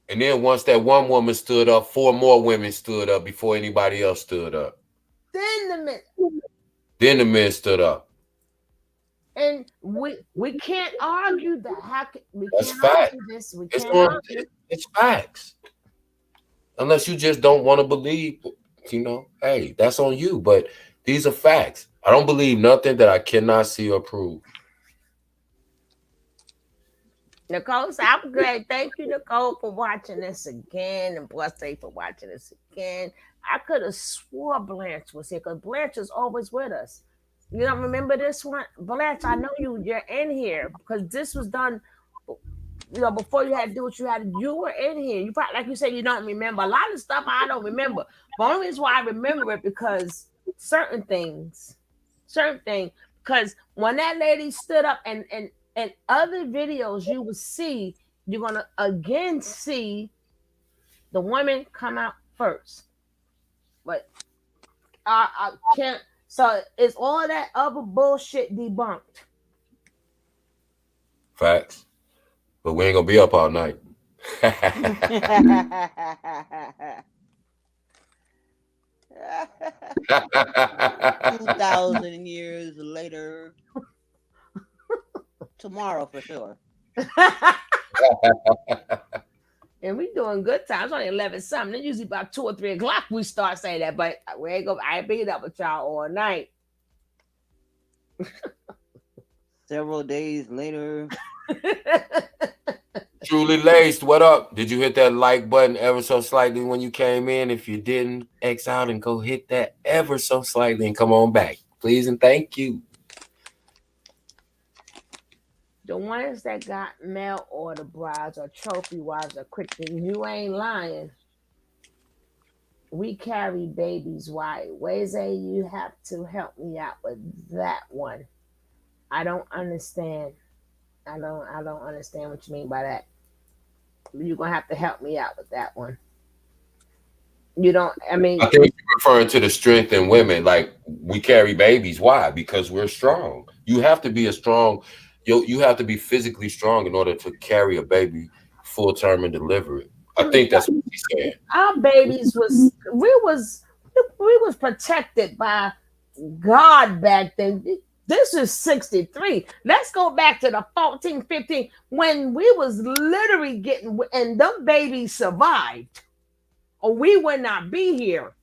and then once that one woman stood up, 4 more women stood up before anybody else stood up. Then the men stood up. And we can't argue that. That's fact. It's facts. Unless you just don't want to believe, hey, that's on you. But these are facts. I don't believe nothing that I cannot see or prove. Nicole said, I'm great. Thank you, Nicole, for watching this again. And Blessed for watching this again. I could have swore Blanche was here because Blanche is always with us. You don't remember this one? Blanche, I know you're in here because this was done, before you had to do what you had to do. You were in here. You probably, like you said, you don't remember. A lot of stuff I don't remember. The only reason why I remember it because certain things, because when that lady stood up and other videos you will see, you're going to again see the women come out first. But I can't. So is all that other bullshit debunked? Facts. But we ain't gonna be up all night. 2,000 years later. Tomorrow for sure. And we doing good time. It's only 11 something. Then usually about 2 or 3 o'clock we start saying that, but we ain't gonna. I ain't being up with y'all all night. Several days later. Truly laced, what up? Did you hit that like button ever so slightly when you came in? If you didn't, X out and go hit that ever so slightly and come on back, please and thank you. The ones that got mail order brides or trophy wives or quick thing, you ain't lying. We carry babies. Why? Waze, you have to help me out with that one. I don't understand. I don't understand what you mean by that. You're gonna have to help me out with that one. You don't. I mean, I think you're referring to the strength in women. Like we carry babies. Why? Because we're strong. You have to be a strong. You have to be physically strong in order to carry a baby full term and deliver it. I think that's what he's saying. Our babies we was protected by God back then. This is 63. Let's go back to the 14, 15 when we was literally getting, and them babies survived, or we would not be here.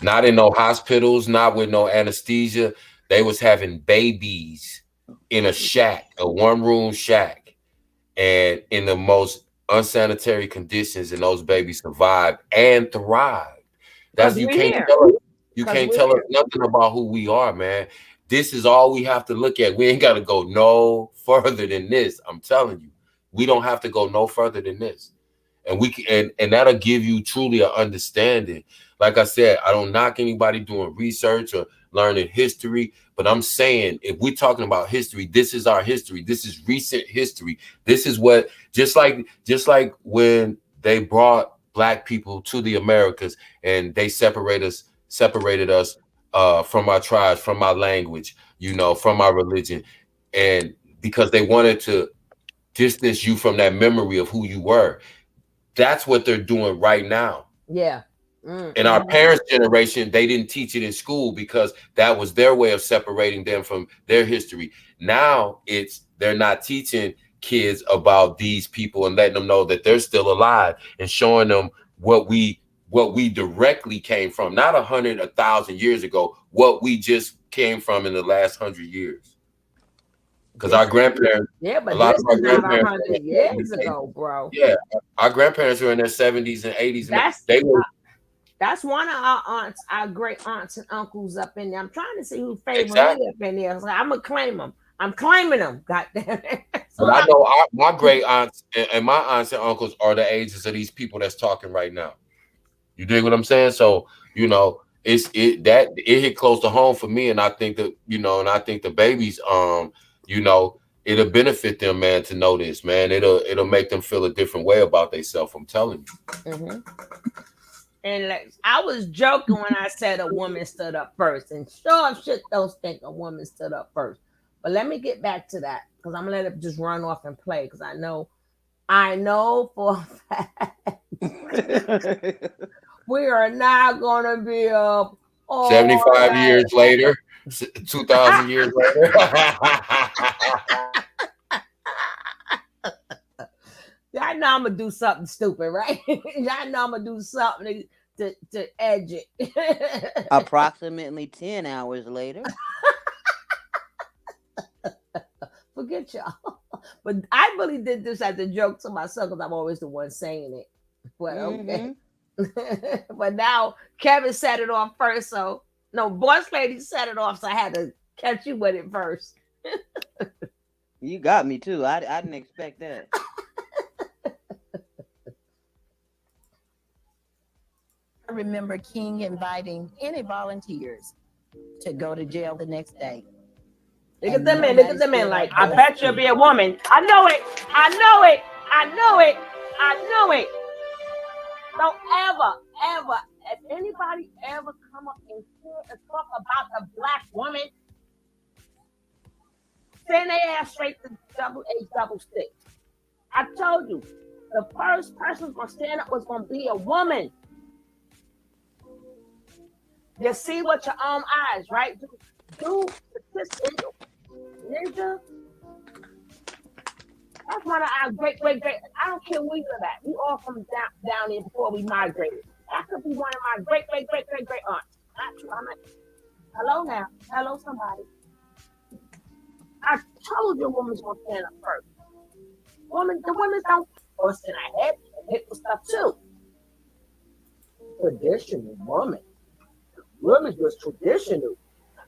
Not in no hospitals, not with no anesthesia. They was having babies in a shack, a 1-room shack, and in the most unsanitary conditions, and those babies survived and thrived. That's you can't tell us nothing about who we are, man. This is all we have to look at. We ain't got to go no further than this. I'm telling you, we don't have to go no further than this. And we can, and that'll give you truly an understanding. Like I said, I don't knock anybody doing research or learning history, but I'm saying if we're talking about history, this is our history. This is recent history. This is what, just like when they brought Black people to the Americas and they separated us from our tribes, from our language, you know, from our religion, and because they wanted to distance you from that memory of who you were. That's what they're doing right now. Yeah. In our parents' generation, they didn't teach it in school because that was their way of separating them from their history. Now they're not teaching kids about these people and letting them know that they're still alive and showing them what we directly came from, not 100, 1,000 years ago, what we just came from in the last 100 years. Because our grandparents, but a lot this of our is not grandparents, 100 years ago, bro. yeah, our grandparents were in their 70s and 80s, and they were. That's one of our aunts, our great aunts and uncles up in there. I'm trying to see who favorite Exactly. up in there. I'm gonna claim them. I'm claiming them. God damn it. But I know my great aunts and my aunts and uncles are the ages of these people that's talking right now. You dig what I'm saying? So, you know, it hit close to home for me, and I think that, you know, and I think the babies, you know, it'll benefit them, man, to know this, man. It'll make them feel a different way about themselves. I'm telling you. And like, I was joking when I said a woman stood up first, and sure shit, those think a woman stood up first. But let me get back to that, because I'm gonna let it just run off and play, because I know for a fact we are not gonna be 75 years later, 2,000 years later. Y'all know I'm gonna do something stupid, right? Y'all know I'm gonna do something to edge it. Approximately 10 hours later. Forget y'all. But I really did this as a joke to myself, because I'm always the one saying it. But okay. But now Kevin set it off first, so no, Boss Lady set it off, so I had to catch you with it first. You got me too. I didn't expect that. I remember King inviting any volunteers to go to jail the next day. Look at them in, like, I bet you'll be a woman. I know it. I know it. I know it. I know it. Don't ever, if anybody ever come up and talk about the Black woman, send their ass straight to double stick. I told you, the first person who's gonna stand up was gonna be a woman. You see with your own eyes, right? Do this ninja. That's one of our great. I don't care where you live at. We all from down here before we migrated. That could be one of my great aunts. Hello now. Hello somebody. I told you women's gonna stand up first. The women don't bust in our head and hit the stuff too. Traditional woman. Women was traditional.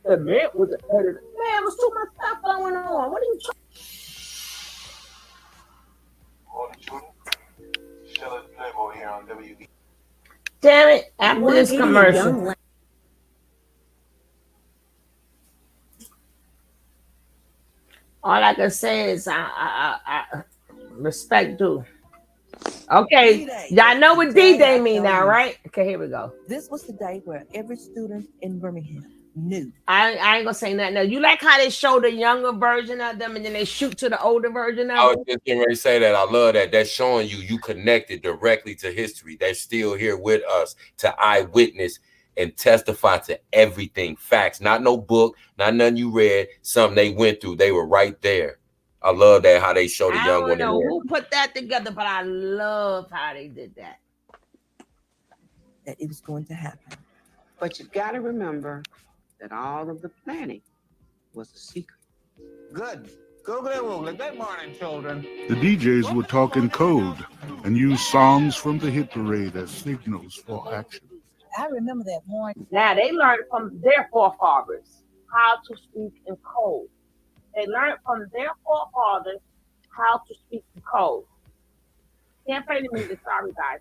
The man was a predator. Man, there was too much stuff going on. What are you talking? Damn it, after this commercial. All I can say is I respect due. Okay, y'all know what D-Day mean now, right? Okay, here we go. This was the day where every student in Birmingham knew. I ain't gonna say nothing. No, you like how they show the younger version of them and then they shoot to the older version of I was them? just getting ready to say that. I love that. That's showing you connected directly to history. They're still here with us to eyewitness and testify to everything. Facts, not no book, not nothing you read, something they went through. They were right there. I love that, how they show the young one. I don't know who put that together, but I love how they did that. That it was going to happen. But you've got to remember that all of the planning was a secret. Good. Good morning, children. The DJs would talk in code and use songs from the hit parade as signals for action. I remember that morning. Now they learned from their forefathers. how to speak in code. They learned from their forefathers how to speak in code. Can't play the music, sorry guys.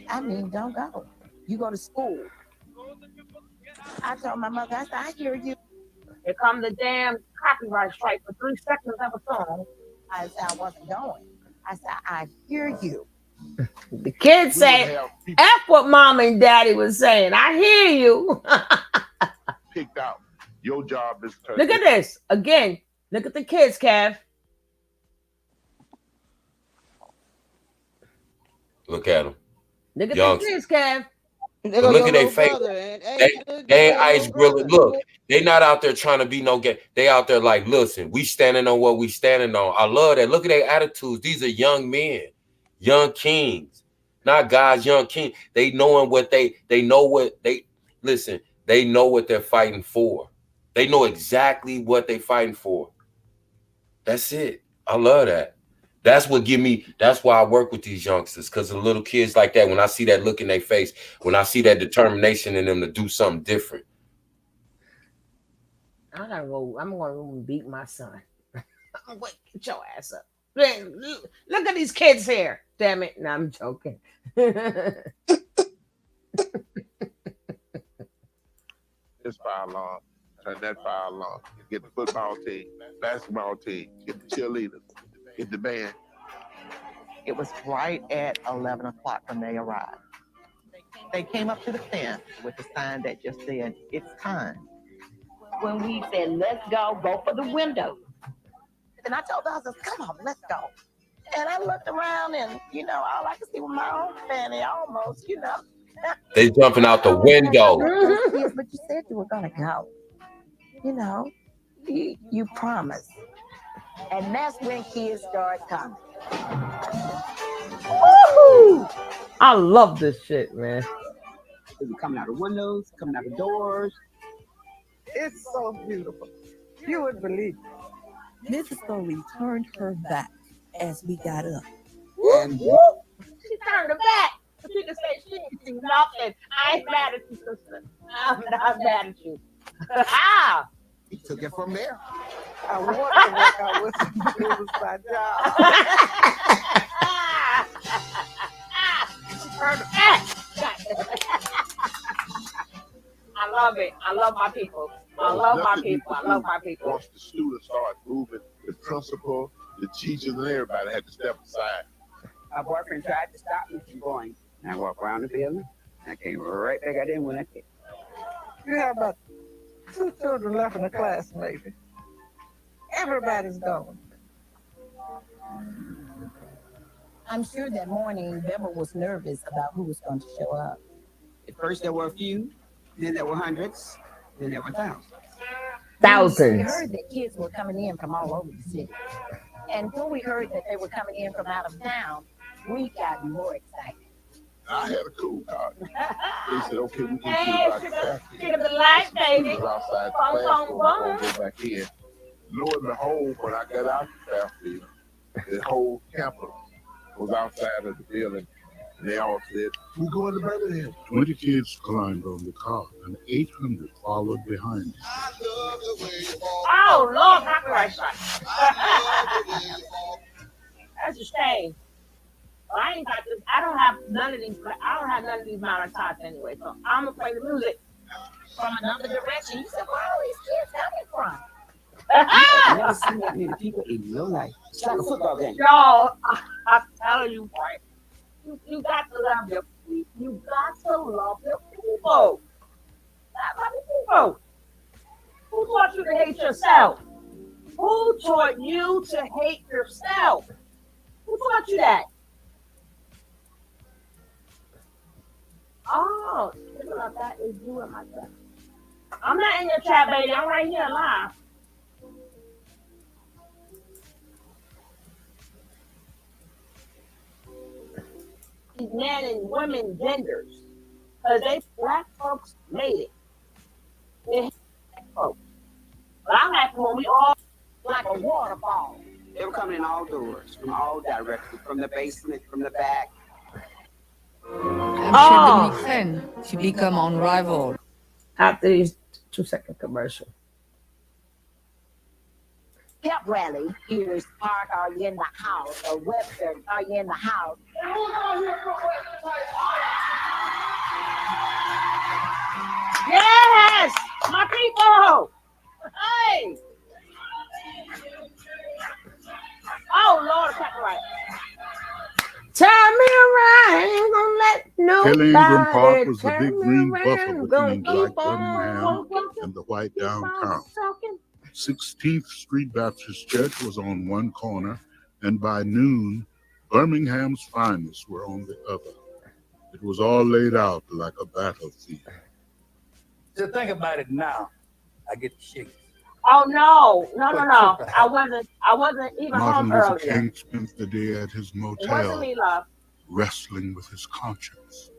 I mean, don't go. You go to school. I told my mother, I said, I hear you. Here come the damn copyright strike for 3 seconds of a song. I said, I wasn't going. I said, I hear you. The kids say, F what mom and daddy was saying. I hear you. Picked out. Your job is to Look at this. Again, look at the kids, Kev. Look at them. Look at the kids, Kev. Look at their face. They ain't ice grilling. Look, they not out there trying to be no gay. They out there like, listen, we standing on what we standing on. I love that. Look at their attitudes. These are young men, young kings, not guys, young king. They knowing what they know what they listen. They know what they're fighting for. They know exactly what they're fighting for. That's it. I love that. That's what give me, that's why I work with these youngsters, because the little kids like that, when I see that look in their face, when I see that determination in them to do something different. I'm gonna go and beat my son. Wait, get your ass up. Look at these kids here. Damn it. No, I'm joking. This fire alarm, turn that fire alarm, get the football team, basketball team, get the cheerleaders, get the band. It was right at 11 o'clock when they arrived. They came up to the fence with a sign that just said, it's time. When we said, let's go for the window. And I told the husband, come on, let's go. And I looked around and, all I could see was my own fanny almost, They jumping out the window. Yes, but you said you were going to go. You promised. And that's when kids start coming. Woo-hoo! I love this shit, man. They were coming out of windows, coming out of doors. It's so beautiful. You wouldn't believe it. Mrs. Foley turned her back as we got up. And she turned her back. She can say she ain't do nothing. I ain't mad at you, sister. I'm not mad at you. He took it from there. I wanted to work out with him, but it was my job. She turned her back. I love it. I love my people. I love my people. I love my people. Once the students started moving, the principal, the teachers, and everybody had to step aside. My boyfriend tried to stop me from going. And I walked around the building. And I came right back out in when I came. You have about 2 children left in the class, maybe. Everybody's gone. I'm sure that morning, Deborah was nervous about who was going to show up. At first, there were a few. Then there were hundreds. Then there were thousands. We heard that kids were coming in from all over the city. And when we heard that they were coming in from out of town, we got more excited. I had a cool card. They said, okay, we can Get up the light, baby. outside the classroom, we're going to go back in. Lo and behold, when I got out the battlefield, the whole campus was outside of the building. And they all said, we're going to Birmingham. 20 kids climbed on the car, and 800 followed behind. Oh, Lord, copyright strike. That's a shame. Well, I ain't got this. I don't have none of these monetized anyway, so I'm gonna play the music From another direction. You said, where are all these kids coming from? I've never seen that many people in your life. It's like a football game. Y'all, I'm telling you, right? You got to love your people. You got to love your people. Not love your people. Who taught you to hate yourself? Who taught you to hate yourself? Who taught you that? Oh, think about that is you and myself. I'm not in your chat, baby. I'm right here live. These men and women genders, because black folks made it. They hate black folks. But I'm happy when we all like a waterfall. They were coming in all doors, from all directions, from the basement, from the back. I'm sure Dominique Fen, she become unrivaled. After these 2-second commercial. Pep rally. Here's Park, are you in the house? Or Webster, are you in the house? Yes, my people. Hey. Oh Lord, copyright. Turn me around, ain't gonna let Hillingdon Park nobody was the turn big me green around. buffer Gonna between keep Black on Birmingham walking, and the white keep on downtown. talking. 16th Street Baptist Church was on one corner, and by noon, Birmingham's finest were on the other. It was all laid out like a battlefield. Just think about it now. I get the shit. Oh no. I wasn't even Martin home Luther earlier. King spent the day at his It wasn't motel, me, love. wrestling with his conscience.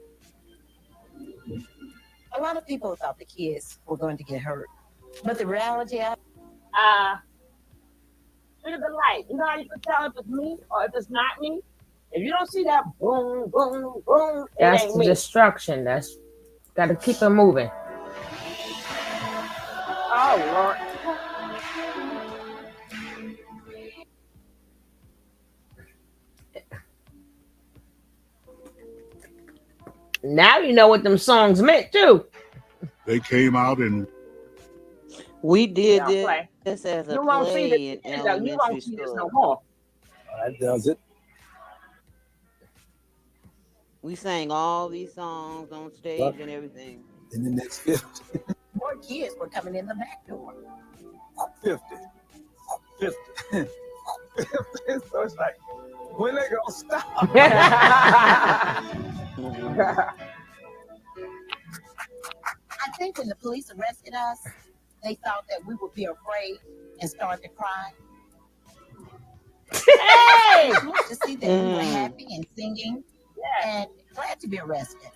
A lot of people thought the kids were going to get hurt. But the reality of Look at the light. You know how you can tell if it's me or if it's not me? If you don't see that boom, boom, boom, that's it ain't the me. Destruction. That's gotta keep it moving. Oh Lord. Now you know what them songs meant too. They came out and We did Play. this as a You won't see play in this. You elementary won't see this school. no more. That does it. We sang all these songs on stage and everything. In the next 50. more kids were coming in the back door. 50. 50. 50. So it's like, when they gonna stop? I think when the police arrested us, they thought that we would be afraid and start to cry. Hey! It's nice to see that we were happy and singing and glad to be arrested.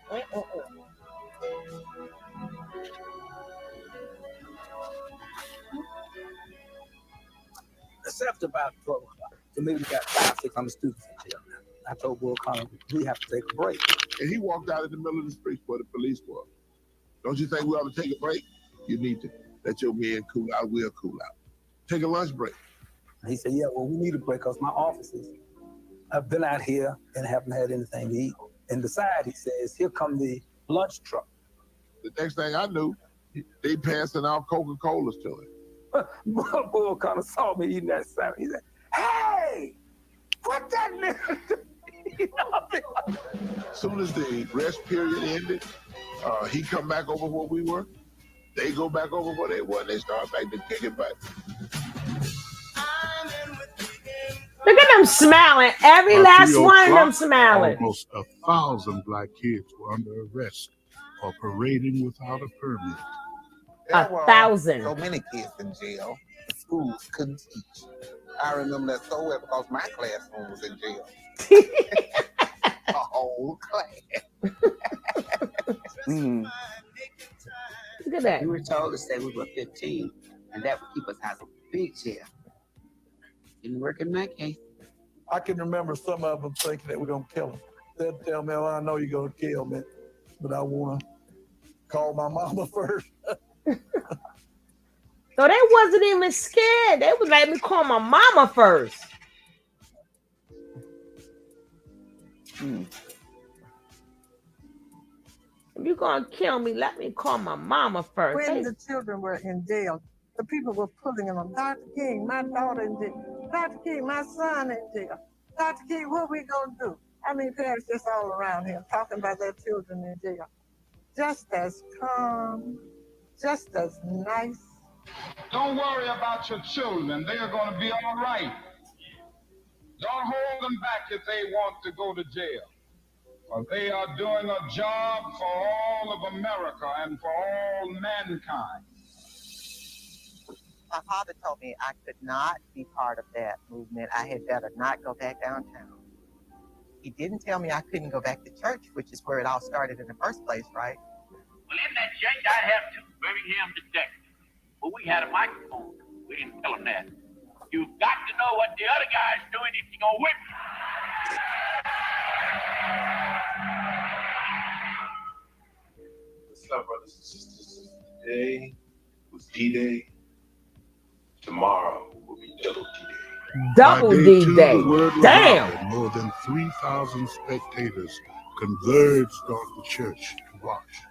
It's after about 12 o'clock. So maybe we got 500-600 students in jail now. I told Bull Connor, we have to take a break. And he walked out in the middle of the street where the police were. Don't you think we ought to take a break? You need to let your men cool out. We'll cool out. Take a lunch break. He said, yeah, well, we need a break because my offices, I've been out here and haven't had anything to eat. And beside, he says, here come the lunch truck. The next thing I knew, they passing out Coca-Colas to him. Bull Connor saw me eating that sandwich. He said, hey, what that nigga do? As soon as the rest period ended, he come back over where we were. They go back over where they were. And they start back to kick it back. Look at them smiling. Every last one of them smiling. Almost 1,000 black kids were under arrest for parading without a permit. 1,000. So many kids in jail, the schools couldn't teach. I remember that so well because my classroom was in jail. A whole class. Look at that. We were told to say we were 15, and that would keep us out of big jail. Didn't work in my case. I can remember some of them thinking that we're going to kill him. They'll tell me, well, I know you're going to kill me, but I want to call my mama first. So they wasn't even scared. They was letting me call my mama first. If you're going to kill me, let me call my mama first. When the children were in jail, the people were pulling them. Dr. King, my daughter in jail. Dr. King, my son in jail. Dr. King, what we going to do? I mean, parents just all around here talking about their children in jail. Just as calm, just as nice. Don't worry about your children. They are going to be all right. Don't hold them back if they want to go to jail. For they are doing a job for all of America and for all mankind. My father told me I could not be part of that movement. I had better not go back downtown. He didn't tell me I couldn't go back to church, which is where it all started in the first place, right? Well, in that church, I have two Birmingham detectives. Well, we had a microphone. We didn't tell them that. You've got to know what the other guy's doing if you're going to whip him. What's up, brothers and sisters? Today, D-Day, tomorrow will be Double D-Day. Double By day D two, Day. the word was Damn. out, and more than 3,000 spectators converged on the church to watch.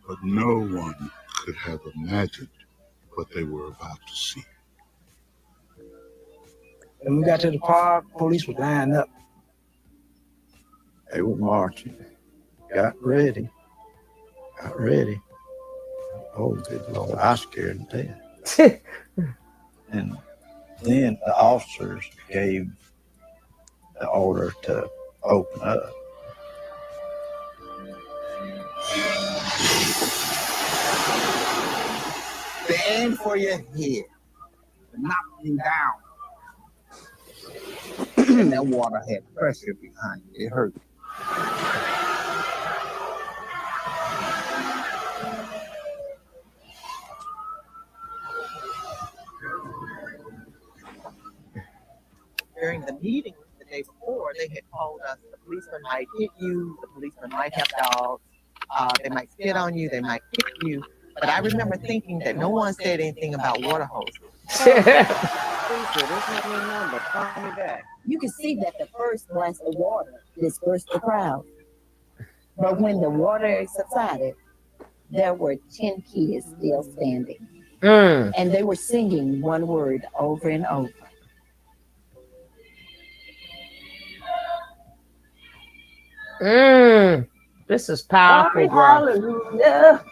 But no one could have imagined what they were about to see. When we got to the park, police were lined up. They were marching. Got ready. Oh, good Lord, I scared to death. And then the officers gave the order to open up. They aimed for your head, knocked you down. And that water had pressure behind it. It hurt. During the meeting the day before, they had told us the policeman might hit you, the policeman might have dogs, they might spit on you, they might kick you. But I remember thinking that no one said anything about water hoses. You could see that the first blast of water dispersed the crowd. But when the water subsided, there were 10 kids still standing. And they were singing one word over and over. This is powerful, bro. Hallelujah.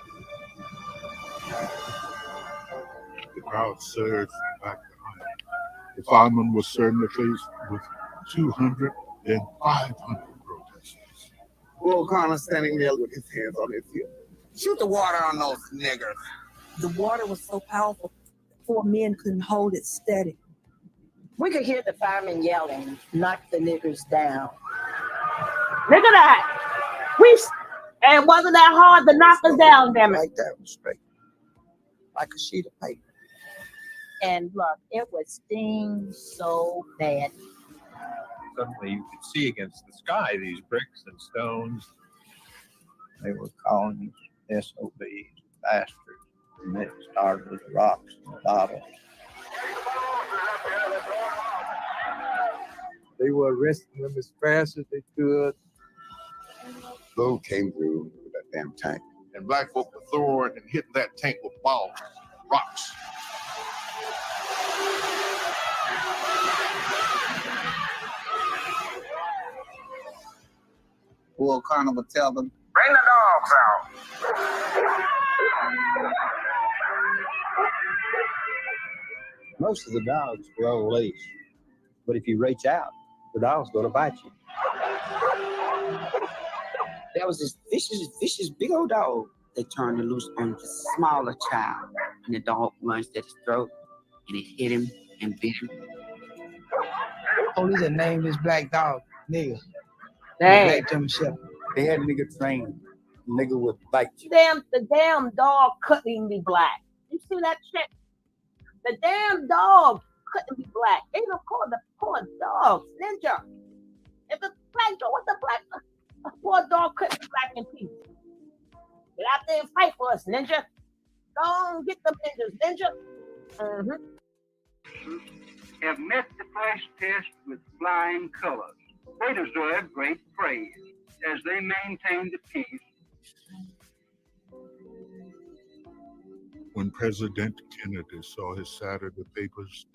The crowd surged back behind. The firemen were certain to face with 200, then 500 protesters. Will O'Connor standing there with his hands on his hip. Shoot the water on those niggers. The water was so powerful, 4 men couldn't hold it steady. We could hear the firemen yelling, knock the niggers down. Look at that. And wasn't that hard to knock us down, damn it? Like that was straight. Like a sheet of paper. And look, it would sting so bad. Suddenly you could see against the sky these bricks and stones. They were calling these SOBs, bastards. And it started with rocks and bottles. They were arresting them as fast as they could. Those came through with that damn tank. And black folk were throwing and hitting that tank with balls, rocks. Will O'Connor would tell them, Bring the dogs out. Most of the dogs were on leash. But if you reach out, the dog's going to bite you. there was this vicious big old dog. They turned it loose on the smaller child. And the dog lunged at his throat. And it hit him and bit him. Police had named this black dog nigga. Dang. Black German Shepherd. They had nigga trained. Nigga would bite you. The damn dog couldn't even be black. You see that shit? The damn dog couldn't be black. They don't call the poor dogs ninja. If it's black dog, what the black? A poor dog couldn't be black in peace. Get out there and fight for us, ninja. Go on, get them ninjas, ninja. Have met the flash test with flying colors. They deserve great praise as they maintain the peace. When President Kennedy saw his Saturday papers,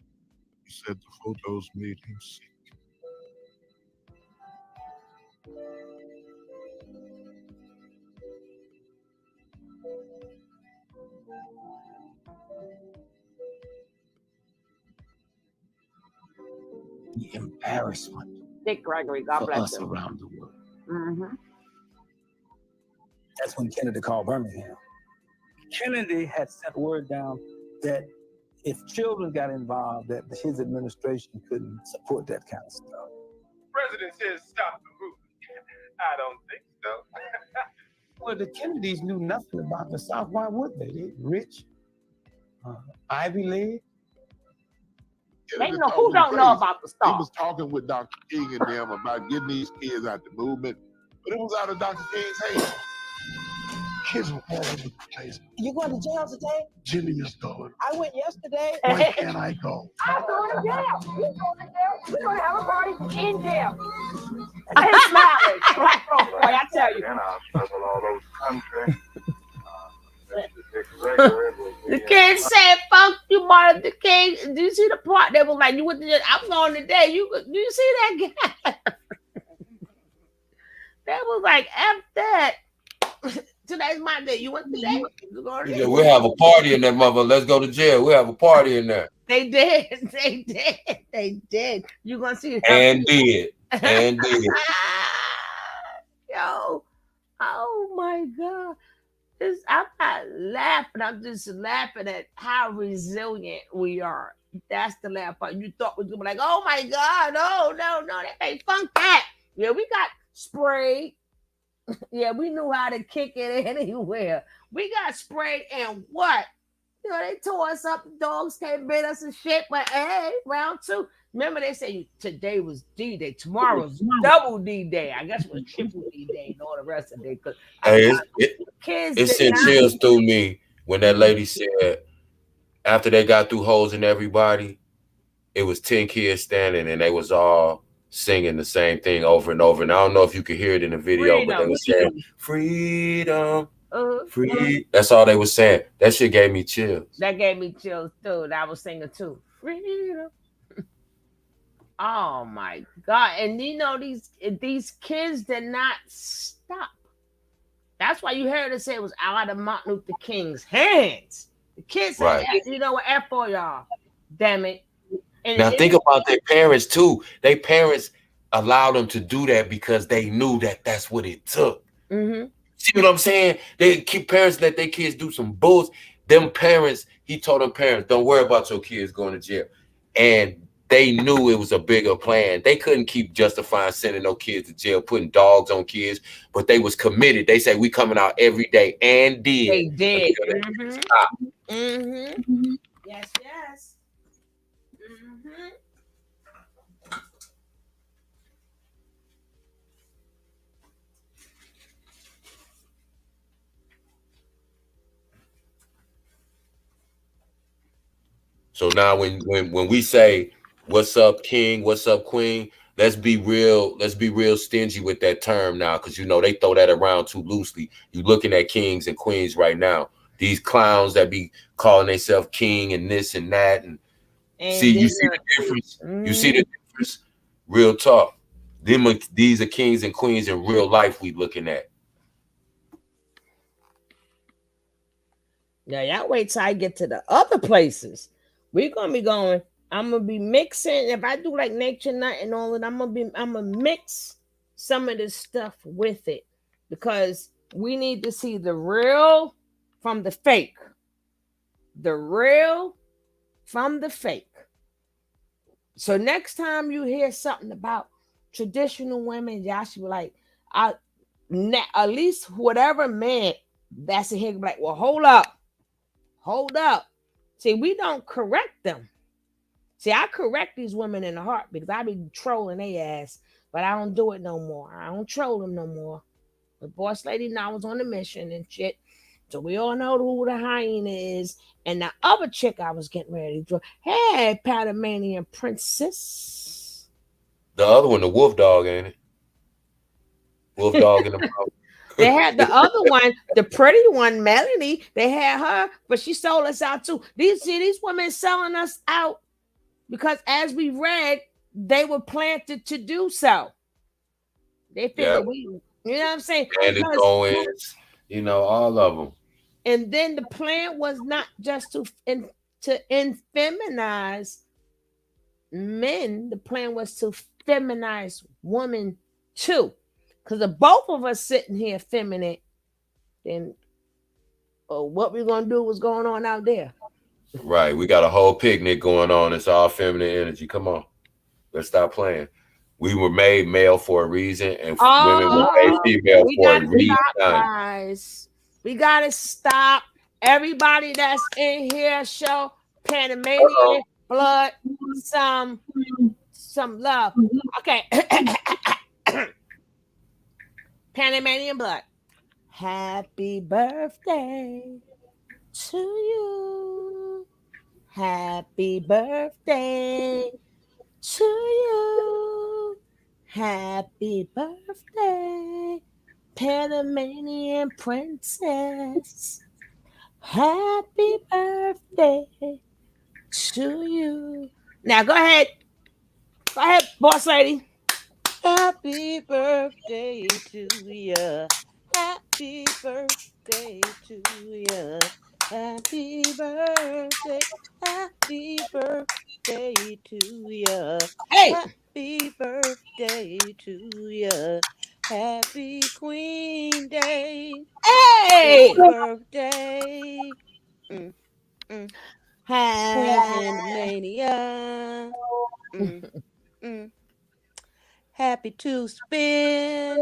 he said the photos made him sick. The embarrassment Dick Gregory, God for bless us him. around the world. Mm-hmm. That's when Kennedy called Birmingham. Kennedy had sent word down that if children got involved, that his administration couldn't support that kind of stuff. President says stop the movement. I don't think so. Well, the Kennedys knew nothing about the South. Why would they? They rich, Ivy League. They know who don't know about the He star. was talking with Dr. King and them about getting these kids out the movement, but it was out of Dr. King's hands. kids are all over the place. You going to jail today? Jimmy is going. I went yesterday. Why can't I go? I'm going to jail. You going to jail? We're going to have a party in jail. And smiling. Black folk, boy, I tell you. And I'll struggle all those country. The kids said, "Fuck you, Martin Luther King." Do you see the part? They was like, "You went to jail. I'm going today." Do you see that guy? They was like, "F that." Today's my day. You went today? You going today? We'll have a party in that mother. Let's go to jail. We'll have a party in there. They did. They did. They did. You gonna see it? And did. And did. Yo, oh my God. I'm not laughing. I'm just laughing at how resilient we are. That's the laugh part. You thought we were like, oh my God, no, they ain't funk that. Yeah, we got sprayed. Yeah, we knew how to kick it anywhere. We got sprayed and what? You know, they tore us up. The dogs came bit us and shit. But hey, round two. Remember they say today was D-Day. Tomorrow's double D-Day. I guess it was triple D-Day and all the rest of the day. Hey, Kids it sent chills through me when that lady said after they got through hosing everybody, it was 10 kids standing and they was all singing the same thing over and over. And I don't know if you could hear it in the video, but they were saying freedom. Free. That's all they were saying. That shit gave me chills. That gave me chills too. I was singing too. Freedom. Oh my God. And you know, these kids did not stop. That's why you heard us say it was out of Martin Luther King's hands. The kids said, Right. you know what, F for y'all. Damn it. And Now think about their parents too. Their parents allowed them to do that because they knew that that's what it took. Mm-hmm. See what I'm saying? They keep parents let their kids do some bulls. Them parents, he told them parents, don't worry about your kids going to jail. And they knew it was a bigger plan. They couldn't keep justifying sending no kids to jail, putting dogs on kids, but they was committed. They said we coming out every day and did. They did. Mm-hmm. Stop. Mm-hmm. Yes, yes. Mm-hmm. So now when we say what's up, king, what's up, queen, let's be real stingy with that term now, because you know they throw that around too loosely. You looking at kings and queens right now. These clowns that be calling themselves king and this and that. And see, you see the difference. Mm-hmm. You see the difference. Real talk. These are kings and queens in real life we looking at. Now y'all wait till I get to the other places. We're gonna be going. I'm gonna be mixing. If I do like nature nut and all that, I'm gonna mix some of this stuff with it because we need to see the real from the fake. The real from the fake. So next time you hear something about traditional women, y'all should be like, at least whatever man that's a here, like, well, hold up. See, we don't correct them. See, I correct these women in the heart because I be trolling their ass, but I don't do it no more. I don't troll them no more. The boss lady now was on a mission and shit. So we all know who the hyena is. And the other chick I was getting ready to draw. Hey, Panamanian princess. The other one, the wolf dog, ain't it? Wolf dog in the mouth. They had the other one, the pretty one, Melanie. They had her, but she sold us out too. These women selling us out because, as we read, they were planted to do so. They figured we, you know what I'm saying? And it Owens, you know, all of them. And then the plan was not just to feminize men. The plan was to feminize women too. Because if both of us sitting here feminine, then what we're going to do, what's going on out there. Right. We got a whole picnic going on. It's all feminine energy. Come on. Let's stop playing. We were made male for a reason, and women were made female for a reason. Guys. We got to stop. Everybody that's in here, show Panamanian blood some love. Okay. Panamanian blood. Happy birthday to you. Happy birthday to you. Happy birthday, Panamanian princess. Happy birthday to you. Now go ahead. Go ahead, boss lady. Happy birthday to ya. Happy birthday to ya. Happy birthday. Happy birthday to ya. Hey. Happy birthday to ya. Happy Queen Day. Hey. It's your birthday. Mm, mm. Pandemania. Mm, mm. Happy to spend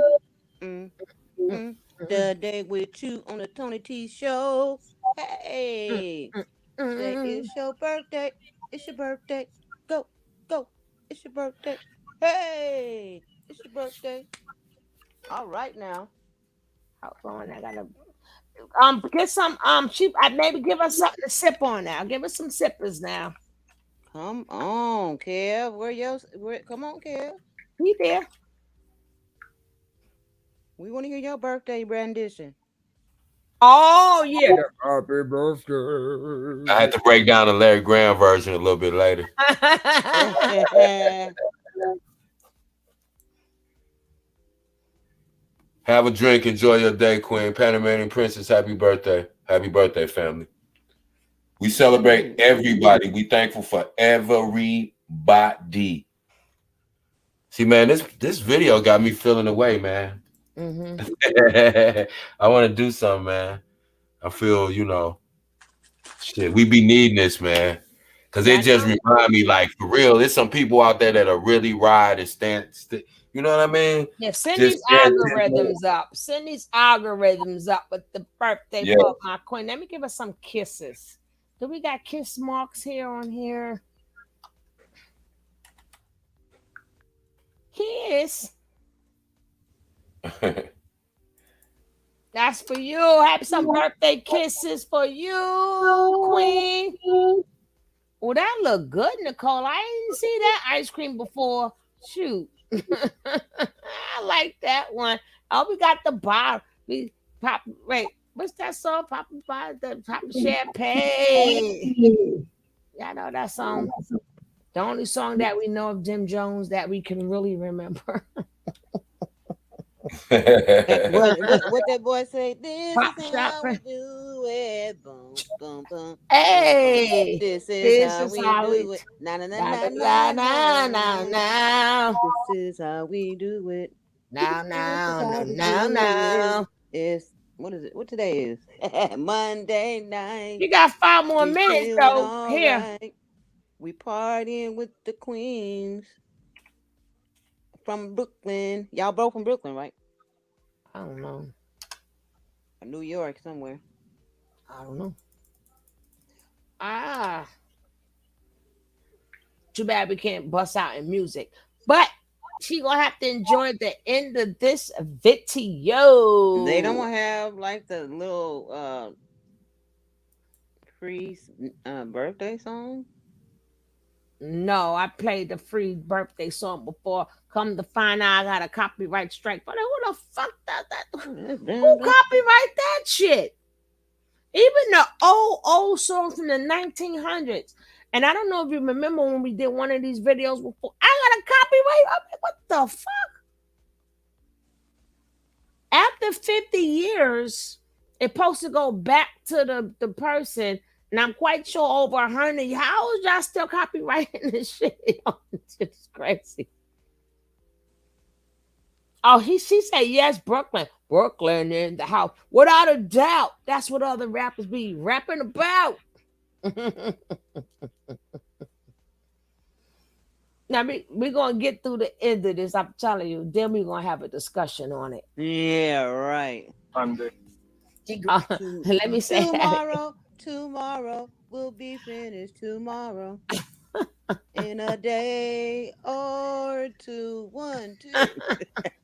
the day with you on the Tony T show. Hey, say it's your birthday. It's your birthday. Go, go. It's your birthday. Hey, it's your birthday. All right now. Hold on, I gotta get some cheap. Maybe give us something to sip on now. Give us some sippers now. Come on, Kev. Come on, Kev. He there. We want to hear your birthday rendition. Oh yeah. Happy birthday. I had to break down the Larry Graham version a little bit later. Have a drink. Enjoy your day, Queen. Panamanian Princess, happy birthday. Happy birthday, family. We celebrate everybody. We thankful for everybody. See, man, this video got me feeling away, man. I want to do something, man. I feel, shit, we be needing this, man. Because it just remind me, like, for real, there's some people out there that are really ride and stand. You know what I mean? Yeah, send Just these algorithms up. Send these algorithms up with the birthday for my queen. Let me give her some kisses. Do we got kiss marks here on here? Kiss. That's for you. Have some birthday kisses for you, queen. Oh, that look good, Nicole. I didn't see that ice cream before. Shoot. I like that one. Oh, we got the bar. We pop. Wait, what's that song? Pop champagne. Yeah, I know that song. The only song that we know of Jim Jones that we can really remember. what that boy say? This Pop is how we do it. Boom, boom, boom. Hey, this is how we do it. Na na na na na na na na. This is how we do it. Now. It's what is it? What today is? Monday night. You got 5 more minutes though. Here. Right. We partying with the queens from Brooklyn. Y'all both from Brooklyn, right? I don't know. Or New York somewhere. I don't know. Too bad we can't bust out in music. But she gonna have to enjoy the end of this video. They don't have like the little free birthday song. No, I played the free birthday song before. Come to find out, I got a copyright strike. But who the fuck does that? Who copyright that shit? Even the old songs from the 1900s. And I don't know if you remember when we did one of these videos before. I got a copyright. I'm like, what the fuck? After 50 years, it's supposed to go back to the person. And I'm quite sure over 100. How is y'all still copyrighting this shit? It's crazy. Oh, she said yes, Brooklyn. Brooklyn in the house. Without a doubt. That's what other rappers be rapping about. Now, we're going to get through the end of this. I'm telling you. Then we're going to have a discussion on it. Yeah, right. Let me say Tomorrow will be finished tomorrow. In a day or two. 1, 2.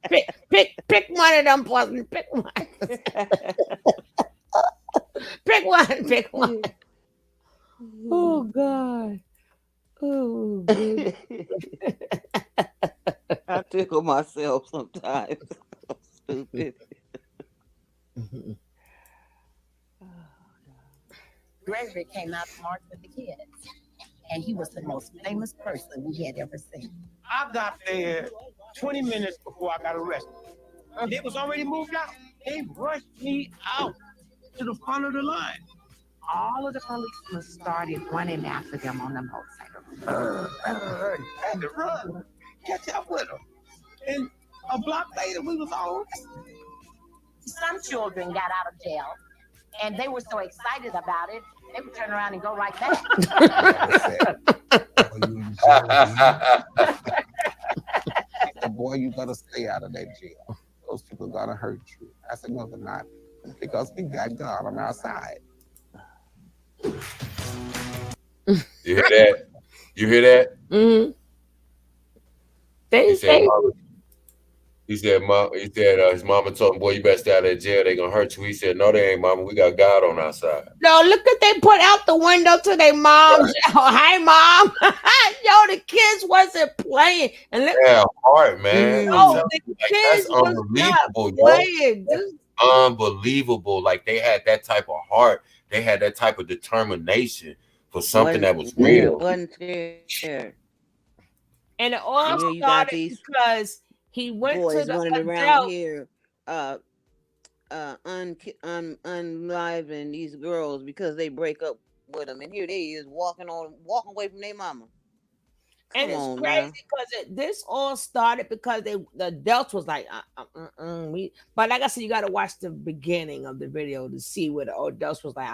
Pick one of them poison. Pick one. Pick one. Pick one. Oh God. Oh good. I tickle myself sometimes. So stupid. Gregory came out to march with the kids, and he was the most famous person we had ever seen. I got there 20 minutes before I got arrested. They was already moved out. They rushed me out to the front of the line. All of the policemen started running after them on the motorcycle. Had to run, catch up with them. And a block later, we was all. Some children got out of jail, and they were so excited about it, they would turn around and go right back. The boy, you gotta stay out of that jail. Those people gotta hurt you. I said, no, they're not. Because we got God on our side. You hear that? You hear that? Mm-hmm. He said, his mama told him, boy, you better stay out of that jail. They gonna hurt you. He said, no, they ain't, mama. We got God on our side. No, look at they put out the window to their moms. Oh, hi, mom. Yo, the kids wasn't playing. And look, yeah, hard, man. Oh, the kids that's unbelievable, playing. Unbelievable. Like they had that type of heart. They had that type of determination for something that was real. Wasn't scared. And it all started because he went boys to the running adult. around here, unliving these girls because they break up with them, and here they is walking away from their mama. And it's crazy because this all started because the adults was like, but like I said, you got to watch the beginning of the video to see where the adults was like,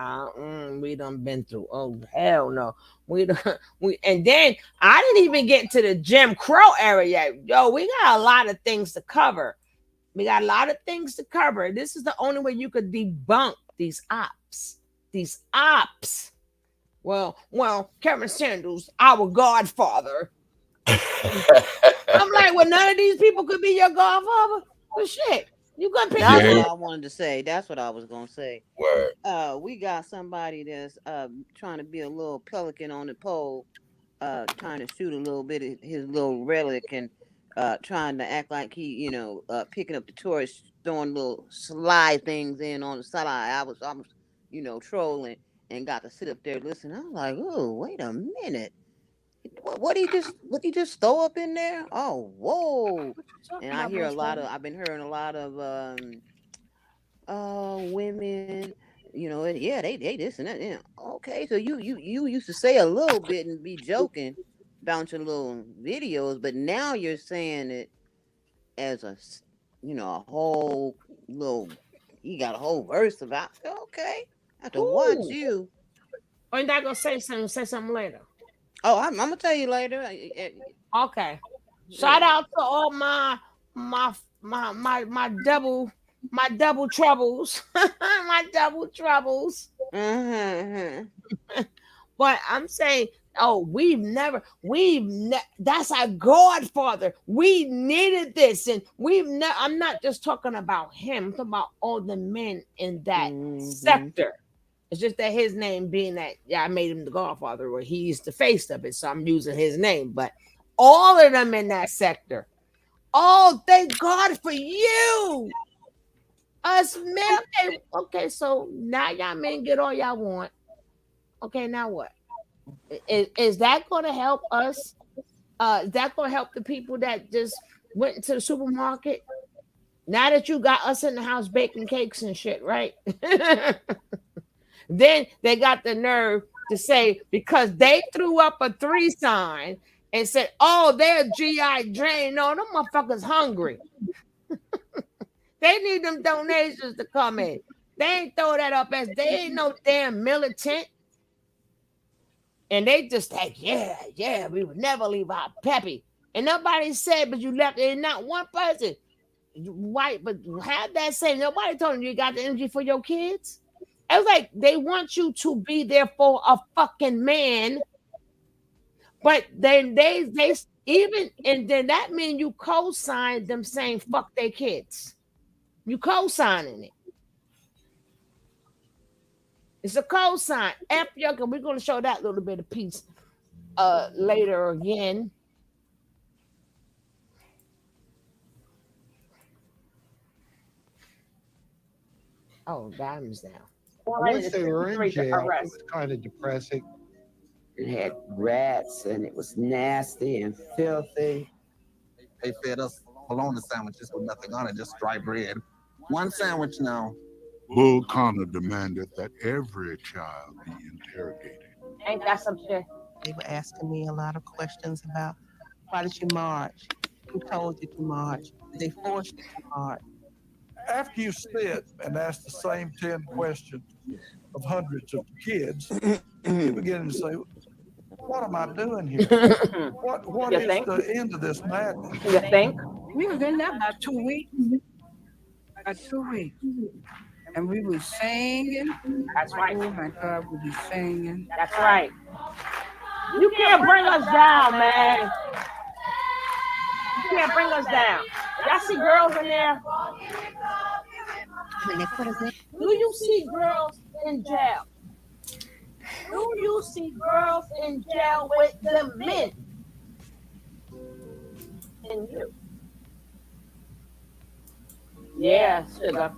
we done been through. Oh hell no, and then I didn't even get to the Jim Crow era yet. Yo, we got a lot of things to cover. We got a lot of things to cover. This is the only way you could debunk these ops. These ops. Well, Kevin Sanders, our godfather. I'm like, well, none of these people could be your godfather. Well, shit, you gonna pick. That's what I wanted to say. That's what I was gonna say. Word. We got somebody that's trying to be a little pelican on the pole, trying to shoot a little bit of his little relic and trying to act like he, picking up the tourists, throwing little slide things in on the side. I was trolling. And got to sit up there listening. I'm like, oh, wait a minute. What he just throw up in there? Oh, whoa. And I've been hearing a lot of women, they this and that. Yeah. Okay, so you used to say a little bit and be joking about your little videos, but now you're saying it as a whole little, you got a whole verse about it. Okay. I have to watch you. Or you're not gonna say something later. Oh, I'm gonna tell you later. Okay. Shout out to all my double troubles. My double troubles. Mm-hmm. But I'm saying, that's our godfather. We needed this, and I'm not just talking about him. I'm talking about all the men in that sector. It's just that his name being that, I made him the godfather, or he's the face of it, so I'm using his name. But all of them in that sector. Oh, thank God for you. Us men. Okay, so now y'all men get all y'all want. Okay, now what? Is that going to help us? Is that going to help the people that just went into the supermarket? Now that you got us in the house baking cakes and shit, right? Then they got the nerve to say, because they threw up a 3 sign and said, oh, they're GI Jane. No, them motherfuckers hungry. They need them donations to come in. They ain't throw that up as they ain't no damn militant. And they just like, yeah, we would never leave our Peppy. And nobody said, but you left, and not one person. White, but have that same, nobody told them you got the energy for your kids. It was like they want you to be there for a fucking man, but then they And then that means you co-sign them saying fuck their kids. You co-signing it. It's a co-sign. F your, we're gonna show that little bit of piece later again. Oh, diamonds now. Once they were in jail, it was kind of depressing. It had rats and it was nasty and filthy. They fed us bologna sandwiches with nothing on it, just dry bread. One sandwich now. Bull Connor demanded that every child be interrogated. Ain't that some shit? They were asking me a lot of questions about why did you march? Who told you to march? Did they force you to march? After you sit and ask the same 10 questions of hundreds of kids, you begin to say, what am I doing here? What is the end of this madness? You think? We was in there about 2 weeks. About 2 weeks. And we were singing. That's right. Oh my God, we be singing. That's right. You can't bring us down, man. You can't bring us down. Y'all see girls in there? Do you see girls in jail? Do you see girls in jail with the men? And you? Yeah, sugar.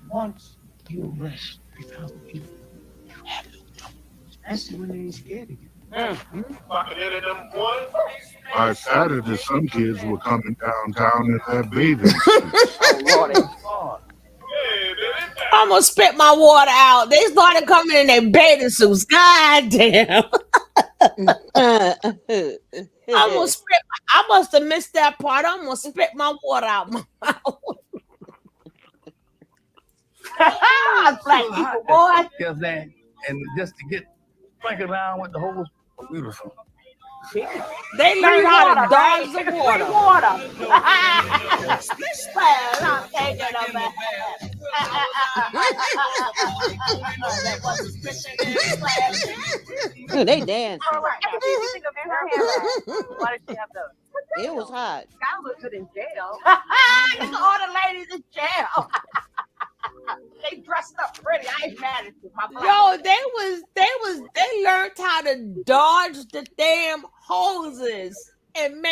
Once you arrest 3,000 people, you have no trouble, especially when they ain't scared of you. By Saturday, some kids were coming downtown in their bathing suits. I'm gonna spit my water out. They started coming in their bathing suits. God damn. I must have missed that part. I'm gonna spit my water out my mouth. Black people, boy. Because that, and just to get sprinkled around with the hose, beautiful. They learned how to dodge the water. Splash, I'm taking a bath. They danced. All right. Everything of her hair. Why did she have those? It was hot. Gotta look good in jail. All the ladies in jail. They dressed up pretty. I ain't mad at you. Yo, they learned how to dodge the damn hoses and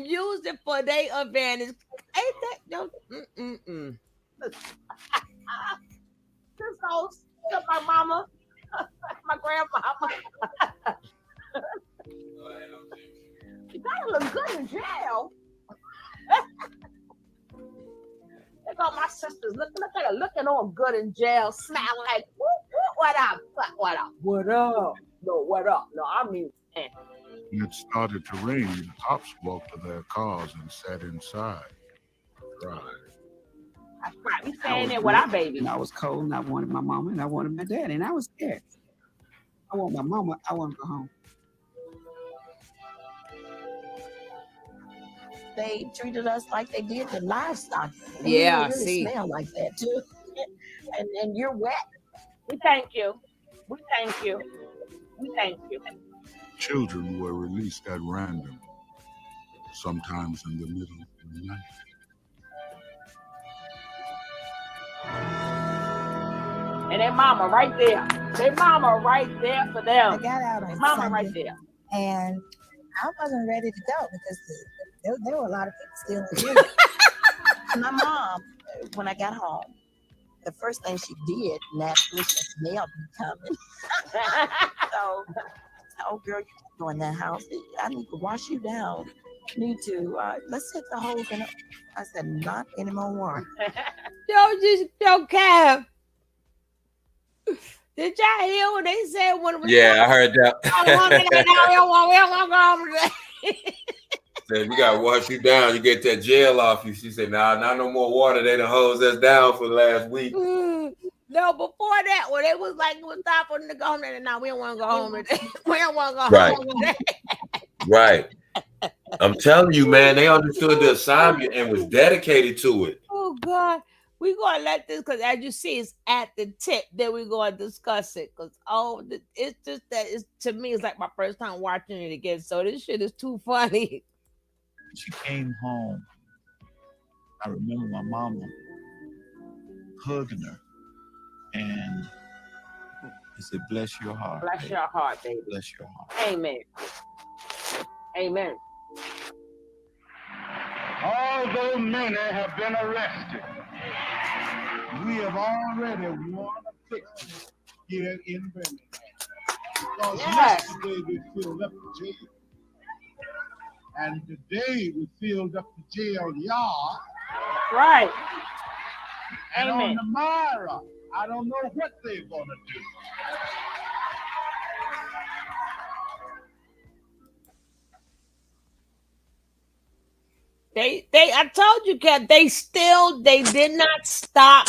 use it for their advantage. Ain't that no? This goes to my mama, my grandmama. You gotta look good in jail. Look at my sisters. Look at her looking all good in jail, smiling like, what up? What up? What up? No, what up? No, I mean, When it started to rain, the cops walked to their cars and sat inside. Cried. That's right. We staying there with our baby. And I was cold and I wanted my mama and I wanted my daddy and I was scared. I want my mama. I want to go home. They treated us like they did the livestock. Yeah, really see. Smell like that too. And you're wet. We thank you. We thank you. We thank you. Children were released at random, sometimes in the middle of the night. And their mama right there. Their mama right there for them. I got out on Mama Sunday, right there. and I wasn't ready to go because there were a lot of people still in jail. My mom, when I got home, the first thing she did, naturally, she smelled me coming. So, oh girl, you can't go in that house. I need to wash you down. Need to, let's hit the holes in it. I said, not anymore water. Yo, Cab. Did y'all hear what they said when it was Yeah, I heard that. We Said you gotta wash you down. You get that gel off you. She said, "Nah, not no more water. They done hose us down for the last week." No, before that, when it was like it was time for them to go home, and now we don't want to go home today. We don't want to go home today. Right. I'm telling you, man, they understood the assignment and was dedicated to it. Oh God. We're gonna let this because as you see, it's at the tip. Then we're gonna discuss it because it's just that it's to me it's like my first time watching it again. So this shit is too funny. She came home. I remember my mama hugging her, and he said, "Bless your heart. Bless baby. your heart, baby. Bless your heart." Amen. Amen. Although many have been arrested, we have already won a victory here in Birmingham. Because yesterday we filled up the jail. And today we filled up the jail yard. Right. And Amen. on tomorrow, I don't know what they're going to do. I told you, Kat, they did not stop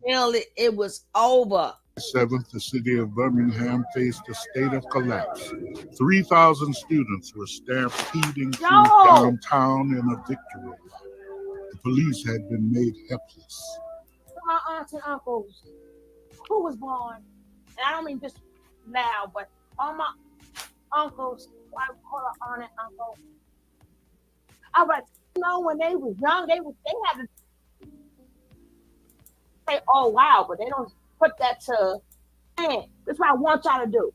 till it was over. 7th, the city of Birmingham faced a state of collapse. 3,000 students were stampeding through downtown in a victory lap. The police had been made helpless. My aunts and uncles who was born, and I don't mean just now, but all my uncles, I call her aunt and uncle. I was, when they was young, they had to say, "Oh wow," but they don't put that to. Man, this is what I want y'all to do.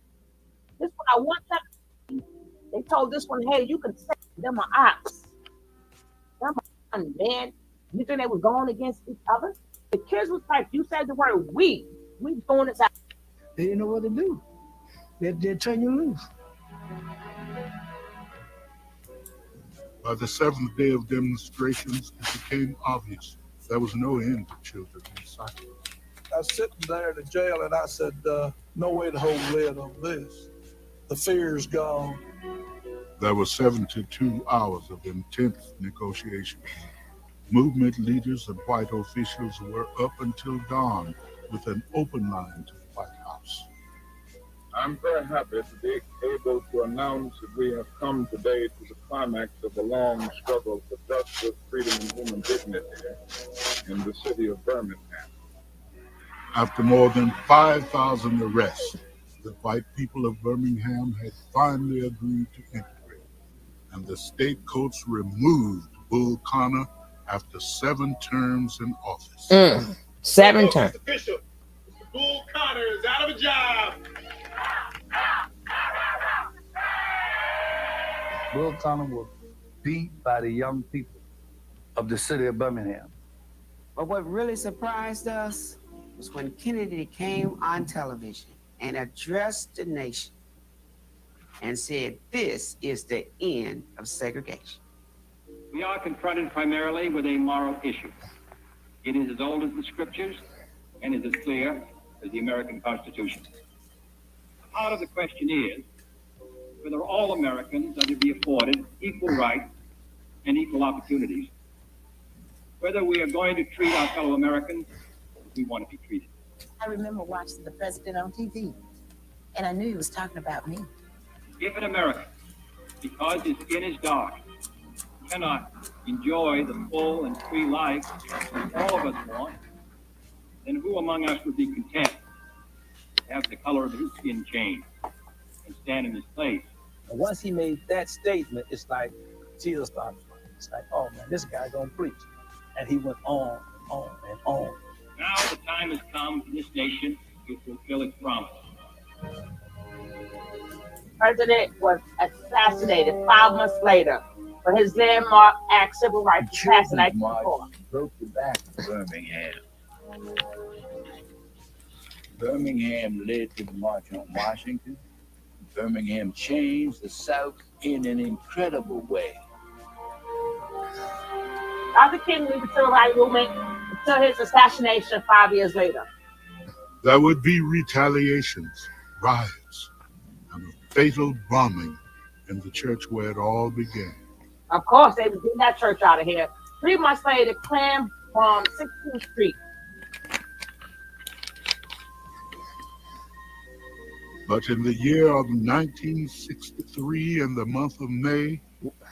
This is what I want y'all to do. They told this one, "Hey, you can say them are ops. Them are man." You think they were going against each other? The kids was like, you said the word we going this out. They didn't know what to do. They'll turn you loose. By the 7th day of demonstrations, it became obvious there was no end to children in sight. I was sitting there in the jail and I said, no way to hold lid on this. The fear's gone. There were 72 hours of intense negotiations. Movement leaders and white officials were up until dawn with an open line to the White House. I'm very happy to be able to announce that we have come today to the climax of a long struggle for justice, freedom, and human dignity in the city of Birmingham. After more than 5,000 arrests, the white people of Birmingham had finally agreed to integrate, and the state courts removed Bull Connor after 7 terms in office. 7 terms. Mr. Bishop, Mr. Bull Connor is out of a job. Bull Connor was beat by the young people of the city of Birmingham. But what really surprised us was when Kennedy came on television and addressed the nation and said, "This is the end of segregation." We are confronted primarily with a moral issue. It is as old as the scriptures and is as clear as the American Constitution. Part of the question is whether all Americans are to be afforded equal rights and equal opportunities, whether we are going to treat our fellow Americans as we want to be treated. I remember watching the president on TV, and I knew he was talking about me. If an American, because his skin is dark, cannot enjoy the full and free life all of us want, then who among us would be content to have the color of his skin change and stand in his place? And once he made that statement, it's like tears started flowing. It's like, oh man, this guy gonna preach. And he went on and on and on. Now the time has come for this nation to fulfill its promise. President was assassinated 5 months later for his landmark act, civil rights assassination. Broke the back of Birmingham. Birmingham led to the March on Washington. Birmingham changed the South in an incredible way. Dr. King led the civil rights movement until his assassination 5 years later. There would be retaliations, riots, and a fatal bombing in the church where it all began. Of course, they would get that church out of here. 3 months later, the Klan bombed 16th Street. But in the year of 1963, in the month of May,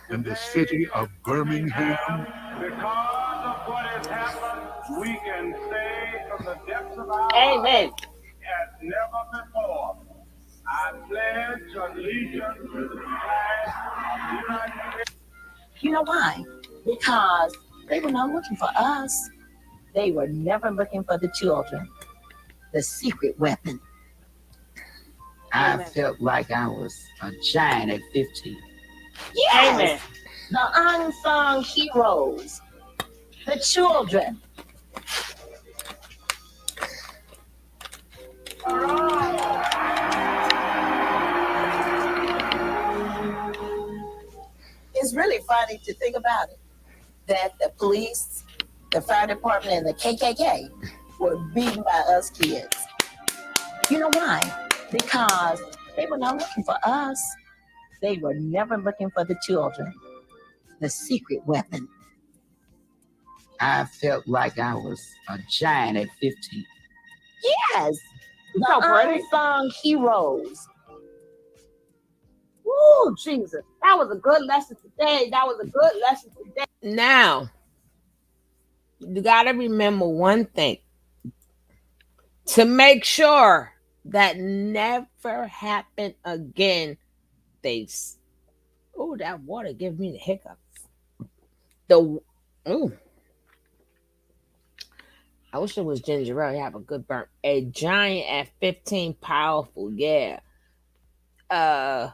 in the city of Birmingham, Because of what has happened we can say from the depths of our Amen. hearts, as never before, I pledge allegiance to the flag of the United States. You know why? Because they were not looking for us. They were never looking for the children. The secret weapon. I felt like I was a giant at 15. Yes. Amen. The unsung heroes. The children. It's really funny to think about it, that the police, the fire department, and the KKK were beaten by us kids. You know why? Because they were not looking for us. They were never looking for the children. The secret weapon. I felt like I was a giant at 15. Yes. The So pretty. unsung heroes. Woo, Jesus. That was a good lesson today. Now, you got to remember one thing. To make sure that never happened again, that water gave me the hiccups. I wish it was ginger ale. You have a good burn. A giant at 15, powerful, yeah. To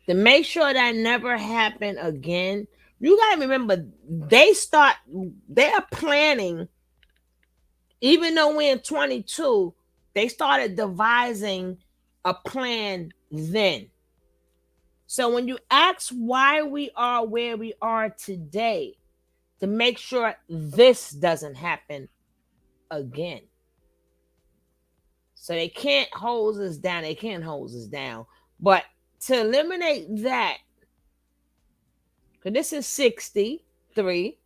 make sure that never happened again, you gotta remember they are planning, even though we're in 22, they started devising a plan then. So when you ask why we are where we are today, to make sure this doesn't happen again. So they can't hose us down. But to eliminate that, because this is 63,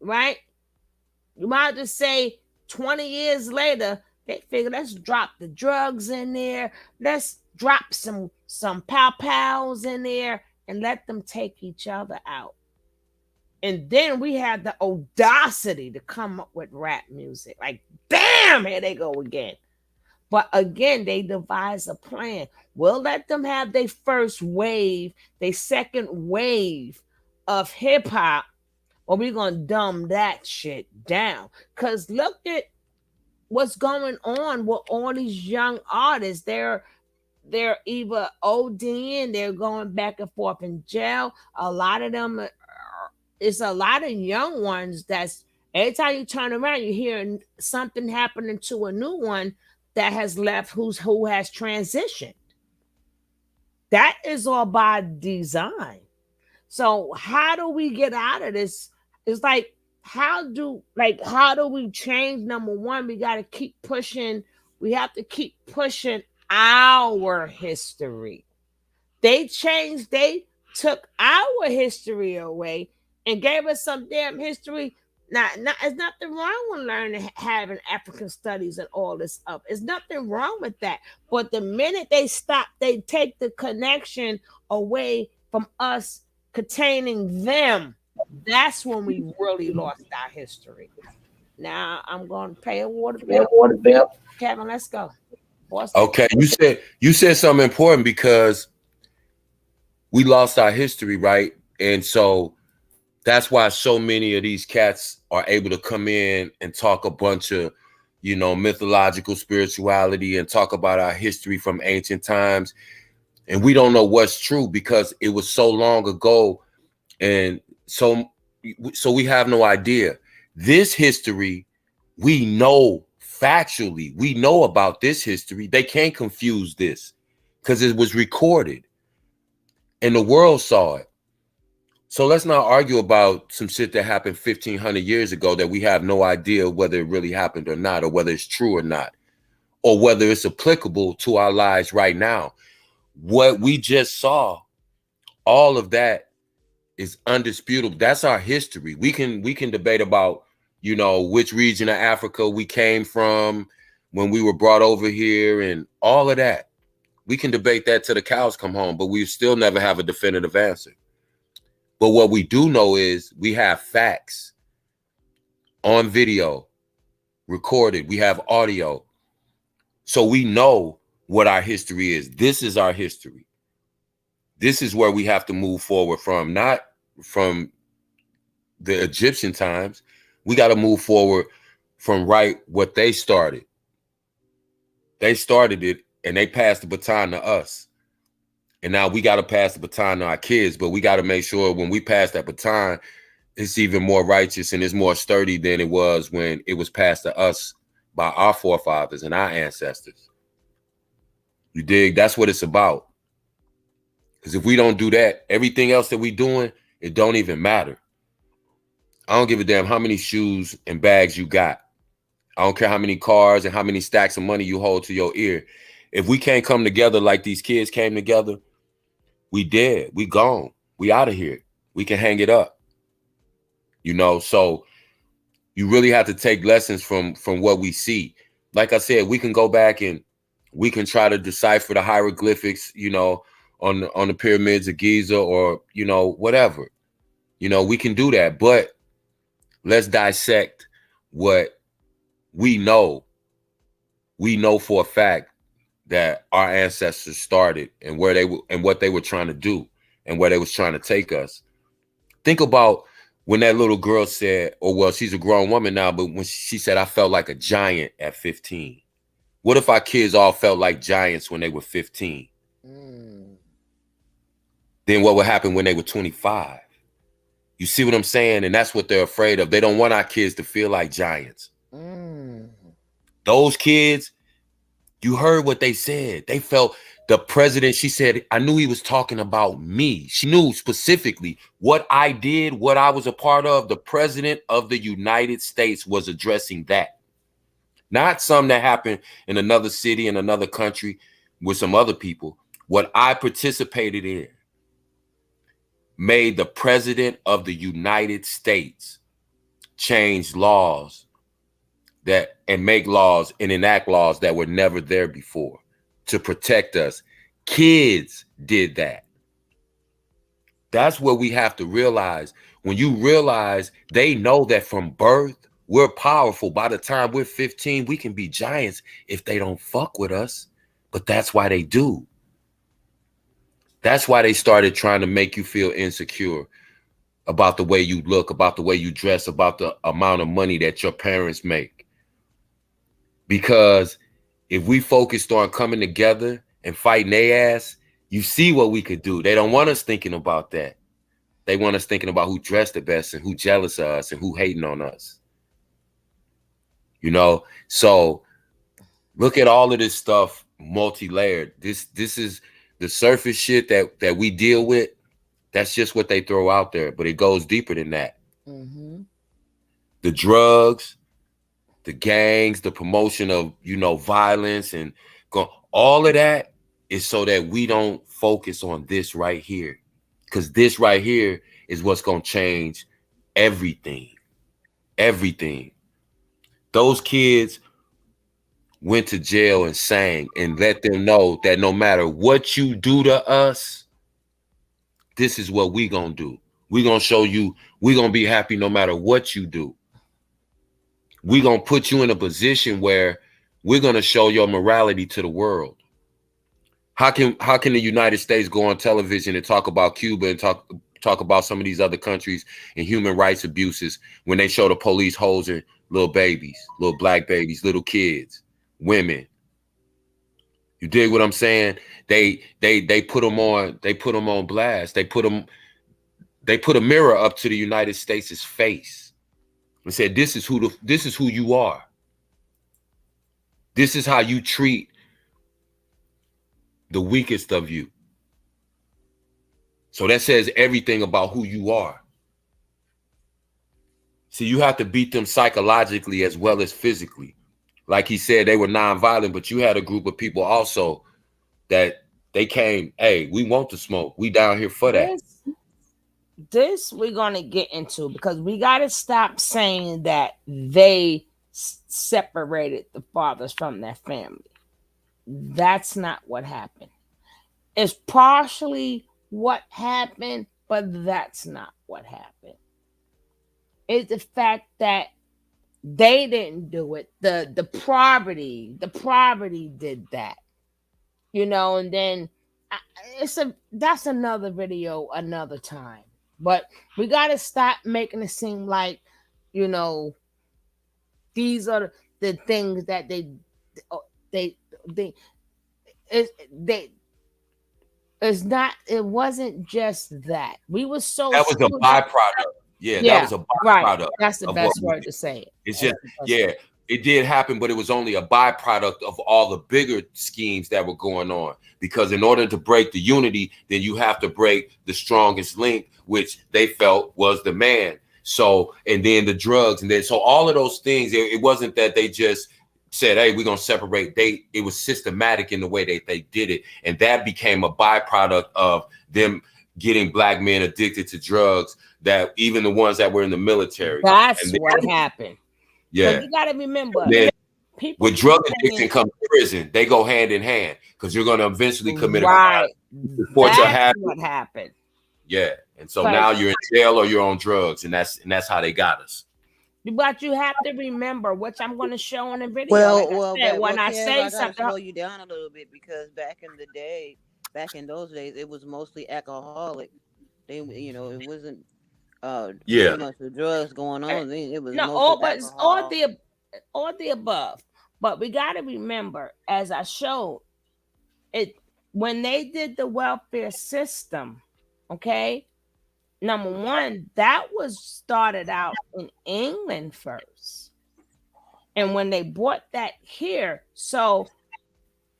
right? You might just say 20 years later, they figure let's drop the drugs in there. Let's drop some pow-pows in there and let them take each other out. And then we had the audacity to come up with rap music. Like, damn, here they go again. But again, they devise a plan. We'll let them have their first wave, their second wave of hip hop, or we're going to dumb that shit down. Because look at what's going on with all these young artists. They're either ODing, they're going back and forth in jail. A lot of them, it's a lot of young ones that's, every time you turn around, you hear something happening to a new one that has left, who has transitioned. That is all by design. So how do we get out of this? It's like, how do we change? Number one, we got to keep pushing. We have to keep pushing our history. They took our history away and gave us some damn history. Now, there's nothing wrong with learning, having African studies and all this up. There's nothing wrong with that. But the minute they stop, they take the connection away from us containing them. That's when we really lost our history. Now I'm going to pay a water bill. Kevin, let's go. Boston. Okay, you said something important, because we lost our history, right? And so that's why so many of these cats are able to come in and talk a bunch of, mythological spirituality and talk about our history from ancient times. And we don't know what's true because it was so long ago. And so we have no idea. This history, we know factually, we know about this history. They can't confuse this because it was recorded and the world saw it. So let's not argue about some shit that happened 1,500 years ago that we have no idea whether it really happened or not, or whether it's true or not, or whether it's applicable to our lives right now. What we just saw, all of that is undisputable. That's our history. We can debate about, which region of Africa we came from when we were brought over here and all of that. We can debate that till the cows come home, but we still never have a definitive answer. But what we do know is we have facts on video, recorded. We have audio. So we know what our history is. This is our history. This is where we have to move forward from, not from the Egyptian times. We got to move forward from what they started. They started it and they passed the baton to us. And now we got to pass the baton to our kids, but we got to make sure when we pass that baton, it's even more righteous and it's more sturdy than it was when it was passed to us by our forefathers and our ancestors. You dig? That's what it's about. Because if we don't do that, everything else that we doing, it don't even matter. I don't give a damn how many shoes and bags you got. I don't care how many cars and how many stacks of money you hold to your ear. If we can't come together like these kids came together, we dead. We gone. We out of here. We can hang it up. You know, so you really have to take lessons from what we see. Like I said, we can go back and we can try to decipher the hieroglyphics, you know, on the pyramids of Giza or, you know, whatever. You know, we can do that, but let's dissect what we know. We know for a fact that our ancestors started and where they were and what they were trying to do and where they was trying to take us. Think about when that little girl said, oh, well, she's a grown woman now, but when she said, I felt like a giant at 15. What if our kids all felt like giants when they were 15? Then what would happen when they were 25? You see what I'm saying? And that's what they're afraid of. They don't want our kids to feel like giants. Those kids, you heard what they said. They felt the president, she said, I knew he was talking about me. She knew specifically what I did, what I was a part of. The president of the United States was addressing that. Not something that happened in another city, in another country with some other people. What I participated in made the president of the United States change laws and make laws and enact laws that were never there before to protect us. Kids did that. That's what we have to realize. When you realize they know that from birth, we're powerful. By the time we're 15, we can be giants if they don't fuck with us. But that's why they do. That's why they started trying to make you feel insecure about the way you look, about the way you dress, about the amount of money that your parents make. Because if we focused on coming together and fighting their ass, you see what we could do. They don't want us thinking about that. They want us thinking about who dressed the best and who jealous of us and who hating on us. You know, so look at all of this stuff multi-layered. This is the surface shit that we deal with. That's just what they throw out there, but it goes deeper than that. The drugs, the gangs, the promotion of, you know, violence and all of that is so that we don't focus on this right here. Because this right here is what's going to change everything. Everything. Those kids went to jail and sang and let them know that no matter what you do to us, this is what we going to do. We're going to show you, we're going to be happy no matter what you do. We're going to put you in a position where we're going to show your morality to the world. How can the United States go on television and talk about Cuba and talk about some of these other countries and human rights abuses when they show the police hosing little babies, little black babies, little kids, women? You dig what I'm saying? They put them on blast. They put a mirror up to the United States' face and said, this is who you are. This is how you treat the weakest of you. So that says everything about who you are. See, you have to beat them psychologically as well as physically. Like he said, they were nonviolent, but you had a group of people also that they came, hey, we want to smoke. We down here for that. This we're going to get into because we got to stop saying that they separated the fathers from their family. That's not what happened. It's partially what happened, but that's not what happened. It's the fact that They didn't do it. The poverty did that. And then that's another video another time. But we got to stop making it seem like, these are the things that they they it's not, it wasn't just that. We were so That was a byproduct. Yeah, that was a right. byproduct. That's the of best what word to say it. It's just, yeah, it did happen, but it was only a byproduct of all the bigger schemes that were going on. Because in order to break the unity, then you have to break the strongest link, which they felt was the man. So, and then the drugs, and then so all of those things. It wasn't that they just said, "Hey, we're gonna separate." It was systematic in the way they did it, and that became a byproduct of them getting black men addicted to drugs. That even the ones that were in the military. That's what happened. Yeah, you got to remember, people with drug addiction comes prison. They go hand in hand because you're going to eventually commit a crime. That's what happened. Yeah, and so now you're in jail or you're on drugs, and that's how they got us. But you have to remember, which I'm going to show in the video. I gotta slow you down a little bit, because back in those days, it was mostly alcoholic. They, it wasn't too much of drugs going on. It was all the above. But we got to remember, as I showed it, when they did the welfare system, okay, number one, that was started out in England first. And when they brought that here, so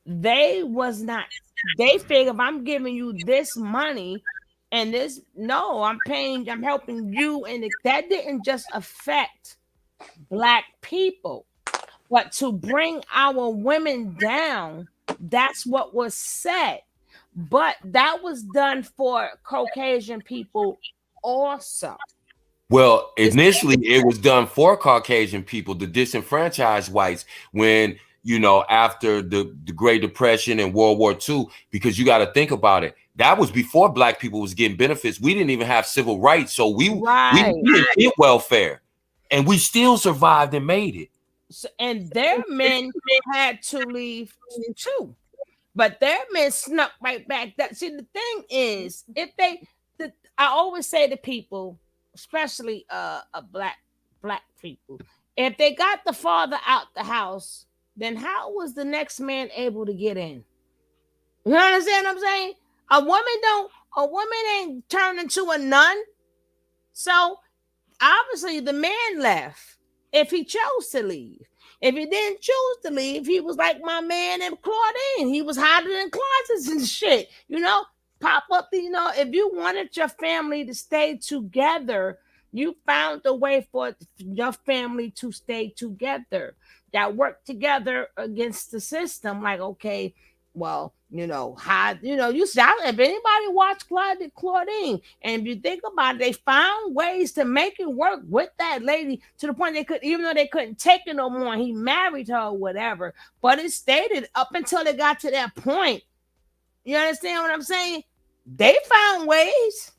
they figured, if I'm giving you this money and this, no, I'm helping you. And that didn't just affect Black people, but to bring our women down, that's what was said. But that was done for Caucasian people also. Well, initially it was done for Caucasian people, the disenfranchised whites, when, after the Great Depression and World War II, because you got to think about it. That was before Black people was getting benefits. We didn't even have civil rights. So we didn't get welfare, and we still survived and made it. So, and their men had to leave too, but their men snuck right back. See, the thing is, I always say to people, especially black people, if they got the father out the house, then how was the next man able to get in? You understand what I'm saying? A woman ain't turned into a nun. So obviously the man left if he chose to leave. If he didn't choose to leave, he was like my man in Claudine. He was hiding in closets and shit. Pop up, if you wanted your family to stay together, you found a way for your family to stay together. That worked together against the system. Like, okay, well, if anybody watched Claudine, and if you think about it, they found ways to make it work with that lady to the point even though they couldn't take it no more, he married her or whatever. But it stayed up until they got to that point. You understand what I'm saying? They found ways.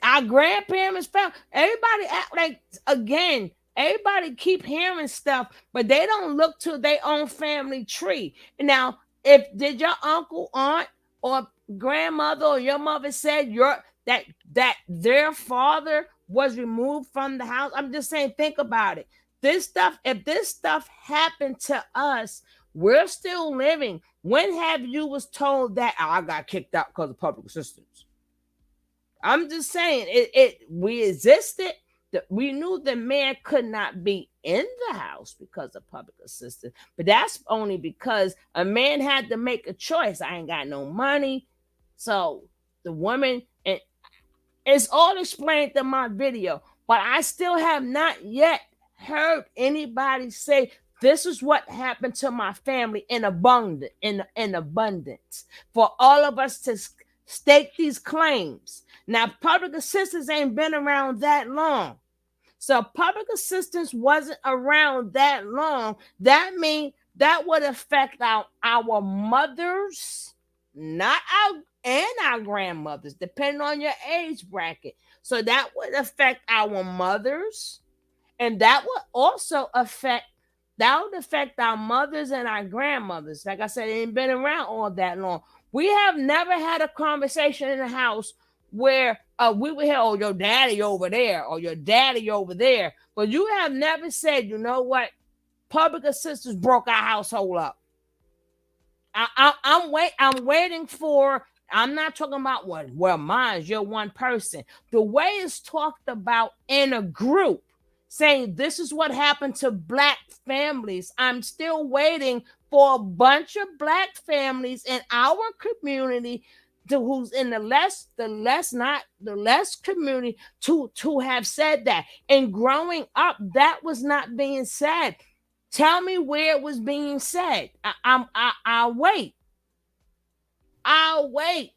Our grandparents found. Everybody act like, again, everybody keep hearing stuff, but they don't look to their own family tree. Now, did your uncle, aunt, or grandmother or your mother said that their father was removed from the house? I'm just saying, think about it. If this stuff happened to us, we're still living. When have you was told that I got kicked out because of public assistance? I'm just saying, we existed. We knew the man could not be in the house because of public assistance, but that's only because a man had to make a choice. I ain't got no money, so the woman, and it's all explained in my video, but I still have not yet heard anybody say, this is what happened to my family in abundance, for all of us to stake these claims. Now, public assistance ain't been around that long. So public assistance wasn't around that long. That means that would affect our mothers, not our grandmothers, depending on your age bracket. So that would affect our mothers. And that would also affect our mothers and our grandmothers. Like I said, they ain't been around all that long. We have never had a conversation in the house where we would hear, oh, your daddy over there or your daddy over there. But you have never said, you know what? Public assistance broke our household up. I'm waiting for. I'm not talking about what. Well, mine's you're one person. The way it's talked about in a group, saying this is what happened to Black families. I'm still waiting for a bunch of Black families in our community who's in the less community to have said that. And growing up, that was not being said. Tell me where it was being said. I'll wait. I'll wait.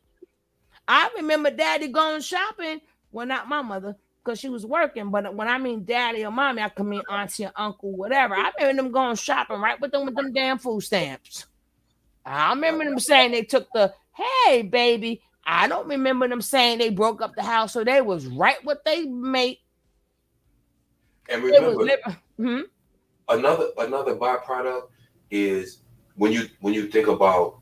I remember Daddy going shopping. Well, not my mother, because she was working. But when I mean Daddy or Mommy, I can mean Auntie or Uncle, whatever. I remember them going shopping right with them damn food stamps. I remember them saying they took hey, baby. I don't remember them saying they broke up the house, so they was right what they made. And remember, another byproduct is when you think about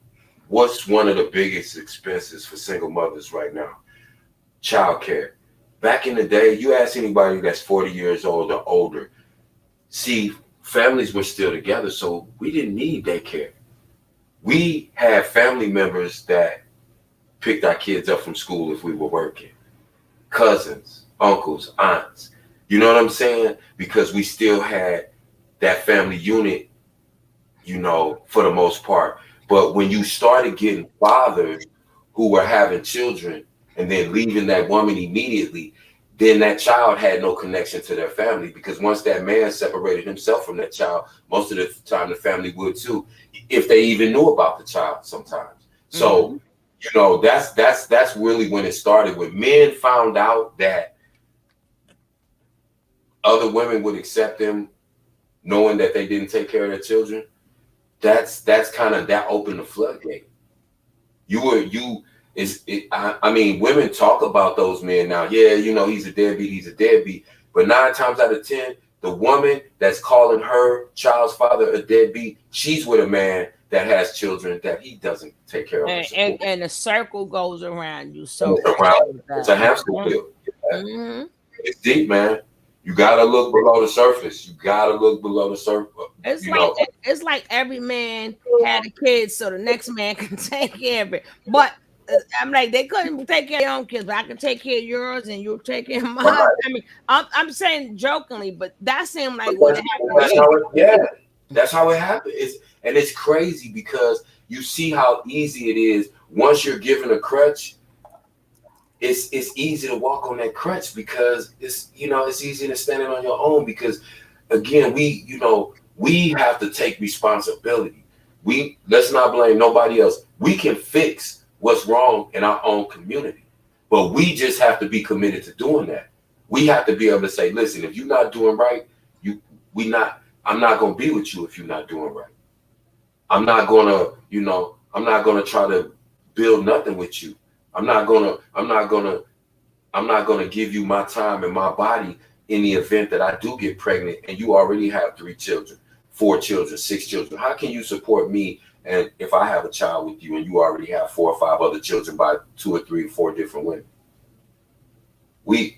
what's one of the biggest expenses for single mothers right now, childcare. Back in the day, you ask anybody that's 40 years old or older, see, families were still together, so we didn't need daycare. We had family members that picked our kids up from school if we were working. Cousins, uncles, aunts. You know what I'm saying? Because we still had that family unit, for the most part. But when you started getting fathers who were having children and then leaving that woman immediately, then that child had no connection to their family, because once that man separated himself from that child, most of the time the family would too, if they even knew about the child sometimes. So, that's really when it started. When men found out that other women would accept them, knowing that they didn't take care of their children, that's kind of that opened the floodgate. Women talk about those men now. Yeah, he's a deadbeat. But 9 times out of 10, the woman that's calling her child's father a deadbeat, she's with a man that has children that he doesn't take care of. And the circle goes around you. So it's a hamster wheel. Mm-hmm. It's deep, man. You gotta look below the surface. It's like every man had a kid, so the next man can take care of it. But I'm like, they couldn't take care of their own kids, but I can take care of yours, and you'll take care of mine. Right. I mean, I'm saying jokingly, but that seemed like what happened. That's how it happened. It's crazy because you see how easy it is once you're given a crutch. It's easy to walk on that crutch because it's easy than standing on your own, because again, we have to take responsibility. Let's not blame nobody else. We can fix what's wrong in our own community, but we just have to be committed to doing that. We have to be able to say, listen, if you're not doing right, I'm not going to be with you if you're not doing right. I'm not going to try to build nothing with you. I'm not gonna give you my time and my body in the event that I do get pregnant and you already have 3 children, 4 children, 6 children. How can you support me? And if I have a child with you and you already have 4 or 5 other children by 2 or 3 or 4 different women, they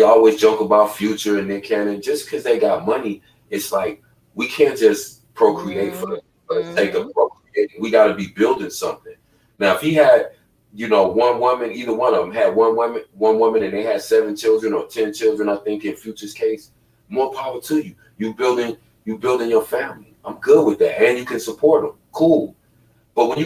always joke about Future and Nick Cannon. Just because they got money, it's like we can't just procreate for the sake of procreating. We got to be building something. Now, if he had, one woman, either one of them had one woman, and they had 7 children or 10 children, I think in Future's case, more power to you. You building your family. I'm good with that, and you can support them. Cool. But when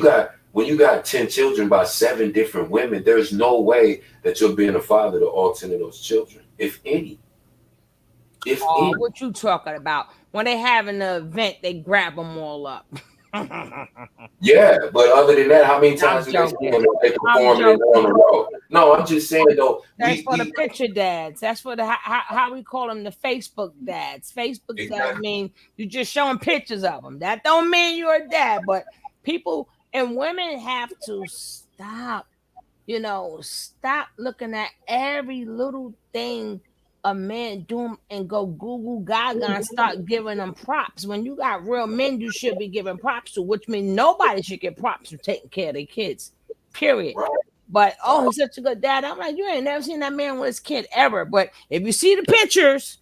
you got 10 children by 7 different women, there's no way that you're being a father to all 10 of those children, if any. What you talking about? When they having an event, they grab them all up. Yeah, but other than that, how many times do they perform on the road? No, I'm just saying though. That's for the picture dads. That's for the how we call them, the Facebook dads. Facebook dads mean you just showing pictures of them. That don't mean you're a dad, but people and women have to stop. Stop looking at every little thing a man do them and go Google Gaga and start giving them props. When you got real men, you should be giving props to, which means nobody should get props for taking care of their kids, period. But oh, he's such a good dad. I'm like, you ain't never seen that man with his kid ever. But if you see the pictures,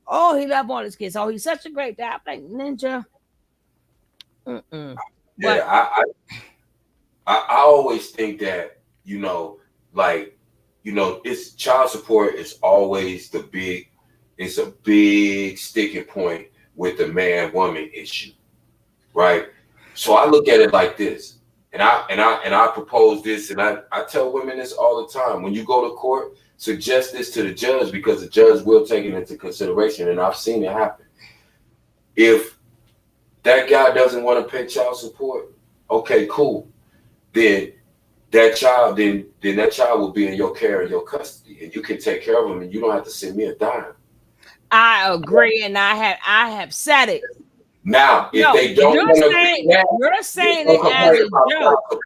oh, he love all his kids. Oh, he's such a great dad. I'm like, Ninja. Yeah, I always think that, it's child support is always it's a big sticking point with the man-woman issue, right? So I look at it like this, and I propose this, and I tell women this all the time. When you go to court, suggest this to the judge, because the judge will take it into consideration, and I've seen it happen. If that guy doesn't want to pay child support, okay, cool. Then that child will be in your care and your custody, and you can take care of him, and you don't have to send me a dime. I agree, and I have said it. Now, if they don't want to do that, you're saying it as a joke.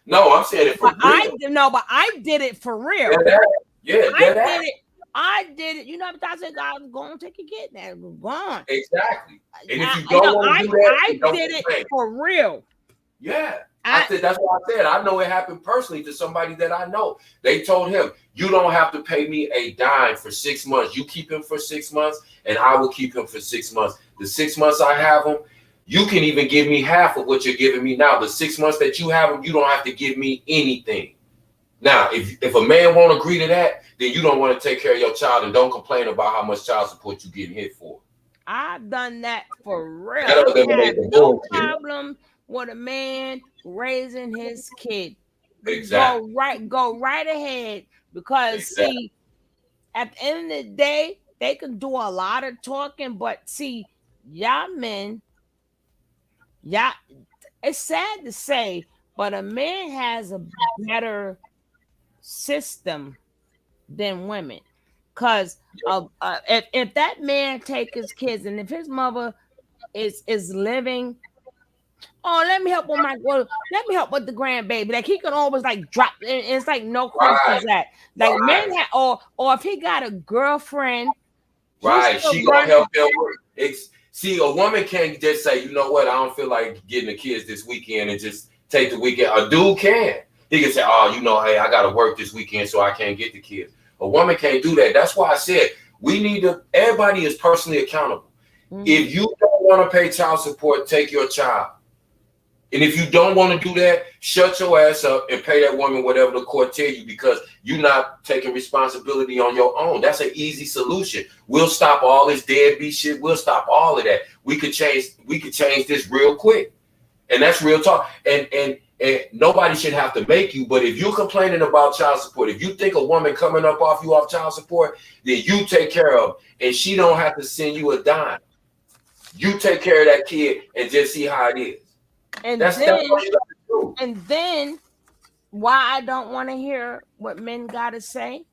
No, I'm saying it for real. But I did it for real. I did it. You know, I said, God, go on, take your kid now. Go on. Exactly. And if you don't want to do that, I did it for real. Yeah. I said, that's what I said. I know it happened personally to somebody that I know. They told him, you don't have to pay me a dime for 6 months. You keep him for 6 months, and I will keep him for 6 months. The 6 months I have him, you can even give me half of what you're giving me now. The 6 months that you have him, you don't have to give me anything. Now, if a man won't agree to that, then you don't want to take care of your child, and don't complain about how much child support you're getting hit for. I've done that for real. I have no problem with a man raising his kid. Exactly. Go right ahead, because see, at the end of the day, they can do a lot of talking, but see, y'all men, it's sad to say, but a man has a better system than women, because if that man take his kids, and if his mother is living, oh, let me help with the grandbaby. Like, he can always like drop, and it's like no questions that like men have, or if he got a girlfriend, right, she gonna help him work. See, a woman can't just say, you know what, I don't feel like getting the kids this weekend, and just take the weekend. A dude can. He can say, oh, hey, I gotta work this weekend, so I can't get the kids. A woman can't do that. That's why I said everybody is personally accountable. Mm-hmm. If you don't want to pay child support, take your child. And if you don't want to do that, shut your ass up and pay that woman whatever the court tell you, because you're not taking responsibility on your own. That's an easy solution. We'll stop all this deadbeat shit. We'll stop all of that. We could change this real quick. And that's real talk. And nobody should have to make you. But if you're complaining about child support, if you think a woman coming up off you off child support, then you take care of, and she don't have to send you a dime. You take care of that kid and just see how it is. And then why I don't want to hear what men gotta say,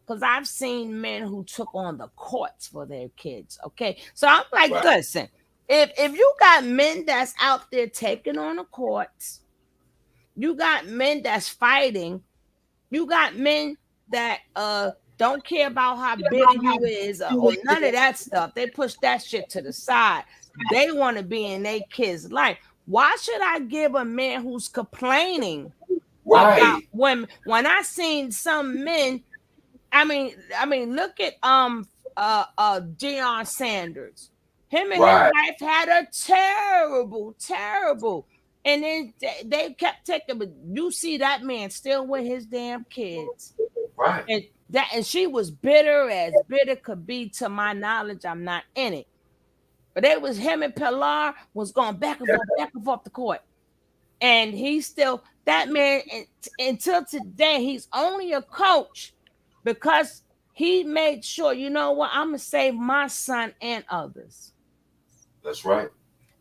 because I've seen men who took on the courts for their kids. Okay, so I'm like, listen, if you got men that's out there taking on the courts, you got men that's fighting, you got men that don't care about how big you is or none of that stuff. They push that shit to the side. They want to be in their kids' life. Why should I give a man who's complaining about when I seen some men? I mean, look at Deion Sanders. Him and his wife had a terrible, and then they kept taking. But you see that man still with his damn kids, right? And she was bitter as bitter could be. To my knowledge, I'm not in it. But it was him and Pilar was going back and forth the court. And he's still, that man, until today, he's only a coach because he made sure, you know what, I'm going to save my son and others. That's right.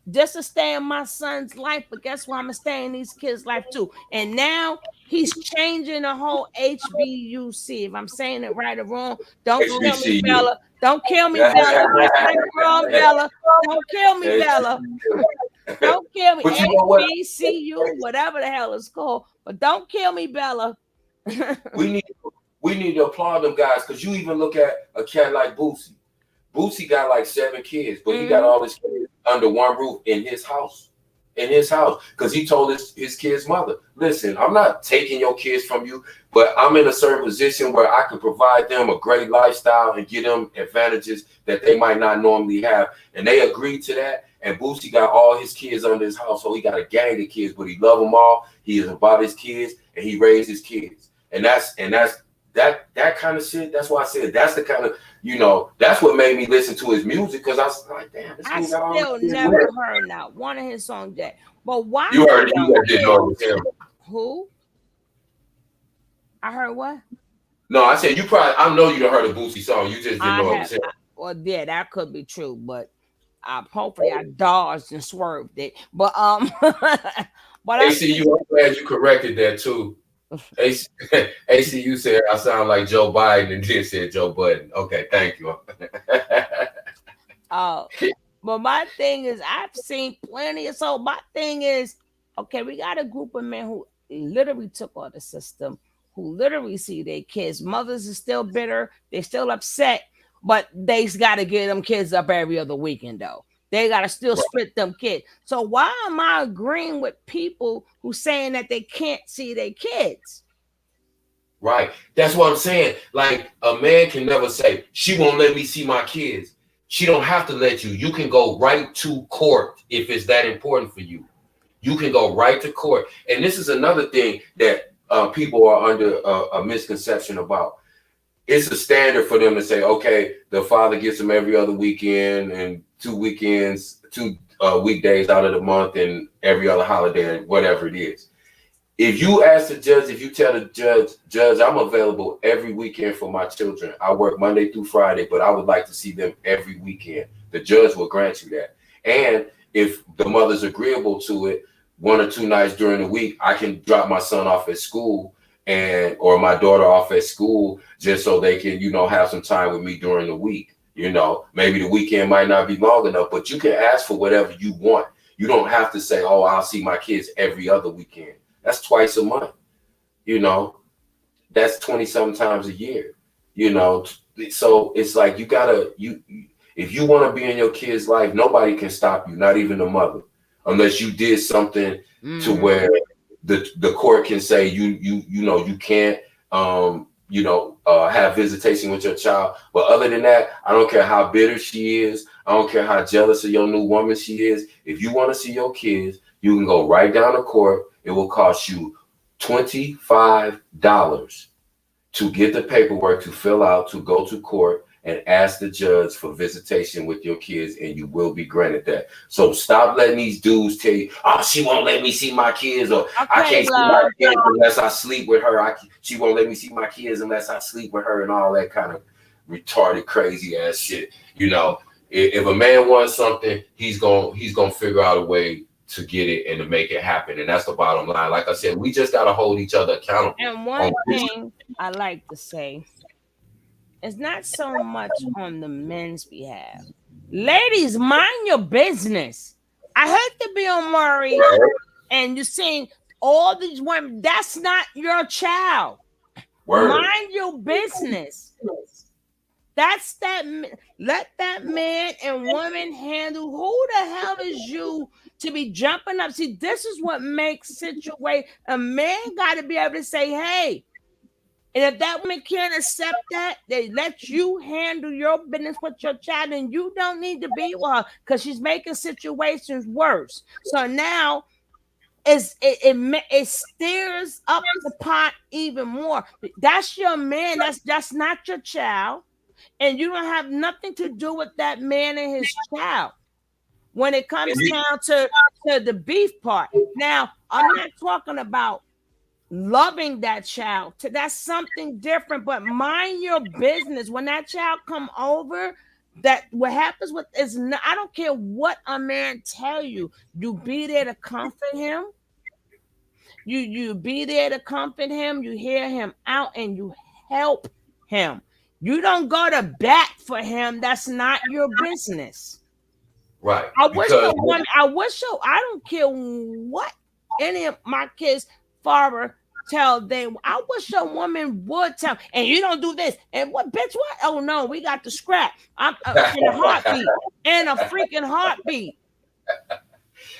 Just to stay in my son's life, but guess what? I'm going to stay in these kids' life too. And now he's changing the whole HBUC. If I'm saying it right or wrong, don't kill me, Bella. Don't kill me, Bella. Bella. Don't kill me, Bella. Don't kill me. HBCU, whatever the hell it's called. But don't kill me, Bella. we We need to applaud them guys, because you even look at a cat like Boosie. Boosie got like 7 kids, but he got all his kids under one roof in his house. Because he told his kid's mother, listen, I'm not taking your kids from you, but I'm in a certain position where I can provide them a great lifestyle and give them advantages that they might not normally have. And they agreed to that. And Boosie got all his kids under his house. So he got a gang of kids, but he love them all. He is about his kids, and he raised his kids. And that's that kind of shit. That's why I said that's the kind of, that's what made me listen to his music, because I was like, damn, this I dude got all still these never lyrics. heard not one of his songs yet. But why? You heard it. You didn't know it was him. Who? I heard what? No, I said I know you done heard a Boosie song. You just didn't know it was him. Well, yeah, that could be true, but hopefully I dodged and swerved it. But but ACU, I'm glad you corrected that too. ACU said I sound like Joe Biden, and then said Joe Budden. Okay, thank you. But my thing is, I've seen plenty. So my thing is, okay, we got a group of men who literally took on the system, who literally see their kids. Mothers are still bitter. They're still upset, but they got to get them kids up every other weekend, though. They got to still split them kids. So why am I agreeing with people who saying that they can't see their kids? Right. That's what I'm saying. Like, a man can never say, she won't let me see my kids. She don't have to let you. You can go right to court if it's that important for you. You can go right to court. And this is another thing that people are under a misconception about. It's a standard for them to say, okay, the father gets them every other weekend and 2 weekends, 2 weekdays out of the month, and every other holiday, whatever it is. If you ask the judge, if you tell the judge, I'm available every weekend for my children. I work Monday through Friday, but I would like to see them every weekend. The judge will grant you that. And if the mother's agreeable to it, 1 or 2 nights during the week, I can drop my son off at school or my daughter off at school, just so they can, have some time with me during the week. Maybe the weekend might not be long enough, but you can ask for whatever you want. You don't have to say, oh, I'll see my kids every other weekend. That's twice a month. That's 20-something times a year. So it's like if you want to be in your kid's life, nobody can stop you, not even the mother, unless you did something to where the court can say you can't have visitation with your child. But other than that, I don't care how bitter she is. I don't care how jealous of your new woman she is. If you want to see your kids, you can go right down to court. It will cost you $25 to get the paperwork to fill out, to go to court and ask the judge for visitation with your kids, and you will be granted that. So stop letting these dudes tell you, oh, she won't let me see my kids, or I can't see my kids unless I sleep with her. She won't let me see my kids unless I sleep with her, and all that kind of retarded, crazy ass shit. If a man wants something, he's gonna figure out a way to get it and to make it happen. And that's the bottom line. Like I said, we just got to hold each other accountable. And one thing I like to say, it's not so much on the men's behalf. Ladies, mind your business. I hate to be on Maury and you're seeing all these women. That's not your child. Mind your business. That's that. Let that man and woman handle. Who the hell is you to be jumping up? See, this is what makes situation. A man got to be able to say, hey, and if that woman can't accept that, they let you handle your business with your child, and you don't need to be with her because she's making situations worse. So now it stirs up the pot even more. That's your man. That's not your child. And you don't have nothing to do with that man and his child when it comes down to the beef part. Now, I'm not talking about loving that child. That's something different, but mind your business. When that child come over, that what happens with is not, I don't care what a man tell you. You be there to comfort him. You be there to comfort him. You hear him out and you help him. You don't go to bat for him. That's not your business. Right. I don't care what any of my kids' father tell them. I wish a woman would tell. And you don't do this. And what, bitch? What? Oh no, we got the scrap. I'm in a heartbeat. In a freaking heartbeat.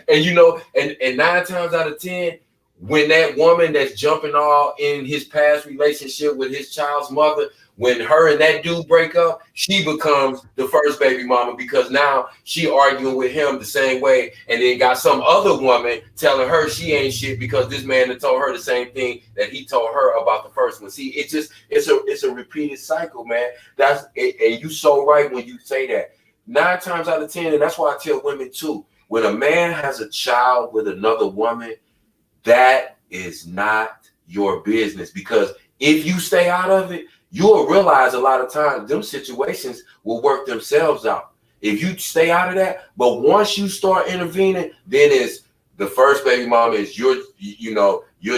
And you know, and 9 times out of 10, when that woman that's jumping all in his past relationship with his child's mother, when her and that dude break up, she becomes the first baby mama because now she arguing with him the same way, and then got some other woman telling her she ain't shit because this man that told her the same thing that he told her about the first one. See, it's a repeated cycle, man. That's it, and you so right when you say that. 9 times out of 10, and that's why I tell women too. When a man has a child with another woman, that is not your business, because if you stay out of it, you'll realize a lot of times them situations will work themselves out if you stay out of that. But once you start intervening, then it's the first baby mama is you're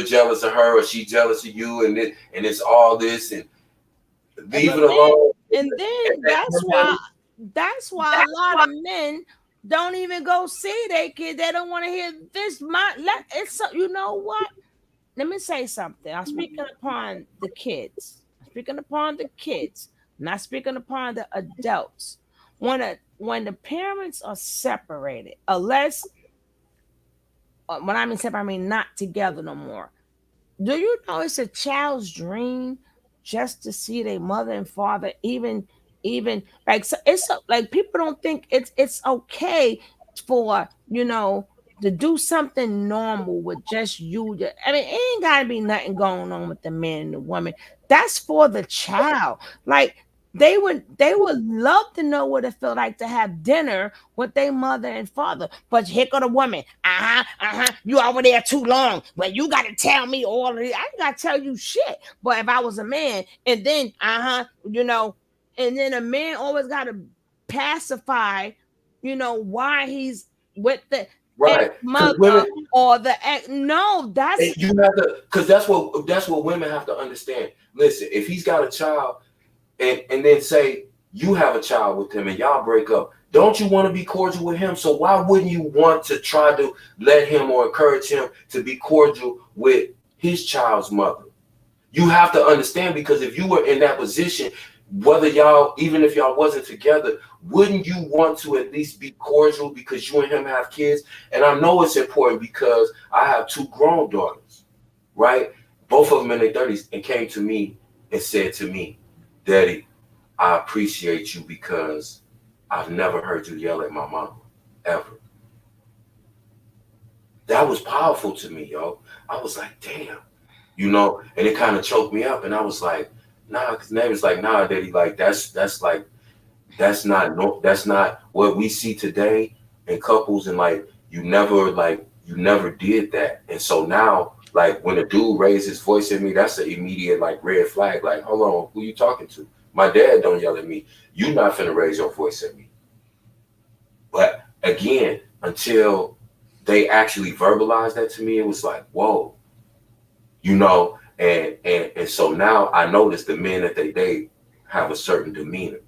jealous of her or she jealous of you, and it's all this, and leave it alone. And then that's why a lot of men don't even go see their kid. They don't want to hear this. You know what? Let me say something. I'm speaking upon the kids. Not speaking upon the adults. When the parents are separated, unless when I mean separate, I mean not together no more. Do you know it's a child's dream just to see their mother and father, even like, so it's like people don't think it's okay for to do something normal with just you. I mean, it ain't gotta be nothing going on with the man and the woman. That's for the child. Like they would love to know what it felt like to have dinner with their mother and father. But here go the woman. You over there too long. But you gotta tell me all of this. I ain't gotta tell you shit. But if I was a man, and then and then a man always gotta pacify, why he's with the right mother or the ex. No, that's you have to, because that's what women have to understand. Listen, if he's got a child and then say you have a child with him and y'all break up, don't you want to be cordial with him? So why wouldn't you want to try to let him or encourage him to be cordial with his child's mother? You have to understand, because if you were in that position, even if y'all wasn't together, wouldn't you want to at least be cordial because you and him have kids? And I know it's important because I have 2 grown daughters, right? Both of them in their 30s, and came to me and said to me, Daddy, I appreciate you because I've never heard you yell at my mama, ever. That was powerful to me, yo. I was like, damn, and it kind of choked me up. And I was like, nah, because Neighbor's like, nah, Daddy, like that's not what we see today in couples, and like you never did that. And so now, like when a dude raised his voice at me, that's an immediate like red flag. Like, hold on, who you talking to? My dad don't yell at me. You not finna raise your voice at me. But again, until they actually verbalized that to me, it was like, whoa, and so now I notice the men that they date have a certain demeanor.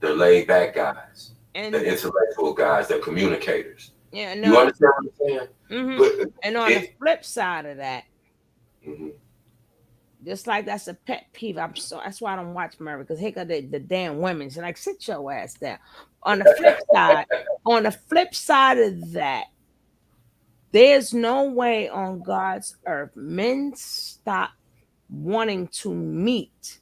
They're laid back guys, they're intellectual guys, they're communicators. Yeah, no. You understand what I'm saying? Mm-hmm. But and on the flip side of that, just like that's a pet peeve. That's why I don't watch Murray, because here go the damn women. So like, sit your ass down. On the flip side of that, there's no way on God's earth men stop wanting to meet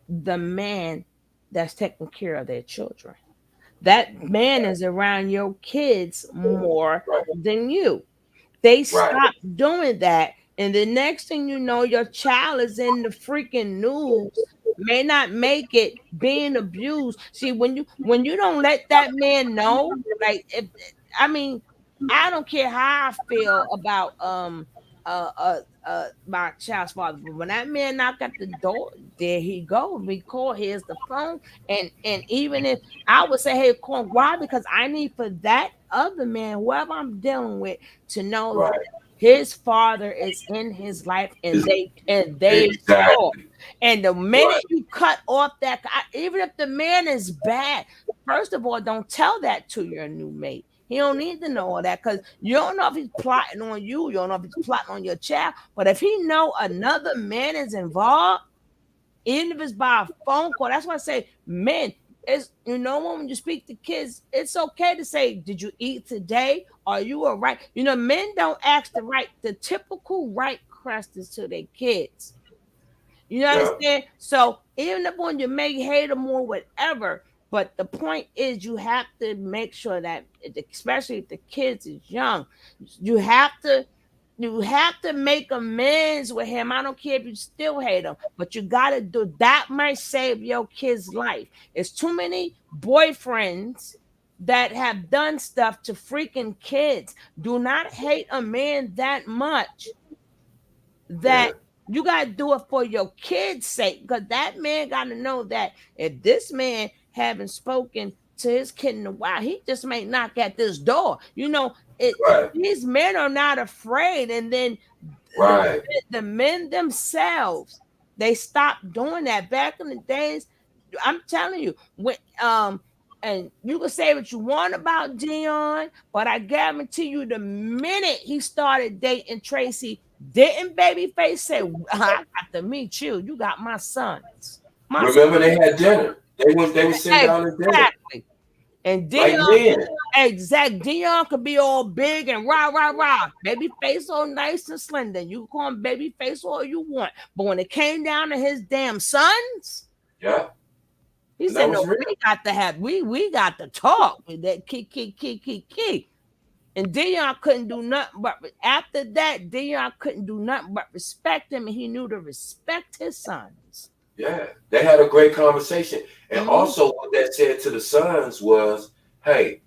the man that's taking care of their children. That man is around your kids more than you. They stop doing that. And the next thing you know, your child is in the freaking news, may not make it, being abused. See, when you don't let that man know, like, I don't care how I feel about my child's father, but when that man knocked at the door, there he go. We call, here's the phone, and even if I would say, hey, call, why? Because I need for that other man, whoever I'm dealing with, to know that his father is in his life, and they talk. And the minute you cut off that, even if the man is bad, first of all, don't tell that to your new mate. He don't need to know all that because you don't know if he's plotting on you. You don't know if he's plotting on your child. But if he know another man is involved, even if it's by a phone call, that's why I say, men, it's when you speak to kids, it's okay to say, "Did you eat today? Are you all right?" Men don't ask the typical right questions to their kids. You understand? So even if when you may hate them or whatever, but the point is you have to make sure that, especially if the kids is young, you have to make amends with him. I don't care if you still hate him, but you got to do that. Might save your kid's life. It's too many boyfriends that have done stuff to freaking kids. Do not hate a man that much that you got to do it for your kids' sake, because that man got to know that if this man haven't spoken to his kid in a while, he just may knock at this door. These men are not afraid, and then the men themselves, they stopped doing that. Back in the days, I'm telling you, when and you can say what you want about Dion, but I guarantee you, the minute he started dating Tracy, didn't Babyface say, "I got to meet you. You got my sons." Remember, they had dinner. They would sit down and dinner. Exactly. And Dion, Dion could be all big and rah. Babyface all nice and slender. You can call him Babyface all you want. But when it came down to his damn sons, he said, "No, we got to talk with that key." And Dion couldn't do nothing but after that, Dion couldn't do nothing but respect him, and he knew to respect his sons. Yeah, they had a great conversation. And also what that said to the sons was, hey,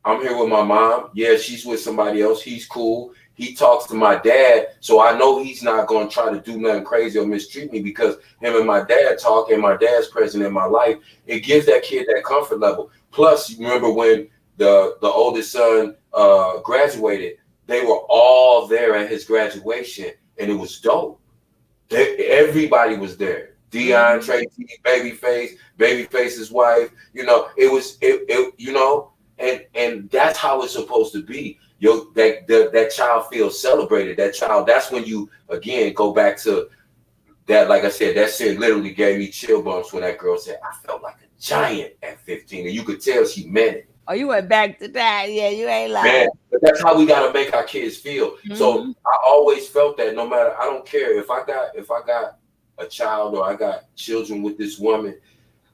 I'm here with my mom. Yeah, she's with somebody else. He's cool. He talks to my dad, so I know he's not going to try to do nothing crazy or mistreat me because him and my dad talk and my dad's present in my life. It gives that kid that comfort level. Plus, you remember when the oldest son graduated, they were all there at his graduation, and it was dope. Everybody was there. Dion, Tracy, Babyface's wife. It was and that's how it's supposed to be. That child feels celebrated. That child. That's when you again go back to that. Like I said, that shit literally gave me chill bumps when that girl said, "I felt like a giant at 15," and you could tell she meant it. Oh, you went back to that? Yeah, you ain't lying. Man, but that's how we gotta make our kids feel. So I always felt that no matter, I don't care if I got a child or I got children with this woman,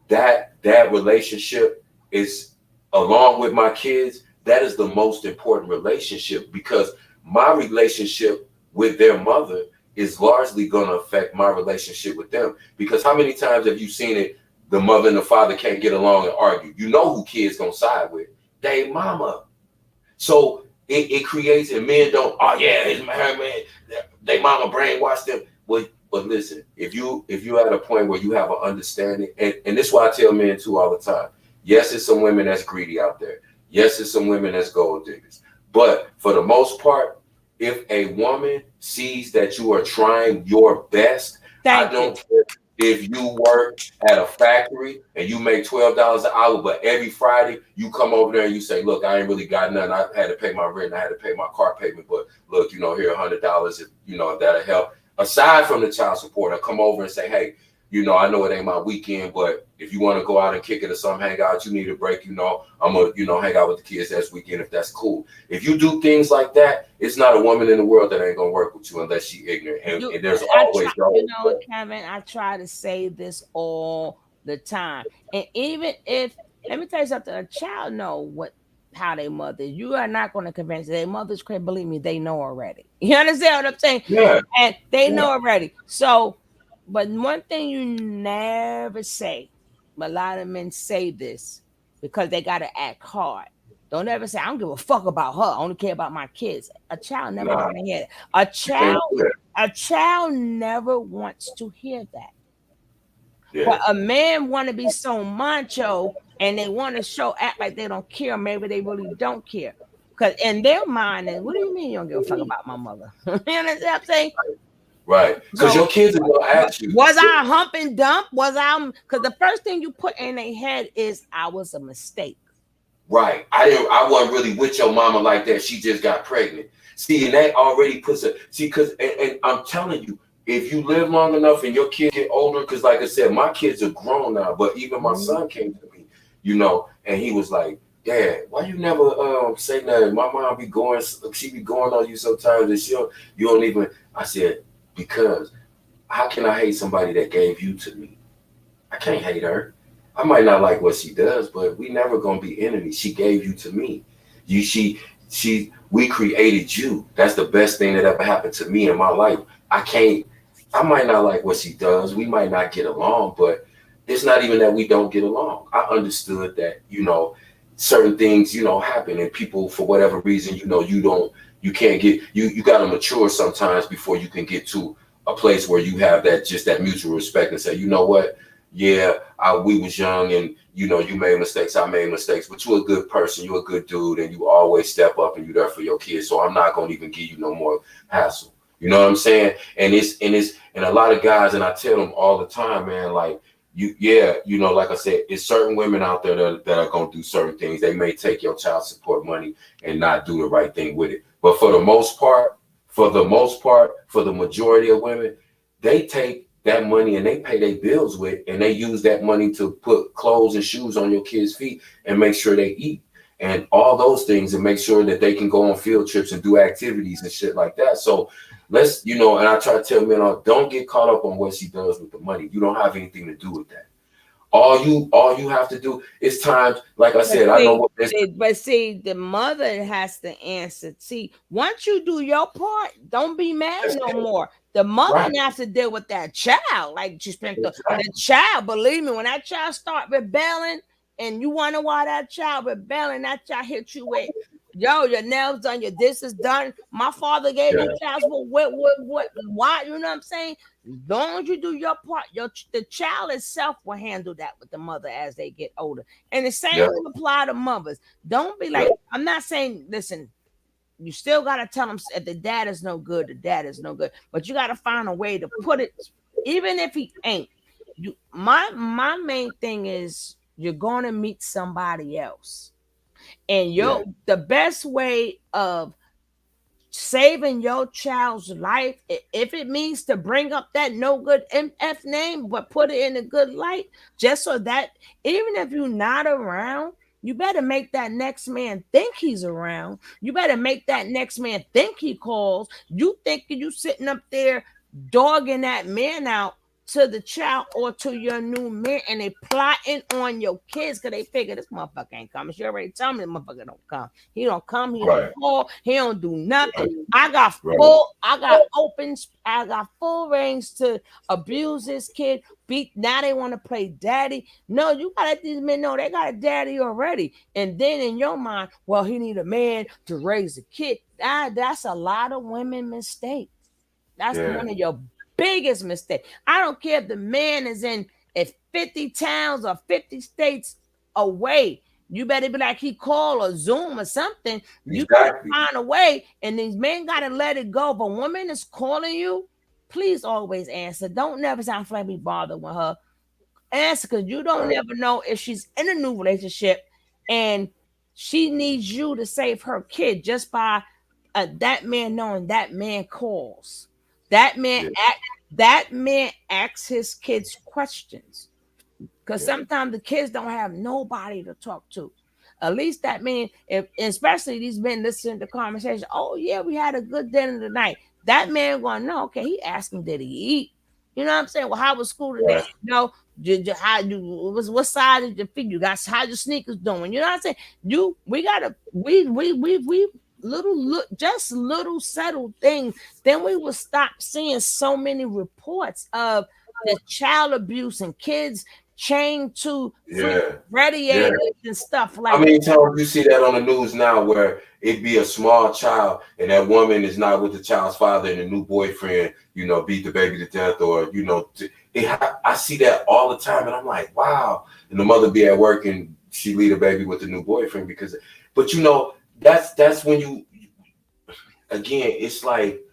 that relationship is, along with my kids, that is the most important relationship, because my relationship with their mother is largely going to affect my relationship with them. Because how many times have you seen it? The mother and the father can't get along and argue. You know who kids gonna side with? They mama. So it creates, and men don't, oh yeah, his man, they mama brainwashed them. But listen, if you at a point where you have an understanding, and this is why I tell men too all the time. Yes, it's some women that's greedy out there. Yes, it's some women that's gold diggers. But for the most part, if a woman sees that you are trying your best, I don't care if you work at a factory and you make $12 an hour, but every Friday you come over there and you say, "Look, I ain't really got nothing. I had to pay my rent. I had to pay my car payment. But look, here $100 if if that'll help." Aside from the child support, I come over and say, "Hey, I know it ain't my weekend, but if you want to go out and kick it or something, hang out, you need a break, I'm gonna, hang out with the kids this weekend if that's cool." If you do things like that, it's not a woman in the world that ain't gonna work with you unless she ignorant. And there's always Kevin, I try to say this all the time. And even if, let me tell you something, a child know how they mother. You are not going to convince their mother's crazy. Believe me, they know already. You understand what I'm saying? Yeah. And they know already. So, but one thing you never say, but a lot of men say this because they got to act hard. Don't ever say, "I don't give a fuck about her. I only care about my kids." A child never want to hear that. A child never wants to hear that. Yeah. But a man want to be so macho and they want to act like they don't care. Maybe they really don't care. Because in their mind, what do you mean you don't give a fuck about my mother? You understand what I'm saying? Right. Because your kids are going to ask you. Was I a hump and dump? Because the first thing you put in their head is, I was a mistake. Right. I wasn't really with your mama like that. She just got pregnant. See, and that already puts a and I'm telling you, if you live long enough and your kids get older, because like I said, my kids are grown now, but even my son came to me, and he was like, Dad, why you never say nothing? My mom be going, she be going on you sometimes, and you don't even. I said, because how can I hate somebody that gave you to me? I can't hate her. I might not like what she does, but we never gonna be enemies. She gave you to me. We created you. That's the best thing that ever happened to me in my life. I might not like what she does. We might not get along, but it's not even that we don't get along. I understood that, certain things, happen, and people, for whatever reason, you can't get, you gotta mature sometimes before you can get to a place where you have that mutual respect and say, you know what? Yeah, we was young, and you made mistakes, I made mistakes, but you're a good person, you're a good dude, and you always step up and you're there for your kids. So I'm not gonna even give you no more hassle. You know what I'm saying? And a lot of guys, and I tell them all the time, man, like like I said, it's certain women out there that are gonna do certain things. They may take your child support money and not do the right thing with it. But for the most part, for the majority of women, they take that money and they pay their bills with, and they use that money to put clothes and shoes on your kids' feet and make sure they eat and all those things, and make sure that they can go on field trips and do activities and shit like that. So let's, and I try to tell men, don't get caught up on what she does with the money. You don't have anything to do with that. All you have to do is times, like I said, I know what this. But see, the mother has to answer. See, once you do your part, don't be mad no more. The mother has to deal with that child. Like she spent the child. Believe me, when that child start rebelling, and you wonder why that child rebelling, that child hit you with, yo, your nails done, your this is done. My father gave me child support. What? Why? You know what I'm saying? As long as you do your part, the child itself will handle that with the mother as they get older. And the same will apply to mothers. Don't be like, I'm not saying, listen, you still got to tell them if the dad is no good, the dad is no good. But you got to find a way to put it, even if he ain't. My main thing is you're going to meet somebody else. And the best way of saving your child's life, if it means to bring up that no good MF name, but put it in a good light, just so that even if you're not around, you better make that next man think he's around. You better make that next man think he calls. You think you sitting up there dogging that man out to the child or to your new man, and they plotting on your kids because they figure this motherfucker ain't coming. She already told me the motherfucker don't come. He don't come. He don't call. He don't do nothing. I got full range to abuse this kid. Now they want to play daddy. No, you gotta let these men know they got a daddy already. And then in your mind, well, he need a man to raise a kid. That's a lot of women mistakes. That's one of your biggest mistake. I don't care if the man is in 50 towns or 50 states away. You better be like he call or Zoom or something. You better find a way, and these men gotta let it go. If a woman is calling you, please always answer. Don't never sound like be bothered with her. Answer, because you don't never know if she's in a new relationship and she needs you to save her kid just by that man knowing that man calls. That man asks his kids questions, because sometimes the kids don't have nobody to talk to. At least that man, especially these men listening to conversation. Oh yeah, we had a good dinner tonight. That man going, no, okay. He asking, did he eat? You know what I'm saying? Well, how was school today? No, what size did your feet? You got how your sneakers doing? You know what I'm saying? We little settled things. Then we will stop seeing so many reports of the child abuse and kids chained to radiators and stuff like that. How many times you see that on the news now where it be a small child and that woman is not with the child's father and the new boyfriend, beat the baby to death, or, I see that all the time, and I'm like, wow. And the mother be at work and she leave the baby with the new boyfriend but that's when you, again, it's like,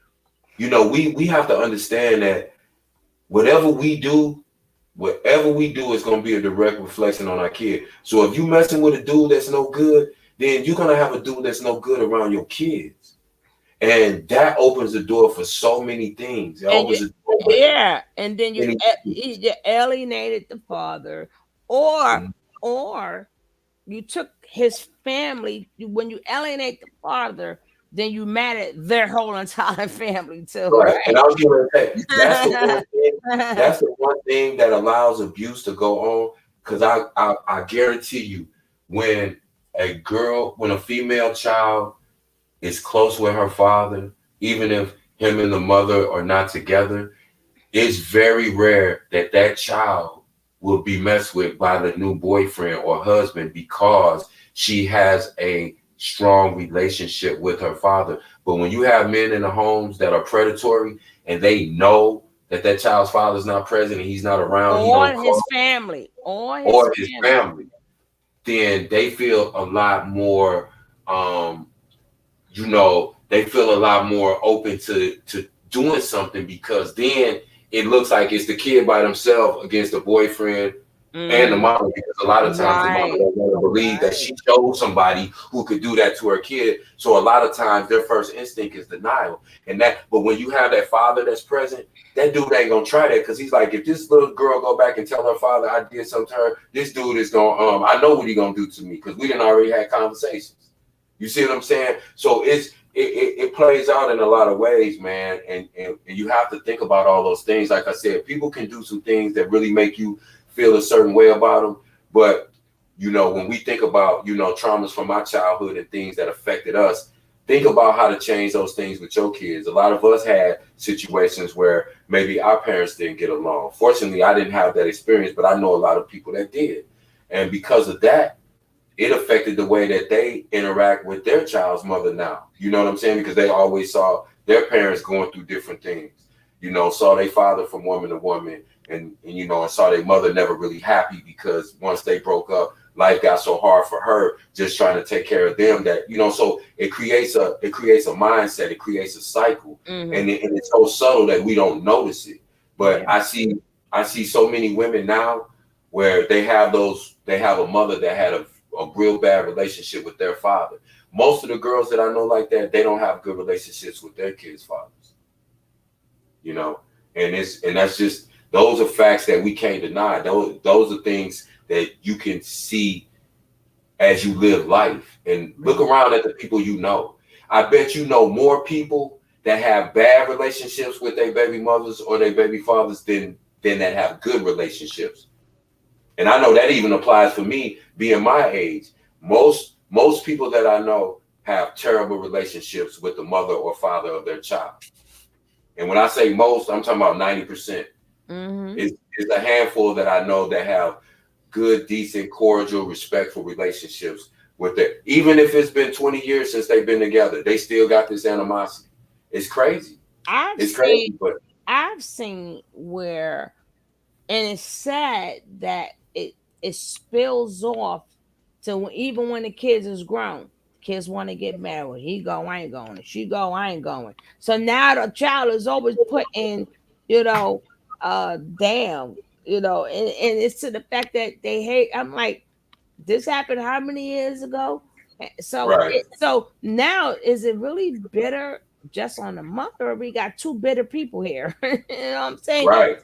we have to understand that whatever we do, whatever we do is gonna be a direct reflection on our kid. So if you messing with a dude that's no good, then you're gonna have a dude that's no good around your kids. And that opens the door for so many things. It opens the door for and then you things. you alienated the father, or you took his family. When you alienate the father, then you mad at their whole entire family too, Right. right? And I was gonna say that's the one thing. That's the one thing that allows abuse to go on. Because I guarantee you, when when a female child is close with her father, even if him and the mother are not together, it's very rare that that child will be messed with by the new boyfriend or husband because she has a strong relationship with her father. But when you have men in the homes that are predatory and they know that that child's father's not present and he's not around, he don't Or his call, family, or his family, then they feel a lot more they feel a lot more open to doing something, because then it looks like it's the kid by themselves against the boyfriend and the mama, because a lot of times the mama don't want to believe that she chose somebody who could do that to her kid. So a lot of times their first instinct is denial. But when you have that father that's present, that dude ain't gonna try that, because he's like, if this little girl go back and tell her father I did something to her, this dude is gonna I know what he gonna do to me, because we didn't already had conversations. You see what I'm saying? So it plays out in a lot of ways, man. And you have to think about all those things. Like I said, people can do some things that really make you feel a certain way about them. But, when we think about, traumas from my childhood and things that affected us, think about how to change those things with your kids. A lot of us had situations where maybe our parents didn't get along. Fortunately, I didn't have that experience, but I know a lot of people that did. And because of that, it affected the way that they interact with their child's mother now. You know what I'm saying? Because they always saw their parents going through different things. Saw their father from woman to woman, and saw their mother never really happy, because once they broke up, life got so hard for her just trying to take care of them that, so it creates a mindset, it creates a cycle. And it's so subtle that we don't notice it. But I see so many women now where they have a mother that had a real bad relationship with their father. Most of the girls that I know like that, they don't have good relationships with their kids' fathers. And that's just, those are facts that we can't deny. Those are things that you can see as you live life. And look around at the people you know. I bet you know more people that have bad relationships with their baby mothers or their baby fathers than that have good relationships. And I know that even applies for me being my age. Most people that I know have terrible relationships with the mother or father of their child. And when I say most, I'm talking about 90%. It's a handful that I know that have good, decent, cordial, respectful relationships with their, even if it's been 20 years since they've been together, they still got this animosity. It's crazy. I've seen where, and it's sad that it spills off to even when the kids is grown. Kids want to get married. He go, I ain't going. She go, I ain't going. So now the child is always put in, damn, and it's to the fact that they hate. I'm like, this happened how many years ago? So so now is it really bitter just on the mother, or we got two bitter people here? You know what I'm saying? Right.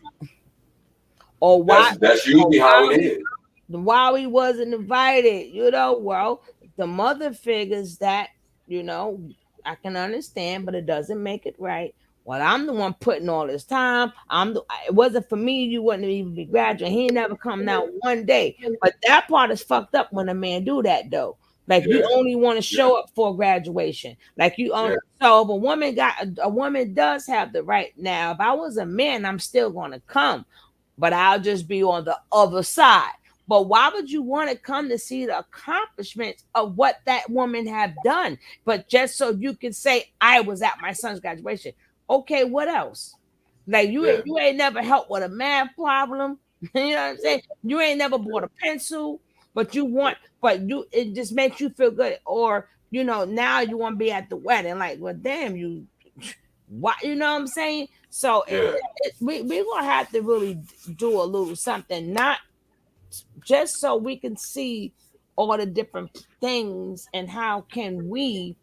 Or why that's usually how it is. Why we wasn't invited, well, the mother figures that, I can understand, but it doesn't make it right. Well, I'm the one putting all this time. It wasn't for me, you wouldn't even be graduating. He ain't never come out one day. But that part is fucked up when a man do that though. Like you only want to show up for graduation. Like you only so if a woman does have the right. Now, if I was a man, I'm still gonna come, but I'll just be on the other side. But why would you want to come to see the accomplishments of what that woman have done? But just so you can say, I was at my son's graduation. Okay, what else? Like you ain't never helped with a math problem. You know what I'm saying? You ain't never bought a pencil, but it just makes you feel good. Or, now you want to be at the wedding. Like, well, damn, Why, you know what I'm saying? So we're gonna have to really do a little something, not just so we can see all the different things and how can we,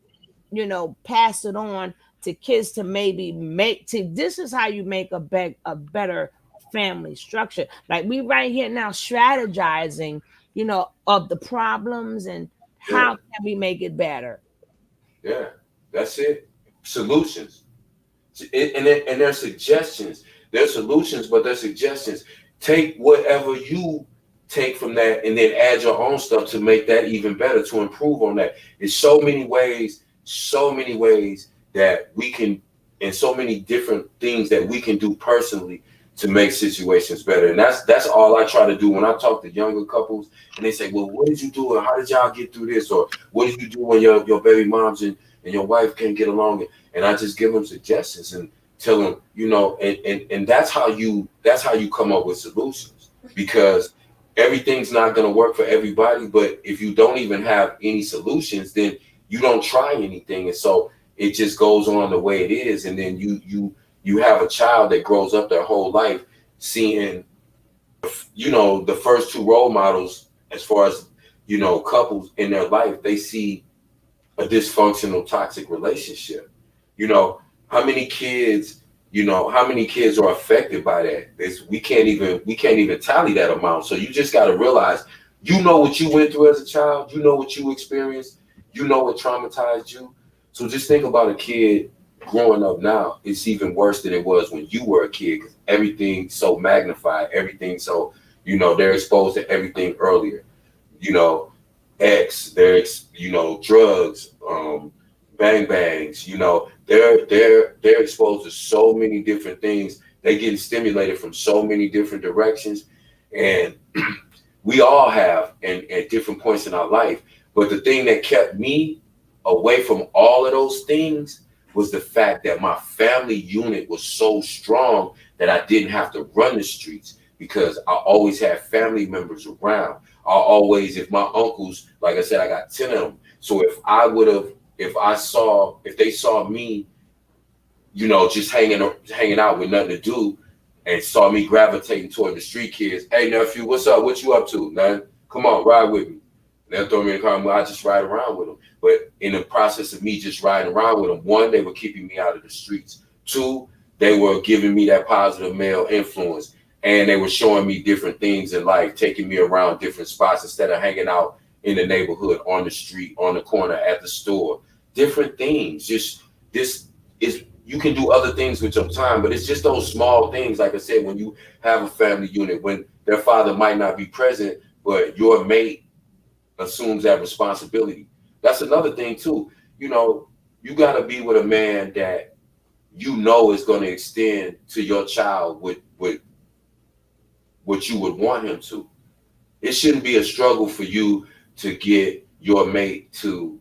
pass it on to kids to maybe make to this is how you make a better family structure. Like we right here now strategizing, of the problems and how can we make it better. Yeah, that's it. Solutions. And their suggestions. They're solutions, but they're suggestions. Take whatever you take from that and then add your own stuff to make that even better, to improve on that. There's so many ways that we can, and so many different things that we can do personally to make situations better. And that's all I try to do when I talk to younger couples and they say, well, what did you do? Or how did y'all get through this? Or what did you do when your baby moms and your wife can't get along? And I just give them suggestions and tell them, and that's how you come up with solutions, because everything's not going to work for everybody. But if you don't even have any solutions, then you don't try anything. And so it just goes on the way it is. And then you have a child that grows up their whole life seeing, the first two role models as far as, couples in their life, they see a dysfunctional, toxic relationship. How many kids are affected by that? We can't even tally that amount. So you just got to realize, what you went through as a child, what you experienced, what traumatized you. So just think about a kid growing up now. It's even worse than it was when you were a kid, because everything's so magnified, everything so, they're exposed to everything earlier. Drugs, bang bangs, they're exposed to so many different things. They getting stimulated from so many different directions. And we all have at different points in our life. But the thing that kept me away from all of those things was the fact that my family unit was so strong that I didn't have to run the streets, because I always had family members around. If my uncles, like I said, I got 10 of them. So if they saw me, just hanging out with nothing to do, and saw me gravitating toward the street kids, hey nephew, what's up? What you up to, man? Come on, ride with me. And they'll throw me in the car and I just ride around with them. But in the process of me just riding around with them, one, they were keeping me out of the streets. Two, they were giving me that positive male influence. And they were showing me different things in life, taking me around different spots instead of hanging out in the neighborhood, on the street, on the corner, at the store. Different things. You can do other things with your time, but it's just those small things. Like I said, when you have a family unit, when their father might not be present, but your mate assumes that responsibility. That's another thing too. You got to be with a man that is going to extend to your child with what you would want him to. It shouldn't be a struggle for you to get your mate to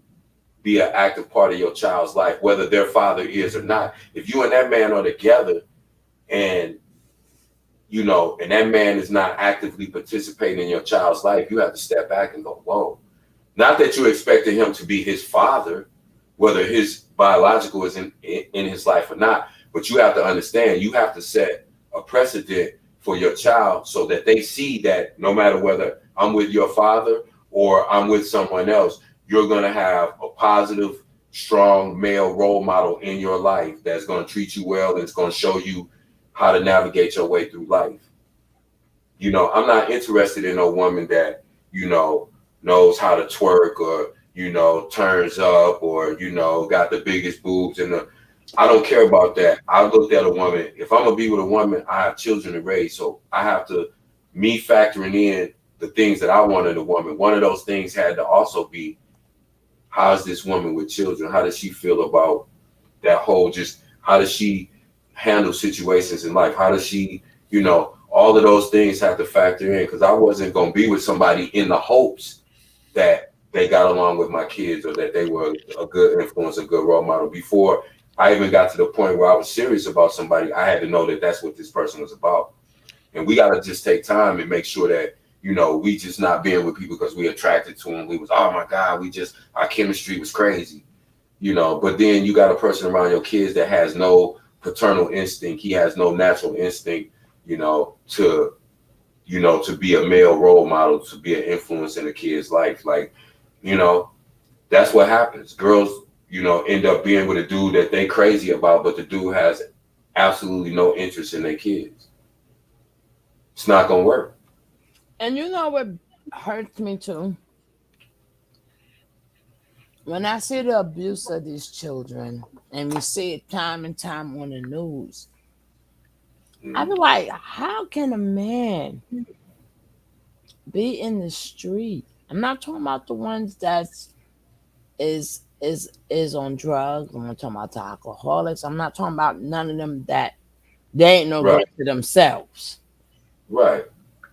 be an active part of your child's life, whether their father is or not. If you and that man are together and that man is not actively participating in your child's life, you have to step back and go, whoa. Not that you're expecting him to be his father, whether his biological is in his life or not, but you have to understand, you have to set a precedent for your child so that they see that no matter whether I'm with your father or I'm with someone else, you're going to have a positive, strong male role model in your life that's going to treat you well and it's going to show you how to navigate your way through life. I'm not interested in a woman that, knows how to twerk or, turns up or, got the biggest boobs I don't care about that. I looked at a woman. If I'm going to be with a woman, I have children to raise. So I have to, me factoring in the things that I want in a woman. One of those things had to also be, how's this woman with children? How does she feel about that whole, how does she handle situations in life? How does she, all of those things have to factor in, because I wasn't going to be with somebody in the hopes that they got along with my kids or that they were a good influence, a good role model. Before I even got to the point where I was serious about somebody, I had to know that that's what this person was about. And we got to just take time and make sure that, we just not being with people because we attracted to them. We was, oh my God, our chemistry was crazy, but then you got a person around your kids that has no paternal instinct. He has no natural instinct, to be a male role model, to be an influence in a kid's life. Like, that's what happens. Girls, end up being with a dude that they crazy about, but the dude has absolutely no interest in their kids. It's not gonna work. And you know what hurts me too? When I see the abuse of these children, and we see it time and time on the news, I be like, how can a man be in the street? I'm not talking about the ones that's is on drugs. I'm not talking about the alcoholics. I'm not talking about none of them that they ain't no good to themselves. Right.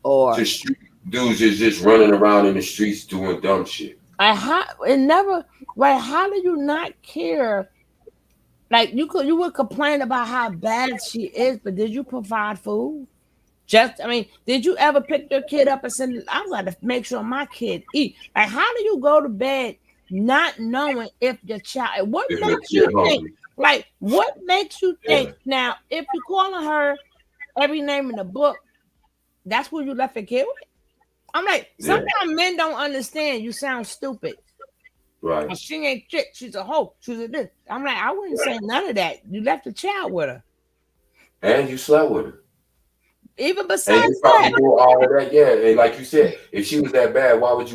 Or just dudes just running around in the streets doing dumb shit. How do you not care? Like you would complain about how bad she is, but did you provide food? Did you ever pick your kid up and say, I'm gonna make sure my kid eat? Like, how do you go to bed not knowing if your child, what makes you think? Like, what makes you think now if you're calling her every name in the book, that's who you left your kid with? I'm like, sometimes men don't understand. You sound stupid. Right. Well, she ain't shit. She's a hoe. She's a this. I'm like, I wouldn't say none of that. You left the child with her. And you slept with her. Even besides that. All of that, yeah. And like you said, if she was that bad, why would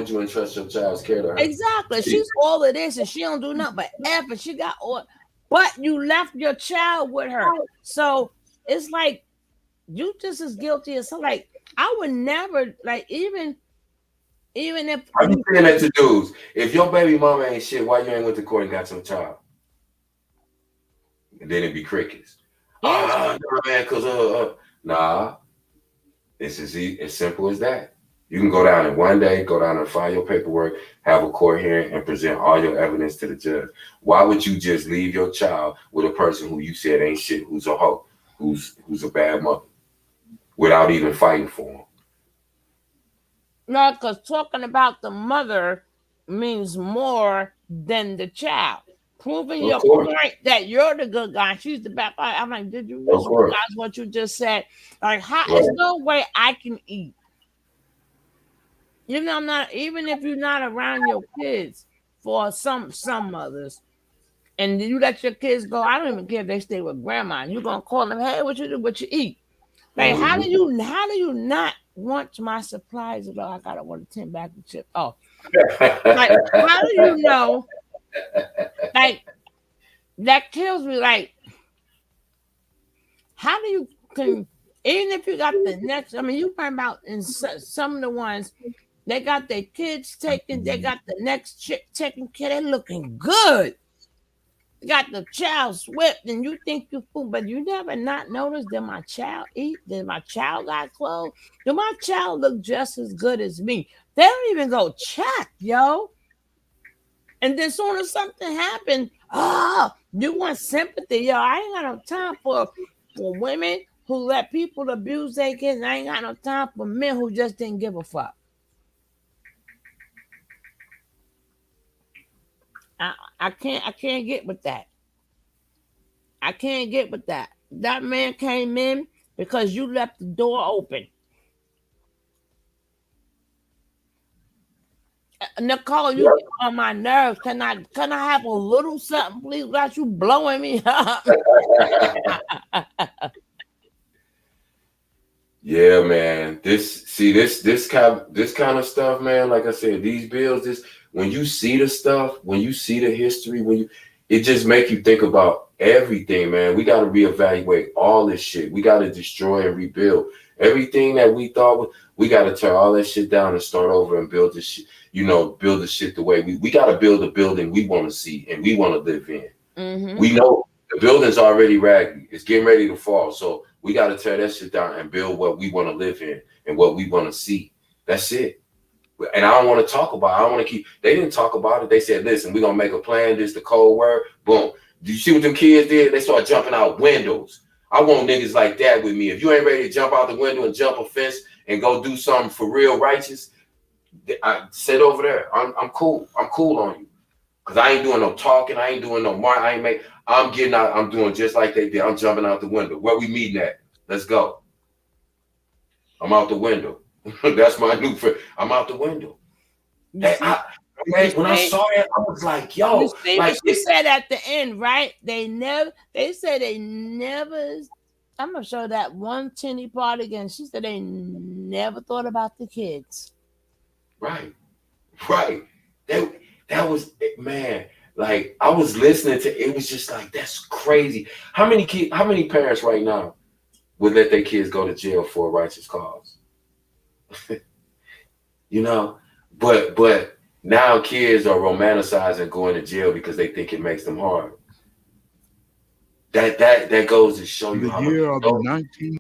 you entrust your child's care to her? Exactly. She's all of this and she don't do nothing but F, and she got all, but you left your child with her. So it's like you just as guilty as something. Like, I would never, like, even if I'm saying that to dudes. If your baby mama ain't shit, why you ain't went to court and got your child? And then it'd be crickets. No, man, because nah. It's as simple as that. You can go down in one day, go down and file your paperwork, have a court hearing, and present all your evidence to the judge. Why would you just leave your child with a person who you said ain't shit, who's a hoe, who's a bad mother, without even fighting for him? No, because talking about the mother means more than the child. Proving your point that you're the good guy, she's the bad guy. I'm like, did you just realize what you just said? Like, there's no way I can eat. I'm not, even if you're not around your kids, for some mothers, and you let your kids go, I don't even care if they stay with grandma. You're gonna call them, hey, what you do, what you eat? Like, how do you not want my supplies at all? I gotta want a 10 bag of chips. Oh, like, how do you know? Like, that kills me. Like, how do you even if you got the next? You find out in some of the ones they got their kids taken, they got the next chick taken care. They're looking good. They got the child swept, and you think you fool, but you never not notice that my child eat. Did my child got clothes? Do my child look just as good as me? They don't even go check, yo. And then soon as something happened, you want sympathy, yo. I ain't got no time for women who let people abuse their kids. I ain't got no time for men who just didn't give a fuck. I can't get with that. I can't get with that. That man came in because you left the door open. Nicole, you get on my nerves. Can I have a little something, please? Without you blowing me up. Yeah, man. This kind of stuff, man. Like I said, these bills. When you see the stuff, when you see the history, it just make you think about everything, man. We got to reevaluate all this shit. We got to destroy and rebuild everything that we thought. We got to tear all that shit down and start over and build this shit. Build the shit the way we got to build a building we want to see and we want to live in. Mm-hmm. We know the building's already raggedy. It's getting ready to fall. So we got to tear that shit down and build what we want to live in and what we want to see. That's it. And I don't want to talk about it. I don't want to keep. They didn't talk about it. They said, listen, we're going to make a plan. This is the code word. Boom. Did you see what them kids did? They started jumping out windows. I want niggas like that with me. If you ain't ready to jump out the window and jump a fence and go do something for real righteous, I sit over there. I'm cool. I'm cool on you. Cause I ain't doing no talking, I ain't doing no I'm getting out, I'm doing just like they did. I'm jumping out the window. Where we meeting at? Let's go. I'm out the window. That's my new friend. I'm out the window. When I saw it, I was like, yo, you see what she said at the end, right? They said they never. I'm gonna show that one tinny part again. She said they never thought about the kids. Right. That was, man. Like, I was listening to it, was just like, that's crazy. How many parents right now would let their kids go to jail for a righteous cause? You know, but now kids are romanticizing going to jail because they think it makes them hard. That goes to show you the how year much. Of the 19...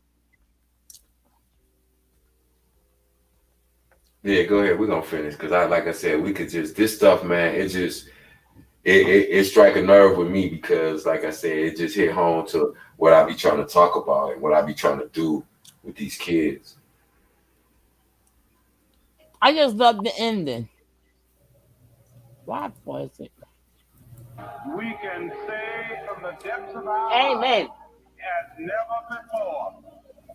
Yeah, go ahead. We're gonna finish because like I said, we could just this stuff, man. It strike a nerve with me because, like I said, it just hit home to what I be trying to talk about and what I be trying to do with these kids. I just love the ending. Why was it? We can say from the depths of our Amen. hearts as never before,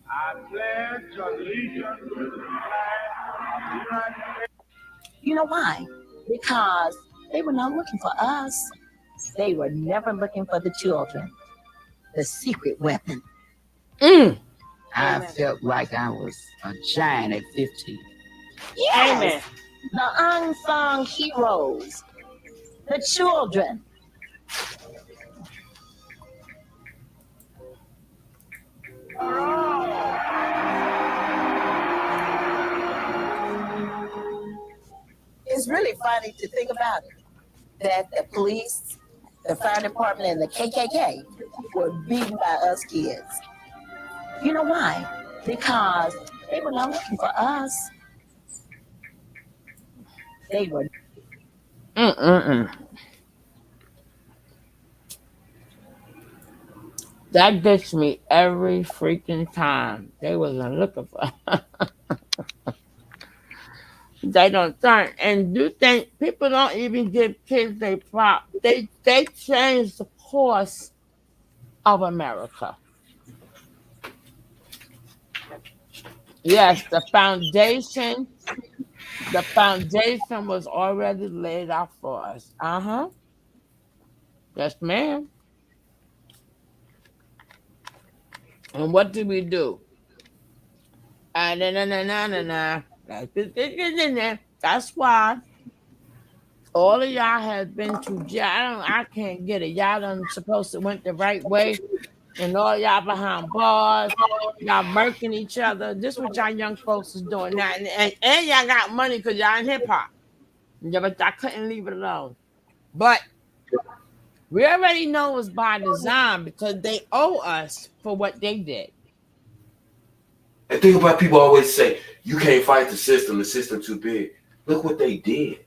I pledge allegiance to the flag of the United States. You know why? Because they were not looking for us. They were never looking for the children. The secret weapon. I felt like I was a giant at 15. Yes. Amen. The unsung heroes. The children. It's really funny to think about it, that the police, the fire department, and the KKK were beaten by us kids. You know why? Because they were not looking for us. They were. That gets me every freaking time. They wasn't looking for. They don't turn. And do think people don't even give kids their prop? They changed the course of America. Yes, the foundation was already laid out for us. Yes, ma'am. And what do we do? That's why all of y'all have been to jail. I can't get it. Y'all done supposed to went the right way, and all y'all behind bars, y'all murking each other. This is what y'all young folks is doing now, and y'all got money because y'all in hip hop. Yeah, but I couldn't leave it alone. But we already know it's by design because they owe us for what they did. And think about, people always say, you can't fight the system too big. Look what they did.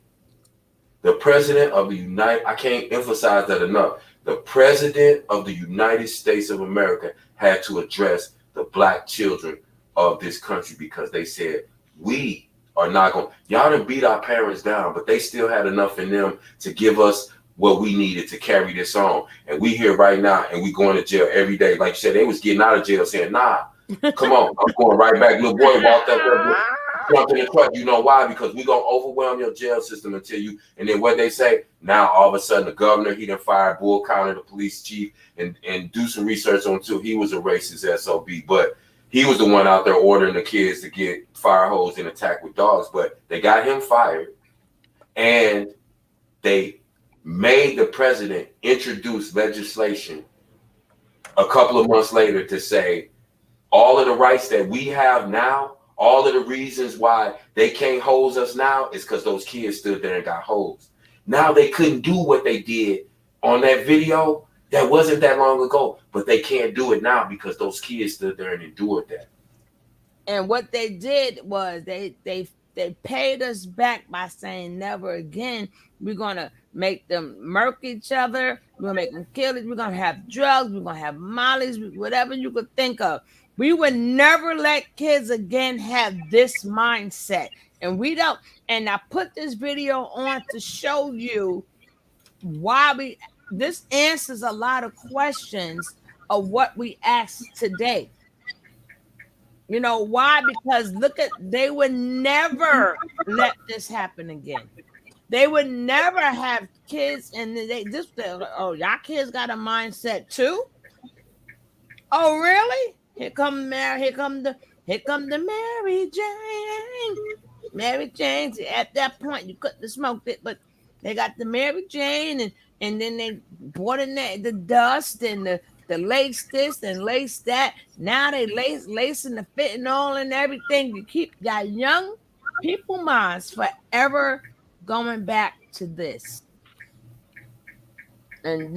The president of the I can't emphasize that enough. The president of the United States of America had to address the black children of this country because they said, we are not going, y'all done beat our parents down, but they still had enough in them to give us what we needed to carry this on. And we here right now and we going to jail every day. Like you said, they was getting out of jail saying, nah, come on, I'm going right back. Little boy walked up there, jumped in the truck. You know why? Because we gonna overwhelm your jail system until you. And then what they say now, all of a sudden, the governor, he done fired Bull Connor, the police chief, and do some research on too. He was a racist SOB, but he was the one out there ordering the kids to get fire hose and attack with dogs. But they got him fired, and they made the president introduce legislation a couple of months later to say, all of the rights that we have now, all of the reasons why they can't hose us now is because those kids stood there and got hosed. Now they couldn't do what they did on that video. That wasn't that long ago, but they can't do it now because those kids stood there and endured that. And what they did was they paid us back by saying never again. We're gonna make them murk each other. We're gonna make them kill it. We're gonna have drugs. We're gonna have mollies, whatever you could think of. We would never let kids again have this mindset. And we don't. And I put this video on to show you why this answers a lot of questions of what we asked today. You know why? Because they would never let this happen again. They would never have kids, and y'all kids got a mindset too. Oh, really? Here come the Mary Jane. Mary Jane's at that point you couldn't have smoked it, but they got the Mary Jane, and then they brought in the dust and the lace this and lace that. Now they lacing the fentanyl and everything to keep that young people minds forever going back to this. And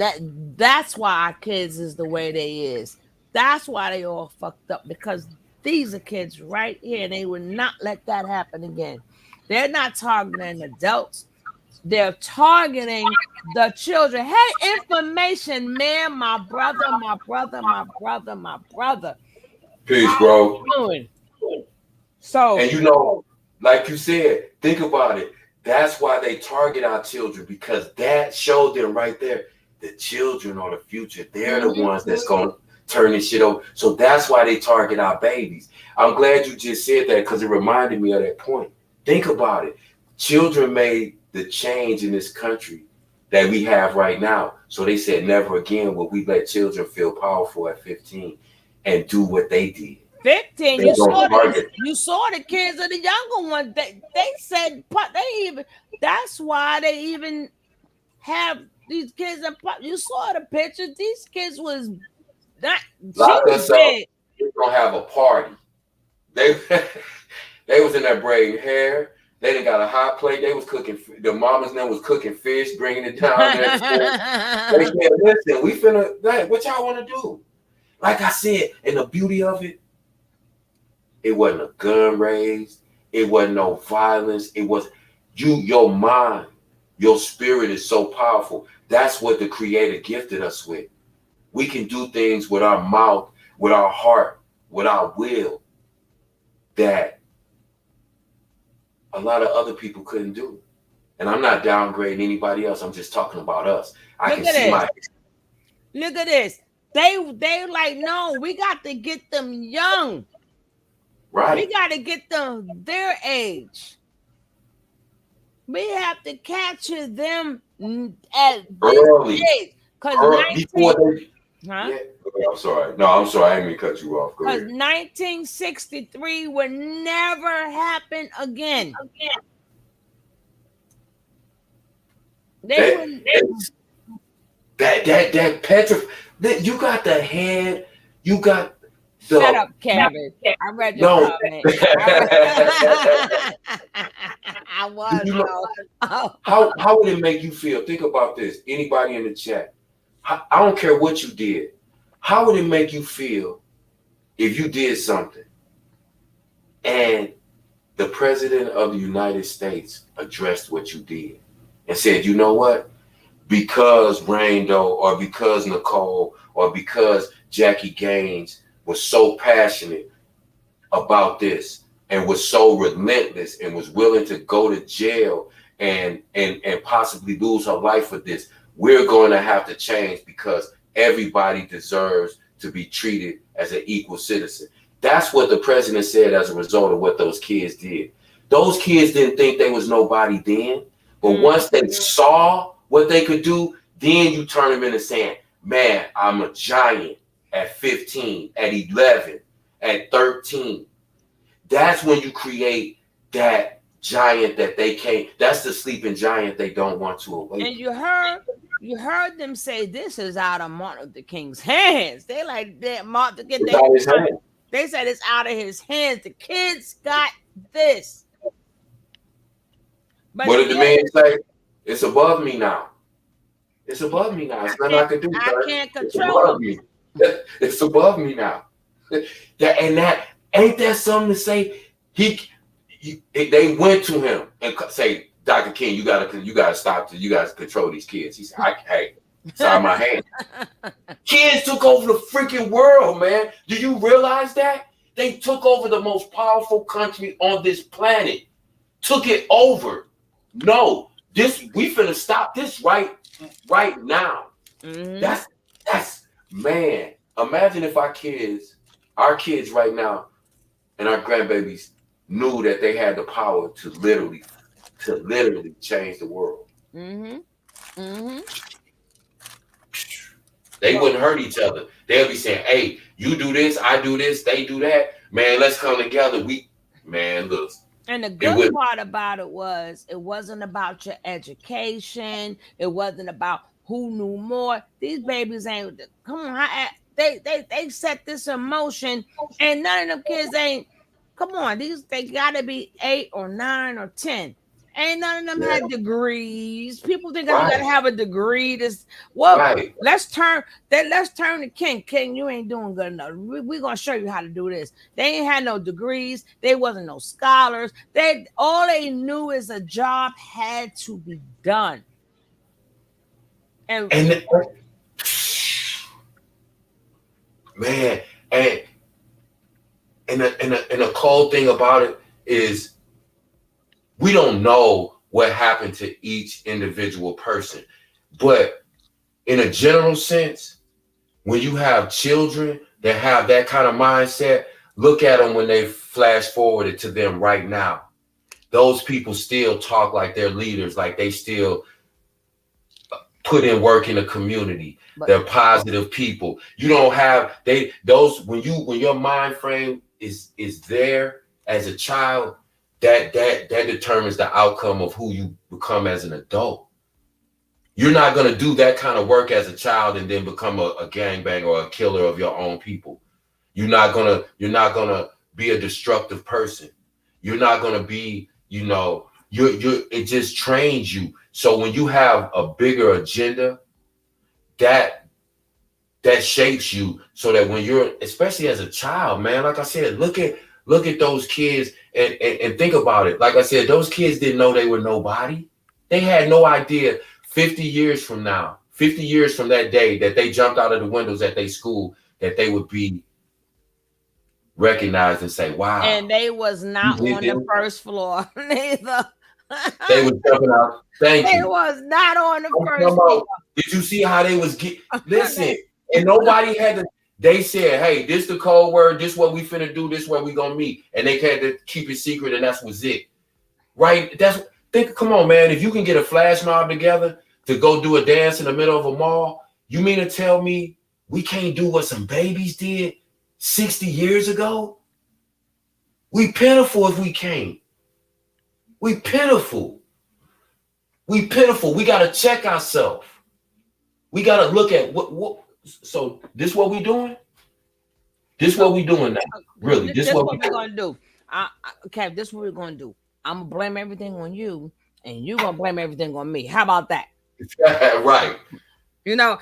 that's why our kids is the way they is. That's why they all fucked up, because these are kids right here, and they would not let that happen again. They're not targeting adults. They're targeting the children. Hey, information, man, my brother. Peace, bro. So, and you know, like you said, think about it. That's why they target our children, because that showed them right there. The children are the future. They're the ones that's going to turn this shit over. So that's why they target our babies. I'm glad you just said that, because it reminded me of that point. Think about it. Children made the change in this country that we have right now. So they said never again will we let children feel powerful at 15 and do what they did. 15. You saw the kids of the younger ones. They said that's why they even have these kids. You saw the pictures. These kids was not. Lock us up. We're gonna have a party. They was in there braiding hair. They done got a hot plate. They was cooking. The mamas then was cooking fish, bringing it down there. They said, "Listen, we finna. Hey, what y'all want to do?" Like I said, and the beauty of it, it wasn't a gun raised. It wasn't no violence. It was your mind, your spirit is so powerful. That's what the Creator gifted us with. We can do things with our mouth, with our heart, with our will that a lot of other people couldn't do. And I'm not downgrading anybody else. I'm just talking about us. Look at this. They like, no, we got to get them young. Right. We got to get them their age. We have to capture them at early. This age. Yeah. I'm sorry. No, I'm sorry. I didn't mean to cut you off. Because 1963 would never happen again. That petrified. You got the head. You got the. Shut up, Kevin. I read your comment. I was. How would it make you feel? Think about this. Anybody in the chat. I don't care what you did. How would it make you feel if you did something and the president of the United States addressed what you did and said, you know what? Because Rando or because Nicole or because Jackie Gaines was so passionate about this and was so relentless and was willing to go to jail and possibly lose her life for this, we're going to have to change because everybody deserves to be treated as an equal citizen. That's what the president said as a result of what those kids did. Those kids didn't think they was nobody then, but once they saw what they could do, then you turn them into saying, man, I'm a giant at 15, at 11, at 13. That's when you create that giant that they can't. That's the sleeping giant they don't want to awaken. And you heard them say this is out of Martin Luther King's hands. They like that Martin Luther King. They said it's out of his hands. The kids got this. But what did the man say? It's above me now. It's above me now. It's nothing I can do. I can't control me. It's above me now. That ain't that something to say? They went to him and say, Dr. King, you gotta stop. You guys control these kids. He said, hey, it's out of my hand. Kids took over the freaking world, man. Do you realize that? They took over the most powerful country on this planet. Took it over. No, we finna stop this right right now. That's man. Imagine if our kids right now, and our grandbabies knew that they had the power to literally change the world. They wouldn't hurt each other. They'll be saying, "Hey, you do this, I do this, they do that. Man, let's come together." Look. And the good part about it wasn't about your education. It wasn't about who knew more. These babies ain't. Come on, they set this in motion, and none of them kids ain't. Come on, they gotta be 8 or 9 or 10. Ain't none of them had degrees. People think that you gotta have a degree. Let's turn to King. King, you ain't doing good enough. We're gonna show you how to do this. They ain't had no degrees. They wasn't no scholars. All they knew is a job had to be done. And man, and the cold thing about it is we don't know what happened to each individual person, but in a general sense, when you have children that have that kind of mindset, look at them when they flash forwarded to them right now. Those people still talk like they're leaders, like they still put in work in the community. They're positive people. You don't have when your mind frame is there as a child, that determines the outcome of who you become as an adult. You're not going to do that kind of work as a child and then become a gangbanger or a killer of your own people. You're not gonna be a destructive person. You're not gonna be, it just trains you. So when you have a bigger agenda, that shapes you so that when you're, especially as a child, man, like I said, look at those kids and think about it. Like I said, those kids didn't know they were nobody. They had no idea 50 years from now, 50 years from that day that they jumped out of the windows at their school, that they would be recognized and say, wow. And they was not on the first floor neither. They was jumping out. Thank you. They was not on the first floor. Did you see how they was listen, and nobody had to, they said, hey, this the code word, this what we finna do, this where we gonna meet. And they had to keep it secret, and that was it. Right? Come on, man. If you can get a flash mob together to go do a dance in the middle of a mall, you mean to tell me we can't do what some babies did 60 years ago? We pitiful if we can't. We pitiful. We pitiful. We gotta check ourselves. We gotta look at what. So this what we doing? This what we doing now? Really? This what we're gonna do? Okay, this is what we're gonna do. I'm gonna blame everything on you, and you're gonna blame everything on me. How about that? Right. You know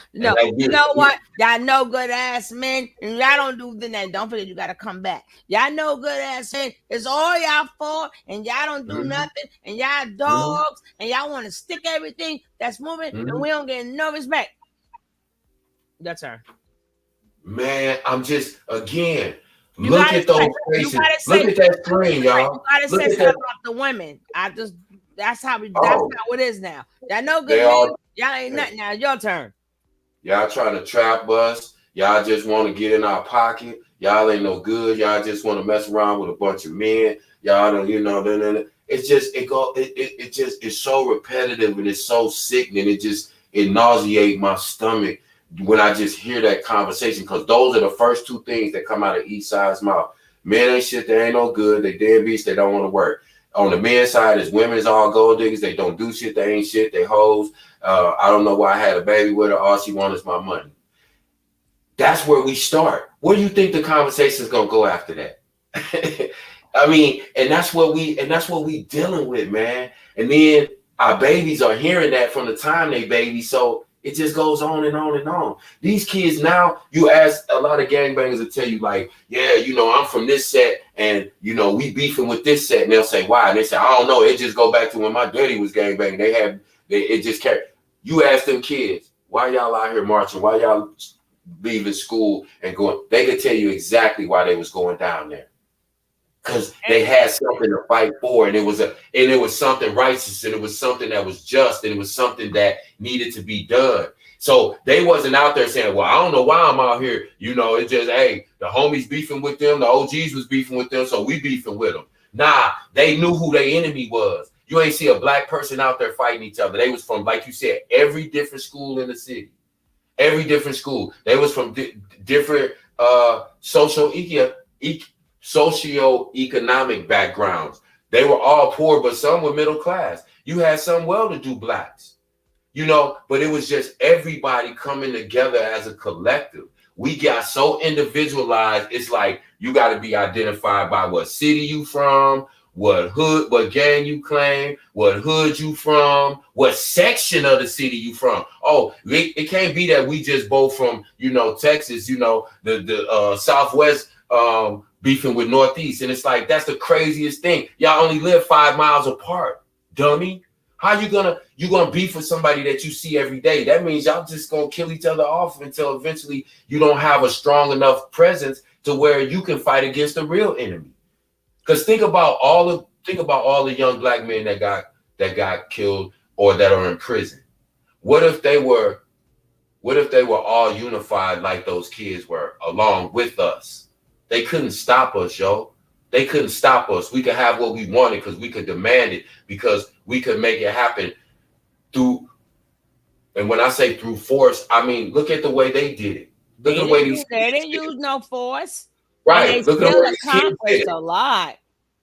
what? Y'all know good ass men, and y'all don't do that. Don't forget, you gotta come back. Y'all know good ass men. It's all y'all fault, and y'all don't do nothing, and y'all dogs, and y'all want to stick everything that's moving, and we don't get no respect. That's her. Man, I'm just again. Look at those faces. Look at that screen, y'all. You gotta say something about the women. That's how it is now. Y'all know good men. Y'all ain't nothing. Now your turn. Y'all trying to trap us. Y'all just want to get in our pocket. Y'all ain't no good. Y'all just want to mess around with a bunch of men. Y'all don't, it's just it's so repetitive and it's so sickening. It nauseates my stomach when I just hear that conversation, because those are the first two things that come out of each side's mouth. Men ain't shit, they ain't no good, they deadbeats, they don't want to work. On the men's side, is women's all gold diggers, they don't do shit, they ain't shit, they hoes. I don't know why I had a baby with her, all she wants is my money. That's where we start. Where do you think the conversation is gonna go after that? I mean, and that's what we dealing with, man. And then our babies are hearing that from the time they baby, so it just goes on and on and on. These kids now, you ask a lot of gangbangers to tell you like, yeah, I'm from this set and, we beefing with this set. And they'll say, why? And they say, I don't know. It just go back to when my daddy was gangbanging. It just carried. You ask them kids, why y'all out here marching? Why y'all leaving school and going? They could tell you exactly why they was going down there. because they had something to fight for, and it was something righteous, and it was something that was just, and it was something that needed to be done. So they wasn't out there saying, well, I don't know why I'm out here. It's just, hey, the homies beefing with them, the OGs was beefing with them, so we beefing with them. Nah, they knew who their enemy was. You ain't see a black person out there fighting each other. They was from, like you said, every different school in the city. Every different school. They was from different socio-economic backgrounds. They were all poor, but some were middle class. You had some well-to-do blacks, but it was just everybody coming together as a collective. We got so individualized. It's like you got to be identified by what city you from, what gang you claim, what hood you from, what section of the city you from. Oh, it can't be that we just both from, Texas, the Southwest beefing with Northeast. And it's like, that's the craziest thing. Y'all only live 5 miles apart, dummy. How you gonna beef with somebody that you see every day? That means y'all just gonna kill each other off until eventually you don't have a strong enough presence to where you can fight against the real enemy. Because think about all the young black men that got killed or that are in prison. What if they were all unified like those kids were, along with us? They couldn't stop us, yo. They couldn't stop us. We could have what we wanted because we could demand it, because we could make it happen through. And when I say through force, I mean, look at the way they did it. Look at the way these they didn't use no force. Right. And they still accomplished a lot.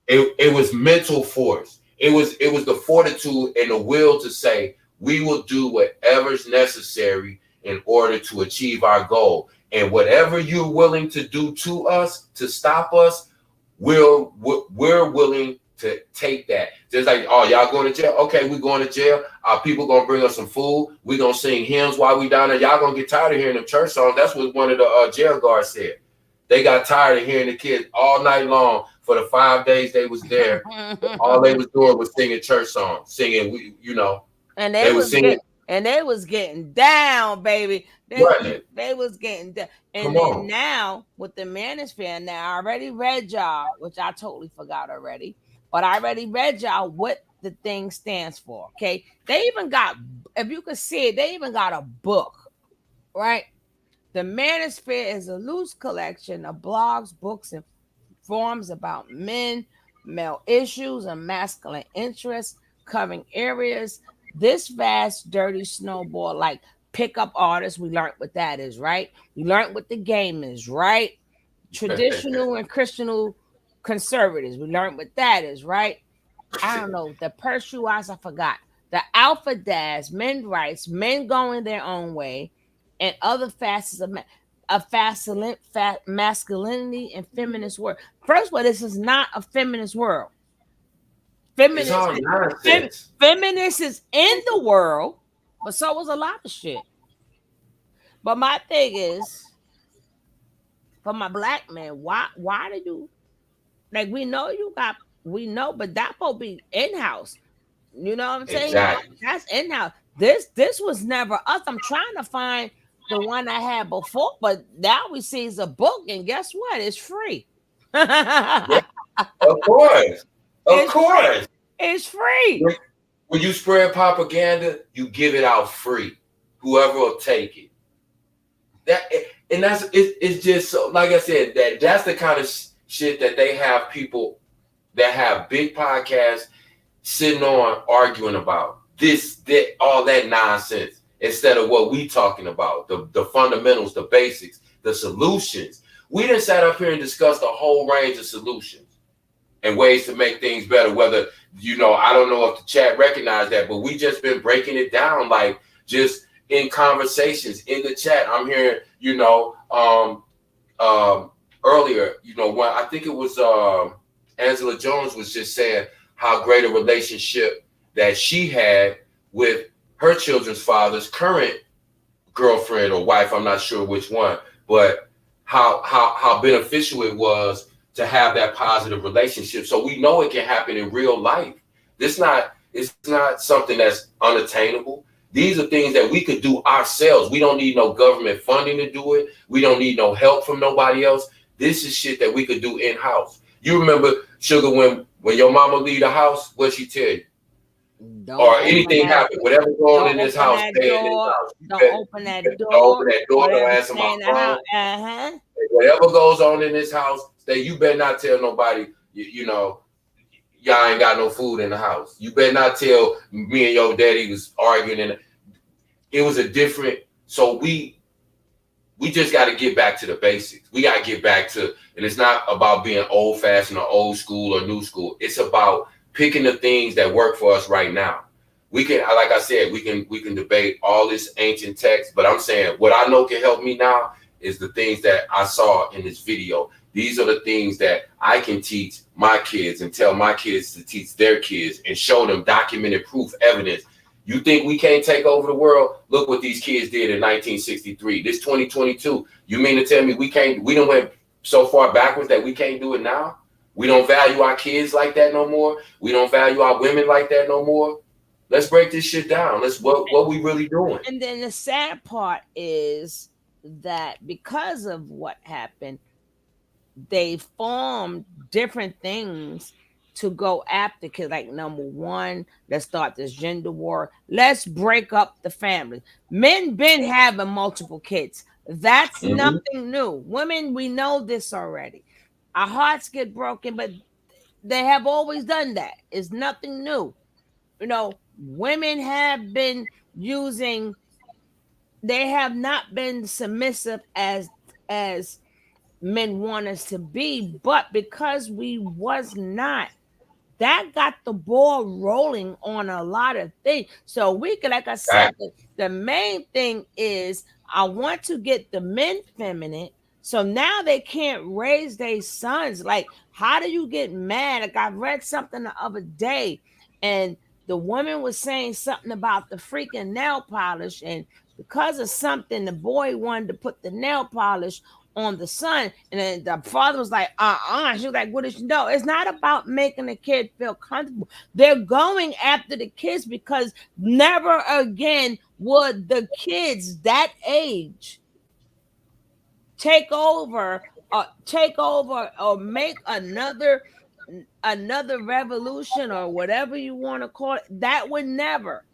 It was mental force. It was the fortitude and the will to say, we will do whatever's necessary in order to achieve our goal. And whatever you're willing to do to us to stop us, we're willing to take that. Just like, oh, y'all going to jail? Okay, we going to jail. Our people gonna bring us some food. We gonna sing hymns while we down there. Y'all gonna get tired of hearing them church songs. That's what one of the jail guards said. They got tired of hearing the kids all night long for the 5 days they was there. All they was doing was singing church songs, singing, And they was singing. And they was getting down, baby. They was getting down. And then now with the manosphere, now I already read y'all, which I totally forgot already, but I already read y'all what the thing stands for. Okay. They even got, if you could see it, they even got a book, right? The manosphere is a loose collection of blogs, books, and forums about men, male issues, and masculine interests, covering areas. This vast, dirty snowball, like pickup artists, we learned what that is, right? We learned what the game is, right? Traditional and Christian conservatives, we learned what that is, right? I don't know. The Pershuas, I forgot. The Alpha Dads, men rights, men going their own way, and other facets of masculinity and feminist world. First of all, this is not a feminist world. Feminist is in the world, but so was a lot of shit. But my thing is, for my black man, why do you, like, we know, but that will be in-house. You know what I'm saying? Exactly. That's in-house. This was never us. I'm trying to find the one I had before, but now we see it's a book, and guess what? It's free. Yeah, of course. Of course. It's free. When you spread propaganda, you give it out free. Whoever will take it. It's just so, like I said, that's the kind of shit that they have people that have big podcasts sitting on arguing about. All that nonsense, instead of what we talking about, the fundamentals, the basics, the solutions. We done sat up here and discussed a whole range of solutions and ways to make things better. Whether, I don't know if the chat recognized that, but we just been breaking it down, like just in conversations in the chat. I'm hearing, earlier, when I think it was Angela Jones was just saying how great a relationship that she had with her children's father's current girlfriend or wife. I'm not sure which one, but how beneficial it was to have that positive relationship. So we know it can happen in real life. It's not something that's unattainable. These are things that we could do ourselves. We don't need no government funding to do it. We don't need no help from nobody else. This is shit that we could do in-house. You remember, Sugar, when your mama leave the house, what she tell you? Don't Or open anything that happen, whatever going on Don't in this open house, that stay in this door. house. Don't open that Don't door. open that door, don't Whatever, answer stay my in the phone. house. Whatever goes on in this house, you better not tell nobody, you know, y'all ain't got no food in the house. You better not tell me and your daddy was arguing. And it was a different, so we just got to get back to the basics. We got to get back to, and it's not about being old fashioned or old school or new school. It's about picking the things that work for us right now. We can, like I said, we can debate all this ancient text, but I'm saying what I know can help me now is the things that I saw in this video. These are the things that I can teach my kids and tell my kids to teach their kids and show them documented proof, evidence. You think we can't take over the world? Look what these kids did in 1963. This 2022. You mean to tell me we don't went so far backwards that we can't do it now? We don't value our kids like that no more. We don't value our women like that no more. Let's break this shit down. What we really doing? And then the sad part is that because of what happened, they formed different things to go after kids. Like, number one, let's start this gender war. Let's break up the family. Men been having multiple kids. That's nothing new. Women, we know this already. Our hearts get broken, but they have always done that. It's nothing new. You know, women have been using, they have not been submissive as men want us to be, but because we was not, that got the ball rolling on a lot of things. So we could, like I said, the main thing is I want to get the men feminine. So now they can't raise their sons. Like, how do you get mad? Like, I read something the other day, and the woman was saying something about the freaking nail polish, and because of something, the boy wanted to put the nail polish on the son, and then the father was like, she was like, what does she know? It's not about making the kid feel comfortable. They're going after the kids because never again would the kids that age take over or make another revolution or whatever you want to call it. That would never.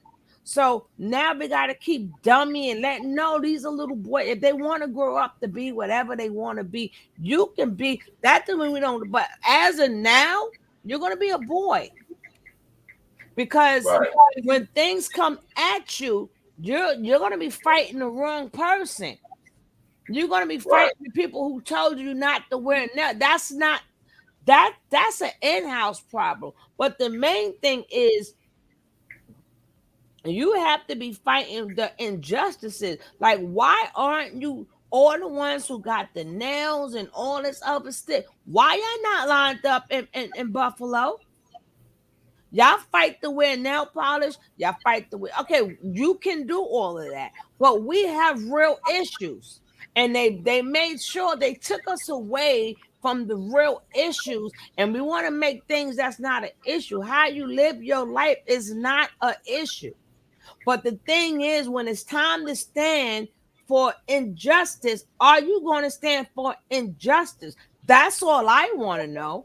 So now we got to keep dummy and letting know these are little boys. If they want to grow up to be whatever they want to be, you can be. That doesn't mean we don't. But as of now, you're going to be a boy. Because when things come at you, you're going to be fighting the wrong person. You're going to be fighting the people who told you not to wear. No, that's not. That's an in-house problem. But the main thing is, you have to be fighting the injustices. Like, why aren't you all the ones who got the nails and all this other stuff? Why y'all not lined up in Buffalo? Y'all fight to wear nail polish. Y'all fight to wear. Okay, you can do all of that, but we have real issues, and they made sure they took us away from the real issues, and we want to make things that's not an issue. How you live your life is not an issue. But the thing is, when it's time to stand for injustice, are you going to stand for injustice? That's all I want to know.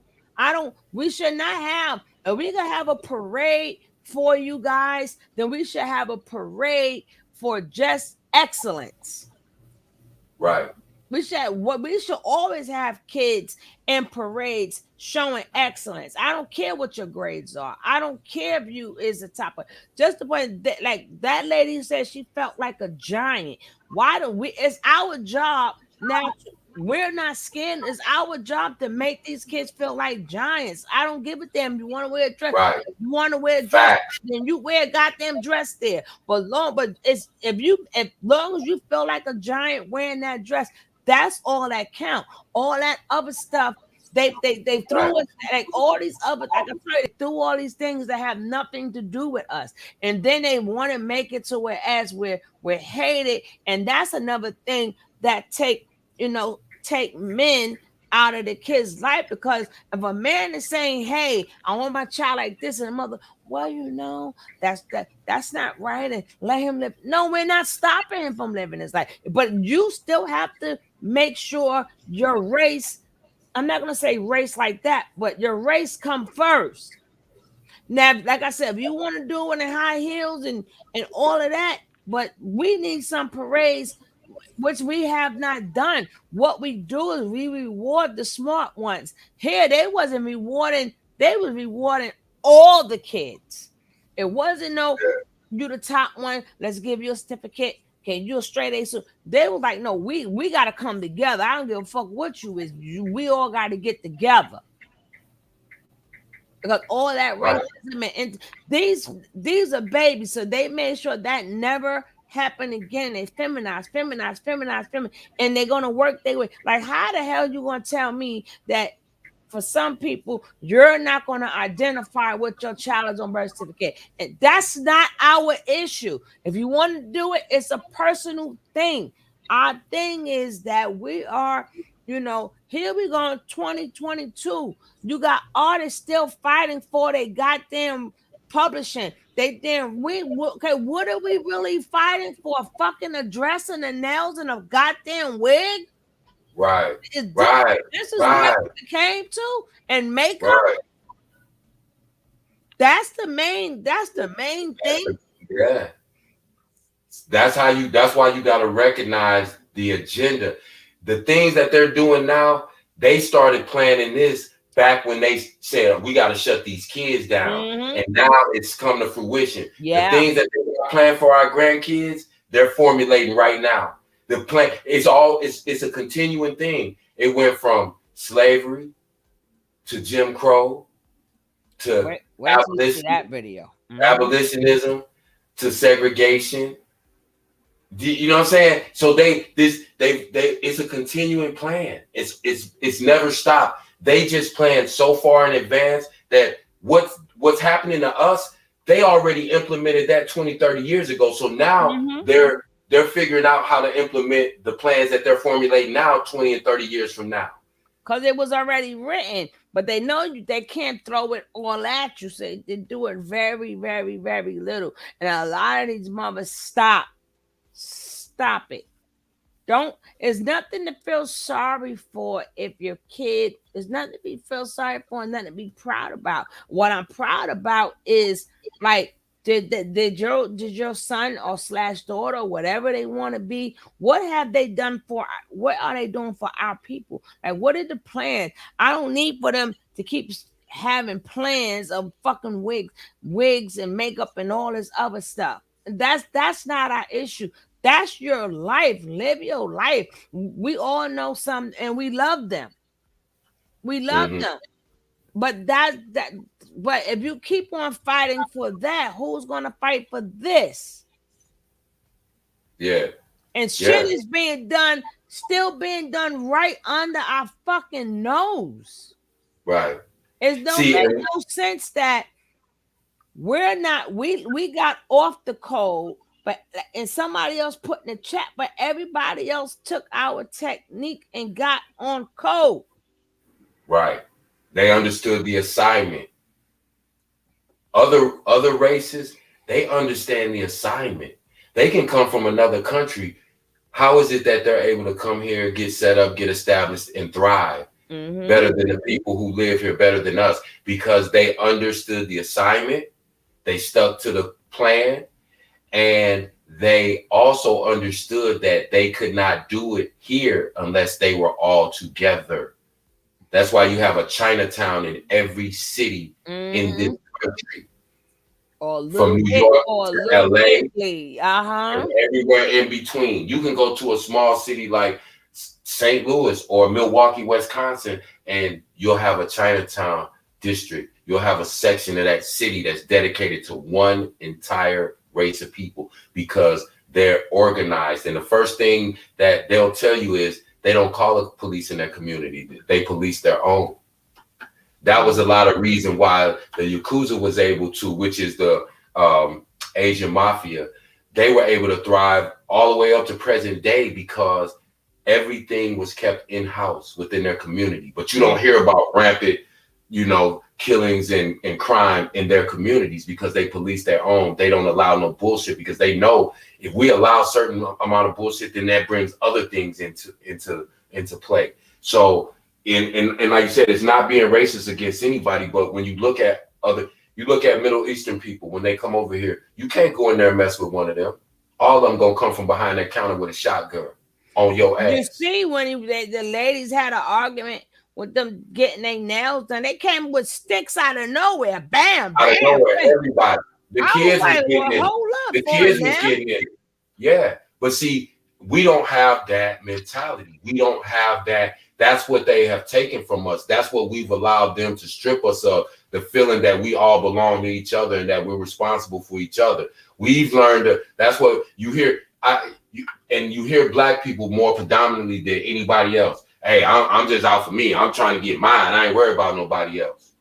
We should not have, if we're going to have a parade for you guys, then we should have a parade for just excellence. Right. We should always have kids in parades showing excellence. I don't care what your grades are. I don't care if you is a topper. Just the point that, like that lady said, she felt like a giant. Why do we? It's our job now. We're not scared. It's our job to make these kids feel like giants. I don't give a damn. You want to wear a dress? Right. You want to wear a dress? Then you wear a goddamn dress there. But it's if long as you feel like a giant wearing that dress, that's all that count. All that other stuff, they threw us like all these other. I can tell you, they threw all these things that have nothing to do with us, and then they want to make it to where as we're hated, and that's another thing that take men out of the kid's life. Because if a man is saying, hey, I want my child like this, and the mother, well, that's not right, and let him live. No, we're not stopping him from living his life, but you still have to make sure your race I'm not gonna say race like that, but your race come first. Now, like I said, if you want to do it in high heels and all of that, but we need some parades, which we have not done. What we do is we reward the smart ones. Here, they wasn't rewarding, they was rewarding all the kids. It wasn't no, you the top one, let's give you a certificate. Okay, you a straight A. So they were like, no, we gotta come together. I don't give a fuck what you is. We all gotta get together. Because all that racism and these are babies, so they made sure that never happened again. They feminize, and they're gonna work their way. Like, how the hell you gonna tell me that for some people you're not gonna identify with your child is on birth certificate? And that's not our issue. If you want to do it, it's a personal thing. Our thing is that we are, here we go in 2022. You got artists still fighting for their goddamn publishing. Okay, what are we really fighting for? Fucking a dress and the nails and a goddamn wig? Right. This is where it came to, and makeup. Right. That's the main thing. Yeah. That's why you got to recognize the agenda. The things that they're doing now, they started planning this back when they said we got to shut these kids down, and now it's come to fruition. Yeah. The things that they plan for our grandkids, they're formulating right now. The plan it's a continuing thing. It went from slavery to Jim Crow to abolitionism to segregation. You know what I'm saying? So it's a continuing plan. It's never stopped. They just planned so far in advance that what's happening to us, they already implemented that 20, 30 years ago. So now they're figuring out how to implement the plans that they're formulating now 20 and 30 years from now. Because it was already written, but they know they can't throw it all at you. So they do it very, very, very little. And a lot of these mothers stop it. It's nothing to feel sorry for if your kid, there's nothing to feel sorry for and nothing to be proud about. What I'm proud about is, like, did your son or / daughter, whatever they want to be, what have they done what are they doing for our people? Like, what is the plan? I don't need for them to keep having plans of fucking wigs and makeup and all this other stuff. That's not our issue. That's your life. Live your life. We all know some, and we love them. We love them. But but if you keep on fighting for that, who's gonna fight for this? Yeah. And shit is still being done right under our fucking nose. Right. It don't make no sense that we're not, we got off the code, and somebody else put in the chat, but everybody else took our technique and got on code. Right. They understood the assignment. Other races, they understand the assignment. They can come from another country. How is it that they're able to come here, get set up, get established, and thrive better than the people who live here, better than us? Because they understood the assignment, they stuck to the plan, and they also understood that they could not do it here unless they were all together. That's why you have a Chinatown in every city in this country. From New York to LA, and everywhere in between. You can go to a small city like St. Louis or Milwaukee, Wisconsin, and you'll have a Chinatown district. You'll have a section of that city that's dedicated to one entire race of people because they're organized. And the first thing that they'll tell you is they don't call the police in their community. They police their own. That was a lot of reason why the Yakuza was able to, which is the Asian mafia, they were able to thrive all the way up to present day because everything was kept in-house within their community. But you don't hear about rampant, killings and crime in their communities because they police their own. They don't allow no bullshit because they know if we allow a certain amount of bullshit, then that brings other things into play. So And like you said, it's not being racist against anybody, but when you look at Middle Eastern people, when they come over here, you can't go in there and mess with one of them. All of them gonna come from behind that counter with a shotgun on your ass. You see, when the ladies had an argument with them getting their nails done, they came with sticks out of nowhere. Bam, Out of bam. nowhere, everybody. The kids was like, getting in. hold up, The kids was getting in. Yeah, but see, we don't have that mentality. We don't have that. That's what they have taken from us. That's what we've allowed them to strip us of, the feeling that we all belong to each other and that we're responsible for each other. We've learned that. That's what you hear. You hear black people more predominantly than anybody else. Hey, I'm just out for me. I'm trying to get mine. I ain't worried about nobody else.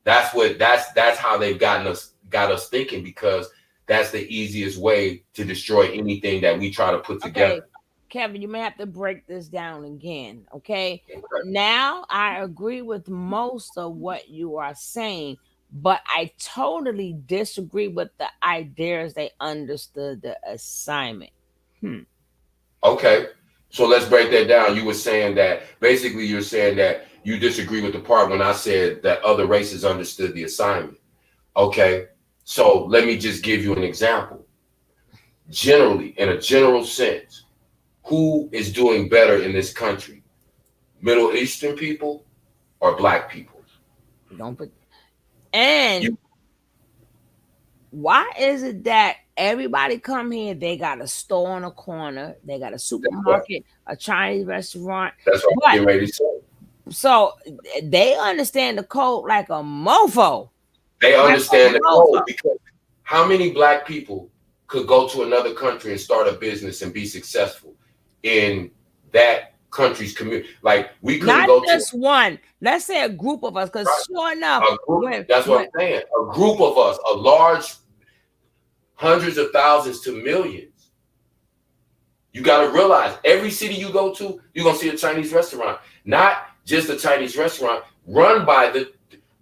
That's how they've got us thinking, because that's the easiest way to destroy anything that we try to put together. Kevin, you may have to break this down again. Okay. Now I agree with most of what you are saying, but I totally disagree with the ideas they understood the assignment. Okay. So let's break that down. You were saying that basically you're saying that you disagree with the part when I said that other races understood the assignment. Okay. So let me just give you an example. Generally, in a general sense, who is doing better in this country? Middle Eastern people or black people? Why is it that everybody come here, they got a store on a corner, they got a supermarket, a Chinese restaurant? That's what I'm getting ready to say. So they understand the code like a mofo. They understand the code, because how many black people could go to another country and start a business and be successful in that country's community? Like, we couldn't go just one. Let's say a group of us, because sure enough, that's what I'm saying. A group of us, a large, hundreds of thousands to millions. You got to realize, every city you go to, you're gonna see a Chinese restaurant. Not just a Chinese restaurant run by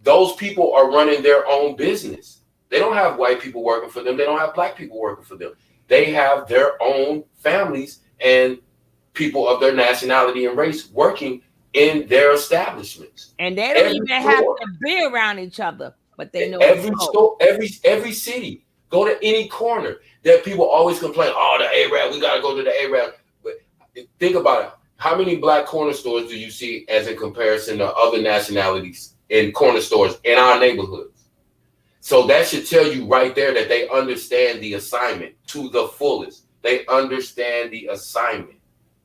those people are running their own business. They don't have white people working for them. They don't have black people working for them. They have their own families and people of their nationality and race working in their establishments. And they don't even have to be around each other, but they know every store, every city. Go to any corner. That people always complain, oh, the Arab, we gotta go to the Arab. But think about it. How many black corner stores do you see as in comparison to other nationalities in corner stores in our neighborhoods? So that should tell you right there that they understand the assignment to the fullest. They understand the assignment.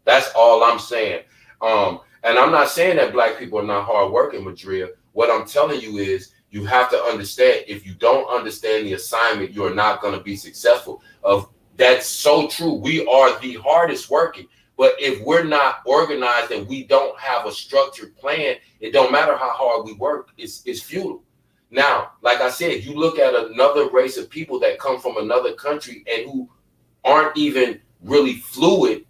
That's all I'm saying. And I'm not saying that black people are not hardworking, Madria. What I'm telling you is, you have to understand, if you don't understand the assignment, you're not going to be successful. That's so true. We are the hardest working. But if we're not organized and we don't have a structured plan, it don't matter how hard we work, it's futile. Now, like I said, you look at another race of people that come from another country and who aren't even really fluid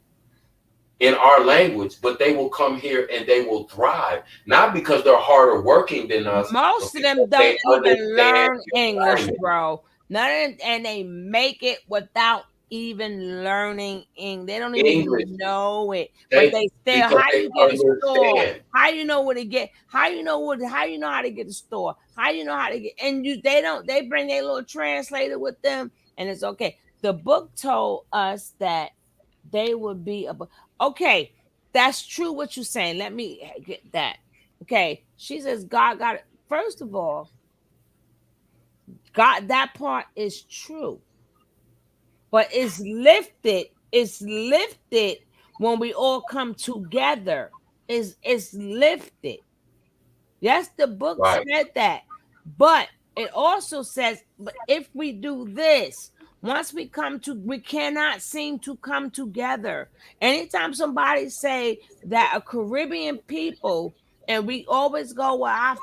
in our language, but they will come here and they will thrive, not because they're harder working than us. Most of them don't even learn English, bro. And they make it without even learning English. They don't even know it. But they still, how you get a store? How you know where to get? How you know how to get a store? How you know how to get? And they bring their little translator with them, and it's okay. The book told us that they would be okay. That's true what you're saying. Let me get that. Okay. She says God got it. First of all, God, that part is true. But it's lifted when we all come together. It's lifted. Yes, the book said that. But it also says, but if we do this, once we cannot seem to come together. Anytime somebody say that a Caribbean people, and we always go, well, I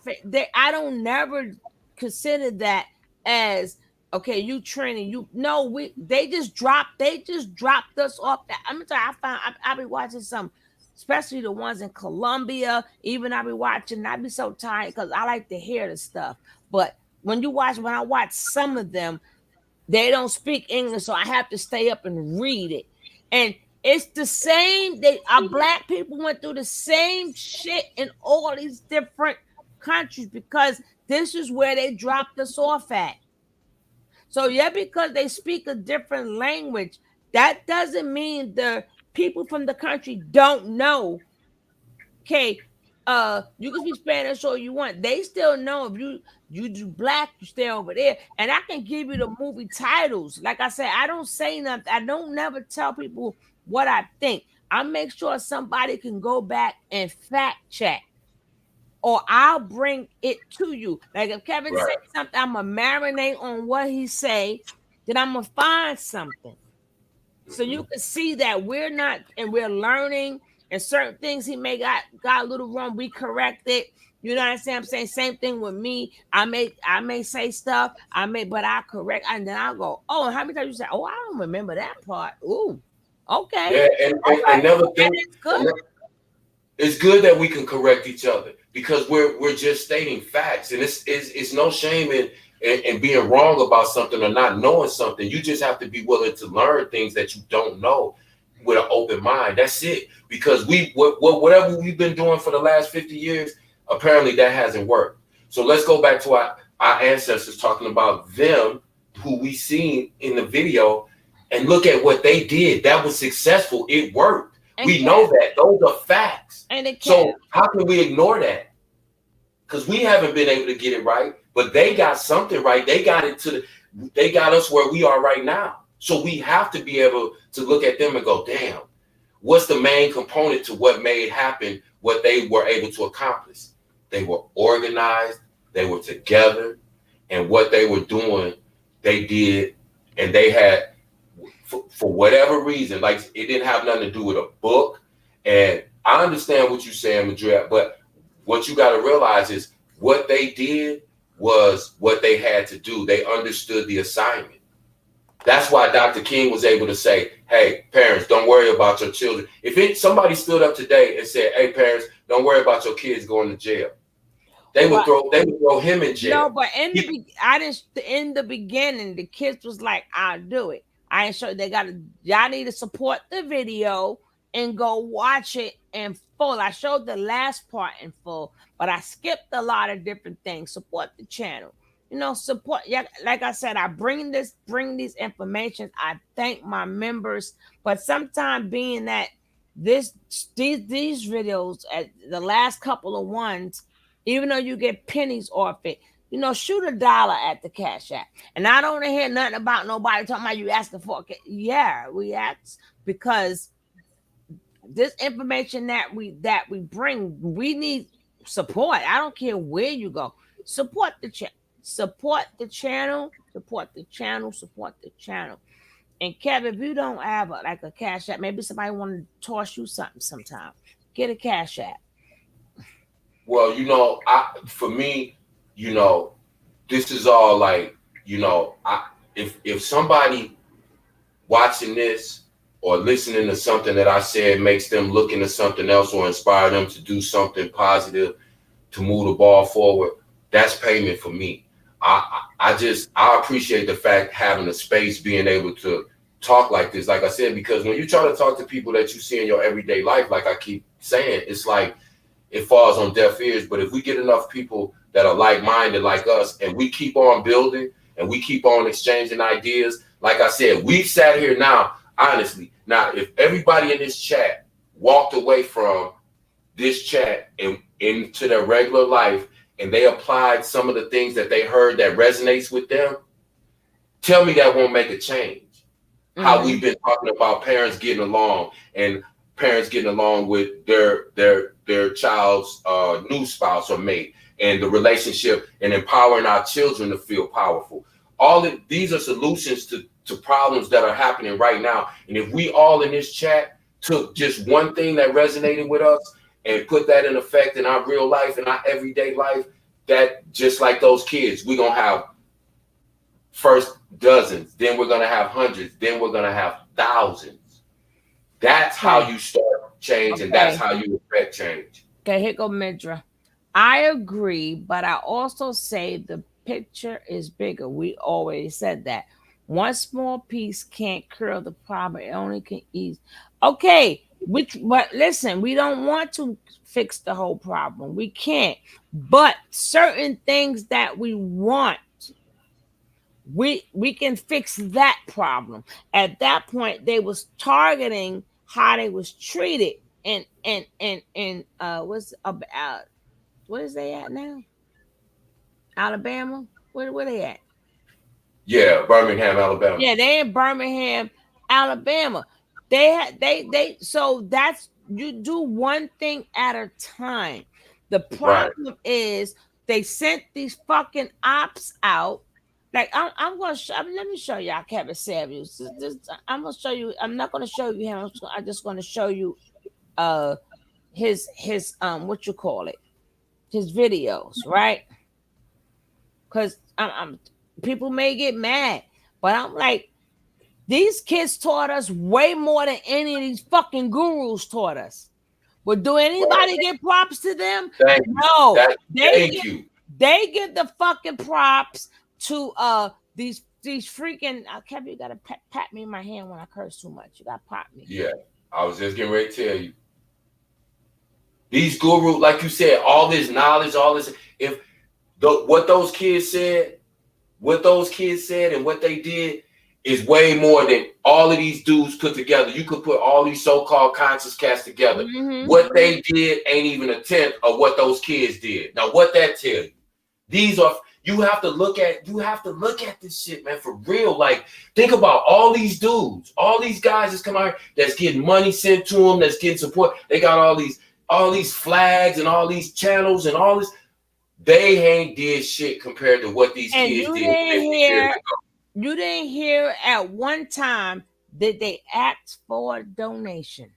don't never consider that as, okay, you training, they just dropped us off. I'm gonna tell you, I've been watching some, especially the ones in Colombia. Even I'd be so tired because I like to hear the stuff. But when I watch some of them, they don't speak English, so I have to stay up and read it. And It's the same. Our black people went through the same shit in all these different countries because this is where they dropped us off at. So yeah, because they speak a different language, that doesn't mean the people from the country don't know. Okay, you can speak Spanish all you want. They still know if you do black, you stay over there. And I can give you the movie titles. Like I said, I don't say nothing. I don't never tell people what I think. I make sure somebody can go back and fact check, or I'll bring it to you. Like if Kevin Right. says something, I'm gonna marinate on what he say, then I'm gonna find something. So you can see that we're not, and we're learning, and certain things he may got a little wrong, we correct it. You know what I'm saying? Same thing with me. I may say stuff, but I correct, and then I'll go, oh, how many times you say, oh, I don't remember that part. Ooh, okay. Yeah, and never think it's good. It's good that we can correct each other because we're just stating facts, and it's no shame in being wrong about something or not knowing something. You just have to be willing to learn things that you don't know with an open mind. That's it. Because whatever we've been doing for the last 50 years, apparently that hasn't worked. So let's go back to our ancestors talking about them, who we seen in the video, and look at what they did. That was successful. It worked. We know that. Those are facts. So how can we ignore that? Because we haven't been able to get it right, but they got something right. They got us where we are right now. So we have to be able to look at them and go, damn, what's the main component to what made happen, what they were able to accomplish? They were organized, they were together, and what they were doing, they did, and they had, for whatever reason, like it didn't have nothing to do with a book. And I understand what you're saying, Madrid, but what you got to realize is what they did was what they had to do. They understood the assignment. That's why Dr. King was able to say, hey, parents, don't worry about your children. If somebody stood up today and said, hey, parents, don't worry about your kids going to jail, they would throw him in jail. No, but in the beginning, the kids was like, I'll do it. I ain't sure y'all need to support the video and go watch it in full. I showed the last part in full, but I skipped a lot of different things. Support the channel. Support. Yeah, like I said, I bring these information. I thank my members, but sometimes being that these videos, at the last couple of ones, even though you get pennies off it, shoot $1 at the Cash App. And I don't want to hear nothing about nobody talking about you asking for it. Yeah, we ask because this information that we bring, we need support. I don't care where you go. Support the channel. Support the channel. Support the channel. Support the channel. And Kevin, if you don't have a Cash App, maybe somebody want to toss you something sometime. Get a Cash App. Well, for me, this is all like, if somebody watching this or listening to something that I said makes them look into something else or inspire them to do something positive to move the ball forward, that's payment for me. I appreciate the fact having a space, being able to talk like this, like I said, because when you try to talk to people that you see in your everyday life, like I keep saying, it's like it falls on deaf ears. But if we get enough people that are like-minded like us, and we keep on building and we keep on exchanging ideas, like I said, we've sat here now, honestly. Now, if everybody in this chat walked away from this chat and into their regular life, and they applied some of the things that they heard that resonates with them, tell me that won't make a change. Mm-hmm. How we've been talking about parents getting along and parents getting along with their child's new spouse or mate, and the relationship, and empowering our children to feel powerful. These are solutions to problems that are happening right now. And if we all in this chat took just one thing that resonated with us and put that in effect in our real life, in our everyday life, that just like those kids, we're going to have first dozens, then we're going to have hundreds, then we're going to have thousands. That's how you start change, and that's how you affect change. Okay, here go Midra. I agree, but I also say the picture is bigger. We always said that. One small piece can't cure the problem. It only can ease. Okay, but listen, we don't want to fix the whole problem. We can't. But certain things that we want, we can fix that problem. At that point, they was targeting how they was treated and what's about what is they at now? Alabama? Where they at? Yeah, Birmingham, Alabama. Yeah, they in Birmingham, Alabama. They so that's you do one thing at a time. The problem is they sent these fucking ops out. Like I'm gonna let me show y'all Kevin Samuels. I'm gonna show you. I'm not gonna show you him. I'm just gonna show you his what you call it, his videos, right? Because I'm people may get mad, but I'm like, these kids taught us way more than any of these fucking gurus taught us. But do anybody get props to them? No. They give the fucking props to these freaking Kevin, you gotta pat me in my hand when I curse too much. You gotta pop me. Yeah, I was just getting ready to tell you. These gurus, like you said, all this knowledge, all this, what those kids said and what they did is way more than all of these dudes put together. You could put all these so-called conscious cats together. What they did ain't even a tenth of what those kids did. Now, what that tell you? You have to look at this shit, man, for real. Like, think about all these dudes, all these guys that's come out here, that's getting money sent to them, that's getting support. They got all these flags and all these channels and all this. They ain't did shit compared to what these kids did. You didn't hear at one time that they asked for a donation.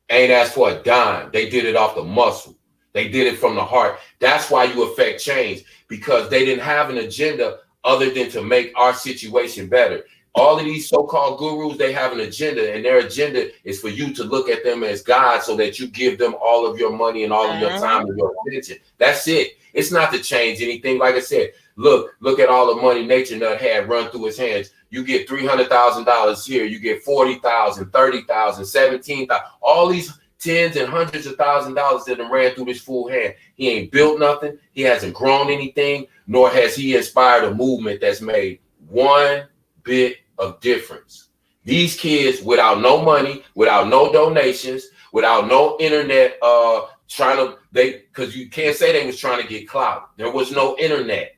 Ain't asked for a dime. They did it off the muscle. They did it from the heart. That's why you affect change, because they didn't have an agenda other than to make our situation better. All of these so-called gurus, they have an agenda, and their agenda is for you to look at them as God so that you give them all of your money and all of your time and your attention. That's it. It's not to change anything. Like I said, look at all the money Nature Nut had run through his hands. You get $300,000 here. You get $40,000, $30,000, $17,000. All these tens and hundreds of $1,000s that have ran through this fool hand. He ain't built nothing. He hasn't grown anything, nor has he inspired a movement that's made one bit of difference. These kids, without no money, without no donations, without no internet, because you can't say they was trying to get clout. There was no internet.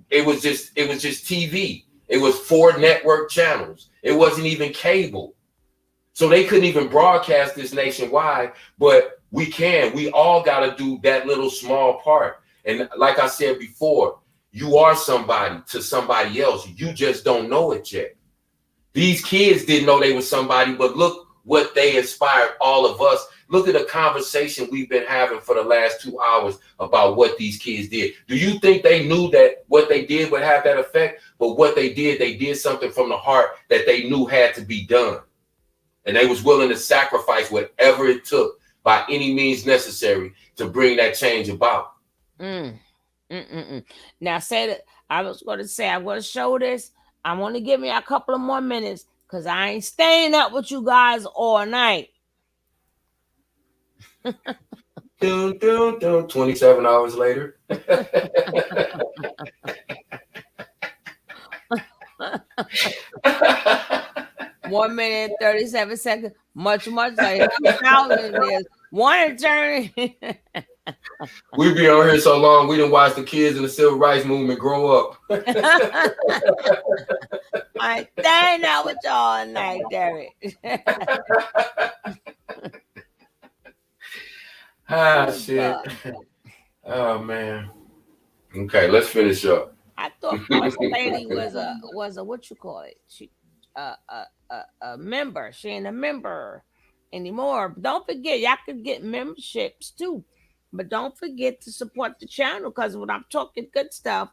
It was just TV. It was 4 network channels. It wasn't even cable. So they couldn't even broadcast this nationwide, but we all got to do that little small part. And like I said before, you are somebody to somebody else. You just don't know it yet. These kids didn't know they were somebody, but look what they inspired all of us. Look at the conversation we've been having for the last 2 hours about what these kids did. Do you think they knew that what they did would have that effect? But what they did something from the heart that they knew had to be done. And they was willing to sacrifice whatever it took by any means necessary to bring that change about. Now, I was going to say, I'm going to show this. I want to give me a couple of more minutes because I ain't staying up with you guys all night. 27 hours later. 1 minute, 37 seconds. Much like 2,000 years. One eternity. We be on here so long, we didn't watch the kids in the civil rights movement grow up. I ain't staying out with y'all all night, Derek. Shit. Oh man. Okay, let's finish up. I thought First Lady was a what you call it? She a member. She ain't a member anymore. But don't forget, y'all could get memberships too. But don't forget to support the channel, because when I'm talking good stuff,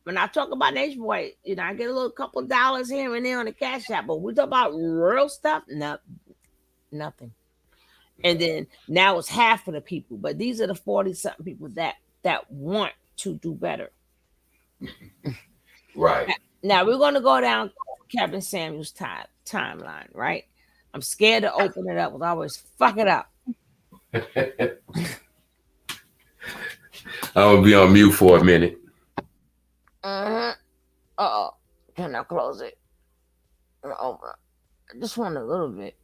when I talk about Nation Boy, I get a little couple dollars here and there on the Cash App. But we talk about real stuff, nothing. And then now it's half of the people, but these are the 40-something people that want to do better. Right. Now we're going to go down Kevin Samuels' timeline, right? I'm scared to open it up. I always fuck it up. I'm gonna be on mute for a minute. Can I close it? Open it. I just want a little bit.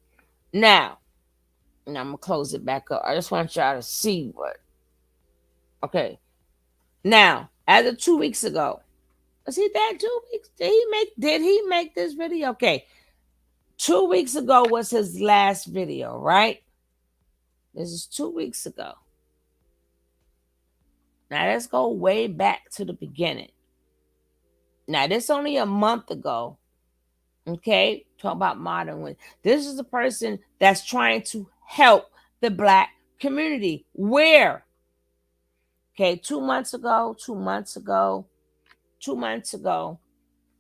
Now I'm gonna close it back up. I just want y'all to see what. Okay. Now, as of 2 weeks ago, was he that 2 weeks? Did he make this video? Okay. 2 weeks ago was his last video, right? This is 2 weeks ago. Now let's go way back to the beginning. Now, this only a month ago. Okay, talk about modern women. This is a person that's trying to help the Black community. Where? Okay, 2 months ago,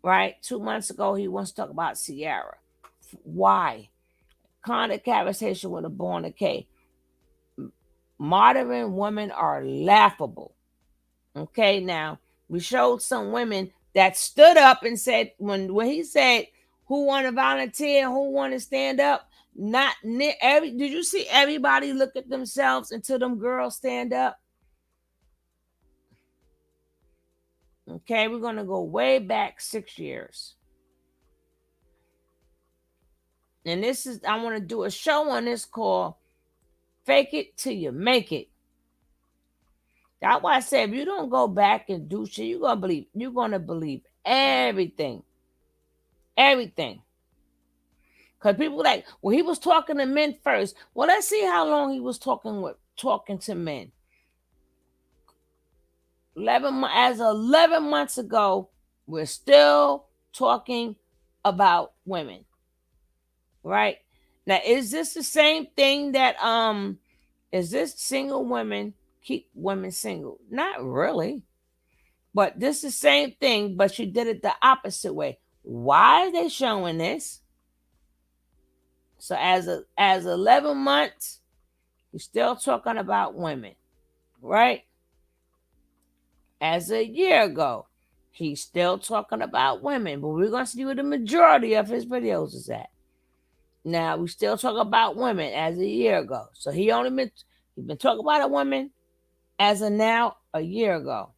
right? 2 months ago, he wants to talk about Sierra. Why? Kind of conversation with a born K. Modern women are laughable. Okay, now we showed some women that stood up and said, when he said, who want to volunteer, who want to stand up, did you see everybody look at themselves until them girls stand up? Okay, we're going to go way back 6 years. And I want to do a show on this called Fake It Till You Make It. That's why I said, if you don't go back and do shit, you're going to believe everything. Everything. Because people like, well, he was talking to men first. Well, let's see how long he was talking to men. 11 months ago, we're still talking about women. Right? Now, is this the same thing that is this single women keep women single? Not really. But this is the same thing, but she did it the opposite way. Why are they showing this? So as 11 months, he's still talking about women, right? As a year ago, he's still talking about women, but we're going to see where the majority of his videos is at. Now, we still talk about women as a year ago. So he's been talking about a woman as of now a year ago.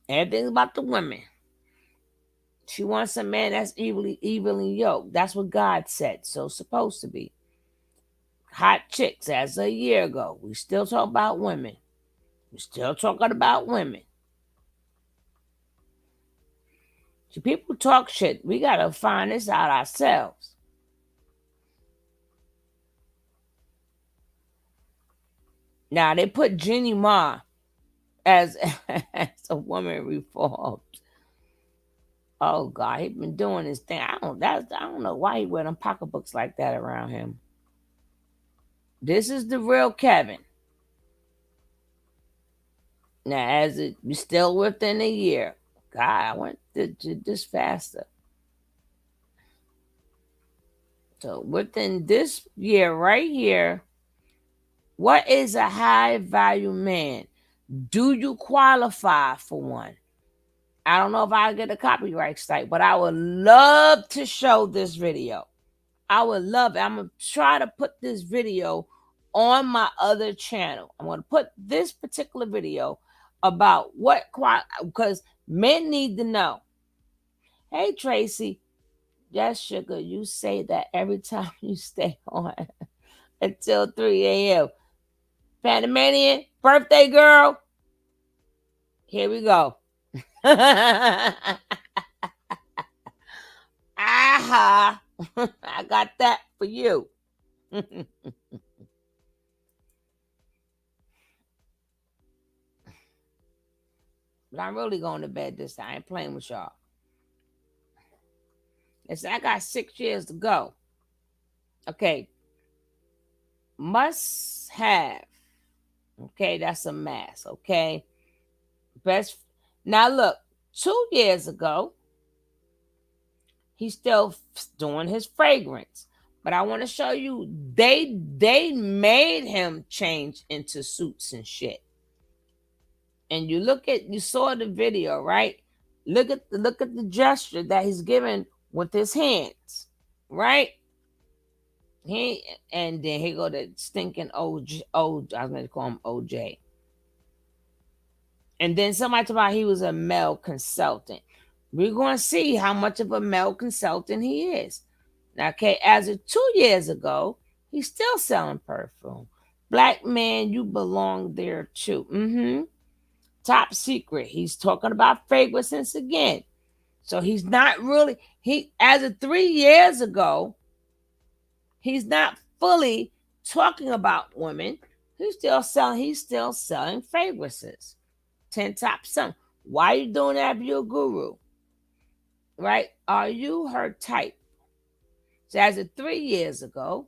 Everything's about the women. She wants a man that's evenly yoked. That's what God said. So it's supposed to be. Hot chicks as a year ago. We still talk about women. We're still talking about women. See, people talk shit. We got to find this out ourselves. Now, they put Jeannie Ma as a woman reformed. Oh, God, he's been doing this thing. I don't know why he wear them pocketbooks like that around him. This is the real Kevin. Now, we still within a year. God, I went this faster. So within this year right here, what is a high value man? Do you qualify for one? I don't know if I'll get a copyright strike, but I would love to show this video. I would love it. I'm going to try to put this video on my other channel. I'm going to put this particular video about because men need to know. Hey, Tracy. Yes, sugar, you say that every time you stay on until 3 a.m. Panamanian, birthday girl. Here we go. Aha. I got that for you. But I'm really going to bed this time. I ain't playing with y'all. Listen, I got 6 years to go. Okay. Must have. Okay, that's a mask. Okay. Best. Now look, 2 years ago, he's still doing his fragrance. But I want to show you, they made him change into suits and shit. And you saw the video, right? Look at the gesture that he's giving with his hands, right? And then he go to stinking I was going to call him OJ. And then somebody talked about he was a male consultant. We're going to see how much of a male consultant he is. Now, okay, as of 2 years ago, he's still selling perfume. Black man, you belong there too. Top secret. He's talking about fragrances again. So he's not really, as of 3 years ago, he's not fully talking about women. He's still selling fragrances. 10 top some. Why are you doing that if you're a guru? Right? Are you her type? So as of 3 years ago,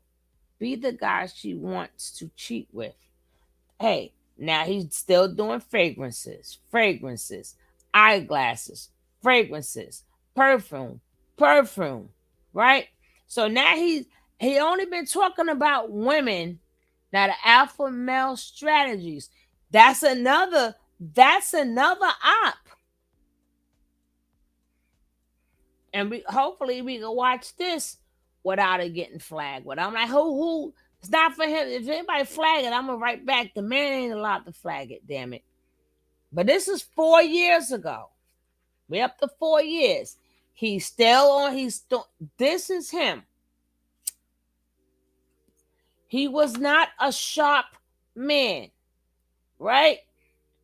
be the guy she wants to cheat with. Hey, now he's still doing fragrances, eyeglasses, fragrances, perfume, right? So now he only been talking about women. Now the alpha male strategies. That's another op. And hopefully we can watch this without it getting flagged. But I'm like, who? It's not for him. If anybody flag it, I'm gonna write back. The man ain't allowed to flag it. Damn it! But this is 4 years ago. We up to 4 years. He's still on. This is him. He was not a sharp man, right?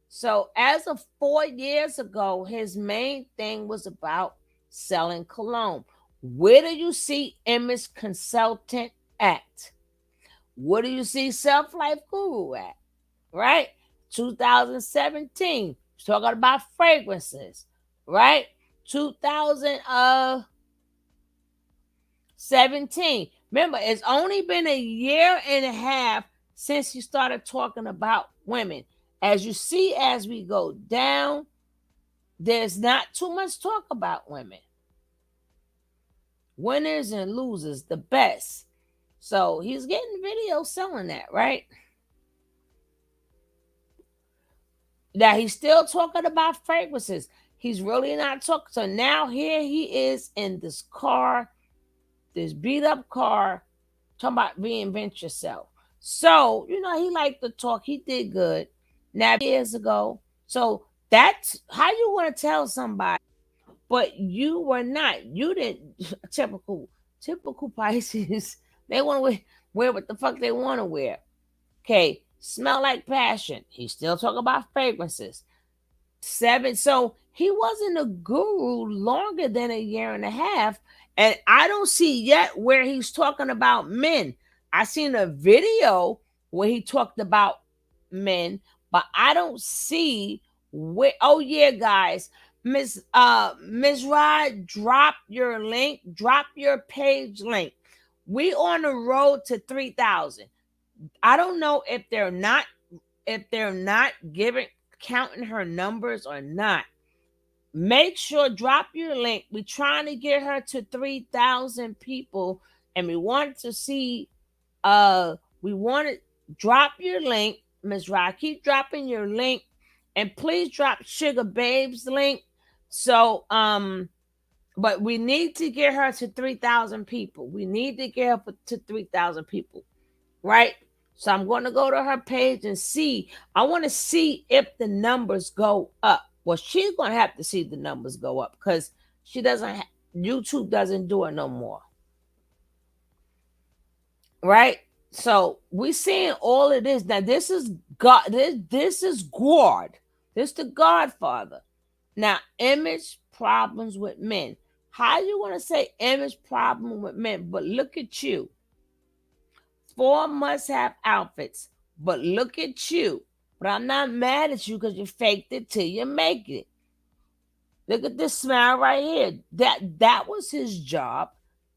So as of 4 years ago, his main thing was about selling cologne. Where do you see image consultant at? Where do you see Self Life Guru at? Right? 2017, talking about fragrances, right? 2017. Remember, it's only been a year and a half since you started talking about women. As you see, as we go down, there's not too much talk about women. Winners and losers, the best. So he's getting videos selling that, right? Now he's still talking about fragrances. He's really not talking. So now here he is in this car, this beat up car, talking about reinvent yourself. So, he liked to talk. He did good. Now, years ago. So that's how you want to tell somebody. But you were not. You didn't. Typical Pisces. They want to wear what the fuck they want to wear. Okay. Smell like passion. He's still talking about fragrances. 7. So he wasn't a guru longer than a year and a half. And I don't see yet where he's talking about men. I seen a video where he talked about men, but I don't see where. Oh yeah, guys. Miss Rod, drop your link, drop your page link. We on the road to 3,000. I don't know if they're not counting her numbers or not. Make sure, drop your link. We're trying to get her to 3,000 people, and we want to see we want to drop your link. Ms. Rod, keep dropping your link, and please drop Sugar Babe's link. So but we need to get her to 3,000 people. We need to get her to 3,000 people, right? So I'm going to go to her page and see. I want to see if the numbers go up. Well, she's going to have to see the numbers go up because YouTube doesn't do it no more. Right? So we're seeing all of this. Now, this is God. This is God. This is the Godfather. Now, image problems with men. How you want to say image problem with men? But look at you. 4 must-have outfits. But look at you. But I'm not mad at you because you faked it till you make it. Look at this smile right here. That was his job,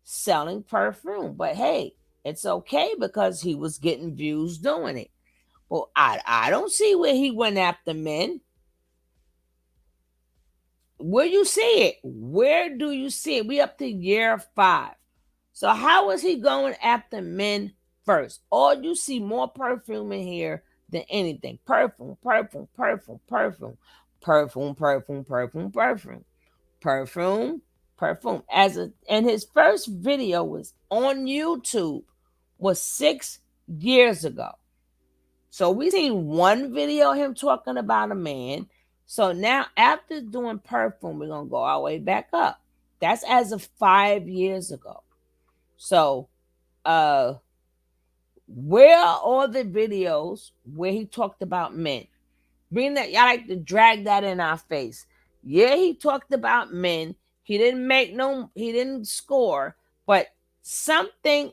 selling perfume. But hey, it's okay because he was getting views doing it. Well, I don't see where he went after men. Where you see it? Where do you see it? We up to year 5. So how is he going after men first? All you see more perfume in here than anything. Perfume. Perfume. And his first video was on YouTube was 6 years ago. So we seen one video of him talking about a man. So now after doing Perfume, we're gonna go our way back up. That's as of 5 years ago. So where are all the videos where he talked about men? Being that y'all like to drag that in our face. Yeah, he talked about men. He didn't score, but something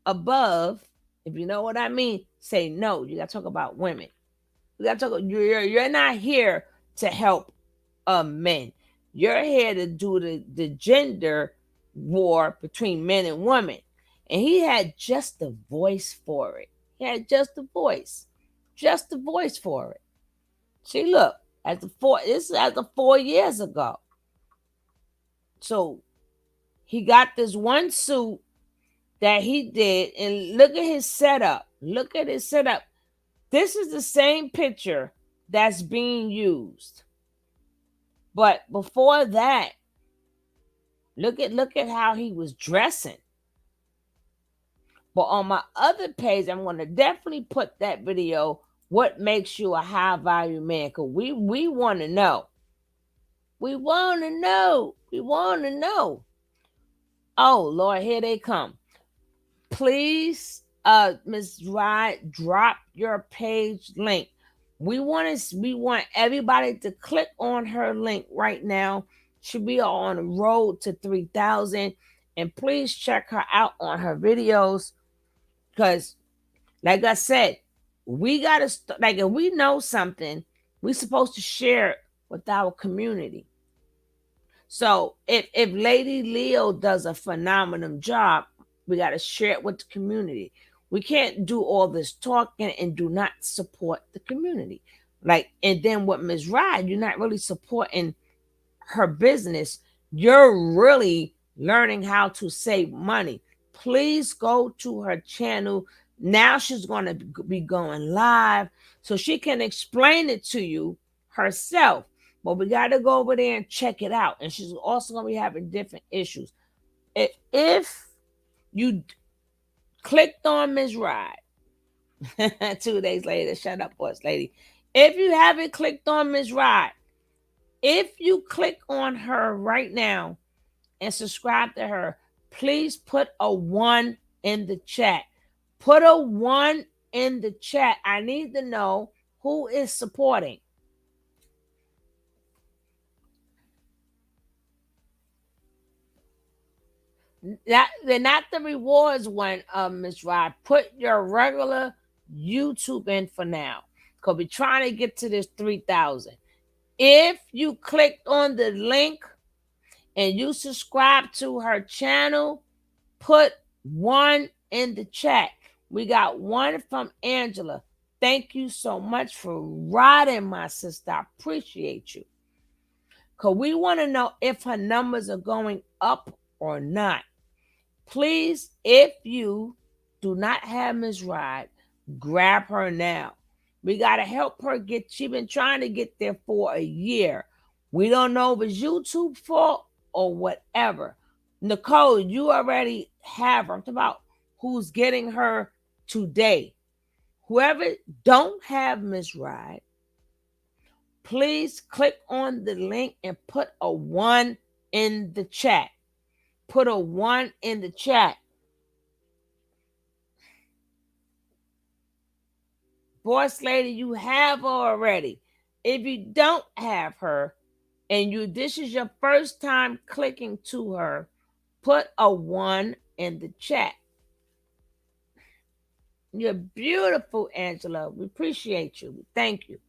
above, if you know what I mean, say no. You gotta talk about women. You gotta talk. You're not here to help men. You're here to do the gender war between men and women. And he had just the voice for it. He had just the voice. Just the voice for it. See, look, this is as of 4 years ago. So he got this one suit that he did, and look at his setup. Look at his setup. This is the same picture that's being used. But before that, look at how he was dressing. But on my other page, I'm going to definitely put that video, what makes you a high value man? Because we want to know. We want to know. We want to know. Oh, Lord, here they come. Please, Ms. Ride, drop your page link. We want everybody to click on her link right now. Should be on the road to 3,000. And please check her out on her videos. Because, like I said, we got to, like, if we know something, we're supposed to share it with our community. So if Lady Leo does a phenomenal job, we got to share it with the community. We can't do all this talking and do not support the community. Like, and then with Ms. Ride, you're not really supporting her business. You're really learning how to save money. Please go to her channel. Now she's going to be going live so she can explain it to you herself. But we got to go over there and check it out. And she's also going to be having different issues. If you clicked on Ms. Ride 2 days later, shut up, boss lady. If you haven't clicked on Ms. Ride, if you click on her right now and subscribe to her, please put a 1 in the chat. Put a 1 in the chat. I need to know who is supporting. They're not the rewards one, Ms. Rod. Put your regular YouTube in for now. Because we're trying to get to this 3,000. If you clicked on the link and you subscribe to her channel, put 1 in the chat. We got 1 from Angela. Thank you so much for riding, my sister. I appreciate you. Because we want to know if her numbers are going up or not. Please, if you do not have Ms. Ride, grab her now. We got to help her get, she's been trying to get there for a year. We don't know if it's YouTube fault or whatever. Nicole, you already have her. I'm talking about who's getting her today. Whoever don't have Ms. Ride, please click on the link and put a 1 in the chat. Put a 1 in the chat. Boss lady, you have her already. If you don't have her and this is your first time clicking to her, put a 1 in the chat. You're beautiful, Angela. We appreciate you. Thank you.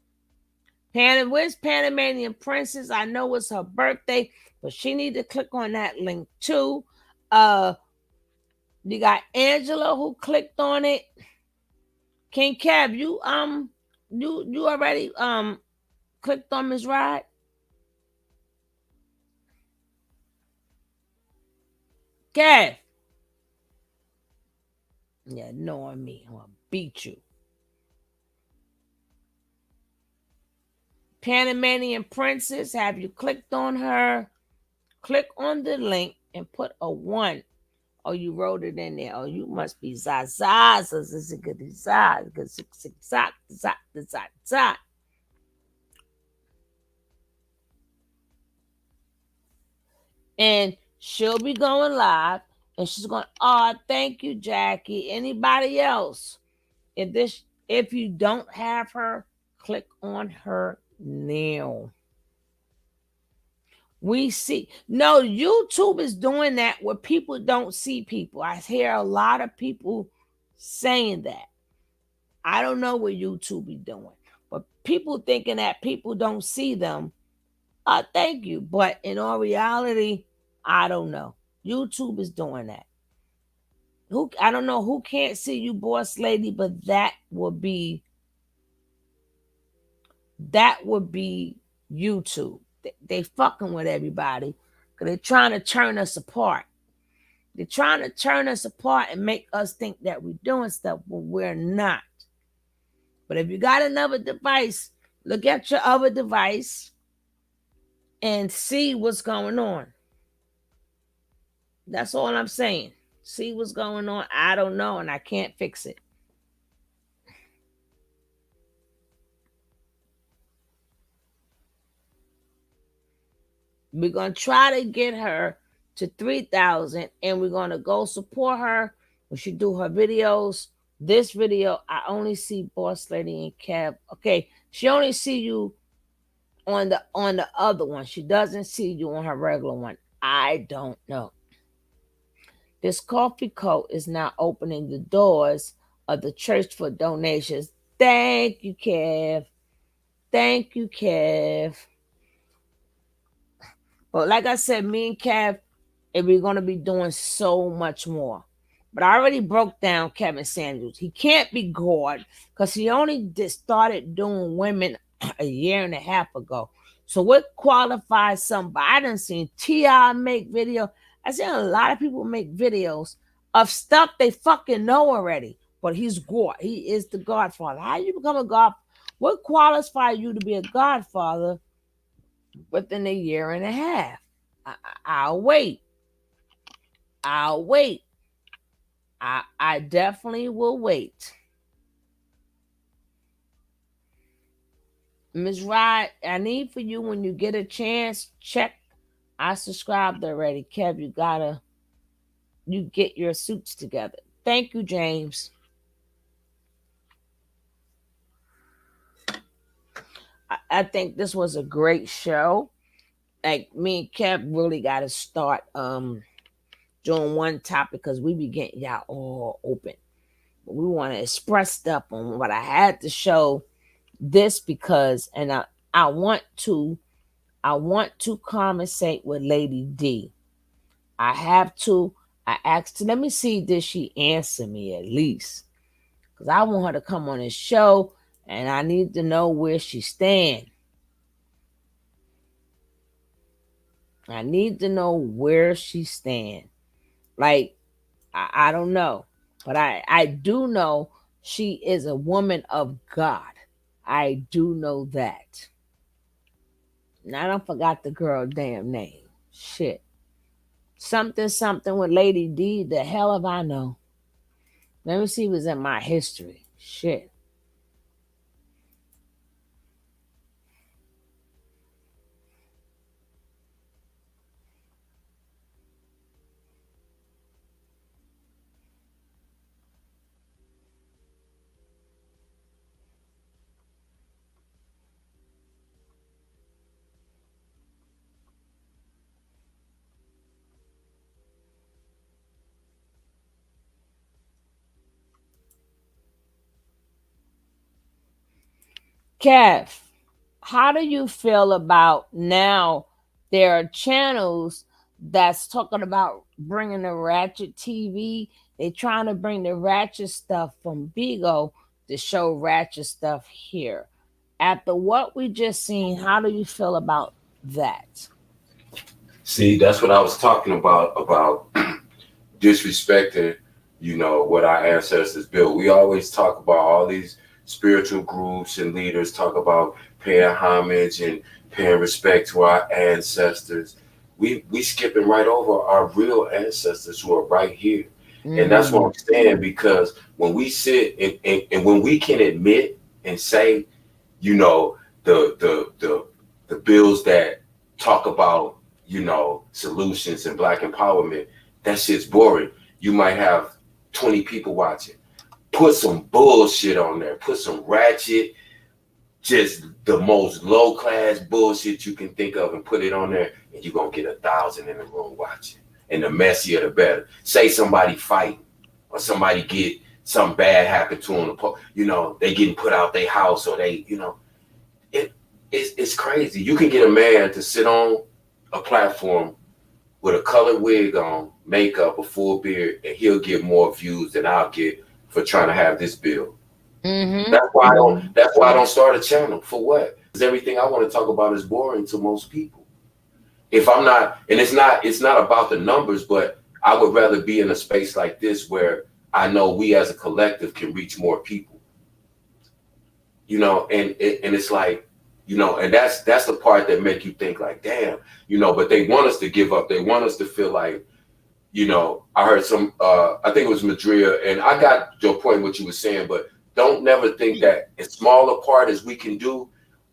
Where's Panamanian Princess? I know it's her birthday, but she need to click on that link too. You got Angela who clicked on it. King Cab, you already clicked on Ms. Ride? Cab. Yeah, knowing me, I'm gonna beat you. Panamanian Princess, have you clicked on her? click on the link and put a 1. Oh, you wrote it in there. Oh, you must be Zaza. And she'll be going live, and she's going, oh, thank you, Jackie. Anybody else? If you don't have her, click on her now. We see. No, YouTube is doing that where people don't see people. I hear a lot of people saying that. I don't know what YouTube is doing, but people thinking that people don't see them. Thank you. But in all reality, I don't know. YouTube is doing that. I don't know who can't see you, boss lady, but that would be YouTube. They fucking with everybody because they're trying to turn us apart. They're trying to turn us apart and make us think that we're doing stuff, but we're not. But if you got another device, look at your other device and see what's going on. That's all I'm saying. See what's going on. I don't know, and I can't fix it. We're going to try to get her to 3,000, and we're going to go support her when she do her videos. This video, I only see Boss Lady and Kev. Okay, she only see you on the other one. She doesn't see you on her regular one. I don't know. This coffee coat is now opening the doors of the church for donations. Thank you, Kev. Thank you, Kev. But like I said, me and Kev, we're going to be doing so much more. But I already broke down Kevin Samuels. He can't be God because he only started doing women a year and a half ago. So what qualifies somebody? I done seen T.I. make video. I seen a lot of people make videos of stuff they fucking know already. But he's God. He is the Godfather. How you become a God? What qualifies you to be a Godfather within a year and a half? I'll wait. I'll wait. I definitely will wait. Ms. Rod, I need for you when you get a chance, check. I subscribed already. Kev, you get your suits together. Thank you, James. I think this was a great show. Like me and Kev really got to start doing one topic because we be getting y'all all open. But we want to express stuff on what I had to show this because, and I want to conversate with Lady D. I have to. I asked her, let me see, did she answer me at least? Because I want her to come on this show and I need to know where she stands. I need to know where she stands. Like, I don't know. But I do know she is a woman of God. I do know that. And I don't forgot the girl damn name. Shit. Something with Lady D. The hell if I know. Let me see what's in my history. Shit. Kev, how do you feel about now there are channels that's talking about bringing the ratchet TV? They're trying to bring the ratchet stuff from Bigo to show ratchet stuff here. After what we just seen, how do you feel about that? See, that's what I was talking about disrespecting, what our ancestors built. We always talk about all these spiritual groups and leaders talk about paying homage and paying respect to our ancestors. we skipping right over our real ancestors who are right here. And that's what I'm saying, because when we sit and when we can admit and say, you know, the bills that talk about, you know, solutions and black empowerment, that shit's boring. You might have 20 people watching. Put some bullshit on there. Put some ratchet, just the most low class bullshit you can think of, and put it on there, and you're gonna get 1,000 in the room watching. And the messier the better. Say somebody fight, or somebody get something bad happen to them, you know, they getting put out their house, or they, you know, it's crazy. You can get a man to sit on a platform with a colored wig on, makeup, a full beard, and he'll get more views than I'll get for trying to have this bill. That's why I don't start a channel. For what? Because everything I want to talk about is boring to most people. If I'm not, and it's not about the numbers, but I would rather be in a space like this where I know we as a collective can reach more people. You know, and it's like, you know, and that's the part that make you think like, damn, you know, but they want us to give up. They want us to feel like, you know, I heard some, I think it was Madria, and I got your point, what you were saying, but don't never think that as small a part as we can do,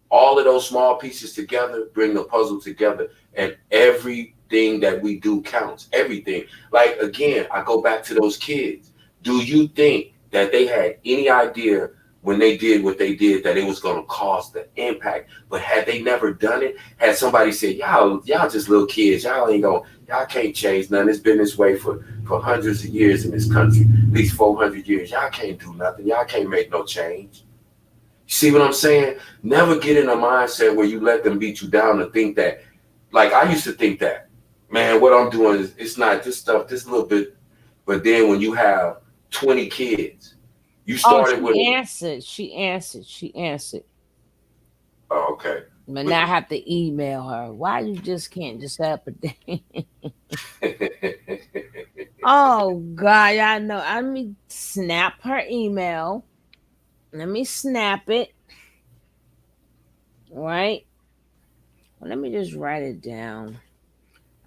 all of those small pieces together bring the puzzle together, and everything that we do counts. Everything. Like, again, I go back to those kids. Do you think that they had any idea when they did what they did that it was going to cause the impact? But had they never done it, had somebody said, y'all just little kids, y'all can't change nothing. It's been this way for hundreds of years in this country, at least 400 years. Y'all can't do nothing. Y'all can't make no change. See what I'm saying? Never get in a mindset where you let them beat you down and think that, like I used to think that, man, what I'm doing is, it's not this stuff, this little bit. But then when you have 20 kids, you started with. She answered. Oh, okay. But now I have to email her. Why you just can't just up a day? Oh God, I know. Let me snap her email. Let me snap it. Right? Well, let me just write it down.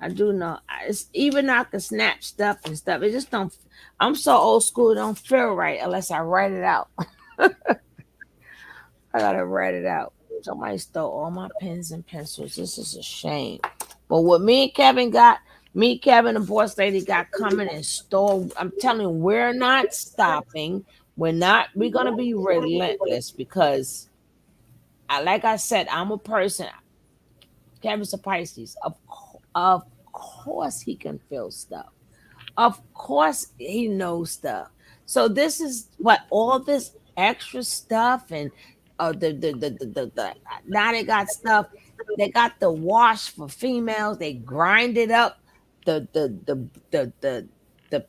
I do know. It's even though I can snap stuff and stuff. It just don't. I'm so old school. It don't feel right unless I write it out. I gotta write it out. Somebody stole all my pens and pencils. This is a shame. But what me and Kevin, the boss lady got coming and stole. I'm telling you, we're not stopping. We're gonna be relentless because like I said, I'm a person. Kevin's a Pisces. Of course he can feel stuff. Of course he knows stuff. So this is what all this extra stuff and the now they got stuff. They got the wash for females. They grind it up. The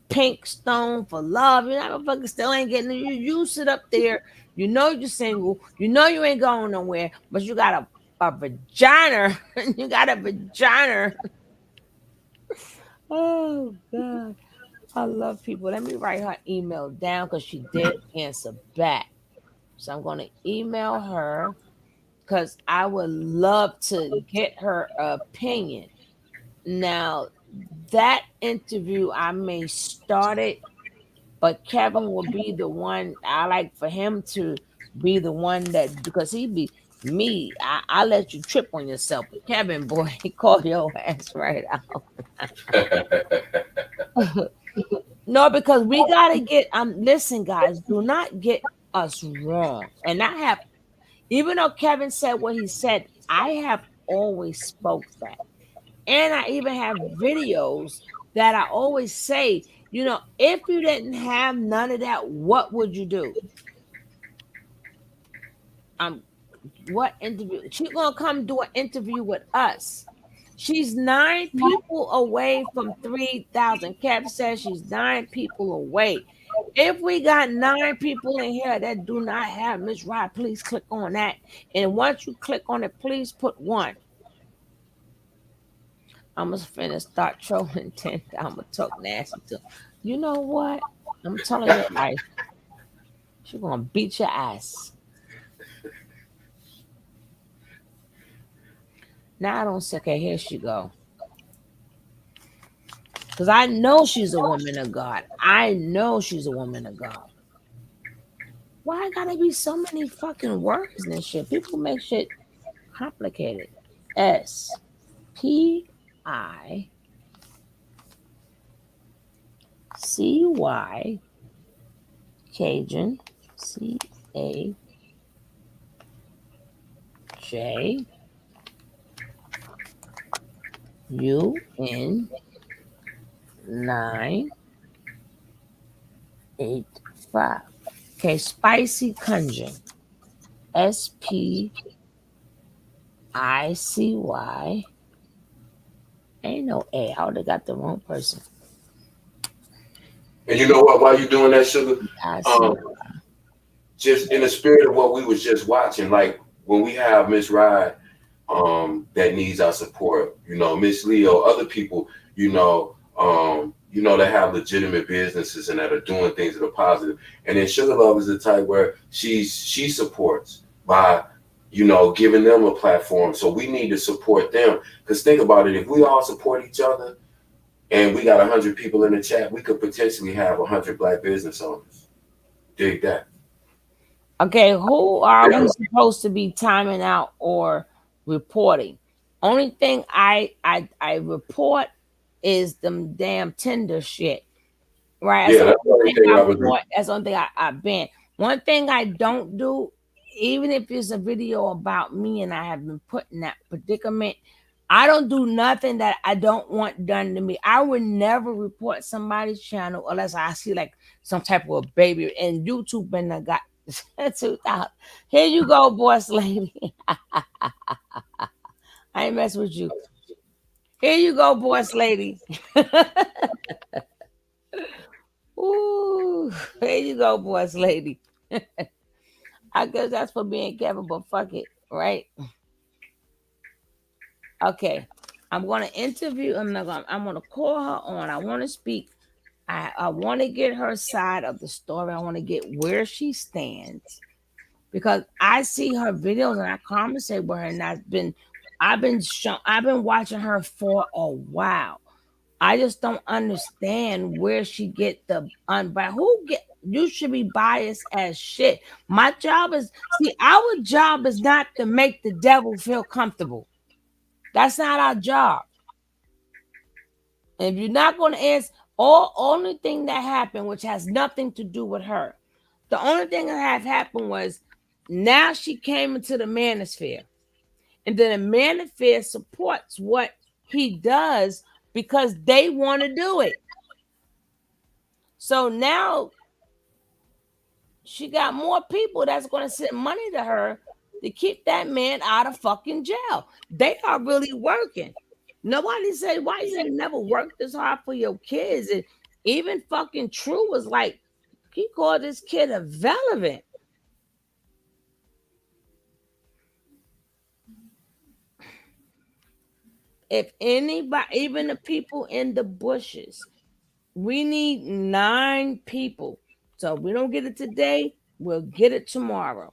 pink stone for love. You know, motherfucker still ain't getting it. You use it up there. You know you're single. You know you ain't going nowhere. But you got a vagina. You got a vagina. Oh God. I love people. Let me write her email down because she did answer back. So I'm going to email her because I would love to get her opinion. Now, that interview, I may start it, but Kevin will be the one. I like for him to be the one that, because he be me. I let you trip on yourself. But Kevin, boy, he called your ass right out. No, because we gotta get listen, guys, do not get us wrong. And I have, even though Kevin said what he said, I have always spoke that. And I even have videos that I always say, you know, if you didn't have none of that, what would you do? What interview? She's gonna come do an interview with us. She's 9 people away from 3,000. Kev says she's 9 people away. If we got 9 people in here that do not have Miss Rod, please click on that. And once you click on it, please put 1. I'm gonna finna start trolling 10. I'm gonna talk nasty to. You know what? I'm telling you, she's gonna beat your ass. Now I don't say, okay, here she go. Because I know she's a woman of God. I know she's a woman of God. Why gotta be so many fucking words and shit? People make shit complicated. SPICY Cajun CAJUN 985. Okay, spicy Kunjan. SPICY. Ain't no A. I would have got the wrong person. And you know what? While you doing that, Sugar, just in the spirit of what we was just watching, like when we have Miss Ride that needs our support, you know, Miss Leo, other people, that have legitimate businesses and that are doing things that are positive. And then Sugar Love is the type where she supports by, giving them a platform. So we need to support them. Because think about it, if we all support each other and we got 100 people in the chat, we could potentially have 100 Black business owners. Dig that. Okay, who are we supposed to be timing out or reporting? Only thing I report is them damn Tinder shit. Right? Yeah, that's the only thing I would do. That's the only thing I ban. One thing I don't do, even if it's a video about me and I have been put in that predicament, I don't do nothing that I don't want done to me. I would never report somebody's channel unless I see like some type of baby. And YouTube been got 2000. Here you go, boss lady. I ain't mess with you. Here you go, boss lady. Ooh, here you go, boss lady. I guess that's for being careful, but fuck it, right? Okay, I'm gonna interview. I'm gonna call her on. I want to speak. I want to get her side of the story. I want to get where she stands because I see her videos and I conversate with her, and I've been watching her for a while. I just don't understand where she get the you should be biased as shit. My job is our job is not to make the devil feel comfortable. That's not our job. And if you're not going to answer, only thing that happened, which has nothing to do with her, the only thing that have happened was now she came into the manosphere. And then the manosphere supports what he does because they want to do it. So now she got more people that's going to send money to her to keep that man out of fucking jail. They are really working. Nobody say, why you never worked this hard for your kids? And even fucking True was like, he called this kid irrelevant. If anybody, even the people in the bushes, we need 9 people. So if we don't get it today, we'll get it tomorrow.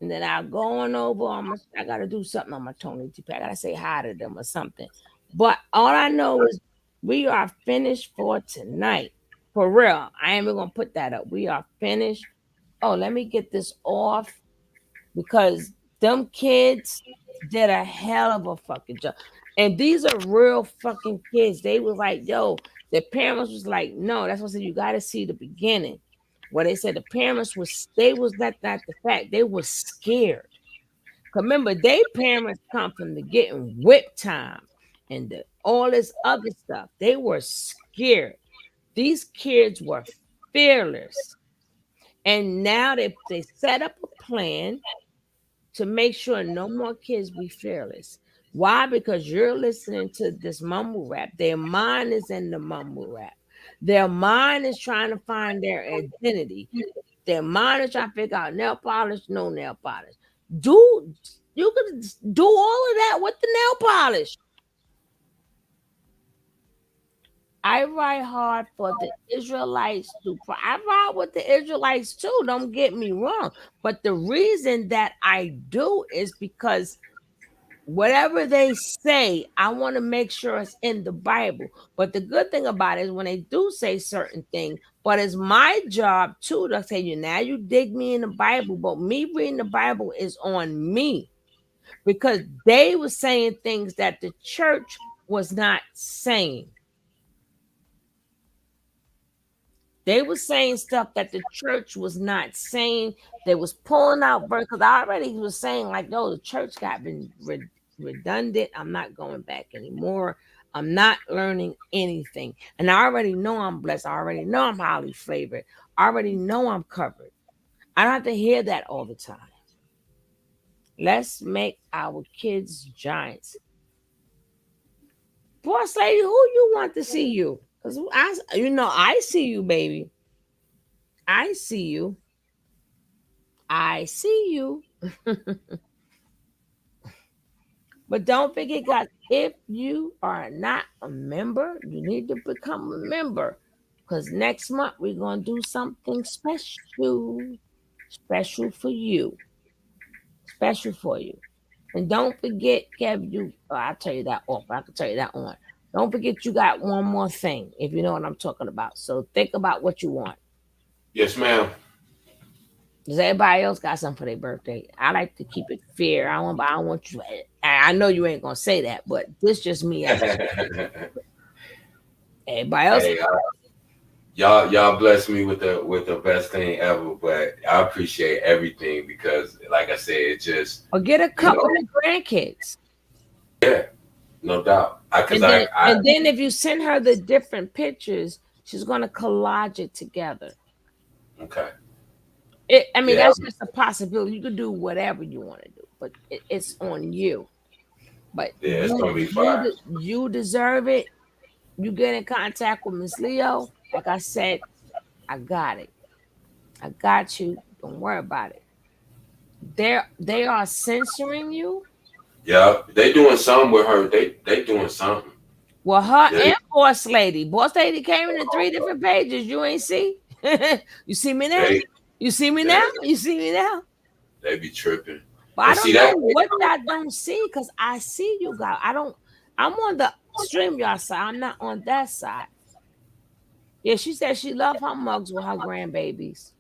And then I'll go on over. I got to do something on my Tony T. I got to say hi to them or something. But all I know is we are finished for tonight. For real. I ain't even going to put that up. We are finished. Oh, let me get this off because them kids did a hell of a fucking job. And these are real fucking kids. They was like, yo, the parents was like, no, that's what I said. You got to see the beginning. Where they said the parents was not the fact. They were scared. Remember, they parents come from the getting whipped time and all this other stuff. They were scared. These kids were fearless. And now they set up a plan to make sure no more kids be fearless. Why? Because you're listening to this mumble rap. Their mind is in the mumble rap. Their mind is trying to find their identity. Their mind is trying to figure out nail polish, no nail polish. You could do all of that with the nail polish. I ride hard for the Israelites too. I ride with the Israelites too. Don't get me wrong. But the reason that I do is because whatever they say, I want to make sure it's in the Bible. But the good thing about it is when they do say certain things, but it's my job too to say, you dig me in the Bible, but me reading the Bible is on me because they were saying things that the church was not saying. They were saying stuff that the church was not saying. They was pulling out verse because I already was saying like, no, the church got been redundant. I'm not going back anymore. I'm not learning anything. And I already know I'm blessed. I already know I'm highly favored. I already know I'm covered. I don't have to hear that all the time. Let's make our kids giants. Boss lady, who you want to see you? Because I see you, baby. I see you. I see you. But don't forget, guys, if you are not a member, you need to become a member. Because next month we're going to do something special. Special for you. Special for you. And don't forget, Kev, I'll tell you that off. I can tell you that on. Don't forget you got one more thing, if you know what I'm talking about. So think about what you want. Yes, ma'am. Does everybody else got something for their birthday? I like to keep it fair. I don't want you. I know you ain't gonna say that, but this just me as everybody else. Hey, y'all bless me with the best thing ever. But I appreciate everything because, like I said, it just or get a couple of grandkids. Yeah, no doubt. And then if you send her the different pictures, she's gonna collage it together. Okay. That's just a possibility. You could do whatever you want to do, but it's on you. But it's gonna be fine. You deserve it. You get in contact with Miss Leo. Like I said, I got it. I got you. Don't worry about it. They are censoring you. Yeah, they doing something with her. They doing something. Well, her and Boss Lady. Boss Lady came in 3 different pages. You ain't see? You see me now? You see me now? You see me now? They be tripping. But I don't know what I don't see because I see you guys. I'm on the StreamYard side. I'm not on that side. Yeah, she said she loved her mugs with her grandbabies.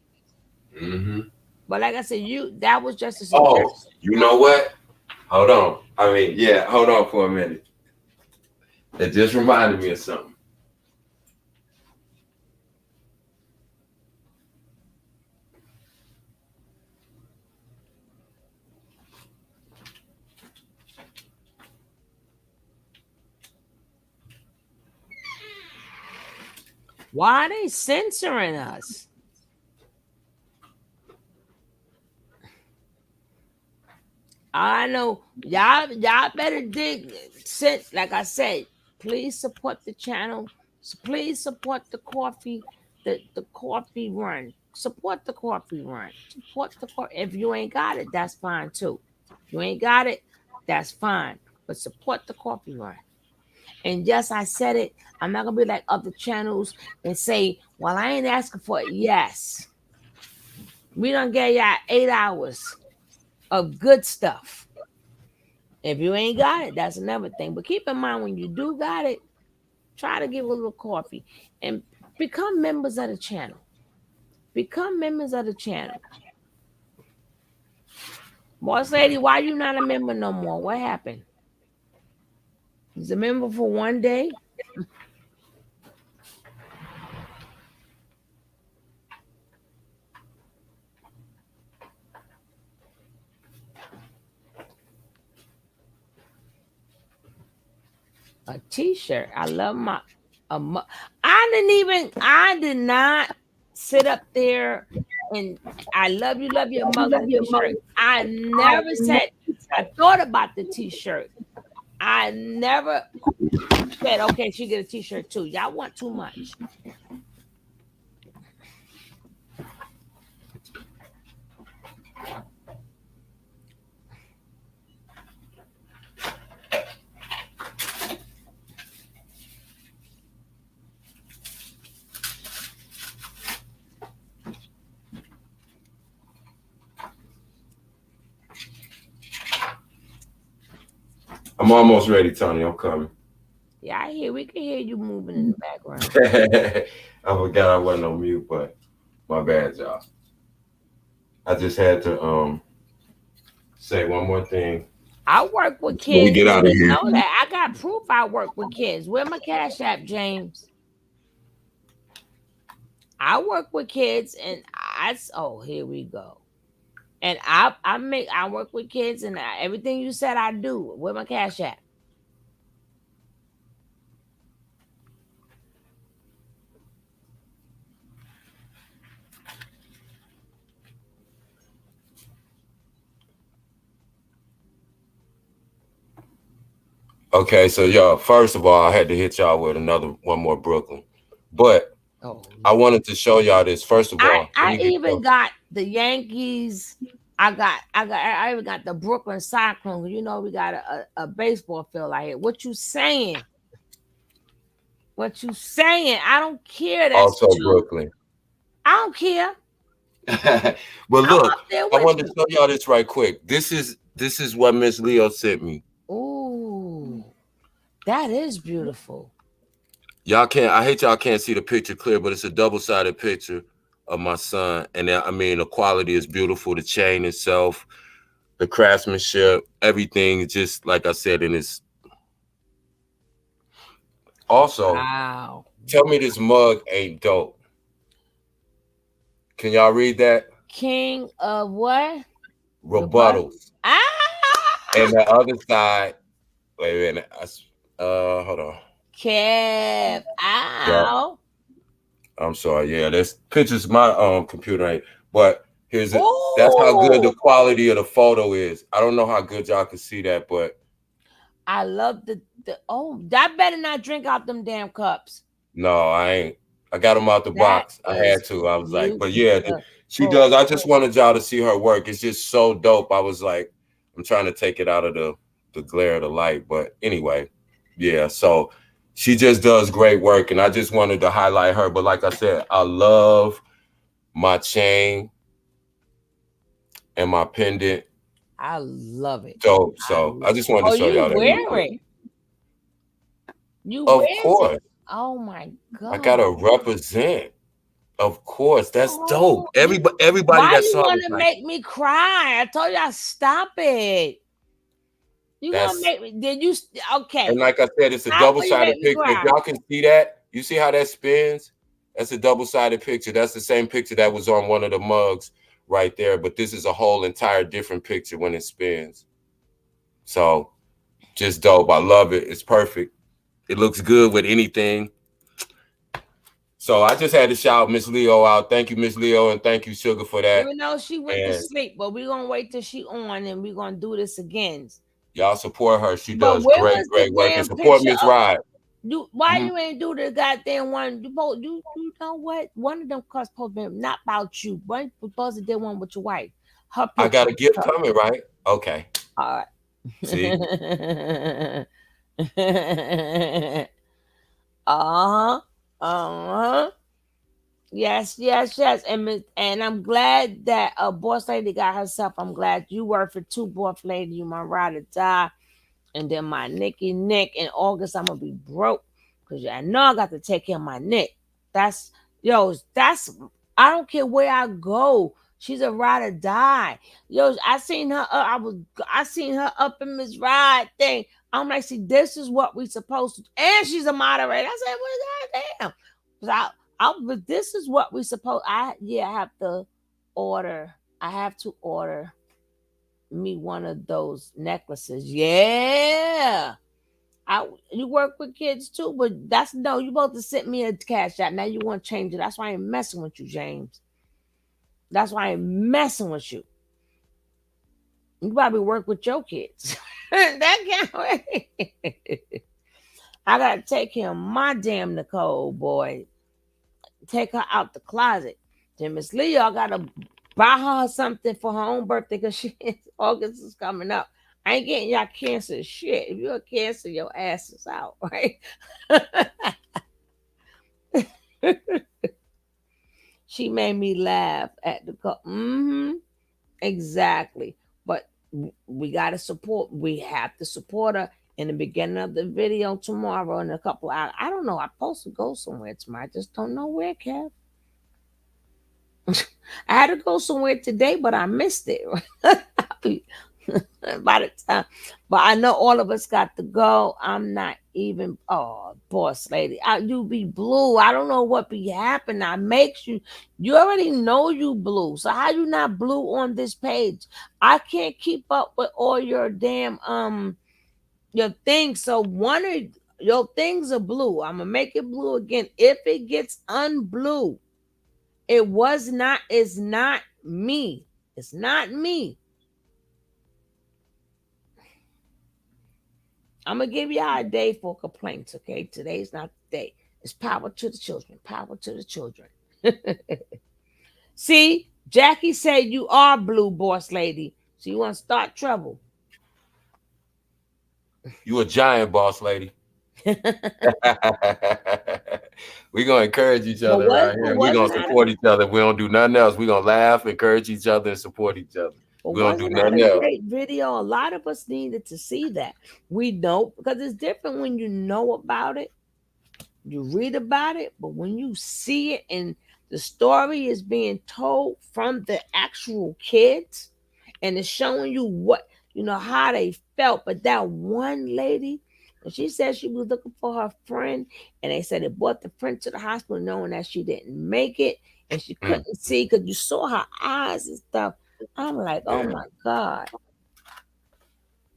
Mm-hmm. But like I said, that was just a suggestion. Oh, you know what? Hold on. Hold on for a minute. It just reminded me of something. Why are they censoring us? I know y'all better like I said, please support the channel. Please support the coffee, the coffee run. Support the coffee run. Support the coffee. If you ain't got it, that's fine too. If you ain't got it, that's fine. But support the coffee run. And yes, I said it. I'm not gonna be like other channels and say, well, I ain't asking for it. Yes. We done gave y'all 8 hours of good stuff. If you ain't got it, that's another thing. But keep in mind when you do got it, try to give a little coffee and become members of the channel. Become members of the channel. Boss lady, why you not a member no more? What happened? He's a member for one day. A t-shirt. I love I did not sit up there and I love you mug t-shirt. I never said, I thought about the t-shirt. I never said, okay, she get a t-shirt too. Y'all want too much. I'm almost ready, Tony. I'm coming. Yeah, we can hear you moving in the background. I forgot I wasn't on mute, but my bad, y'all. I just had to say one more thing. I work with Before we kids. get out of You here. know that. I got proof I work with kids. Where my Cash App, James? I work with kids, and here we go. And I work with kids, and everything you said I do. Where my Cash App? Okay, so y'all, first of all, I had to hit y'all with one more Brooklyn. But I wanted to show y'all this. First of all, I even got the Yankees. I even got the Brooklyn Cyclones. You know, we got a baseball field out here. What you saying? What you saying? I don't care. That's also Brooklyn. I don't care. But look, I wanted to show y'all this right quick. This is what Miss Leo sent me. Ooh, that is beautiful. I hate y'all can't see the picture clear, but it's a double-sided picture of my son. And I mean, the quality is beautiful. The chain itself, the craftsmanship, everything, just like I said in this. Also, wow. Tell me this mug ain't dope. Can y'all read that? King of what? Rebuttals. Ah! And the other side, wait a minute. Hold on. Kev. Ow. I'm sorry. Yeah, this picture's my computer ain't. But that's how good the quality of the photo is. I don't know how good y'all can see that, but I love that better not drink out them damn cups. no, I ain't. I got them out the box. I had to. I was like, but yeah, she does. I just wanted y'all to see her work. It's just so dope. I was like, I'm trying to take it out of the glare of the light. But anyway, yeah, so she just does great work. And I just wanted to highlight her. But like I said, I love my chain and my pendant. I love it. Dope. So I just wanted to show y'all that. Wear it. You of wear course. it? Oh my God. I gotta represent. Of course, that's dope. Everybody Why that you saw want it to like, make me cry? I told y'all stop it. You want to make me? Did you? Okay. And like I said, it's a How will you double-sided make me picture. If cry? y'all can see that, you see how that spins? That's a double-sided picture. That's the same picture that was on one of the mugs right there. But this is a whole entire different picture when it spins. So just dope. I love it. It's perfect. It looks good with anything. So I just had to shout Miss Leo out. Thank you, Miss Leo, and thank you, Sugar, for that. Even though she went to sleep, but we're gonna wait till she on and we're gonna do this again. Y'all support her. She But does where great was the work. And damn support picture Miss of- Ride. Why you ain't do the goddamn one? You know what? One of them cuts supposed to be not about you. One supposed to do one with your wife. Her I got a picture. gift coming, right? Okay. All right. See? Yes. And I'm glad that a boss lady got herself. I'm glad you work for two boss lady. You my ride or die. And then my Nick in August, I'm gonna be broke. Cause I know I got to take care of my Nick. That's I don't care where I go. She's a ride or die. Yo, I seen her I seen her up in Miss Ride thing. I'm like, see, this is what we supposed to do. And she's a moderator. I said, well, goddamn. But this is what we supposed. I have to order. I have to order me one of those necklaces. Yeah. You work with kids too, but you both to send me a cash out. Now you want to change it. That's why I ain't messing with you, James. That's why I ain't messing with you. You probably work with your kids. That can't wait. I gotta take care of my damn Nicole, boy. Take her out the closet. Then Miss Leo, I gotta buy her something for her own birthday because August is coming up. I ain't getting y'all cancer shit. If you're a cancer, your ass is out, right? She made me laugh at the exactly. But we gotta support. We have to support her in the beginning of the video tomorrow in a couple hours. I don't know. I'm supposed to go somewhere tomorrow. I just don't know where, Kev. I had to go somewhere today, but I missed it. By the time, but I know all of us got to go. I'm not even. Oh, boss lady, you be blue. I don't know what be happening. I makes you. You already know you blue. So how you not blue on this page? I can't keep up with all your damn your things. So one of your things are blue. I'm gonna make it blue again. If it gets unblue, it was not. It's not me. It's not me. I'm gonna give y'all a day for complaints, okay? Today's not the day. It's power to the children. Power to the children. See, Jackie said you are blue, boss lady. So you want to start trouble. You a giant, boss lady. We're gonna encourage each other around here. We're gonna support each other. We don't do nothing else. We're gonna laugh, encourage each other, and support each other. We don't do Wasn't that nothing a else. great video? A lot of us needed to see that. We don't, because it's different when you know about it, you read about it, but when you see it and the story is being told from the actual kids and it's showing you what, how they felt. But that one lady, and she said she was looking for her friend, and they said they brought the friend to the hospital knowing that she didn't make it and she couldn't see because you saw her eyes and stuff. I'm like, oh my God.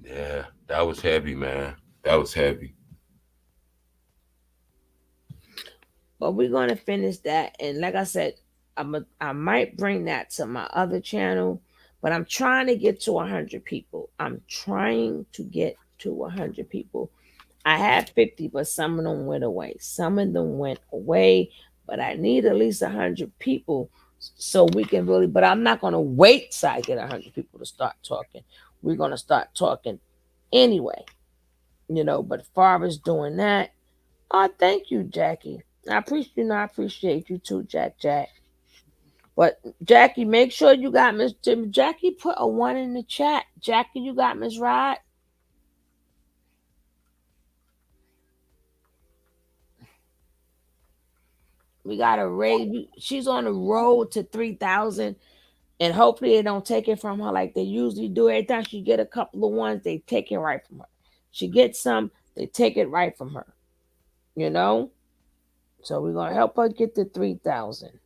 Yeah, that was heavy, man. That was heavy. But we're gonna finish that, and like I said, I might bring that to my other channel, but I'm trying to get to 100 people. I'm trying to get to 100 people. I had 50, but some of them went away. Some of them went away, but I need at least 100 people so we can really. But I'm not gonna wait till I get 100 people to start talking. We're gonna start talking anyway, But as far as doing that, oh, thank you, Jackie. I appreciate you too, Jack. But Jackie, make sure you got Miss Jackie. Put a 1 in the chat. Jackie, you got Miss Rod. We got a raise. She's on the road to 3,000, and hopefully they don't take it from her like they usually do. Every time she get a couple of ones, they take it right from her. She gets some, they take it right from her. So we're gonna help her get to 3,000.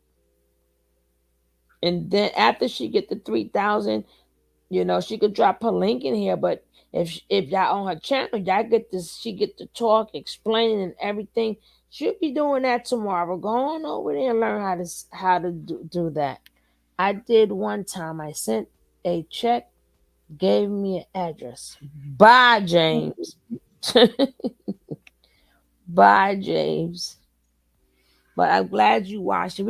And then after she get to 3,000, she could drop her link in here. But if y'all on her channel, y'all get this, she get to talk, explaining and everything. She'll be doing that tomorrow. Go on over there and learn how to do that. I did one time. I sent a check, gave me an address. Bye, James. Bye, James. But I'm glad you watched it.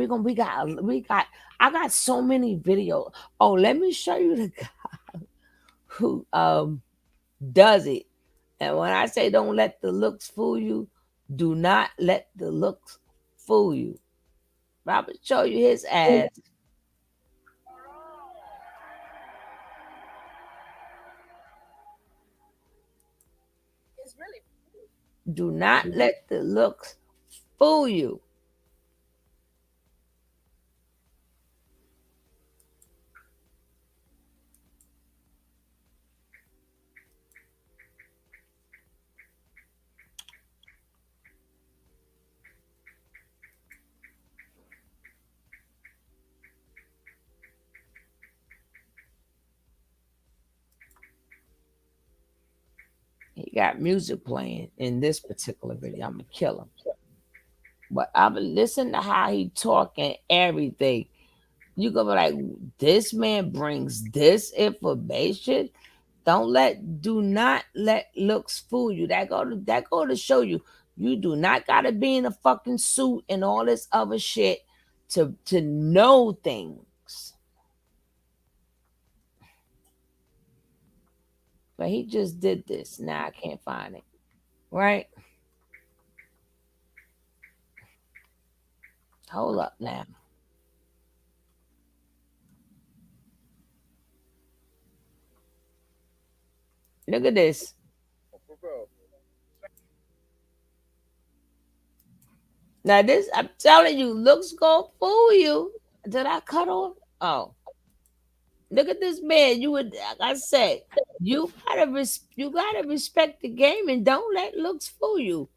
I got so many videos. Oh, let me show you the guy who does it. And when I say don't let the looks fool you, do not let the looks fool you. But I'm gonna show you his ass. Do not let the looks fool you. He got music playing in this particular video. I'm gonna kill him. But I'm gonna listen to how he talk and everything. You gonna be like, this man brings this information. Do not let looks fool you. That go to show you do not gotta be in a fucking suit and all this other shit to know things. But he just did this. Now I can't find it. Right? Hold up now. Look at this. Now this, I'm telling you, looks gonna fool you. Did I cut off? Oh, look at this man. You would, like I said, you gotta respect the game and don't let looks fool you.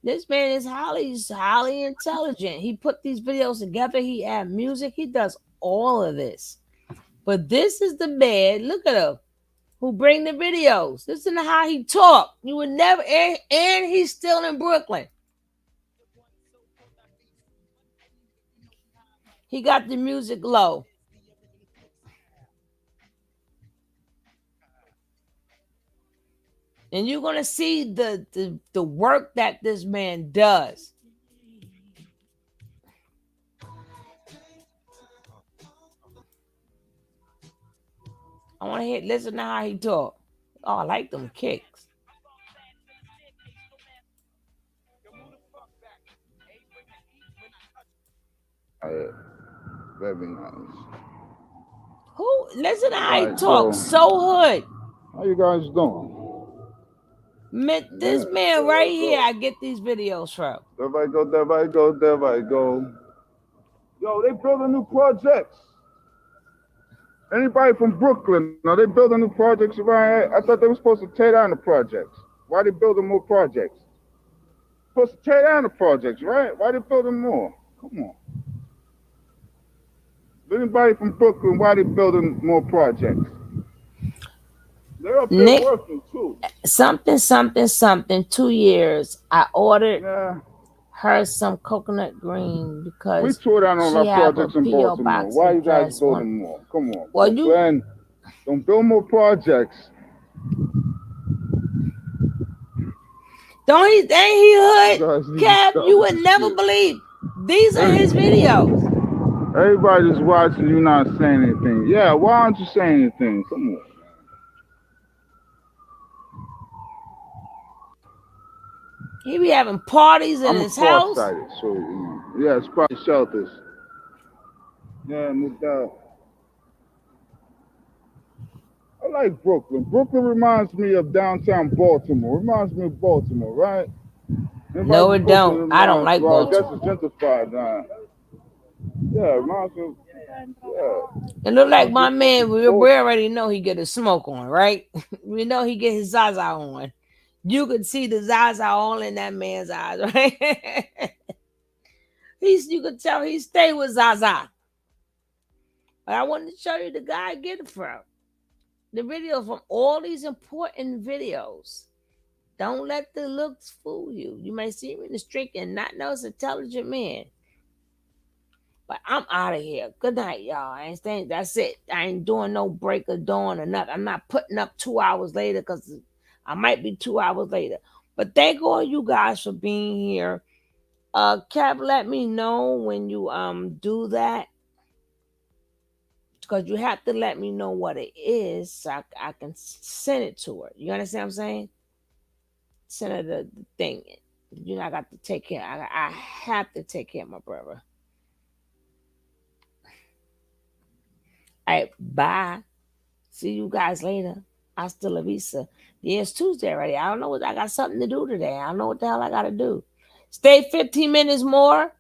This man is highly intelligent. He put these videos together. He add music. He does all of this. But this is the man. Look at him. Who bring the videos? Listen to how he talk. You would never. And he's still in Brooklyn. He got the music low. And you're gonna see the work that this man does. I want to listen to how he talk. Oh, I like them kicks. Very nice. Who? Listen to how he Right, talk. So hood. How you guys doing? This man right here, I get these videos from. There I go, there I go, there I go. Yo, they building new projects. Anybody from Brooklyn? Are they building new projects around here? I thought they were supposed to tear down the projects. Why are they building more projects? Supposed to tear down the projects, right? Why are they building more? Come on. Anybody from Brooklyn, why are they building more projects? They're up there Nick, working too. Something. 2 years. I ordered her some coconut green because We tore down all she our have projects a in P.O. Baltimore. box Why you guys address building more? Come on. Well, Brooklyn, don't build more projects. Ain't he hood? Cap, you would never believe. These are his videos. Everybody's watching you not saying anything. Yeah, why aren't you saying anything? Come on. He be having parties in his house. Farsighted, so yeah, it's probably shelters. Yeah, no doubt. I like Brooklyn. Brooklyn reminds me of downtown Baltimore. Reminds me of Baltimore, right? No, it don't. I don't like Baltimore. That's gentrified. Yeah, reminds me. It look like my man. We already know he get his smoke on, right? We know he get his Zaza on. You could see the Zaza all in that man's eyes, right? You could tell he stay with Zaza. But I wanted to show you the guy I get it from. The videos from all these important videos. Don't let the looks fool you. You may see him in the street and not know it's an intelligent man. But I'm out of here. Good night, y'all. I ain't staying. That's it. I ain't doing no break of dawn or nothing. I'm not putting up 2 hours later because I might be 2 hours later. But thank all you guys for being here. Cap, let me know when you do that. Because you have to let me know what it is so I can send it to her. You understand what I'm saying? Send her the thing. You know, I got to take care. I have to take care of my brother. All right, bye. See you guys later. Hasta la vista. Yeah, it's Tuesday already. I don't know what I got something to do today. I don't know what the hell I got to do. Stay 15 minutes more.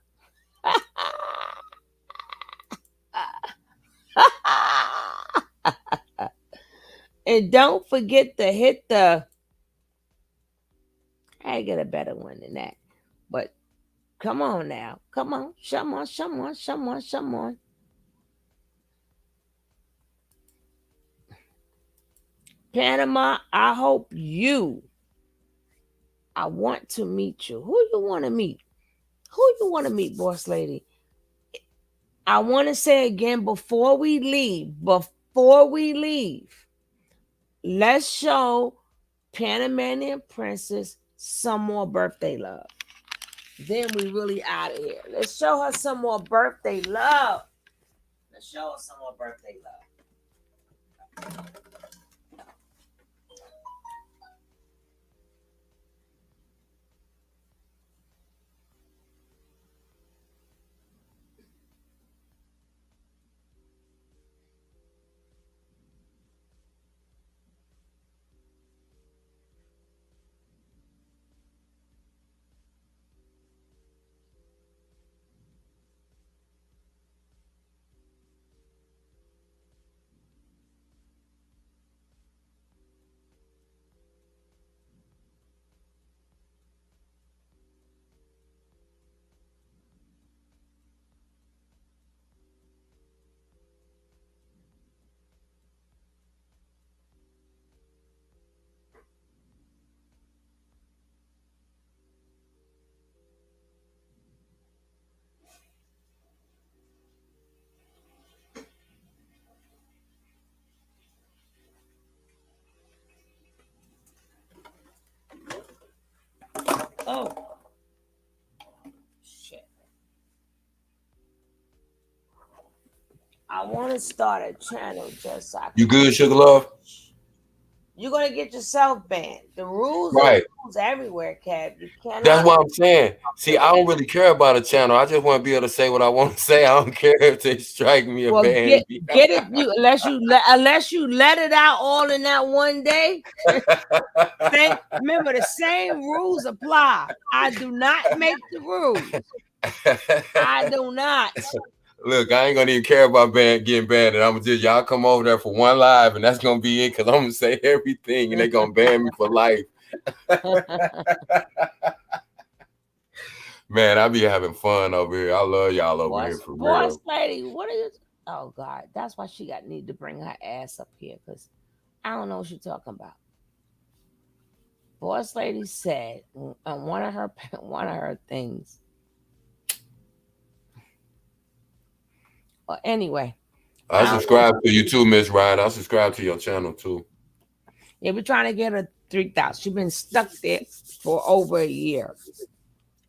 And don't forget to hit the. I get a better one than that. But come on now. Come on. Come on. Panama, I want to meet you. Who you want to meet? Who you want to meet, boss lady? I want to say again before we leave, let's show Panamanian Princess some more birthday love. Then we really out of here. Let's show her some more birthday love. Oh. Shit. I want to start a channel just so I can. You good, Sugar Love? You're going to get yourself banned. The rules are Right. rules everywhere, Kev. You cannot. That's what I'm saying. See, I don't really care about a channel. I just want to be able to say what I want to say. I don't care if they strike me or Well, ban me. get it. Unless you let it out all in that one day. Remember, the same rules apply. I do not make the rules. I do not. Look, I ain't gonna even care about getting banned. And I'm gonna just y'all come over there for one live, and that's gonna be it. Because I'm gonna say everything, and they're gonna ban me for life. Man, I be having fun over here. I love y'all over here for real. Boss lady, what are you? Oh God, that's why she need to bring her ass up here, because I don't know what she's talking about. Boss lady said on one of her things. Well, anyway, I subscribe to you too, Miss Ryan. I subscribe to your channel too. Yeah, we're trying to get her 3,000. She's been stuck there for over a year.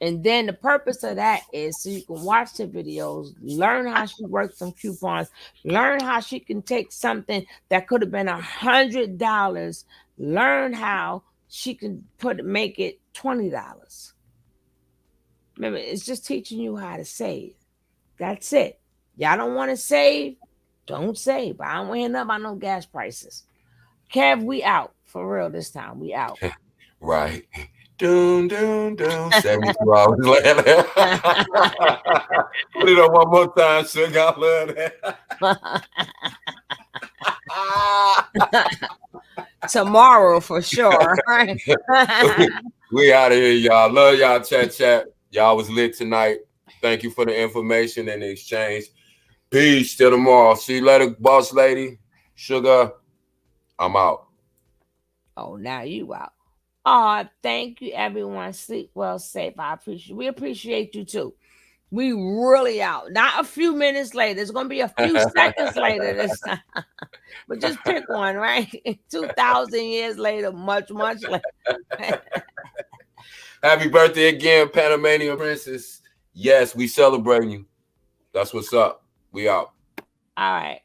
And then the purpose of that is so you can watch the videos, learn how she works some coupons, learn how she can take something that could have been $100, learn how she can make it $20. Remember, it's just teaching you how to save. That's it. Y'all don't want to save? Don't save. I don't want to hear nothing about no gas prices. Kev, we out. For real this time. We out. Right. Doom, doom, doom. 72 hours later. Put it on one more time, Sugar. I love that. Tomorrow for sure. We out of here, y'all. Love y'all, chat. Y'all was lit tonight. Thank you for the information and the exchange. Peace till tomorrow. See you later, boss lady. Sugar, I'm out. Oh, now you out. Oh, thank you, everyone. Sleep well, safe. We appreciate you too. We really out. Not a few minutes later. It's gonna be a few seconds later this time. But just pick one, right? 2,000 years later, much later. Happy birthday again, Panamanian Princess. Yes, we celebrating you. That's what's up. We out. All right.